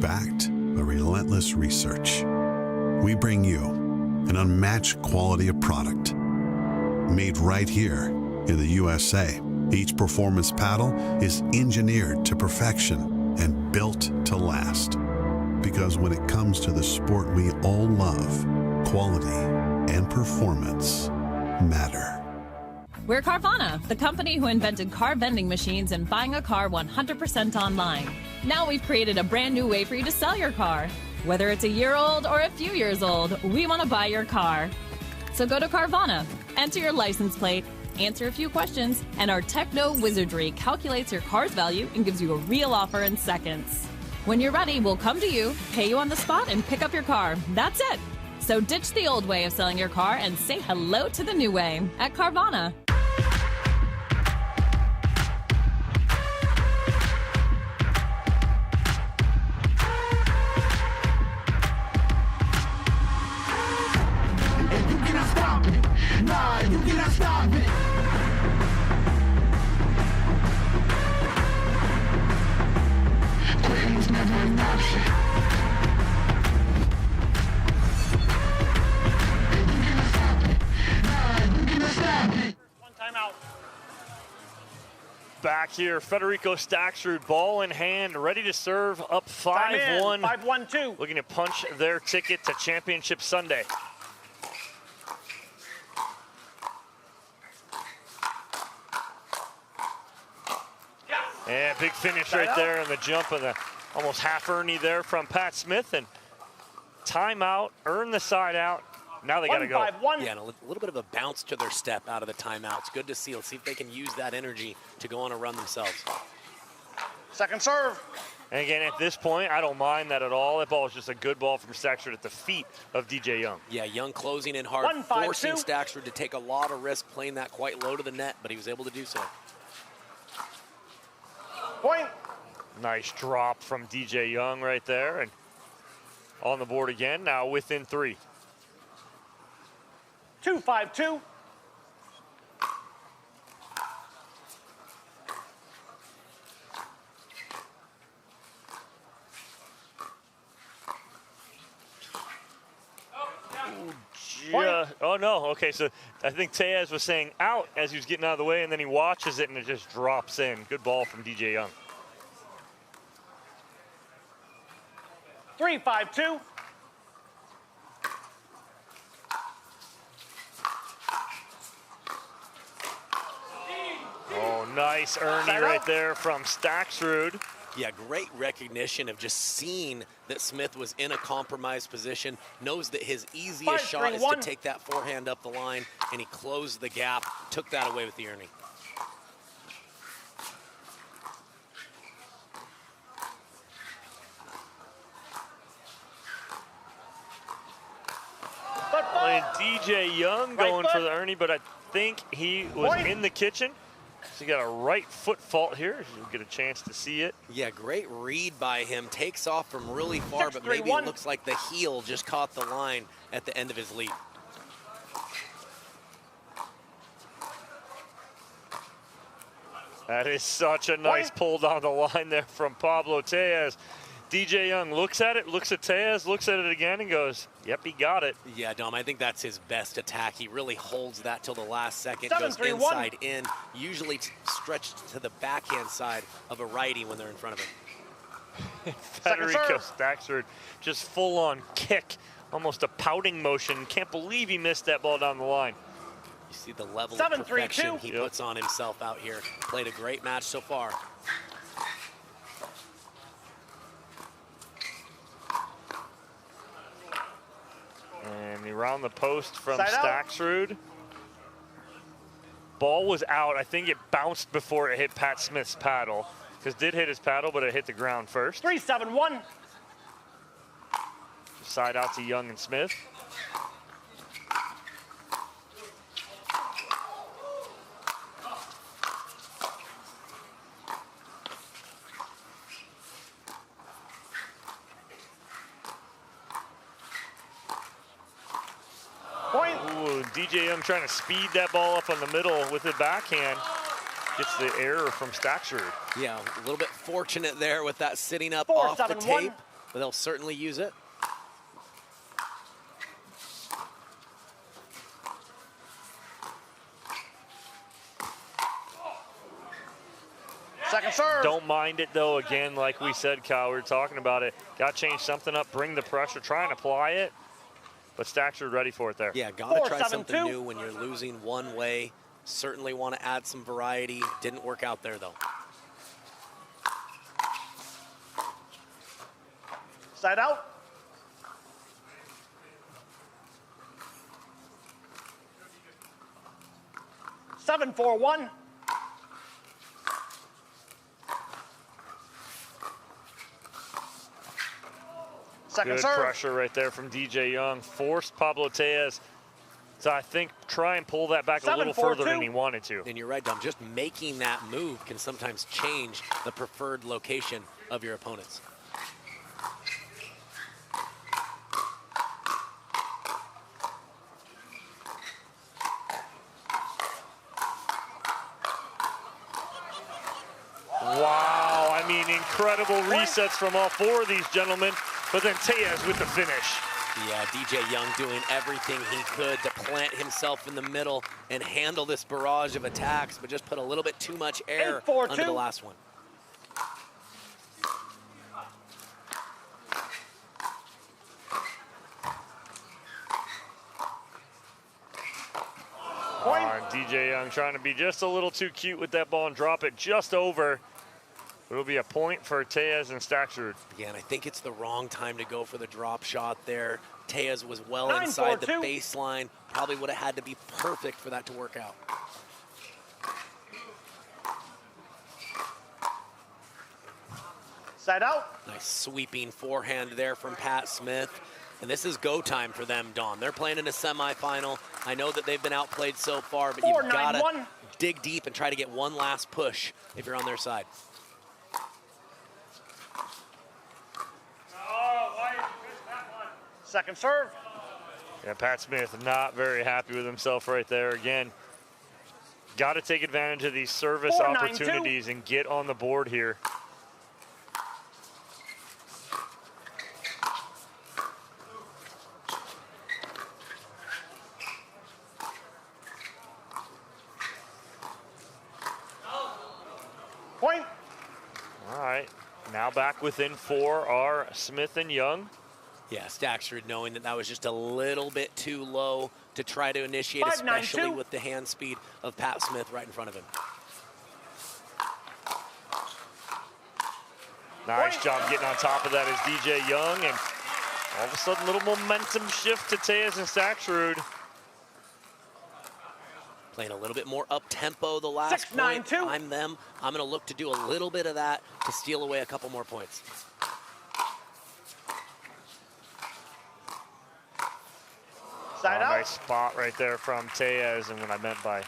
Speaker 23: backed by relentless research, we bring you an unmatched quality of product made right here in the USA. Each performance paddle is engineered to perfection and built to last. Because when it comes to the sport we all love, quality and performance matter.
Speaker 9: We're Carvana, the company who invented car vending machines and buying a car 100% online. Now we've created a brand new way for you to sell your car. Whether it's a year old or a few years old, we want to buy your car. So go to Carvana, enter your license plate, answer a few questions, and our techno wizardry calculates your car's value and gives you a real offer in seconds. When you're ready, we'll come to you, pay you on the spot, and pick up your car. That's it. So ditch the old way of selling your car and say hello to the new way at Carvana.
Speaker 6: Nah, you cannot stop it. Quitting's never an option. And you cannot stop it. Nah, you cannot stop it.
Speaker 2: One timeout.
Speaker 25: Back here, Federico Staksrud, ball in hand, ready to serve, up 5-1.
Speaker 2: 5-1-2.
Speaker 25: Looking to punch their ticket to Championship Sunday. And big finish right there in the jump of the almost half Ernie there from Pat Smith. And timeout, earn the side out. Now they got to go.
Speaker 3: Yeah, and a little bit of a bounce to their step out of the timeout. It's good to see. Let's see if they can use that energy to go on a run themselves.
Speaker 2: Second serve.
Speaker 25: And again, at this point, I don't mind that at all. That ball is just a good ball from Staksrud at the feet of DJ Young.
Speaker 3: Yeah, Young closing in hard, forcing Staksrud to take a lot of risk, playing that quite low to the net, but he was able to do so.
Speaker 2: Point.
Speaker 25: Nice drop from DJ Young right there. And on the board again, now within 3.
Speaker 2: 2-5-2.
Speaker 25: Oh, no. Okay, so I think Tellez was saying out as he was getting out of the way, and then he watches it, and it just drops in. Good ball from DJ Young.
Speaker 2: 3-5-2.
Speaker 25: Oh, nice Ernie right there from Staksrud.
Speaker 3: Yeah, great recognition of just seeing that Smith was in a compromised position, knows that his easiest shot is to take that forehand up the line, and he closed the gap, took that away with the Ernie.
Speaker 25: And DJ Young going for the Ernie, but I think he was in the kitchen. So he got a right foot fault here. You'll get a chance to see it.
Speaker 3: Yeah, great read by him. Takes off from really far, but maybe it looks like the heel just caught the line at the end of his lead.
Speaker 25: That is such a nice pull down the line there from Pablo Tellez. DJ Young looks at it, looks at Tellez, looks at it again, and goes, yep, he got it.
Speaker 3: Yeah, Dom, I think that's his best attack. He really holds that till the last second, goes inside in, usually stretched to the backhand side of a righty when they're in front of him.
Speaker 25: Federico Staksrud, just full-on kick, almost a pouting motion. Can't believe he missed that ball down the line.
Speaker 3: You see the level of perfection he puts on himself out here. Played a great match so far.
Speaker 25: And around the post from Staksrud. Ball was out. I think it bounced before it hit Pat Smith's paddle. Because did hit his paddle, but it hit the ground first.
Speaker 2: 3-7-1.
Speaker 25: Side out to Young and Smith. Ooh, DJ Young trying to speed that ball up on the middle with the backhand. Gets the error from Staksrud.
Speaker 3: Yeah, a little bit fortunate there with that sitting up off the tape, but they'll certainly use it.
Speaker 2: Second serve.
Speaker 25: Don't mind it though, again, like we said, Kyle, we were talking about it. Got to change something up, bring the pressure, try and apply it. But Staksrud ready for it there.
Speaker 3: Yeah, got to try something new when you're losing one way Certainly want to add some variety. Didn't work out there, though.
Speaker 2: Side out. Seven, 4-1. Second
Speaker 25: Good
Speaker 2: serve.
Speaker 25: pressure right there from DJ Young. Forced Pablo Tellez to, I think, try and pull that back a little further than he wanted to.
Speaker 3: And you're right, Dom. Just making that move can sometimes change the preferred location of your opponents.
Speaker 25: Wow, I mean, incredible resets from all four of these gentlemen, but then Tellez with the finish.
Speaker 3: Yeah, DJ Young doing everything he could to plant himself in the middle and handle this barrage of attacks, but just put a little bit too much air under the last one.
Speaker 25: DJ Young trying to be just a little too cute with that ball and drop it just over. It'll be a point for Tellez and Staksrud.
Speaker 3: Again, I think it's the wrong time to go for the drop shot there. Tellez was well inside the baseline. Probably would have had to be perfect for that to work out.
Speaker 2: Side out.
Speaker 3: Nice sweeping forehand there from Pat Smith. And this is go time for them, Dawn. They're playing in a semifinal. I know that they've been outplayed so far, but you've got to dig deep and try to get one last push if you're on their side.
Speaker 2: Second serve.
Speaker 25: Yeah, Pat Smith not very happy with himself right there. Again, got to take advantage of these service opportunities and get on the board here.
Speaker 2: Point.
Speaker 25: All right, now back within 4 are Smith and Young.
Speaker 3: Yeah, Staksrud knowing that that was just a little bit too low to try to initiate, especially with the hand speed of Pat Smith right in front of him.
Speaker 25: Nice job getting on top of that is DJ Young, and all of a sudden, little momentum shift to Tellez and Staksrud.
Speaker 3: Playing a little bit more up-tempo the last point. I'm them. I'm going to look to do a little bit of that to steal away a couple more points.
Speaker 25: Nice spot right there from Tellez, and what I meant by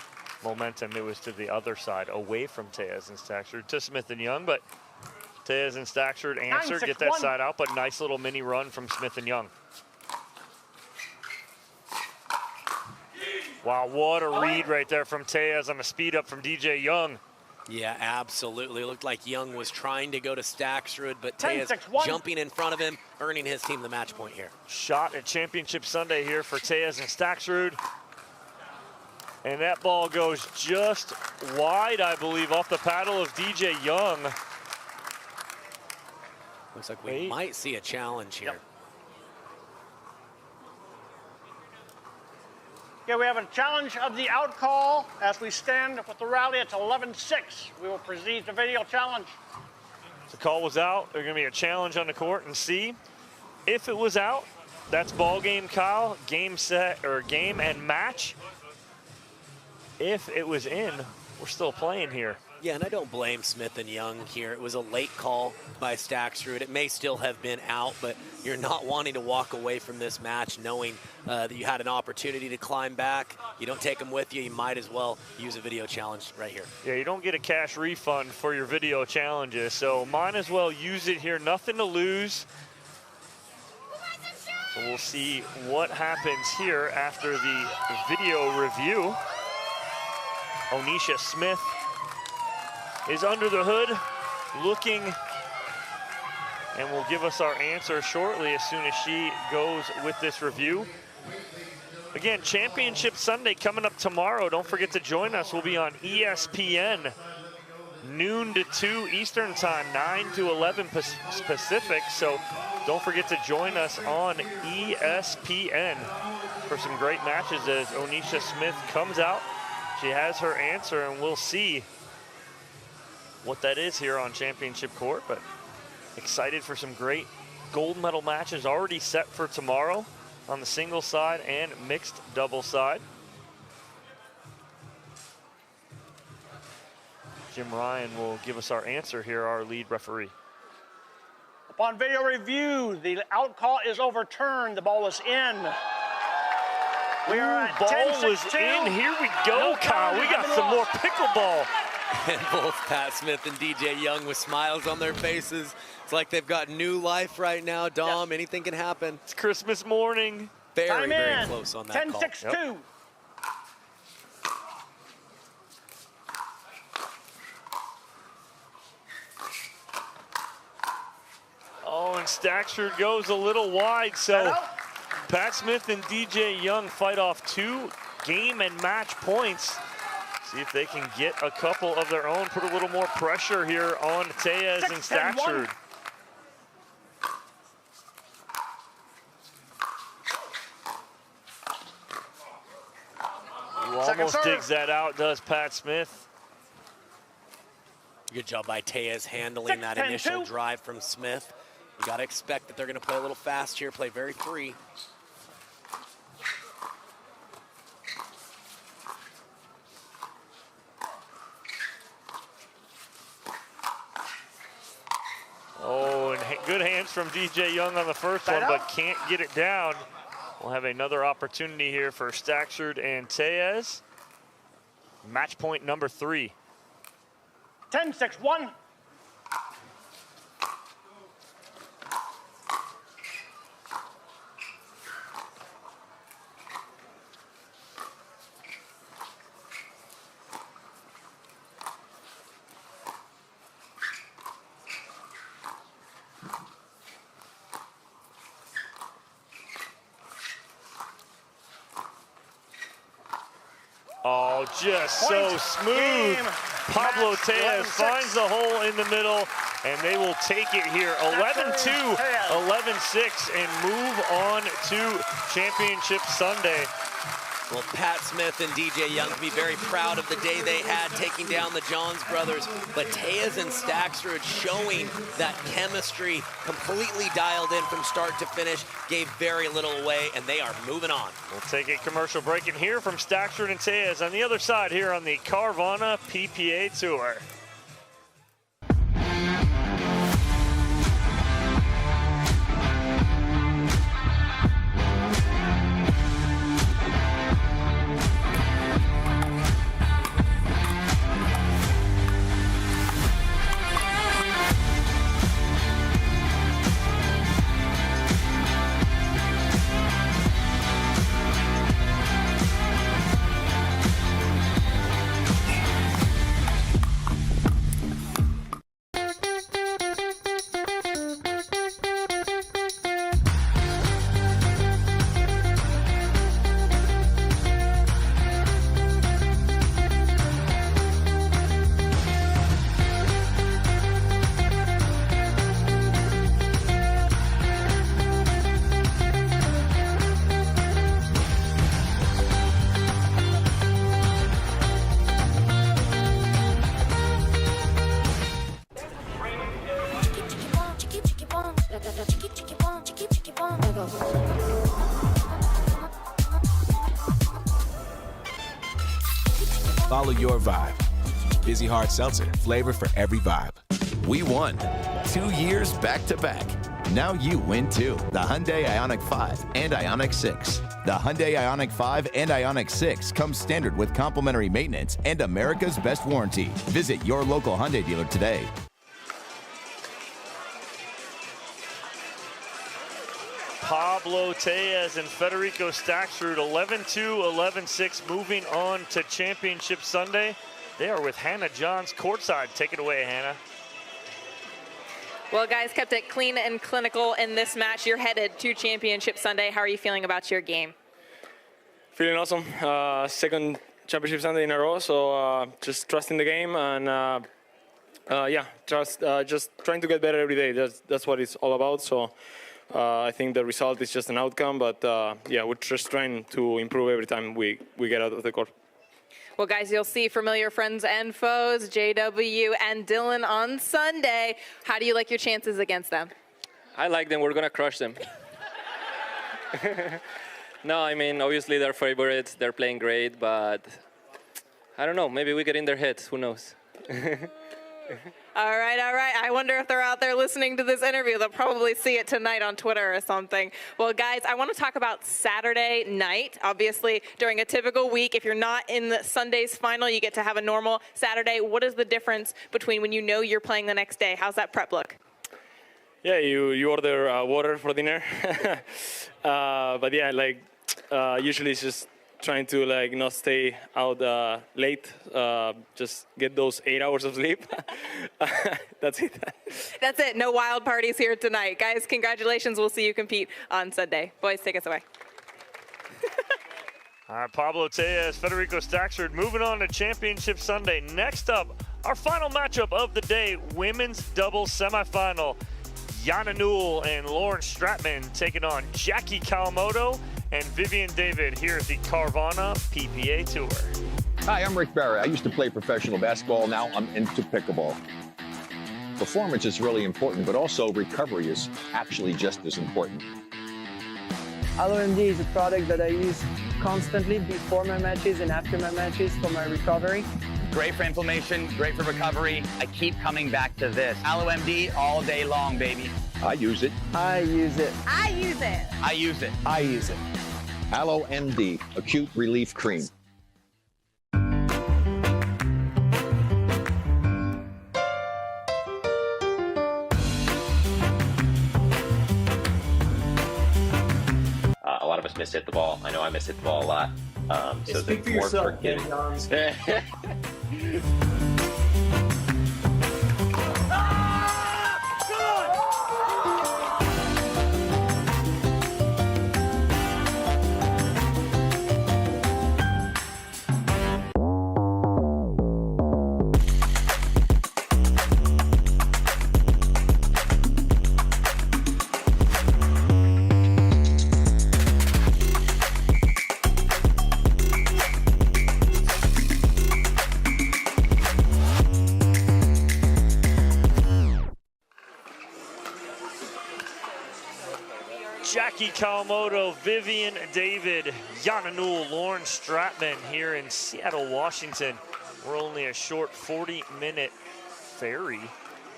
Speaker 25: momentum, it was to the other side, away from Tellez and Staksrud to Smith and Young, but Tellez and Staksrud answer, get that side out, but nice little mini run from Smith and Young. Wow, what a read right there from Tellez on the speed up from DJ Young.
Speaker 3: Yeah, absolutely. It looked like Young was trying to go to Staksrud, but Tellez jumping in front of him, earning his team the match point here.
Speaker 25: Shot at Championship Sunday here for Tellez and Staksrud. And that ball goes just wide, I believe, off the paddle of DJ Young.
Speaker 3: Looks like we might see a challenge here.
Speaker 2: Okay, we have a challenge of the out call as we stand with the rally. It's 11-6. We will proceed to video challenge.
Speaker 25: The call was out. There's going to be a challenge on the court and see if it was out. That's ball game, Kyle. Game, set, or game and match. If it was in, we're still playing here.
Speaker 3: Yeah, and I don't blame Smith and Young here. It was a late call by Staksrud. It may still have been out, but you're not wanting to walk away from this match knowing that you had an opportunity to climb back. You don't take them with you. You might as well use a video challenge right here.
Speaker 25: Yeah, you don't get a cash refund for your video challenges, so might as well use it here. Nothing to lose. So we'll see what happens here after the video review. Onisha Smith is under the hood looking, and will give us our answer shortly as soon as she goes with this review. Again, Championship Sunday coming up tomorrow. Don't forget to join us. We'll be on ESPN noon to 2 Eastern time, 9 to 11 Pacific. So don't forget to join us on ESPN for some great matches as Onisha Smith comes out She has her answer, and we'll see what that is here on championship court. But excited for some great gold medal matches already set for tomorrow on the single side and mixed double side. Jim Ryan will give us our answer here, our lead referee.
Speaker 2: Upon video review, the out call is overturned. The ball is in. We are at
Speaker 25: ball
Speaker 2: 10-6-2.
Speaker 25: was in. Here we go, Kyle. We got some more pickleball.
Speaker 3: And both Pat Smith and DJ Young with smiles on their faces. It's like they've got new life right now. Dom, anything can happen.
Speaker 25: It's Christmas morning.
Speaker 3: Very, very close on that call.
Speaker 2: 10-6-2. Yep.
Speaker 25: Oh, and Staksrud goes a little wide, so Pat Smith and DJ Young fight off 2 game and match points. See if they can get a couple of their own, put a little more pressure here on Tellez and Staksrud. Almost digs that out, does Pat Smith.
Speaker 3: Good job by Tellez handling that initial drive from Smith. You got to expect that they're going to play a little fast here, play very free.
Speaker 25: Oh, and good hands from DJ Young on the first one, but can't get it down. We'll have another opportunity here for Staksrud and Tellez. Match point number 3.
Speaker 2: 10-6-1.
Speaker 25: Oh, just so smooth. Pablo Tellez finds the hole in the middle, and they will take it here. 11-2, 11-6, and move on to Championship Sunday.
Speaker 3: Well, Pat Smith and DJ Young can be very proud of the day they had taking down the Johns brothers, but Tellez and Staksrud showing that chemistry completely dialed in from start to finish, gave very little away, and they are moving on.
Speaker 25: We'll take a commercial break and hear from Staksrud and Tellez on the other side here on the Carvana PPA Tour.
Speaker 8: Follow your vibe. Busy Hard Seltzer, flavor for every vibe.
Speaker 21: We won 2 years back-to-back. Now you win too. The Hyundai Ioniq 5 and Ioniq 6. The Hyundai Ioniq 5 and Ioniq 6 come standard with complimentary maintenance and America's best warranty. Visit your local Hyundai dealer today.
Speaker 25: Pablo Tellez and Federico Staksrud, 11-2, 11-6, moving on to Championship Sunday. They are with Hannah Johns courtside. Take it away, Hannah.
Speaker 11: Well, guys, kept it clean and clinical in this match. You're headed to Championship Sunday. How are you feeling about your game?
Speaker 1: Feeling awesome. Second Championship Sunday in a row, so just trusting the game and yeah, just trying to get better every day. That's what it's all about. So I think the result is just an outcome, but yeah, we're just trying to improve every time we get out of the court.
Speaker 11: Well, guys, you'll see familiar friends and foes, JW and Dylan on Sunday. How do you like your chances against them?
Speaker 5: I like them. We're going to crush them. No, I mean, obviously they're favorites. They're playing great, but I don't know. Maybe we get in their heads. Who knows?
Speaker 11: All right, all right. I wonder if they're out there listening to this interview. They'll probably see it tonight on Twitter or something. Well, guys, I want to talk about Saturday night. Obviously, during a typical week, if you're not in the Sunday's final, you get to have a normal Saturday. What is the difference between when you know you're playing the next day? How's that prep look?
Speaker 1: Yeah, you order water for dinner. But yeah, like usually it's just trying to like not stay out late, just get those 8 hours of sleep. That's it.
Speaker 11: That's it. No wild parties here tonight. Guys, congratulations. We'll see you compete on Sunday. Boys, take us away.
Speaker 25: All right, Pablo, Tellez, Federico, Staksrud, moving on to Championship Sunday. Next up, our final matchup of the day, women's doubles semifinal. Jana Newell and Lauren Stratman taking on Jackie Kawamoto and Vivian David here at the Carvana PPA Tour.
Speaker 13: Hi, I'm Rick Barry. I used to play professional basketball. Now I'm into pickleball. Performance is really important, but also recovery is actually just as important.
Speaker 14: AlloMD is a product that I use constantly before my matches and after my matches for my recovery.
Speaker 22: Great for inflammation, great for recovery. I keep coming back to this. AlloMD all day long, baby.
Speaker 13: I use it.
Speaker 14: I use it.
Speaker 11: I use it.
Speaker 22: I use it.
Speaker 13: I use it. AlloMD, Acute Relief Cream.
Speaker 24: A lot of us miss hit the ball. I know I miss hit the ball a lot. So
Speaker 14: Speak for
Speaker 24: more
Speaker 14: yourself,
Speaker 24: forgiving.
Speaker 14: Johns.
Speaker 25: Jackie Kawamoto, Vivian David, Jana Newell, Lauren Stratman here in Seattle, Washington. We're only a short 40-minute ferry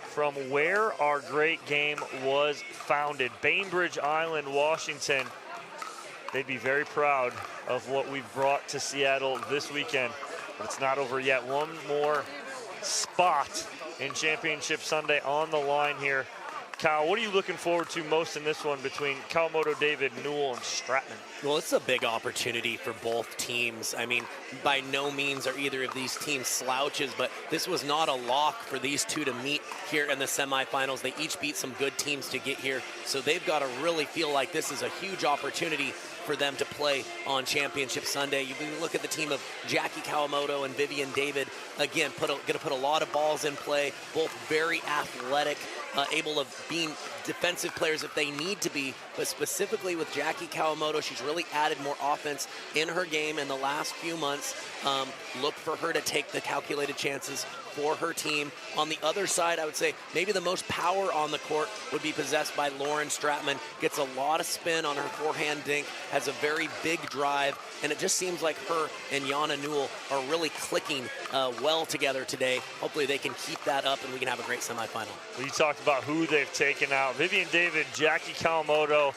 Speaker 25: from where our great game was founded. Bainbridge Island, Washington. They'd be very proud of what we've brought to Seattle this weekend. But it's not over yet. One more spot in Championship Sunday on the line here. Kyle, what are you looking forward to most in this one between Kawamoto, David, Newell, and Stratman?
Speaker 3: Well, it's a big opportunity for both teams. I mean, by no means are either of these teams slouches, but this was not a lock for these two to meet here in the semifinals. They each beat some good teams to get here, so they've got to really feel like this is a huge opportunity for them to play on Championship Sunday. You can look at the team of Jackie Kawamoto and Vivian David. Again, going to put a lot of balls in play, both very athletic, able of being defensive players if they need to be, but specifically with Jackie Kawamoto, she's really added more offense in her game in the last few months. Look for her to take the calculated chances for her team. On the other side, I would say maybe the most power on the court would be possessed by Lauren Stratman. Gets a lot of spin on her forehand dink, has a very big drive, and it just seems like her and Jana Newell are really clicking well together today. Hopefully they can keep that up and we can have a great semifinal.
Speaker 25: Well, you talked about who they've taken out. Vivian David, Jackie Kawamoto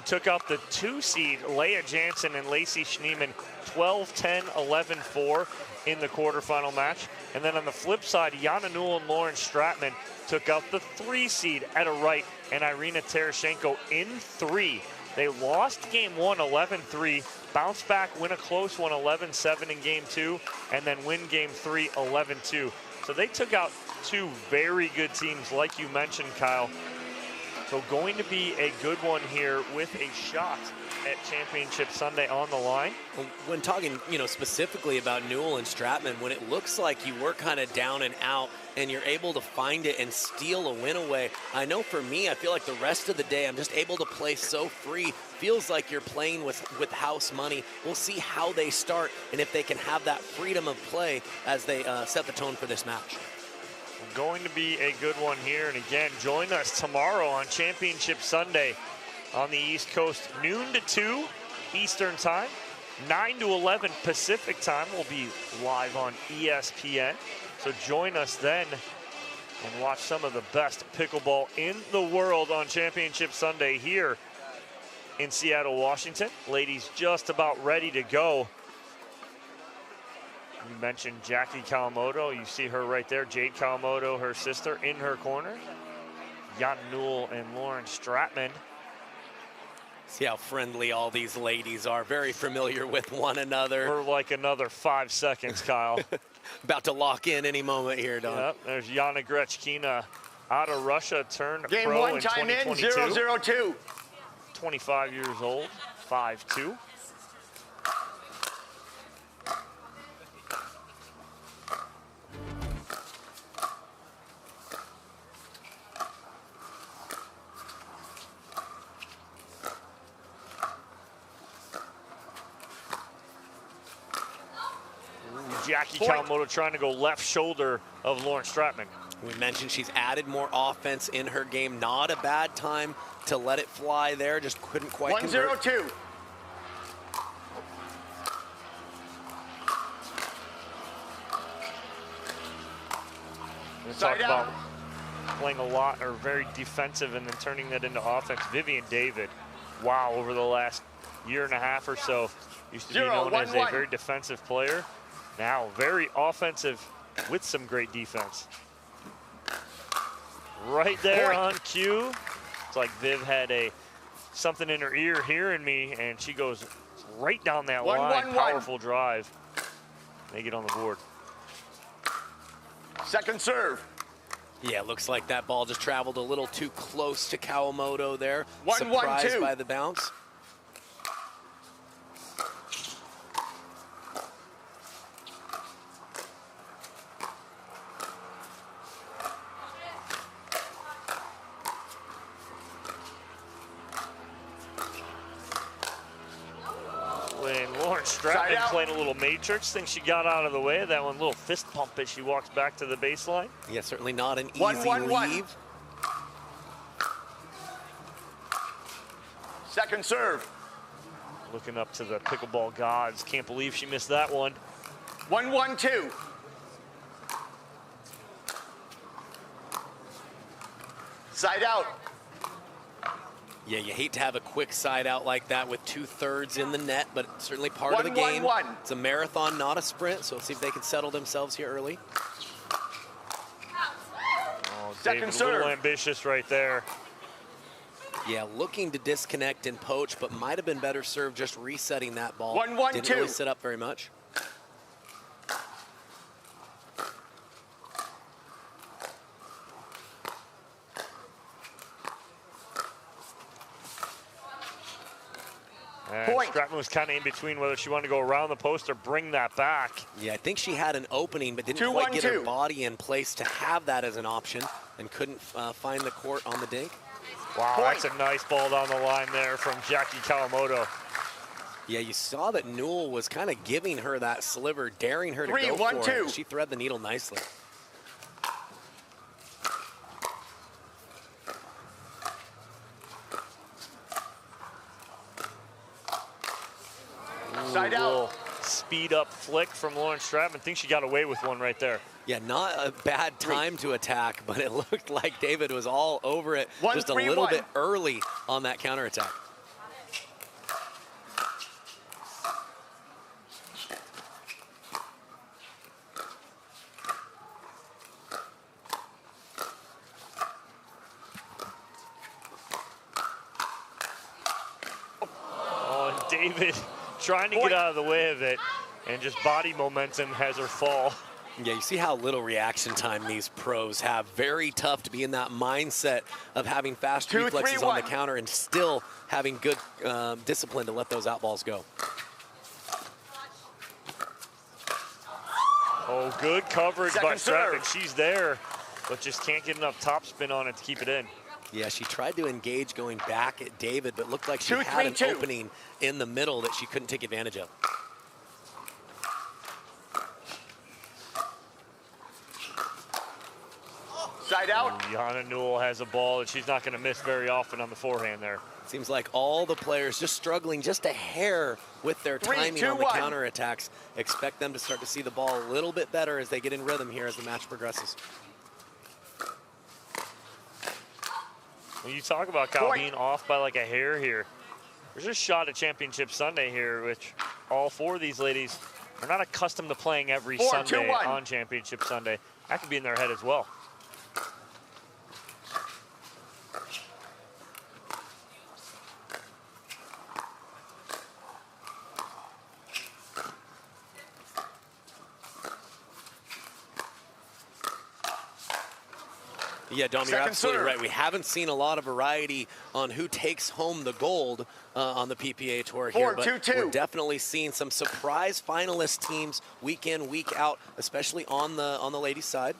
Speaker 25: took out the 2 seed, Lea Jansen and Lacy Schneemann, 12-10, 11-4 in the quarterfinal match. And then on the flip side, Jana Newell and Lauren Stratman took out the 3 seed, Etta Wright and Irina Terashenko in 3. They lost game 1, 11-3, bounce back, win a close one, 11-7 in game 2, and then win game 3, 11-2. So they took out 2 very good teams, like you mentioned, Kyle. So going to be a good one here with a shot at Championship Sunday on the line.
Speaker 3: When talking, specifically about Newell and Stratman, when it looks like you were kind of down and out and you're able to find it and steal a win away, I know for me, I feel like the rest of the day I'm just able to play so free. Feels like you're playing with house money. We'll see how they start and if they can have that freedom of play as they set the tone for this match.
Speaker 25: Going to be a good one here. And again, join us tomorrow on Championship Sunday on the East Coast, noon to 2 Eastern time, 9 to 11 Pacific time. We'll be live on ESPN. So join us then and watch some of the best pickleball in the world on Championship Sunday here in Seattle, Washington. Ladies just about ready to go. You mentioned Jackie Kawamoto. You see her right there, Jade Kawamoto, her sister, in her corner. Jan Newell and Lauren Stratman.
Speaker 3: See how friendly all these ladies are. Very familiar with one another.
Speaker 25: For like another 5 seconds, Kyle.
Speaker 3: About to lock in any moment here, Don.
Speaker 25: Yep, there's Yana Grechkina out of Russia, turned
Speaker 2: Game
Speaker 25: pro
Speaker 2: one,
Speaker 25: in
Speaker 2: time
Speaker 25: 2022.
Speaker 2: in, 0-0-2.
Speaker 25: 25 years old, 5'2". Jackie Kawamoto trying to go left shoulder of Lauren Stratman.
Speaker 3: We mentioned she's added more offense in her game. Not a bad time to let it fly there. Just couldn't quite convert.
Speaker 2: 1-0-2.
Speaker 25: We'll talk about playing a lot or very defensive and then turning that into offense. Vivian David, wow, over the last year and a half or so, used to be known as a very defensive player. Now very offensive with some great defense. Right there on cue. It's like Viv had something in her ear hearing me, and she goes right down that line. Powerful drive. They get on the board.
Speaker 2: Second serve.
Speaker 3: Yeah, looks like that ball just traveled a little too close to Kawamoto there.
Speaker 2: 1-1-2.
Speaker 3: Surprised by the bounce.
Speaker 25: Stratman playing a little matrix. Think she got out of the way of that one. Little fist pump as she walks back to the baseline.
Speaker 3: Yeah, certainly not an easy leave.
Speaker 2: Second serve.
Speaker 25: Looking up to the pickleball gods. Can't believe she missed that one.
Speaker 2: 1-1-2. Side out.
Speaker 3: Yeah, you hate to have a quick side out like that with 2/3 in the net, but it's certainly part of the game. It's a marathon, not a sprint, so we'll see if they can settle themselves here early.
Speaker 25: Oh, David, a little ambitious right there.
Speaker 3: Yeah, looking to disconnect and poach, but might have been better served just resetting that ball.
Speaker 2: 1-1-2.
Speaker 3: Didn't really sit up very much.
Speaker 25: Stratman was kind of in between whether she wanted to go around the post or bring that back.
Speaker 3: Yeah, I think she had an opening, but didn't quite get her body in place to have that as an option and couldn't find the court on the dink.
Speaker 25: Wow, that's a nice ball down the line there from Jackie Kawamoto.
Speaker 3: Yeah, you saw that Newell was kind of giving her that sliver, daring her to go for it. She thread the needle nicely.
Speaker 2: Side out.
Speaker 25: Speed up flick from Lauren Stratman. Think she got away with one right there.
Speaker 3: Yeah, not a bad time to attack, but it looked like David was all over it just a little bit early on that counterattack.
Speaker 25: Oh, and David trying to get out of the way of it, and just body momentum has her fall.
Speaker 3: Yeah, you see how little reaction time these pros have. Very tough to be in that mindset of having fast reflexes on the counter and still having good discipline to let those out balls go.
Speaker 25: Oh, good coverage by Stratman. She's there, but just can't get enough topspin on it to keep it in.
Speaker 3: Yeah, she tried to engage going back at David, but looked like she had an opening in the middle that she couldn't take advantage of.
Speaker 2: Side out.
Speaker 25: Jana Newell has a ball that she's not going to miss very often on the forehand there.
Speaker 3: Seems like all the players just struggling just a hair with their timing on the counterattacks. Expect them to start to see the ball a little bit better as they get in rhythm here as the match progresses.
Speaker 25: When you talk about Kyle being off by like a hair here, there's a shot at Championship Sunday here, which all four of these ladies are not accustomed to playing every Sunday on Championship Sunday. That could be in their head as well.
Speaker 3: Yeah, Dom, you're absolutely right. We haven't seen a lot of variety on who takes home the gold on the PPA Tour here, but we're definitely seeing some surprise finalist teams week in, week out, especially on the ladies' side.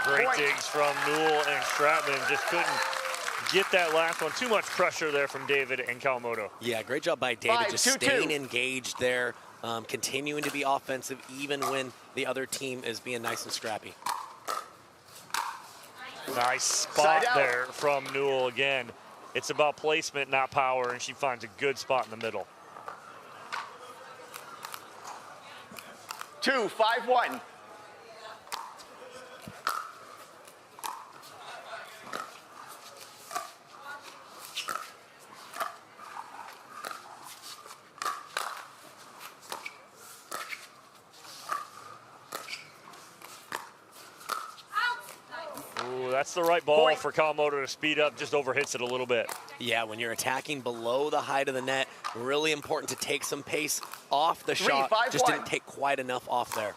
Speaker 25: Great digs from Newell and Stratman. Just couldn't get that last one. Too much pressure there from David and Kawamoto.
Speaker 3: Yeah, great job by David, just staying engaged there, continuing to be offensive even when the other team is being nice and scrappy.
Speaker 25: Nice spot there from Newell again. It's about placement, not power, and she finds a good spot in the middle.
Speaker 2: 2-5-1.
Speaker 25: That's the right ball for Kawamoto to speed up, just overhits it a little bit.
Speaker 3: Yeah, when you're attacking below the height of the net, really important to take some pace off the shot. Just didn't take quite enough off there.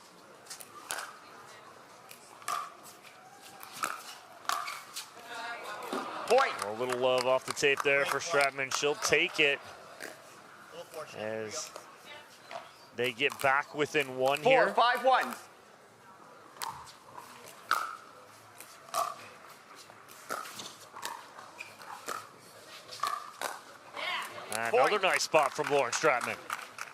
Speaker 25: A little love off the tape there for Stratman. She'll take it as they get back within one here.
Speaker 2: 4-5-1.
Speaker 25: Another nice spot from Lauren Stratman.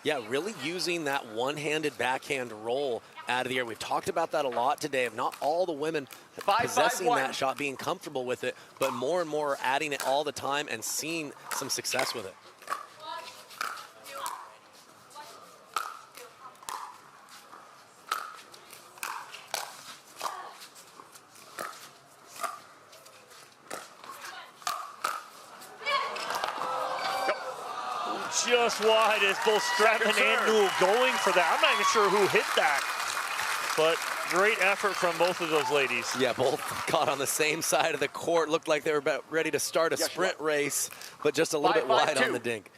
Speaker 3: Yeah, really using that one-handed backhand roll out of the air. We've talked about that a lot today, of not all the women possessing that shot, being comfortable with it, but more and more adding it all the time and seeing some success with it.
Speaker 25: Just wide as both Stratman and Newell going for that. I'm not even sure who hit that, but great effort from both of those ladies.
Speaker 3: Yeah, both caught on the same side of the court. Looked like they were about ready to start a sprint race, but just a little bit wide on the dink.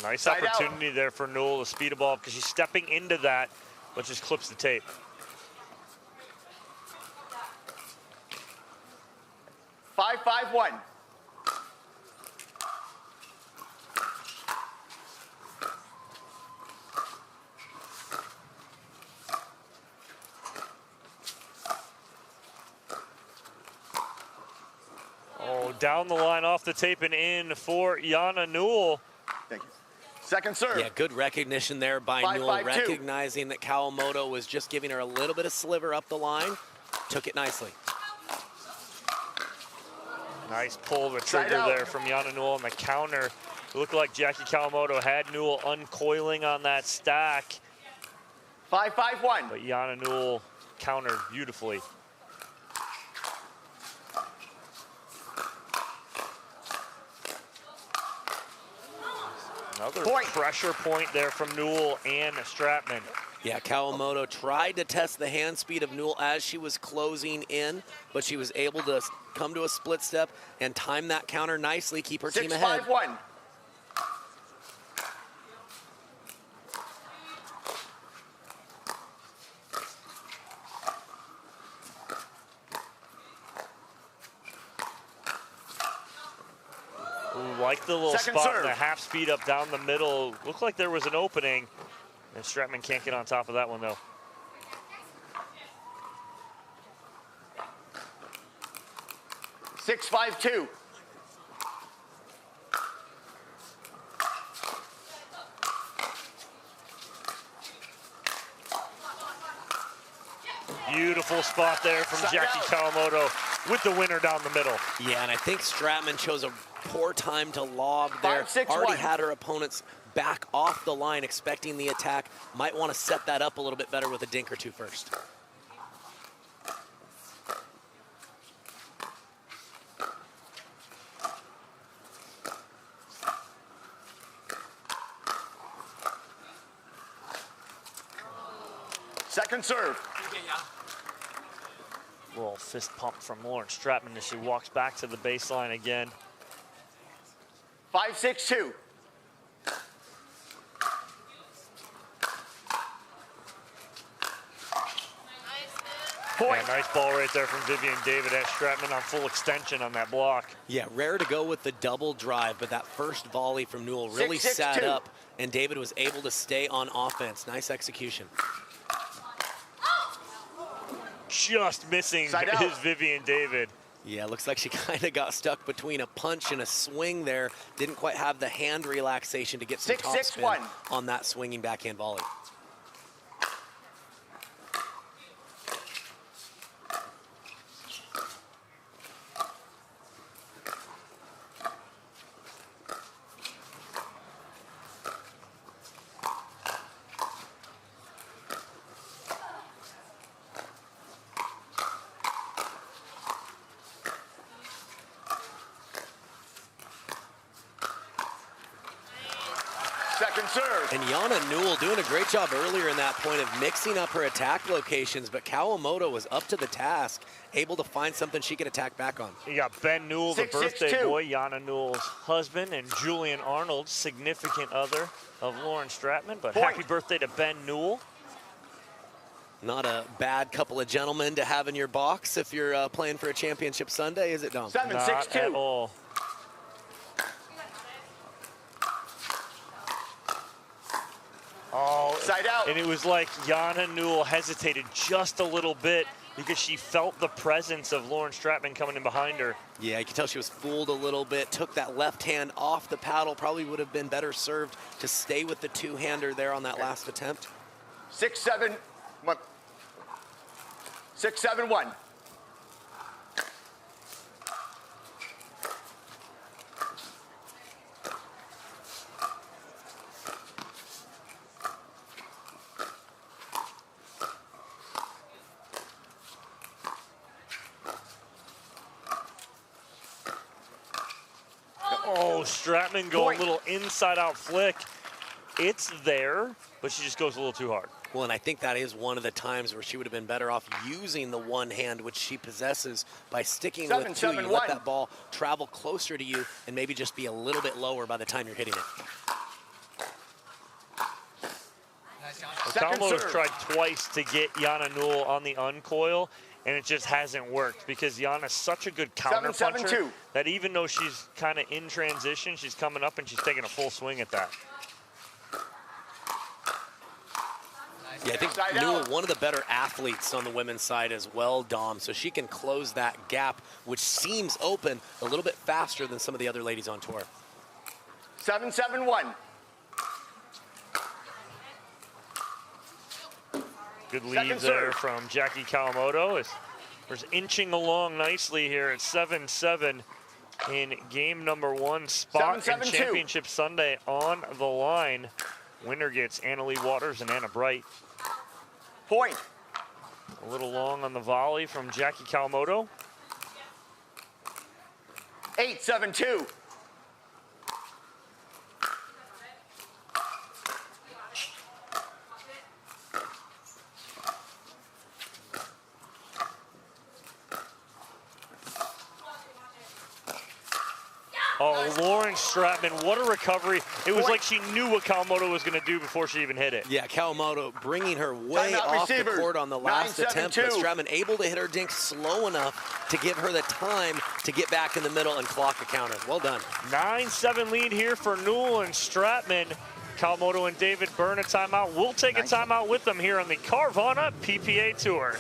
Speaker 25: Nice opportunity there for Newell to speed a ball because she's stepping into that, but just clips the tape.
Speaker 2: Five, 5-1.
Speaker 25: Oh, down the line off the tape and in for Jana Newell.
Speaker 2: Thank you. Second serve.
Speaker 3: Yeah, good recognition there by Newell, recognizing that Kawamoto was just giving her a little bit of sliver up the line. Took it nicely.
Speaker 25: Nice pull the trigger there from Jana Newell on the counter. It looked like Jackie Kawamoto had Newell uncoiling on that stack.
Speaker 2: 5-5-1.
Speaker 25: But Jana Newell countered beautifully. Another pressure point there from Newell and Stratman.
Speaker 3: Yeah, Kawamoto tried to test the hand speed of Newell as she was closing in, but she was able to come to a split step and time that counter nicely, keep her team ahead.
Speaker 13: 6-5-1.
Speaker 25: Like the little
Speaker 13: Second
Speaker 25: spot
Speaker 13: serve.
Speaker 25: in the half speed up down the middle. Looked like there was an opening, and Stratman can't get on top of that one though.
Speaker 13: Six, 5-2.
Speaker 25: Beautiful spot there from Jackie Kawamoto with the winner down the middle.
Speaker 3: Yeah, and I think Stratman chose a poor time to lob there.
Speaker 13: 5-6-1.
Speaker 3: Already had her opponents back off the line, expecting the attack. Might want to set that up a little bit better with a dink or two first.
Speaker 13: Second serve.
Speaker 25: Little fist pump from Lauren Stratman as she walks back to the baseline again.
Speaker 13: 5-6-2.
Speaker 25: Yeah, nice ball right there from Vivian David as Stratman on full extension on that block.
Speaker 3: Yeah, rare to go with the double drive, but that first volley from Newell really
Speaker 13: 6-6-2.
Speaker 3: sat up, and David was able to stay on offense. Nice execution.
Speaker 25: Just missing
Speaker 13: Side
Speaker 25: his
Speaker 13: out.
Speaker 25: Vivian David.
Speaker 3: Yeah, looks like she kind of got stuck between a punch and a swing there. Didn't quite have the hand relaxation to get some
Speaker 13: 6-6-1.
Speaker 3: topspin on that swinging backhand volley.
Speaker 13: Second serve.
Speaker 3: And Yana Newell doing a great job earlier in that point of mixing up her attack locations, but Kawamoto was up to the task, able to find something she could attack back on.
Speaker 25: You got Ben Newell, the
Speaker 13: 6-6-2.
Speaker 25: birthday boy, Yana Newell's husband, and Julian Arnold, significant other of Lauren Stratman. But
Speaker 13: Point.
Speaker 25: happy birthday to Ben Newell.
Speaker 3: Not a bad couple of gentlemen to have in your box if you're playing for a championship Sunday, is it, Dom?
Speaker 13: 7-6-2.
Speaker 25: Not at all. Oh,
Speaker 13: Side out.
Speaker 25: and it was like Yana Newell hesitated just a little bit because she felt the presence of Lauren Stratman coming in behind her.
Speaker 3: Yeah, you can tell she was fooled a little bit, took that left hand off the paddle, probably would have been better served to stay with the two-hander there on that last attempt.
Speaker 13: 6-7-1. 6-7-1.
Speaker 25: Oh, Stratman going
Speaker 13: Point.
Speaker 25: a little inside-out flick. It's there, but she just goes a little too hard.
Speaker 3: Well, and I think that is one of the times where she would have been better off using the one hand, which she possesses, by sticking with two. You
Speaker 13: 7-7-1.
Speaker 3: let that ball travel closer to you and maybe just be a little bit lower by the time you're hitting it.
Speaker 25: Kawamoto tried twice to get Yana Newell on the uncoil, and it just hasn't worked because Yana's such a good counter puncher
Speaker 13: 7-7-2.
Speaker 25: that even though she's kind of in transition, she's coming up and she's taking a full swing at that.
Speaker 3: Yeah, I think
Speaker 13: Side
Speaker 3: Newell,
Speaker 13: out.
Speaker 3: one of the better athletes on the women's side as well, Dom, so she can close that gap, which seems open a little bit faster than some of the other ladies on tour.
Speaker 13: 7-7-1.
Speaker 25: Good lead
Speaker 13: Second
Speaker 25: there
Speaker 13: serve.
Speaker 25: from Jackie Kawamoto. We're inching along nicely here at 7-7 in game number one. Spot in
Speaker 13: 7-7-2.
Speaker 25: Championship Sunday on the line. Winner gets Leigh Waters and Anna Bright.
Speaker 13: Point.
Speaker 25: A little long on the volley from Jackie Kawamoto.
Speaker 22: 8-7-2.
Speaker 25: Oh, Lauren Stratman, what a recovery. It was like she knew what Kawamoto was going to do before she even hit it.
Speaker 3: Yeah, Kawamoto bringing her way off the court on the last attempt, but Stratman able to hit her dink slow enough to give her the time to get back in the middle and clock a counter. Well done.
Speaker 25: 9-7 lead here for Newell and Stratman. Kawamoto and David Byrne a timeout. We'll take a timeout with them here on the Carvana PPA Tour.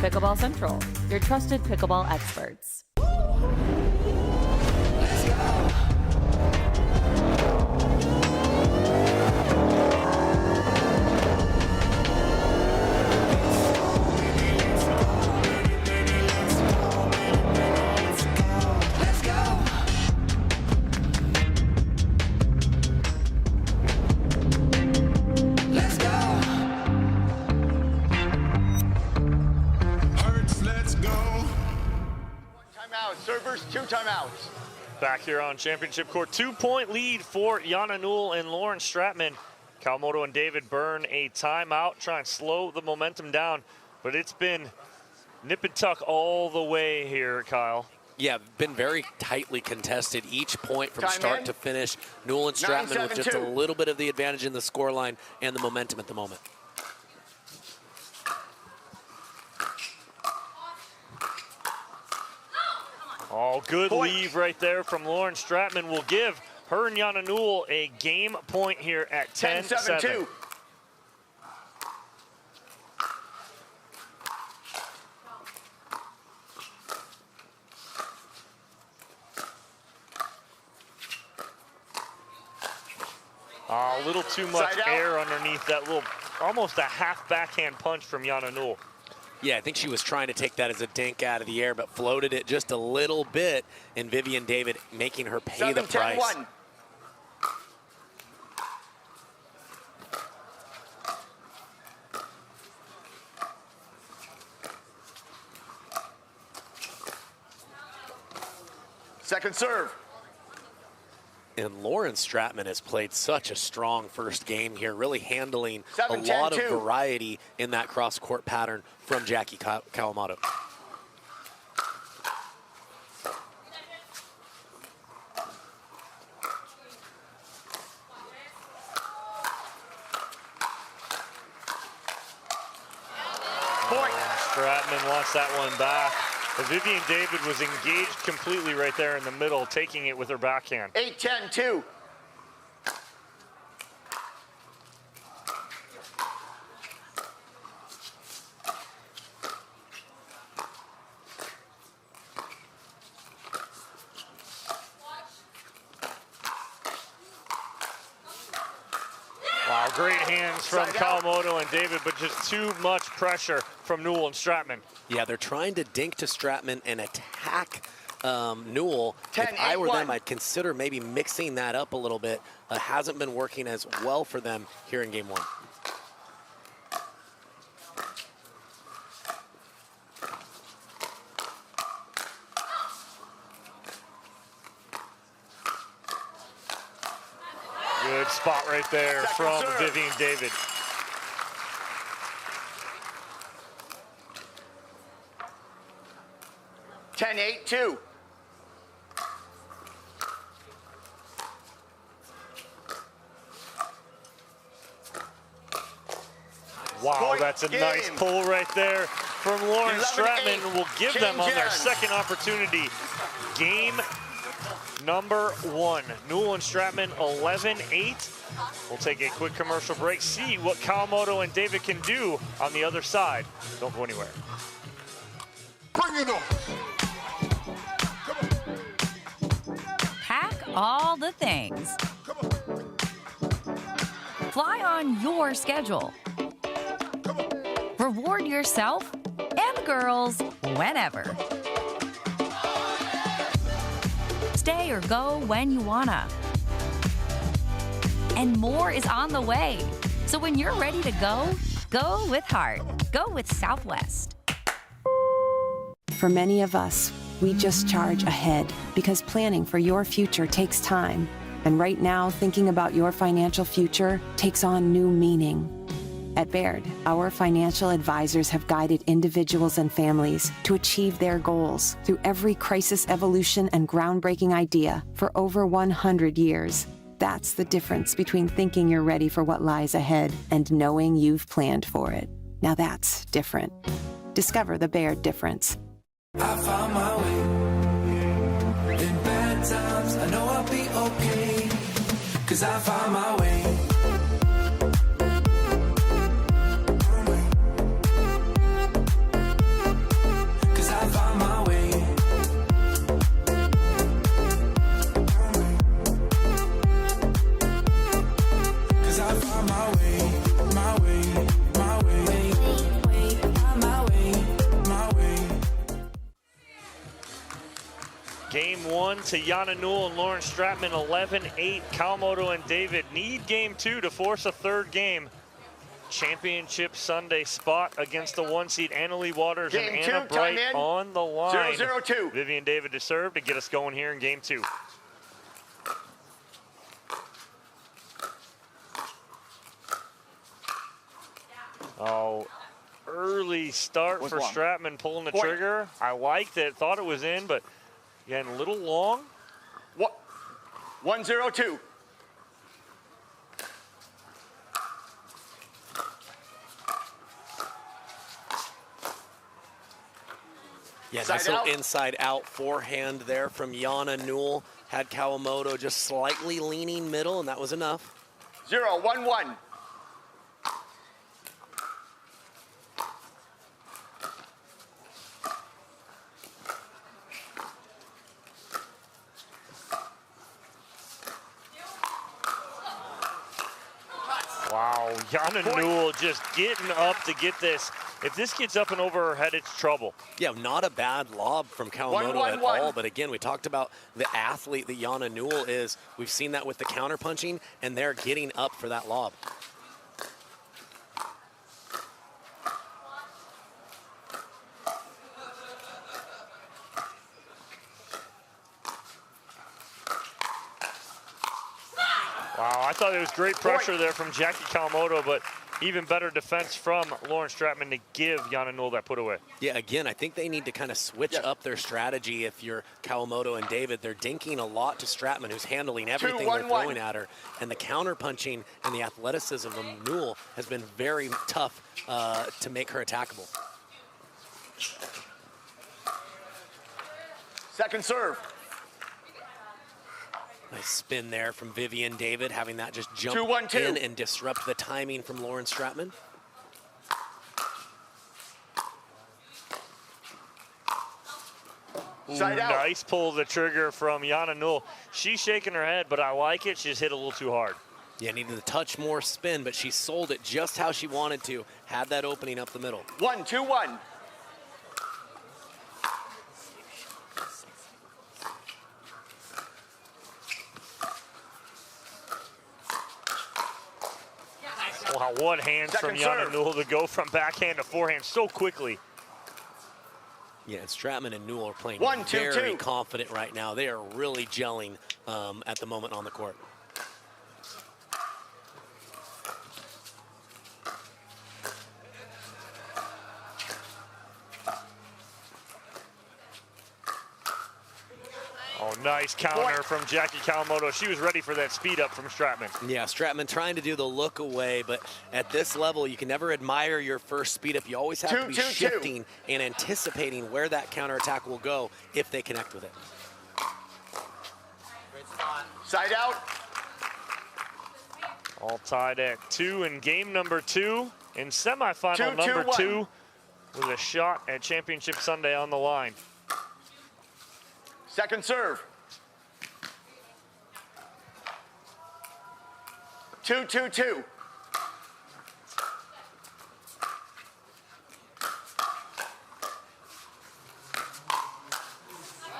Speaker 9: Pickleball Central, your trusted pickleball experts.
Speaker 22: Servers, 2 timeouts.
Speaker 25: Back here on championship court, 2-point lead for Jana Newell and Lauren Stratman. Kawamoto and David Byrne a timeout, try and slow the momentum down, but it's been nip and tuck all the way here, Kyle.
Speaker 3: Yeah, been very tightly contested each point from start to finish. Newell and Stratman with just a little bit of the advantage in the scoreline and the momentum at the moment.
Speaker 25: Oh, good leave right there from Lauren Stratman will give her and Jana Newell a game point here at 10-7. A little too much air underneath that little, almost a half backhand punch from Jana Newell.
Speaker 3: Yeah, I think she was trying to take that as a dink out of the air, but floated it just a little bit, and Vivian David making her pay the price.
Speaker 22: 7-10-1. Second serve.
Speaker 3: And Lauren Stratman has played such a strong first game here, really handling a
Speaker 22: 7-10-2.
Speaker 3: lot of variety in that cross-court pattern from Jackie Kawamoto.
Speaker 25: Stratman wants that one back. But Vivian David was engaged completely right there in the middle, taking it with her backhand.
Speaker 22: 8-10-2.
Speaker 25: Wow, great hands from Kawamoto and David, but just too much pressure from Newell and Stratman.
Speaker 3: Yeah, they're trying to dink to Stratman and attack Newell. If I were them, I'd consider maybe mixing that up a little bit. Hasn't been working as well for them here in game one.
Speaker 25: Good spot right there from Vivian David.
Speaker 4: 10-8-2.
Speaker 25: Wow, that's a nice pull right there from Lauren Stratman. Will give them on their second opportunity. Game number 1. Newell and Stratman 11-8. We'll take a quick commercial break, see what Kawamoto and David can do on the other side. Don't go anywhere.
Speaker 6: Bring it on.
Speaker 12: Pack all the things. Fly on your schedule. Reward yourself and girls whenever. Stay or go when you wanna. And more is on the way. So when you're ready to go, go with heart. Go with Southwest.
Speaker 15: For many of us, we just charge ahead because planning for your future takes time. And right now, thinking about your financial future takes on new meaning. At Baird, our financial advisors have guided individuals and families to achieve their goals through every crisis evolution and groundbreaking idea for over 100 years. That's the difference between thinking you're ready for what lies ahead and knowing you've planned for it. Now that's different. Discover the Baird difference.
Speaker 17: I found my way. In bad times, I know I'll be okay. 'Cause I found my way.
Speaker 25: Game 1 to Yana Newell and Lauren Stratman, 11-8. Kawamoto and David need game 2 to force a third game. Championship Sunday spot against the 1 seed Leigh Waters and Anna Bright on the line.
Speaker 4: 0-0-2.
Speaker 25: Vivian David to serve to get us going here in game 2. Oh, early start for Stratman pulling the trigger. I liked it, thought it was in, but again, a little long.
Speaker 4: 1-0-2.
Speaker 3: Yeah, nice little inside out forehand there from Yana Newell. Had Kawamoto just slightly leaning middle, and that was enough.
Speaker 4: 0-1-1.
Speaker 25: Wow, Yana Newell just getting up to get this. If this gets up and over her head, it's trouble.
Speaker 3: Yeah, not a bad lob from Kawamoto at all. But again, we talked about the athlete that Yana Newell is. We've seen that with the counter punching, and they're getting up for that lob.
Speaker 25: Wow, I thought it was great pressure there from Jackie Kawamoto, but even better defense from Lauren Stratman to give Yana Newell that put away.
Speaker 3: Yeah, again, I think they need to kind of switch up their strategy. If you're Kawamoto and David, they're dinking a lot to Stratman, who's handling everything they're throwing at her. And the counter punching and the athleticism of Newell has been very tough to make her attackable.
Speaker 4: Second serve.
Speaker 3: Nice spin there from Vivian David, having that just jump
Speaker 4: 2-1-2.
Speaker 3: in and disrupt the timing from Lauren Stratman.
Speaker 25: Nice pull of the trigger from Yana Newell. She's shaking her head, but I like it. She just hit a little too hard.
Speaker 3: Yeah, needed a touch more spin, but she sold it just how she wanted to. Had that opening up the middle.
Speaker 4: 1-2-1.
Speaker 25: Wow, what hands from Yana Newell to go from backhand to forehand so quickly.
Speaker 3: Yeah, and Stratman and Newell are playing
Speaker 4: 1-2-2.
Speaker 3: very confident right now. They are really gelling at the moment on the court.
Speaker 25: Nice counter from Jackie Kawamoto. She was ready for that speed up from Stratman.
Speaker 3: Yeah, Stratman trying to do the look away, but at this level, you can never admire your first speed up. You always have to be shifting and anticipating where that counterattack will go if they connect with it.
Speaker 4: Side out.
Speaker 25: All tied at 2 in game number 2 in semifinal number 2 with a shot at Championship Sunday on the line.
Speaker 4: Second serve. 2-2-2.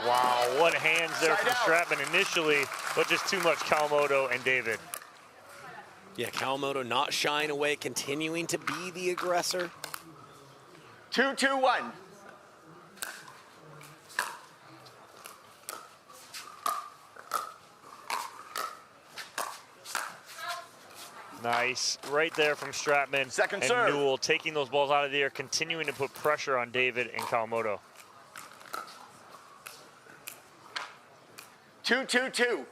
Speaker 25: Wow, what hands there from Stratman initially, but just too much Kawamoto and David.
Speaker 3: Yeah, Kawamoto not shying away, continuing to be the aggressor.
Speaker 4: 2-2-1.
Speaker 25: Nice, right there from Stratman.
Speaker 4: Second
Speaker 25: and
Speaker 4: serve.
Speaker 25: Newell taking those balls out of the air, continuing to put pressure on David and Kawamoto.
Speaker 4: 2-2-2.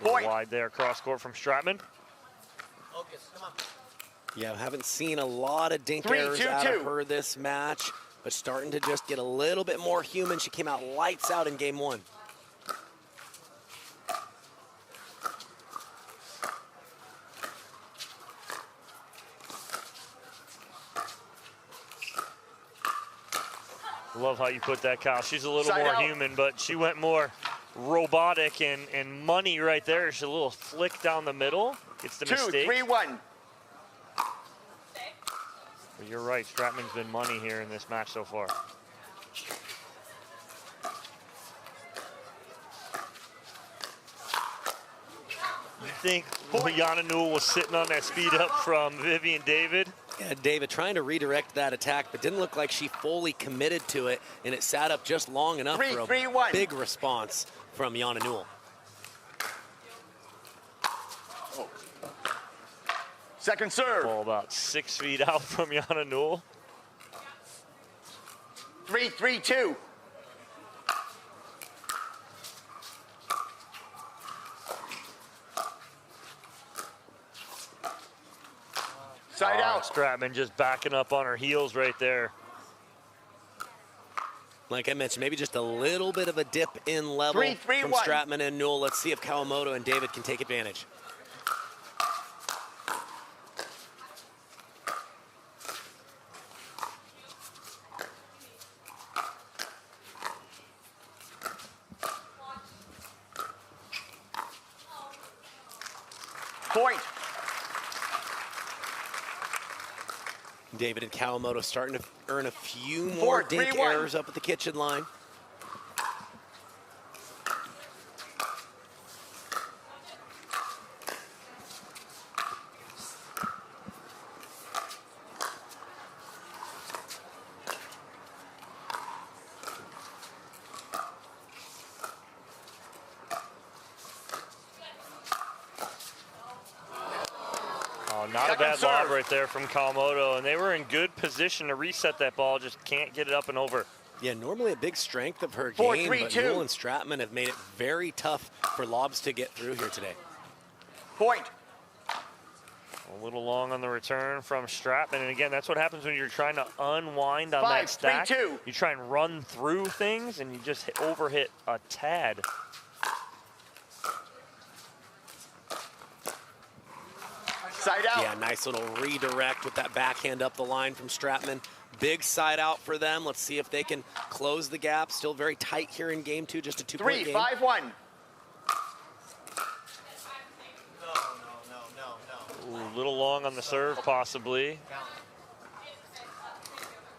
Speaker 25: Point. Wide there, cross court from Stratman.
Speaker 3: Yeah, haven't seen a lot of dink errors out of her this match, but starting to just get a little bit more human. She came out lights out in game 1.
Speaker 25: Love how you put that, Kyle. She's a little more human, but she went more robotic and money right there. She's a little flick down the middle. It's the mistake.
Speaker 4: 2-3-1.
Speaker 25: But you're right, Stratman's been money here in this match so far. You think Yana Newell was sitting on that speed up from Vivian David?
Speaker 3: Yeah, David trying to redirect that attack, but didn't look like she fully committed to it, and it sat up just long enough for a big response from Yana Newell.
Speaker 4: Second serve.
Speaker 25: Ball about 6 feet out from Yana Newell.
Speaker 4: 3-3-2. Side out.
Speaker 25: Stratman just backing up on her heels right there.
Speaker 3: Like I mentioned, maybe just a little bit of a dip in level from Stratman and Newell. Let's see if Kawamoto and David can take advantage.
Speaker 4: Point.
Speaker 3: David and Kawamoto starting to earn a few more dink errors up at the kitchen line.
Speaker 25: Not a bad lob right there from Kawamoto, and they were in good position to reset that ball, just can't get it up and over.
Speaker 3: Yeah, normally a big strength of her game, but Newell and Stratman have made it very tough for lobs to get through here today.
Speaker 4: Point.
Speaker 25: A little long on the return from Stratman, and again, that's what happens when you're trying to unwind on that stack.
Speaker 4: 5-3-2.
Speaker 25: You try and run through things, and you just overhit a tad.
Speaker 4: Side out.
Speaker 3: Yeah, nice little redirect with that backhand up the line from Stratman. Big side out for them. Let's see if they can close the gap. Still very tight here in game 2, just a 2-point game.
Speaker 4: 3-5-1.
Speaker 25: Ooh, a little long on the serve, possibly.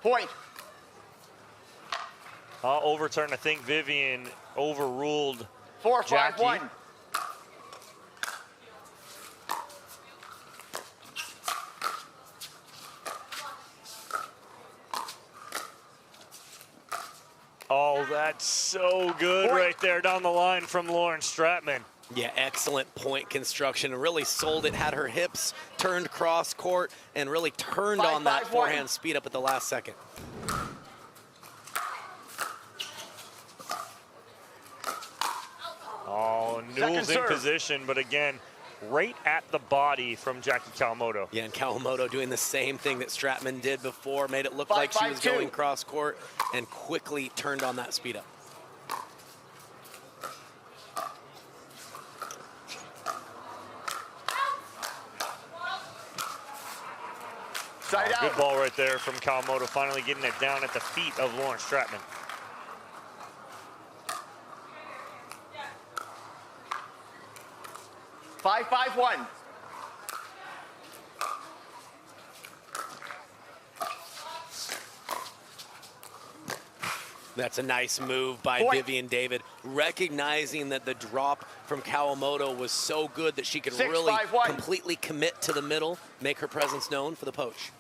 Speaker 4: Point.
Speaker 25: Overturn. I think Vivian overruled
Speaker 4: 4-5-1.
Speaker 25: Oh, that's so good right there down the line from Lauren Stratman.
Speaker 3: Yeah, excellent point construction. Really sold it, had her hips turned cross court, and really turned on that forehand speed up at the last second.
Speaker 25: Oh, Newell's in position, but again, right at the body from Jackie Kawamoto.
Speaker 3: Yeah, and Kawamoto doing the same thing that Stratman did before, made it look like she was going cross court, and quickly turned on that speed up.
Speaker 25: Good ball right there from Kawamoto, finally getting it down at the feet of Lauren Stratman.
Speaker 4: Five, 5-1.
Speaker 3: That's a nice move by Vivian David, recognizing that the drop from Kawamoto was so good that she could really completely commit to the middle, make her presence known for the poach.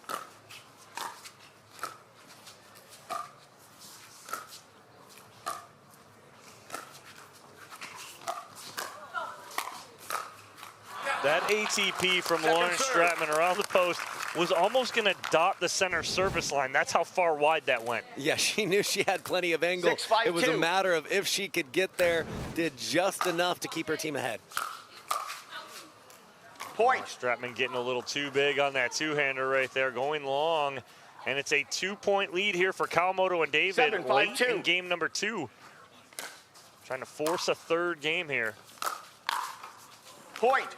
Speaker 25: That ATP from Lauren Stratman around the post was almost going to dot the center service line. That's how far wide that went.
Speaker 3: Yeah, she knew she had plenty of angle.
Speaker 4: 6-5-2.
Speaker 3: It was a matter of if she could get there, did just enough to keep her team ahead.
Speaker 4: Point.
Speaker 25: Stratman getting a little too big on that two-hander right there, going long. And it's a 2-point lead here for Kawamoto and David
Speaker 4: 7-5-2.
Speaker 25: late in game number 2. Trying to force a third game here.
Speaker 4: Point.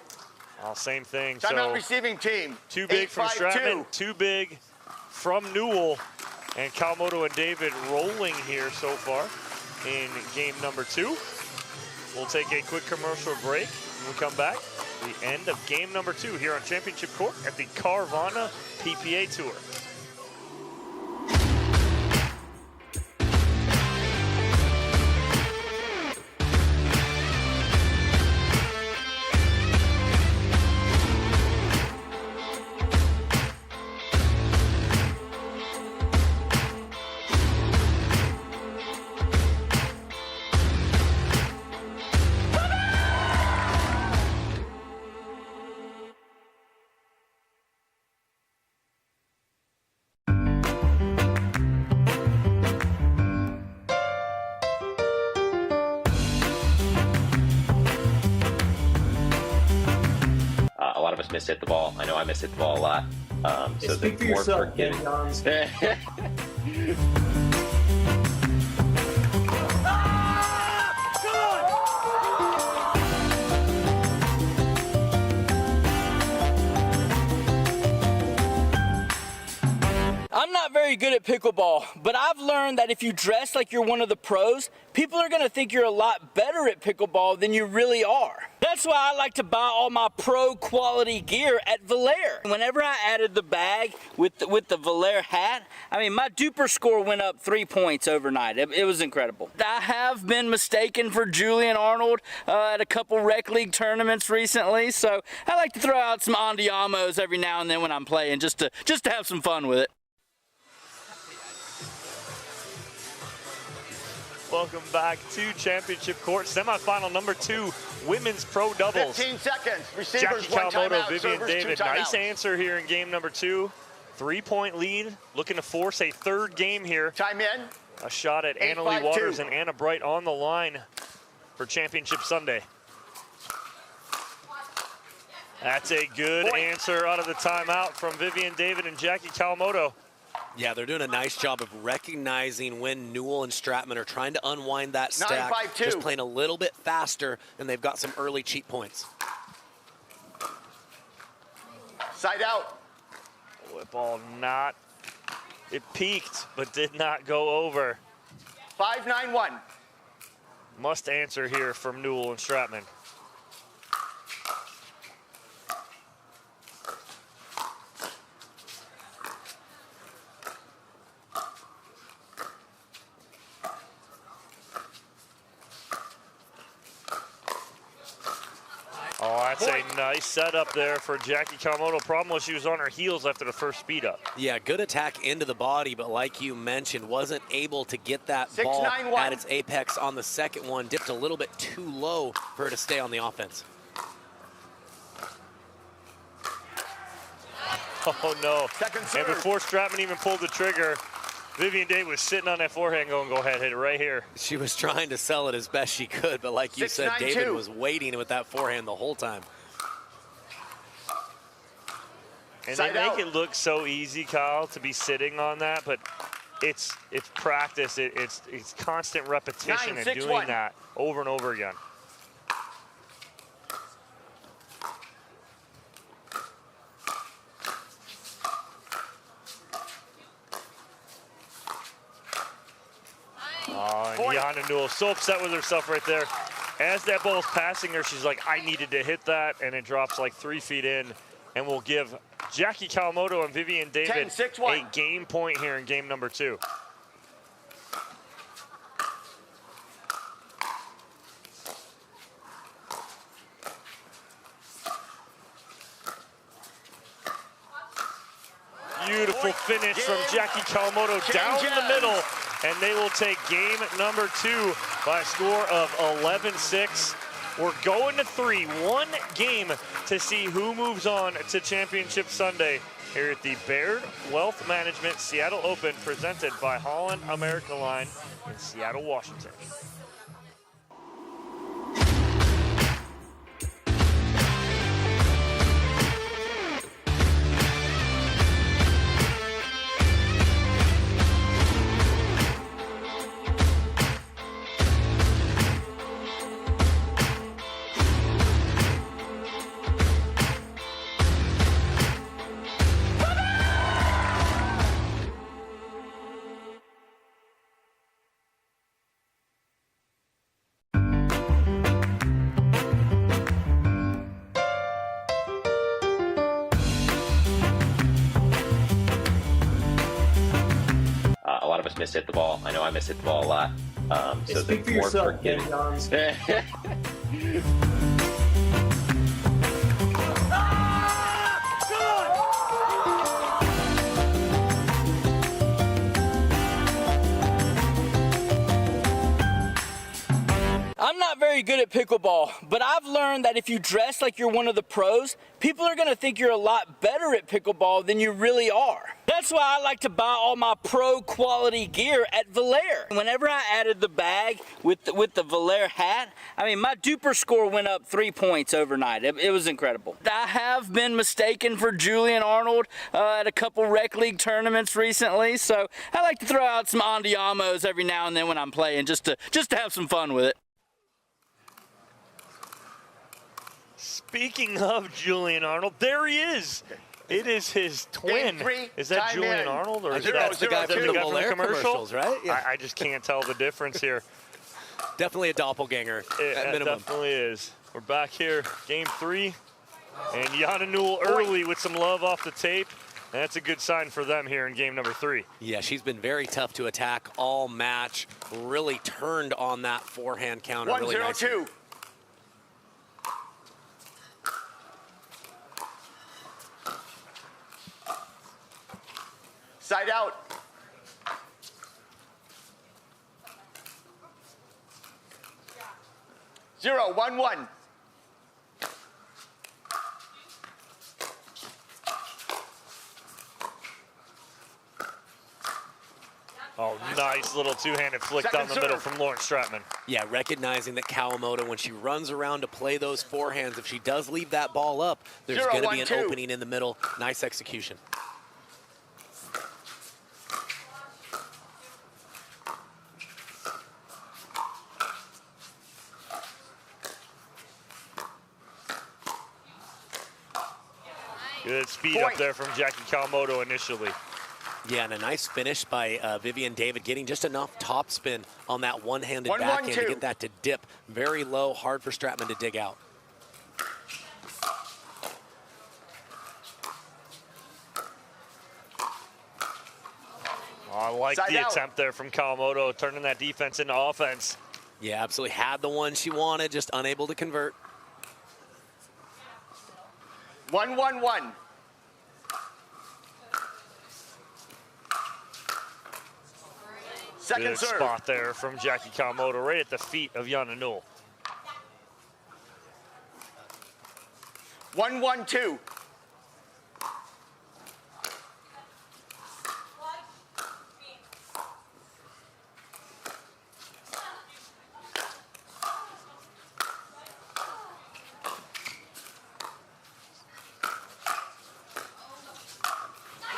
Speaker 25: Well, same thing.
Speaker 4: Timeout receiving team.
Speaker 25: Too big from Stratman, too big from Newell. And Kawamoto and David rolling here so far in game number 2. We'll take a quick commercial break. When we come back, the end of game number 2 here on Championship Court at the Carvana PPA Tour.
Speaker 24: A lot of us mishit the ball. I know I mishit the ball a lot. So
Speaker 10: speak for
Speaker 24: more
Speaker 10: yourself,
Speaker 24: forgiving.
Speaker 10: Johns.
Speaker 16: I'm not very good at pickleball, but I've learned that if you dress like you're one of the pros, people are going to think you're a lot better at pickleball than you really are. That's why I like to buy all my pro quality gear at Valère. Whenever I added the bag with the Valère hat, I mean, my duper score went up 3 points overnight. It was incredible. I have been mistaken for Julian Arnold at a couple rec league tournaments recently, so I like to throw out some andiamos every now and then when I'm playing just to have some fun with it.
Speaker 25: Welcome back to Championship Court, semifinal number 2, women's pro doubles.
Speaker 4: 15 seconds. Receivers,
Speaker 25: Jackie
Speaker 4: one
Speaker 25: Kawamoto,
Speaker 4: timeout.
Speaker 25: Vivian
Speaker 4: Servers,
Speaker 25: David.
Speaker 4: 2
Speaker 25: Nice
Speaker 4: timeouts.
Speaker 25: answer here in game number 2. 3-point lead, looking to force a third game here.
Speaker 4: Time in.
Speaker 25: A shot at Anna Leigh Waters and Anna Bright on the line for Championship Sunday. That's a good answer out of the timeout from Vivian David and Jackie Kawamoto.
Speaker 3: Yeah, they're doing a nice job of recognizing when Newell and Stratman are trying to unwind that stack,
Speaker 4: 9-5-2.
Speaker 3: just playing a little bit faster, and they've got some early cheat points.
Speaker 4: Side out.
Speaker 25: Whip ball not, it peaked, but did not go over.
Speaker 4: 5-9-1.
Speaker 25: Must answer here from Newell and Stratman. Oh, that's a nice setup there for Jackie Kawamoto. Problem was she was on her heels after the first speed up.
Speaker 3: Yeah, good attack into the body, but like you mentioned, wasn't able to get that
Speaker 4: 6-9-1.
Speaker 3: ball at its apex on the second one. Dipped a little bit too low for her to stay on the offense.
Speaker 25: Oh no.
Speaker 4: Second serve.
Speaker 25: And before Stratman even pulled the trigger, Vivian Day was sitting on that forehand going, go ahead, hit it right here.
Speaker 3: She was trying to sell it as best she could, but like you said, David
Speaker 4: 6-9-2.
Speaker 3: was waiting with that forehand the whole time.
Speaker 25: And
Speaker 4: Side
Speaker 25: they make
Speaker 4: out.
Speaker 25: it look so easy, Kyle, to be sitting on that, but it's practice. It's constant repetition
Speaker 4: 9-6-1.
Speaker 25: and doing that over and over again. Oh, and Yana Newell so upset with herself right there. As that ball's passing her, she's like, I needed to hit that, and it drops like 3 feet in, and we'll give Jackie Kawamoto and Vivian David
Speaker 4: 10-6-1.
Speaker 25: a game point here in game number 2. Beautiful finish from Jackie Kawamoto down the middle, and they will take game number 2 by a score of 11-6. We're going to 3, one game to see who moves on to Championship Sunday here at the Baird Wealth Management Seattle Open, presented by Holland America Line in Seattle, Washington.
Speaker 24: A lot of us miss-hit the ball. I know I miss-hit the ball a lot. So
Speaker 14: Speak for
Speaker 24: more
Speaker 14: yourself,
Speaker 24: forgiving.
Speaker 14: Johns.
Speaker 16: I'm not very good at pickleball, but I've learned that if you dress like you're one of the pros, people are going to think you're a lot better at pickleball than you really are. That's why I like to buy all my pro quality gear at Valere. Whenever I added the bag with the Valere hat, I mean, my duper score went up 3 points overnight. It was incredible. I have been mistaken for Julian Arnold at a couple rec league tournaments recently, so I like to throw out some andiamos every now and then when I'm playing just to have some fun with it.
Speaker 25: Speaking of Julian Arnold, there he is. It is his twin.
Speaker 4: Game 3,
Speaker 25: Is that
Speaker 4: time
Speaker 25: Julian
Speaker 4: in.
Speaker 25: Arnold, or
Speaker 3: I
Speaker 25: is
Speaker 3: think
Speaker 25: that
Speaker 3: that's the guy from the Valere commercials, right? Yeah.
Speaker 25: I just can't tell the difference here.
Speaker 3: Definitely a doppelganger at minimum.
Speaker 25: Definitely is. We're back here, game 3, and Yana Newell early with some love off the tape. And that's a good sign for them here in game number 3.
Speaker 3: Yeah, she's been very tough to attack all match. Really turned on that forehand counter.
Speaker 4: 1-0-2.
Speaker 3: Really nicely.
Speaker 4: Side out. Zero, 1-1.
Speaker 25: Oh, nice little two-handed flick
Speaker 4: Second
Speaker 25: down the middle
Speaker 4: serve.
Speaker 25: from Lauren Stratman.
Speaker 3: Yeah, recognizing that Kawamoto, when she runs around to play those forehands, if she does leave that ball up, there's going to be an
Speaker 4: 0-1-2.
Speaker 3: opening in the middle. Nice execution.
Speaker 25: Good speed up there from Jackie Kawamoto initially.
Speaker 3: Yeah, and a nice finish by Vivian David, getting just enough topspin on that one-handed
Speaker 4: 1-1-2.
Speaker 3: backhand to get that to dip very low, hard for Stratman to dig out.
Speaker 25: Oh, I like
Speaker 4: Side
Speaker 25: the
Speaker 4: out.
Speaker 25: attempt there from Kawamoto, turning that defense into offense.
Speaker 3: Yeah, absolutely had the one she wanted, just unable to convert.
Speaker 4: 1-1-1. Second
Speaker 25: Good
Speaker 4: serve.
Speaker 25: spot there from Jackie Kawamoto, right at the feet of Jana Newell.
Speaker 4: 1-1-2.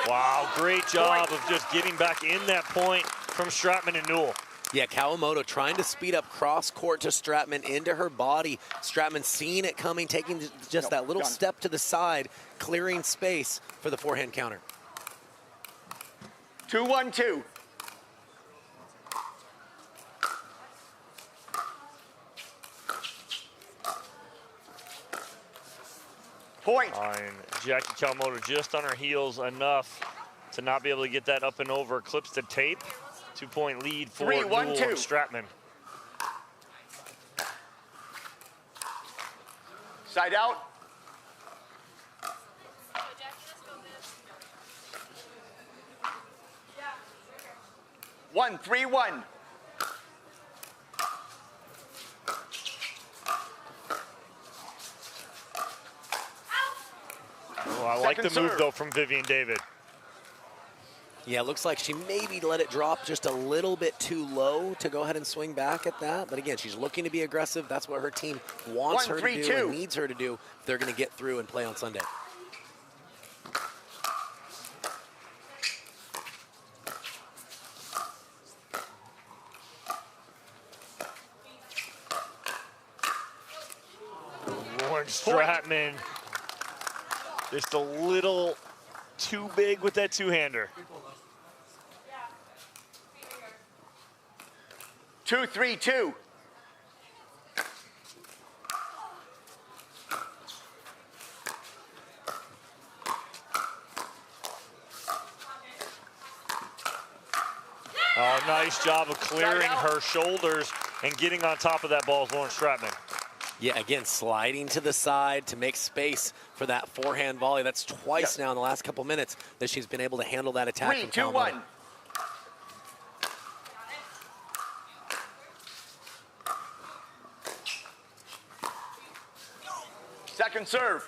Speaker 25: Wow, great job of just getting back in that point from Stratman and Newell.
Speaker 3: Yeah, Kawamoto trying to speed up cross court to Stratman into her body. Stratman seeing it coming, taking just that little step to the side, clearing space for the forehand counter.
Speaker 4: 2-1-2. Point.
Speaker 25: And Jackie Kawamoto just on her heels enough to not be able to get that up and over. Clips the tape. 2-point lead for Newell and Stratman.
Speaker 4: Side out. One, 3-1.
Speaker 25: Oh, I like the move, though, from Vivian David.
Speaker 3: Yeah, looks like she maybe let it drop just a little bit too low to go ahead and swing back at that. But again, she's looking to be aggressive. That's what her team wants her to do and needs her to do if they're going to get through and play on Sunday.
Speaker 25: Lauren Stratman just a little too big with that two-hander.
Speaker 4: 2-3-2.
Speaker 25: Oh, nice job of clearing her shoulders and getting on top of that ball is Lauren Stratman.
Speaker 3: Yeah, again, sliding to the side to make space for that forehand volley. That's twice now in the last couple minutes that she's been able to handle that attack.
Speaker 4: 3-2-1. Second serve.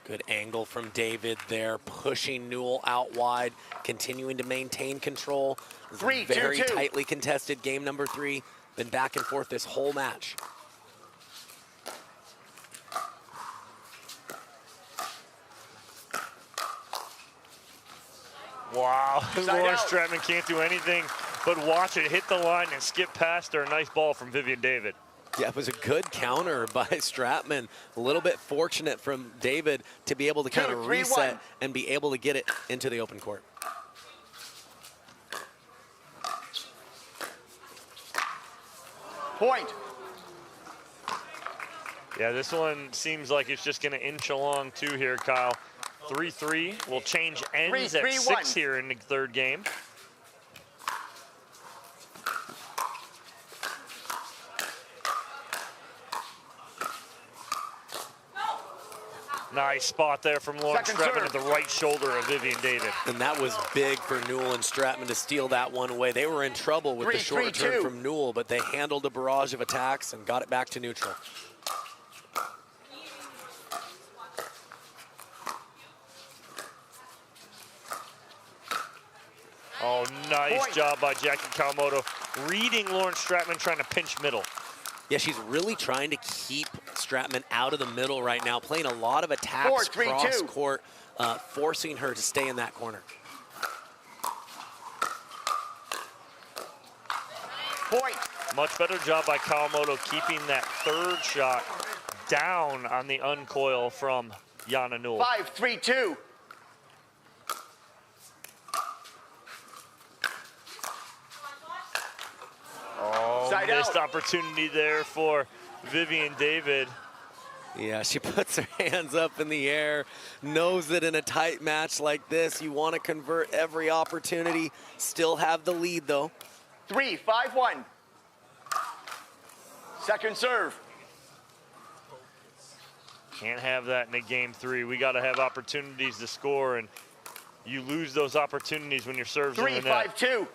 Speaker 3: Good angle from David there, pushing Newell out wide, continuing to maintain control. Very tightly contested game number 3. Been back and forth this whole match.
Speaker 25: Wow, Lauren Stratman can't do anything but watch it hit the line and skip past her. A nice ball from Vivian David.
Speaker 3: Yeah, it was a good counter by Stratman. A little bit fortunate from David to be able to kind of reset and be able to get it into the open court.
Speaker 4: Point.
Speaker 25: Yeah, this one seems like it's just going to inch along too here, Kyle. 3-3 will change ends at 6 here in the third game. Nice spot there from Lauren Stratman at the right shoulder of Vivian David.
Speaker 3: And that was big for Newell and Stratman to steal that one away. They were in trouble with the short return from Newell, but they handled a barrage of attacks and got it back to neutral.
Speaker 25: Oh, nice job by Jackie Kawamoto. Reading Lauren Stratman, trying to pinch middle.
Speaker 3: Yeah, she's really trying to keep Stratman out of the middle right now, playing a lot of attacks cross court, forcing her to stay in that corner.
Speaker 4: Point.
Speaker 25: Much better job by Kawamoto keeping that third shot down on the uncoil from Jana Newell.
Speaker 4: 5-3-2.
Speaker 25: Oh, missed opportunity there for Vivian David.
Speaker 3: Yeah, she puts her hands up in the air, knows that in a tight match like this, you want to convert every opportunity, still have the lead though.
Speaker 4: 3-5-1. Second serve.
Speaker 25: Can't have that in a game 3. We got to have opportunities to score, and you lose those opportunities when your serve's in the net.
Speaker 4: 3-5-2.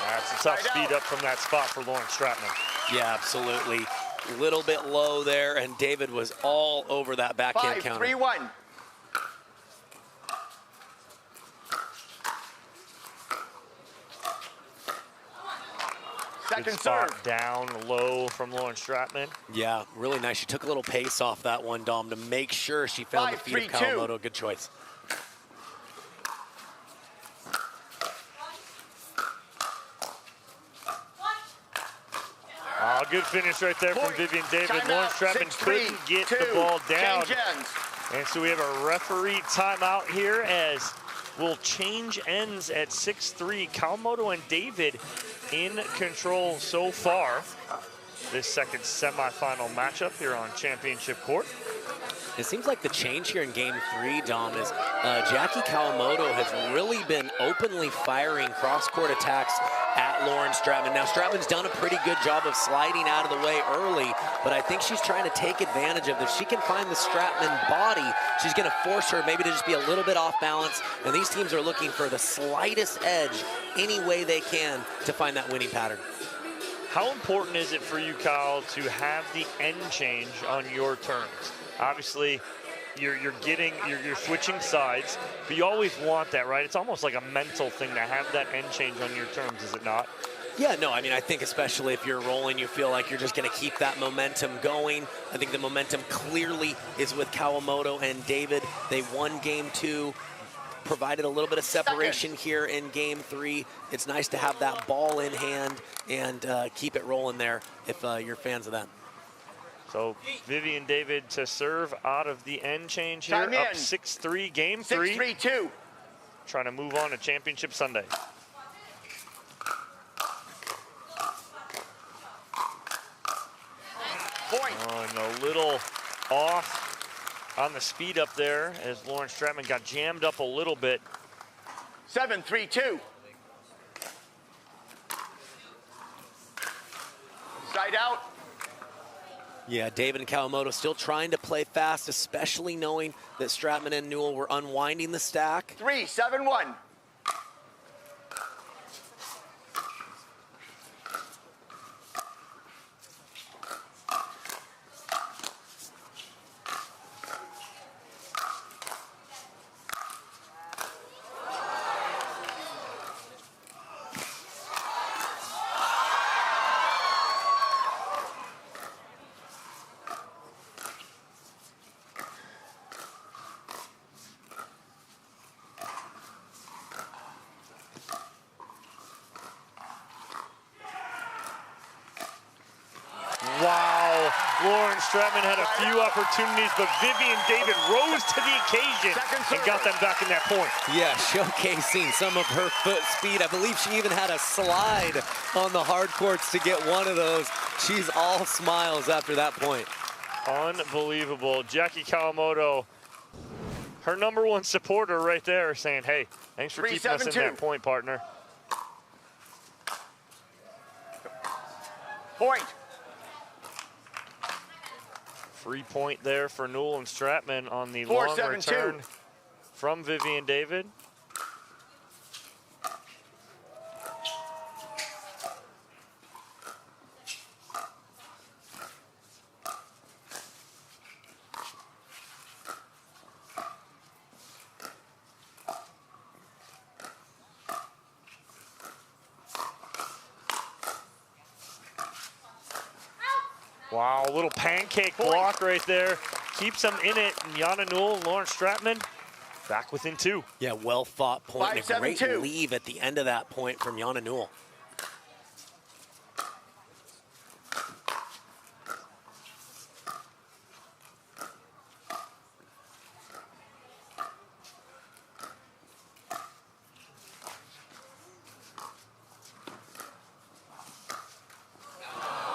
Speaker 25: That's a tough speed up from that spot for Lauren Stratman.
Speaker 3: Yeah, absolutely. A little bit low there, and David was all over that backhand counter.
Speaker 4: 5-3-1. Second serve.
Speaker 25: Down low from Lauren Stratman.
Speaker 3: Yeah, really nice. She took a little pace off that one, Dom, to make sure she found the feet of Kawamoto. Good choice.
Speaker 25: Oh, good finish right there from Vivian David. Lauren Stratman couldn't get the ball down. And so we have a referee timeout here as we'll change ends at 6-3. Kawamoto and David in control so far. This second semifinal matchup here on championship court.
Speaker 3: It seems like the change here in game 3, Dom, is Jackie Kawamoto has really been openly firing cross-court attacks at Lauren Stratman. Now, Stratman's done a pretty good job of sliding out of the way early, but I think she's trying to take advantage of this. If she can find the Stratman body, she's going to force her maybe to just be a little bit off balance, and these teams are looking for the slightest edge any way they can to find that winning pattern.
Speaker 25: How important is it for you, Kyle, to have the end change on your turns? Obviously, you're switching sides, but you always want that, right? It's almost like a mental thing to have that end change on your terms, is it not?
Speaker 3: Yeah, no, I mean, I think especially if you're rolling, you feel like you're just going to keep that momentum going. I think the momentum clearly is with Kawamoto and David. They won game 2, provided a little bit of separation here in game 3. It's nice to have that ball in hand and keep it rolling there if you're fans of that.
Speaker 25: So Vivian David to serve out of the end change here, up 6-3, game 3.
Speaker 4: 6-3-2.
Speaker 25: Trying to move on to Championship Sunday.
Speaker 4: Point.
Speaker 25: Oh, and a little off on the speed up there as Lauren Stratman got jammed up a little bit.
Speaker 4: 7-3-2. Side out.
Speaker 3: Yeah, David and Kawamoto still trying to play fast, especially knowing that Stratman and Newell were unwinding the stack.
Speaker 4: 3-7-1.
Speaker 25: Wow, Lauren Stratman had a few opportunities, but Vivian David rose to the occasion and got them back in that point.
Speaker 3: Yeah, showcasing some of her foot speed. I believe she even had a slide on the hard courts to get one of those. She's all smiles after that point.
Speaker 25: Unbelievable. Jackie Kawamoto, her #1 supporter right there, saying, hey, thanks for keeping us in that point, partner.
Speaker 4: Point.
Speaker 25: Free point there for Newell and Stratman on the long return from Vivian David. Wow, a little pancake block right there. Keeps them in it. And Yana Newell and Lauren Stratman back within 2.
Speaker 3: Yeah, well fought point.
Speaker 4: 5-7-2.
Speaker 3: And a great leave at the end of that point from Yana Newell.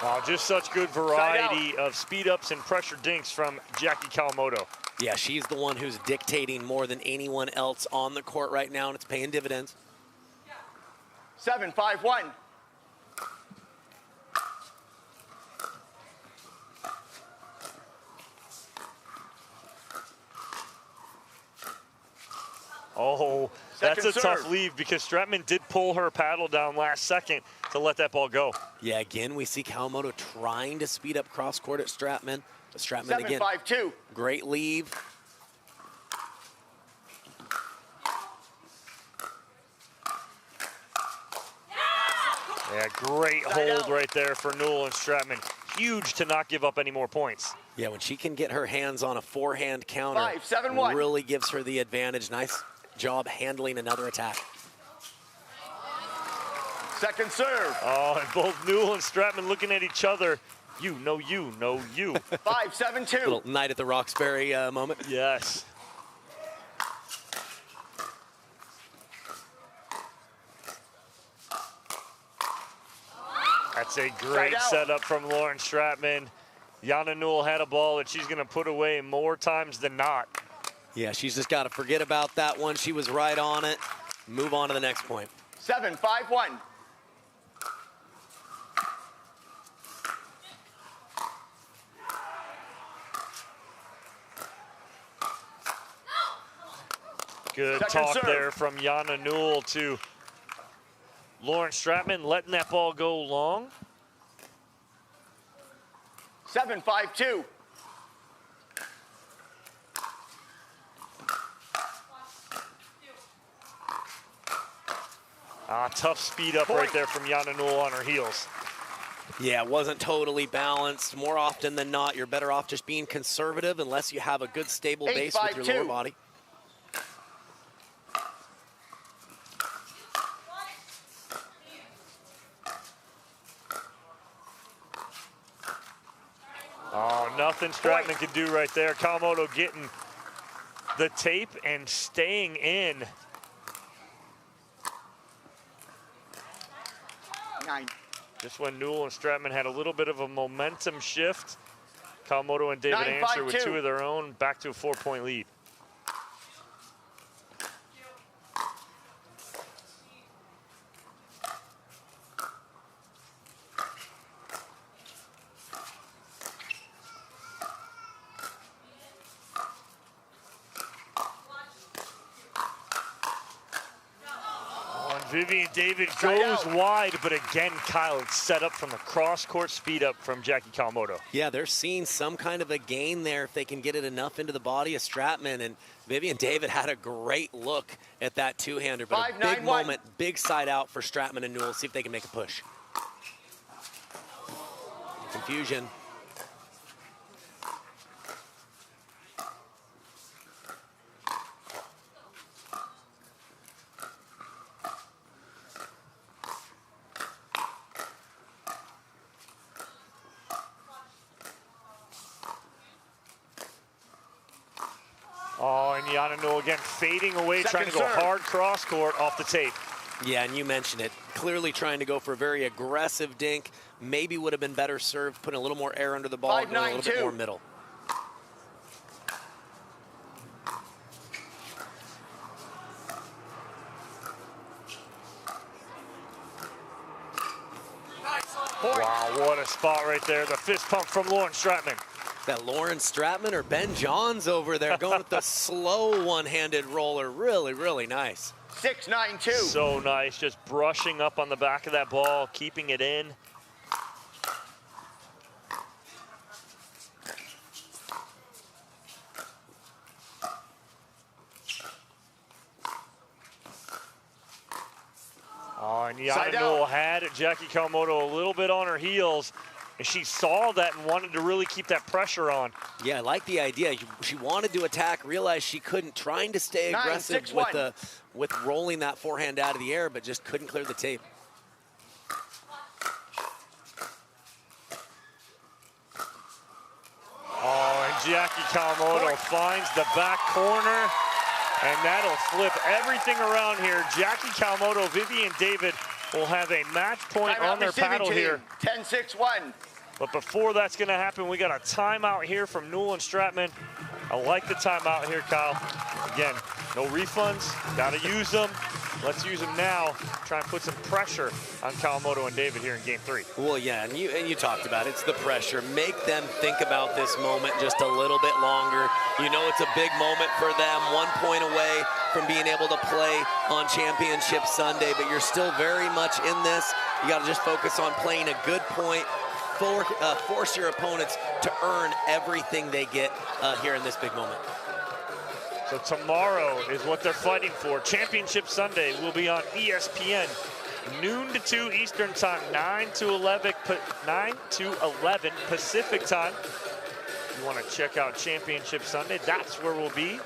Speaker 25: Wow, Oh, just such good variety of speed-ups and pressure dinks from Jackie Kawamoto.
Speaker 3: Yeah, she's the one who's dictating more than anyone else on the court right now, and it's paying dividends.
Speaker 4: 7-5-1.
Speaker 25: Oh, that's a
Speaker 4: Second
Speaker 25: tough
Speaker 4: serve.
Speaker 25: leave because Stratman did pull her paddle down last second to let that ball go.
Speaker 3: Yeah, again, we see Kawamoto trying to speed up cross court at Stratman. But Stratman again,
Speaker 4: 7-5-2.
Speaker 3: great leave.
Speaker 25: Yeah, great hold right there for Newell and Stratman. Huge to not give up any more points.
Speaker 3: Yeah, when she can get her hands on a forehand counter,
Speaker 4: 5-7-1.
Speaker 3: really gives her the advantage. Nice job handling another attack.
Speaker 4: Second serve.
Speaker 25: Oh, and both Newell and Stratman looking at each other. You know you know you.
Speaker 4: 5-7-2.
Speaker 3: Little night at the Roxbury moment.
Speaker 25: Yes. That's a great setup from Lauren Stratman. Yana Newell had a ball that she's going to put away more times than not.
Speaker 3: Yeah, she's just got to forget about that one. She was right on it. Move on to the next point.
Speaker 4: 7-5-1.
Speaker 25: Good
Speaker 4: Second
Speaker 25: talk
Speaker 4: serve.
Speaker 25: there from Yana Newell to Lauren Stratman, letting that ball go long.
Speaker 4: 7-5-2.
Speaker 25: Tough speed up right there from Yana Newell on her heels.
Speaker 3: Yeah, it wasn't totally balanced. More often than not, you're better off just being conservative unless you have a good stable base with your lower
Speaker 4: 8-5-2.
Speaker 3: body.
Speaker 25: Oh, nothing Stratman could do right there. Kawamoto getting the tape and staying in.
Speaker 4: 9.
Speaker 25: Just when Newell and Stratman had a little bit of a momentum shift, Kawamoto and David
Speaker 4: 9-5-2.
Speaker 25: answer with 2 of their own, back to a 4-point lead. Vivian David goes wide, but again, Kyle, it's set up from the cross-court speed up from Jackie Kawamoto.
Speaker 3: Yeah, they're seeing some kind of a gain there if they can get it enough into the body of Stratman. And Vivian David had a great look at that two-hander, but a big moment, big side out for Stratman and Newell. See if they can make a push. Confusion.
Speaker 25: Oh, and Yana Newell again fading away, trying to go hard cross court off the tape.
Speaker 3: Yeah, and you mentioned it. Clearly trying to go for a very aggressive dink. Maybe would have been better served, putting a little more air under the ball, going a little bit more middle.
Speaker 25: Wow, what a spot right there. The fist pump from Lauren Stratman.
Speaker 3: That Lauren Stratman or Ben Johns over there going with the slow one-handed roller. Really, really nice.
Speaker 4: 6-9-2.
Speaker 25: So nice, just brushing up on the back of that ball, keeping it in. Oh, and Yana Newell had Jackie Kawamoto a little bit on her heels, and she saw that and wanted to really keep that pressure on.
Speaker 3: Yeah, I like the idea. She wanted to attack, realized she couldn't, trying to stay aggressive with rolling that forehand out of the air, but just couldn't clear the tape.
Speaker 25: Oh, and Jackie Kawamoto finds the back corner, and that'll flip everything around here. Jackie Kawamoto, Vivian David will have a match point on their paddle here.
Speaker 4: 10-6-1.
Speaker 25: But before that's going to happen, we got a timeout here from Newell and Stratman. I like the timeout here, Kyle. Again, no refunds. Got to use them. Let's use them now. Try and put some pressure on Kawamoto and David here in game 3.
Speaker 3: Well, yeah, and you talked about it. It's the pressure. Make them think about this moment just a little bit longer. You know it's a big moment for them, 1 point away from being able to play on Championship Sunday, but you're still very much in this. You got to just focus on playing a good point. Force your opponents to earn everything they get here in this big moment.
Speaker 25: So tomorrow is what they're fighting for. Championship Sunday will be on ESPN, noon to 2 Eastern time, 9 to 11 Pacific time. If you want to check out Championship Sunday, that's where we'll be.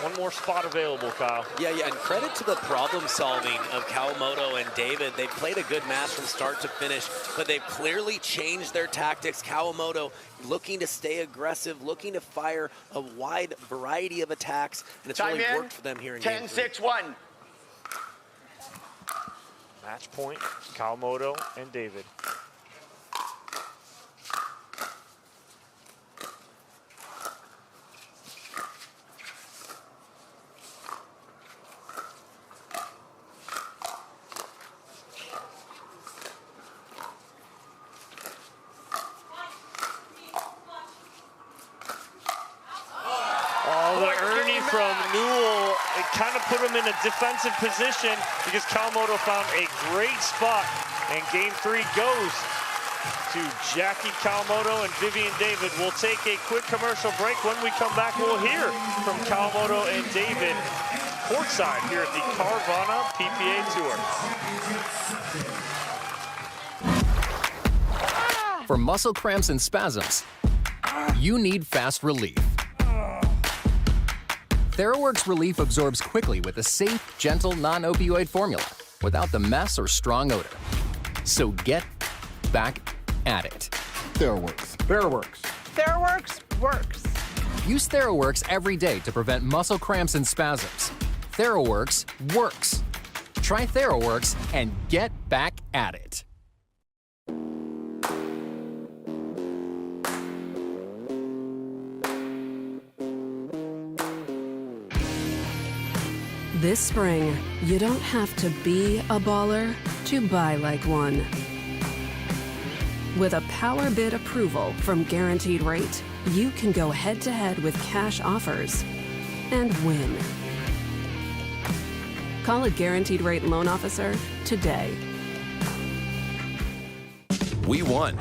Speaker 25: One more spot available, Kyle.
Speaker 3: Yeah, and credit to the problem solving of Kawamoto and David. They've played a good match from start to finish, but they've clearly changed their tactics. Kawamoto looking to stay aggressive, looking to fire a wide variety of attacks, and it's really worked for them here in game 3.
Speaker 4: 10-6-1.
Speaker 25: Match point, Kawamoto and David. From Newell, it kind of put him in a defensive position because Kawamoto found a great spot, and game 3 goes to Jackie Kawamoto and Vivian David. We'll take a quick commercial break. When we come back, we'll hear from Kawamoto and David courtside here at the Carvana PPA Tour.
Speaker 7: For muscle cramps and spasms, you need fast relief. TheraWorks Relief absorbs quickly with a safe, gentle, non-opioid formula without the mess or strong odor. So get back at it. TheraWorks. TheraWorks.
Speaker 10: TheraWorks works.
Speaker 7: Use TheraWorks every day to prevent muscle cramps and spasms. TheraWorks works. Try TheraWorks and get back at it.
Speaker 18: This spring, you don't have to be a baller to buy like one. With a power bid approval from Guaranteed Rate, you can go head-to-head with cash offers and win. Call a Guaranteed Rate loan officer today.
Speaker 21: We won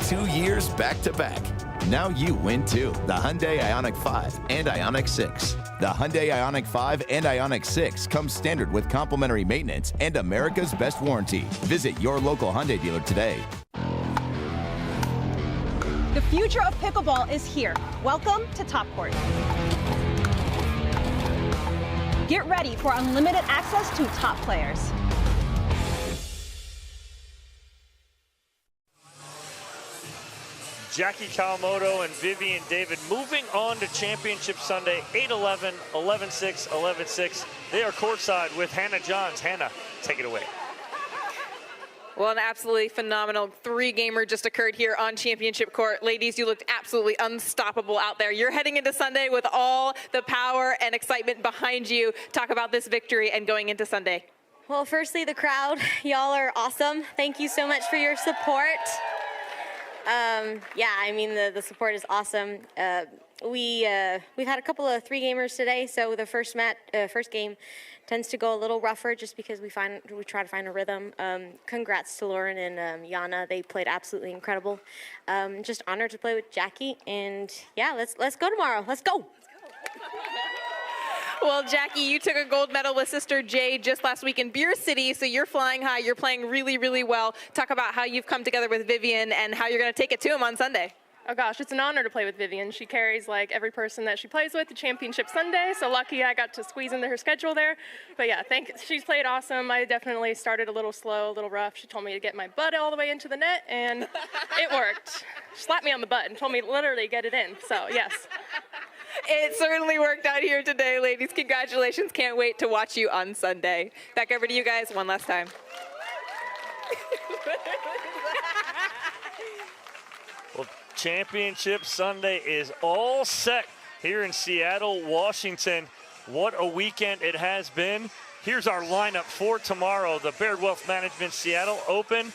Speaker 21: 2 years back-to-back. Now you win too. The Hyundai Ioniq 5 and Ioniq 6. The Hyundai Ioniq 5 and Ioniq 6 come standard with complimentary maintenance and America's best warranty. Visit your local Hyundai dealer today.
Speaker 19: The future of pickleball is here. Welcome to Top Court. Get ready for unlimited access to top players.
Speaker 25: Jackie Kawamoto and Vivian David moving on to Championship Sunday, 8-11, 11-6, 11-6. They are courtside with Hannah Johns. Hannah, take it away.
Speaker 11: Well, an absolutely phenomenal 3-gamer just occurred here on Championship Court. Ladies, you looked absolutely unstoppable out there. You're heading into Sunday with all the power and excitement behind you. Talk about this victory and going into Sunday.
Speaker 20: Well, firstly, the crowd. Y'all are awesome. Thank you so much for your support. Yeah, I mean, the support is awesome. We've had a couple of 3-gamers today, so the first game tends to go a little rougher just because we try to find a rhythm. Congrats to Lauren and Yana. They played absolutely incredible. Just honored to play with Jackie, and yeah, let's go tomorrow. Let's go.
Speaker 11: Well, Jackie, you took a gold medal with Sister Jade just last week in Beer City, so you're flying high. You're playing really, really well. Talk about how you've come together with Vivian and how you're going to take it to him on Sunday.
Speaker 26: Oh gosh, it's an honor to play with Vivian. She carries like every person that she plays with to Championship Sunday, so lucky I got to squeeze into her schedule there. But yeah, she's played awesome. I definitely started a little slow, a little rough. She told me to get my butt all the way into the net, and it worked. She slapped me on the butt and told me to literally get it in, so yes.
Speaker 11: It certainly worked out here today, ladies. Congratulations. Can't wait to watch you on Sunday. Back over to you guys one last time.
Speaker 25: Well, Championship Sunday is all set here in Seattle, Washington. What a weekend it has been. Here's our lineup for tomorrow. The Baird Wealth Management Seattle Open,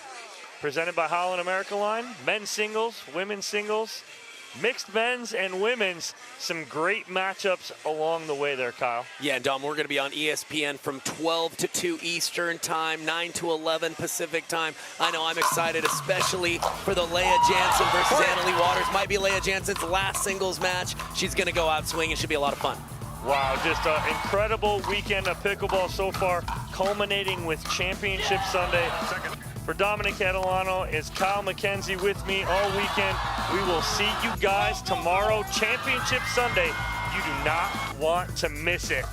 Speaker 25: presented by Holland America Line. Men's singles, women's singles, mixed men's and women's. Some great matchups along the way there, Kyle.
Speaker 3: Yeah, and Dom, we're going to be on ESPN from 12 to 2 Eastern time, 9 to 11 Pacific time. I know I'm excited, especially for the Lea Jansen versus Leigh Waters. Might be Lea Jansen's last singles match. She's going to go out swinging. Should be a lot of fun.
Speaker 25: Wow, just an incredible weekend of pickleball so far, culminating with Championship Sunday. For Dominic Catalano is Kyle McKenzie with me all weekend. We will see you guys tomorrow, Championship Sunday. You do not want to miss it.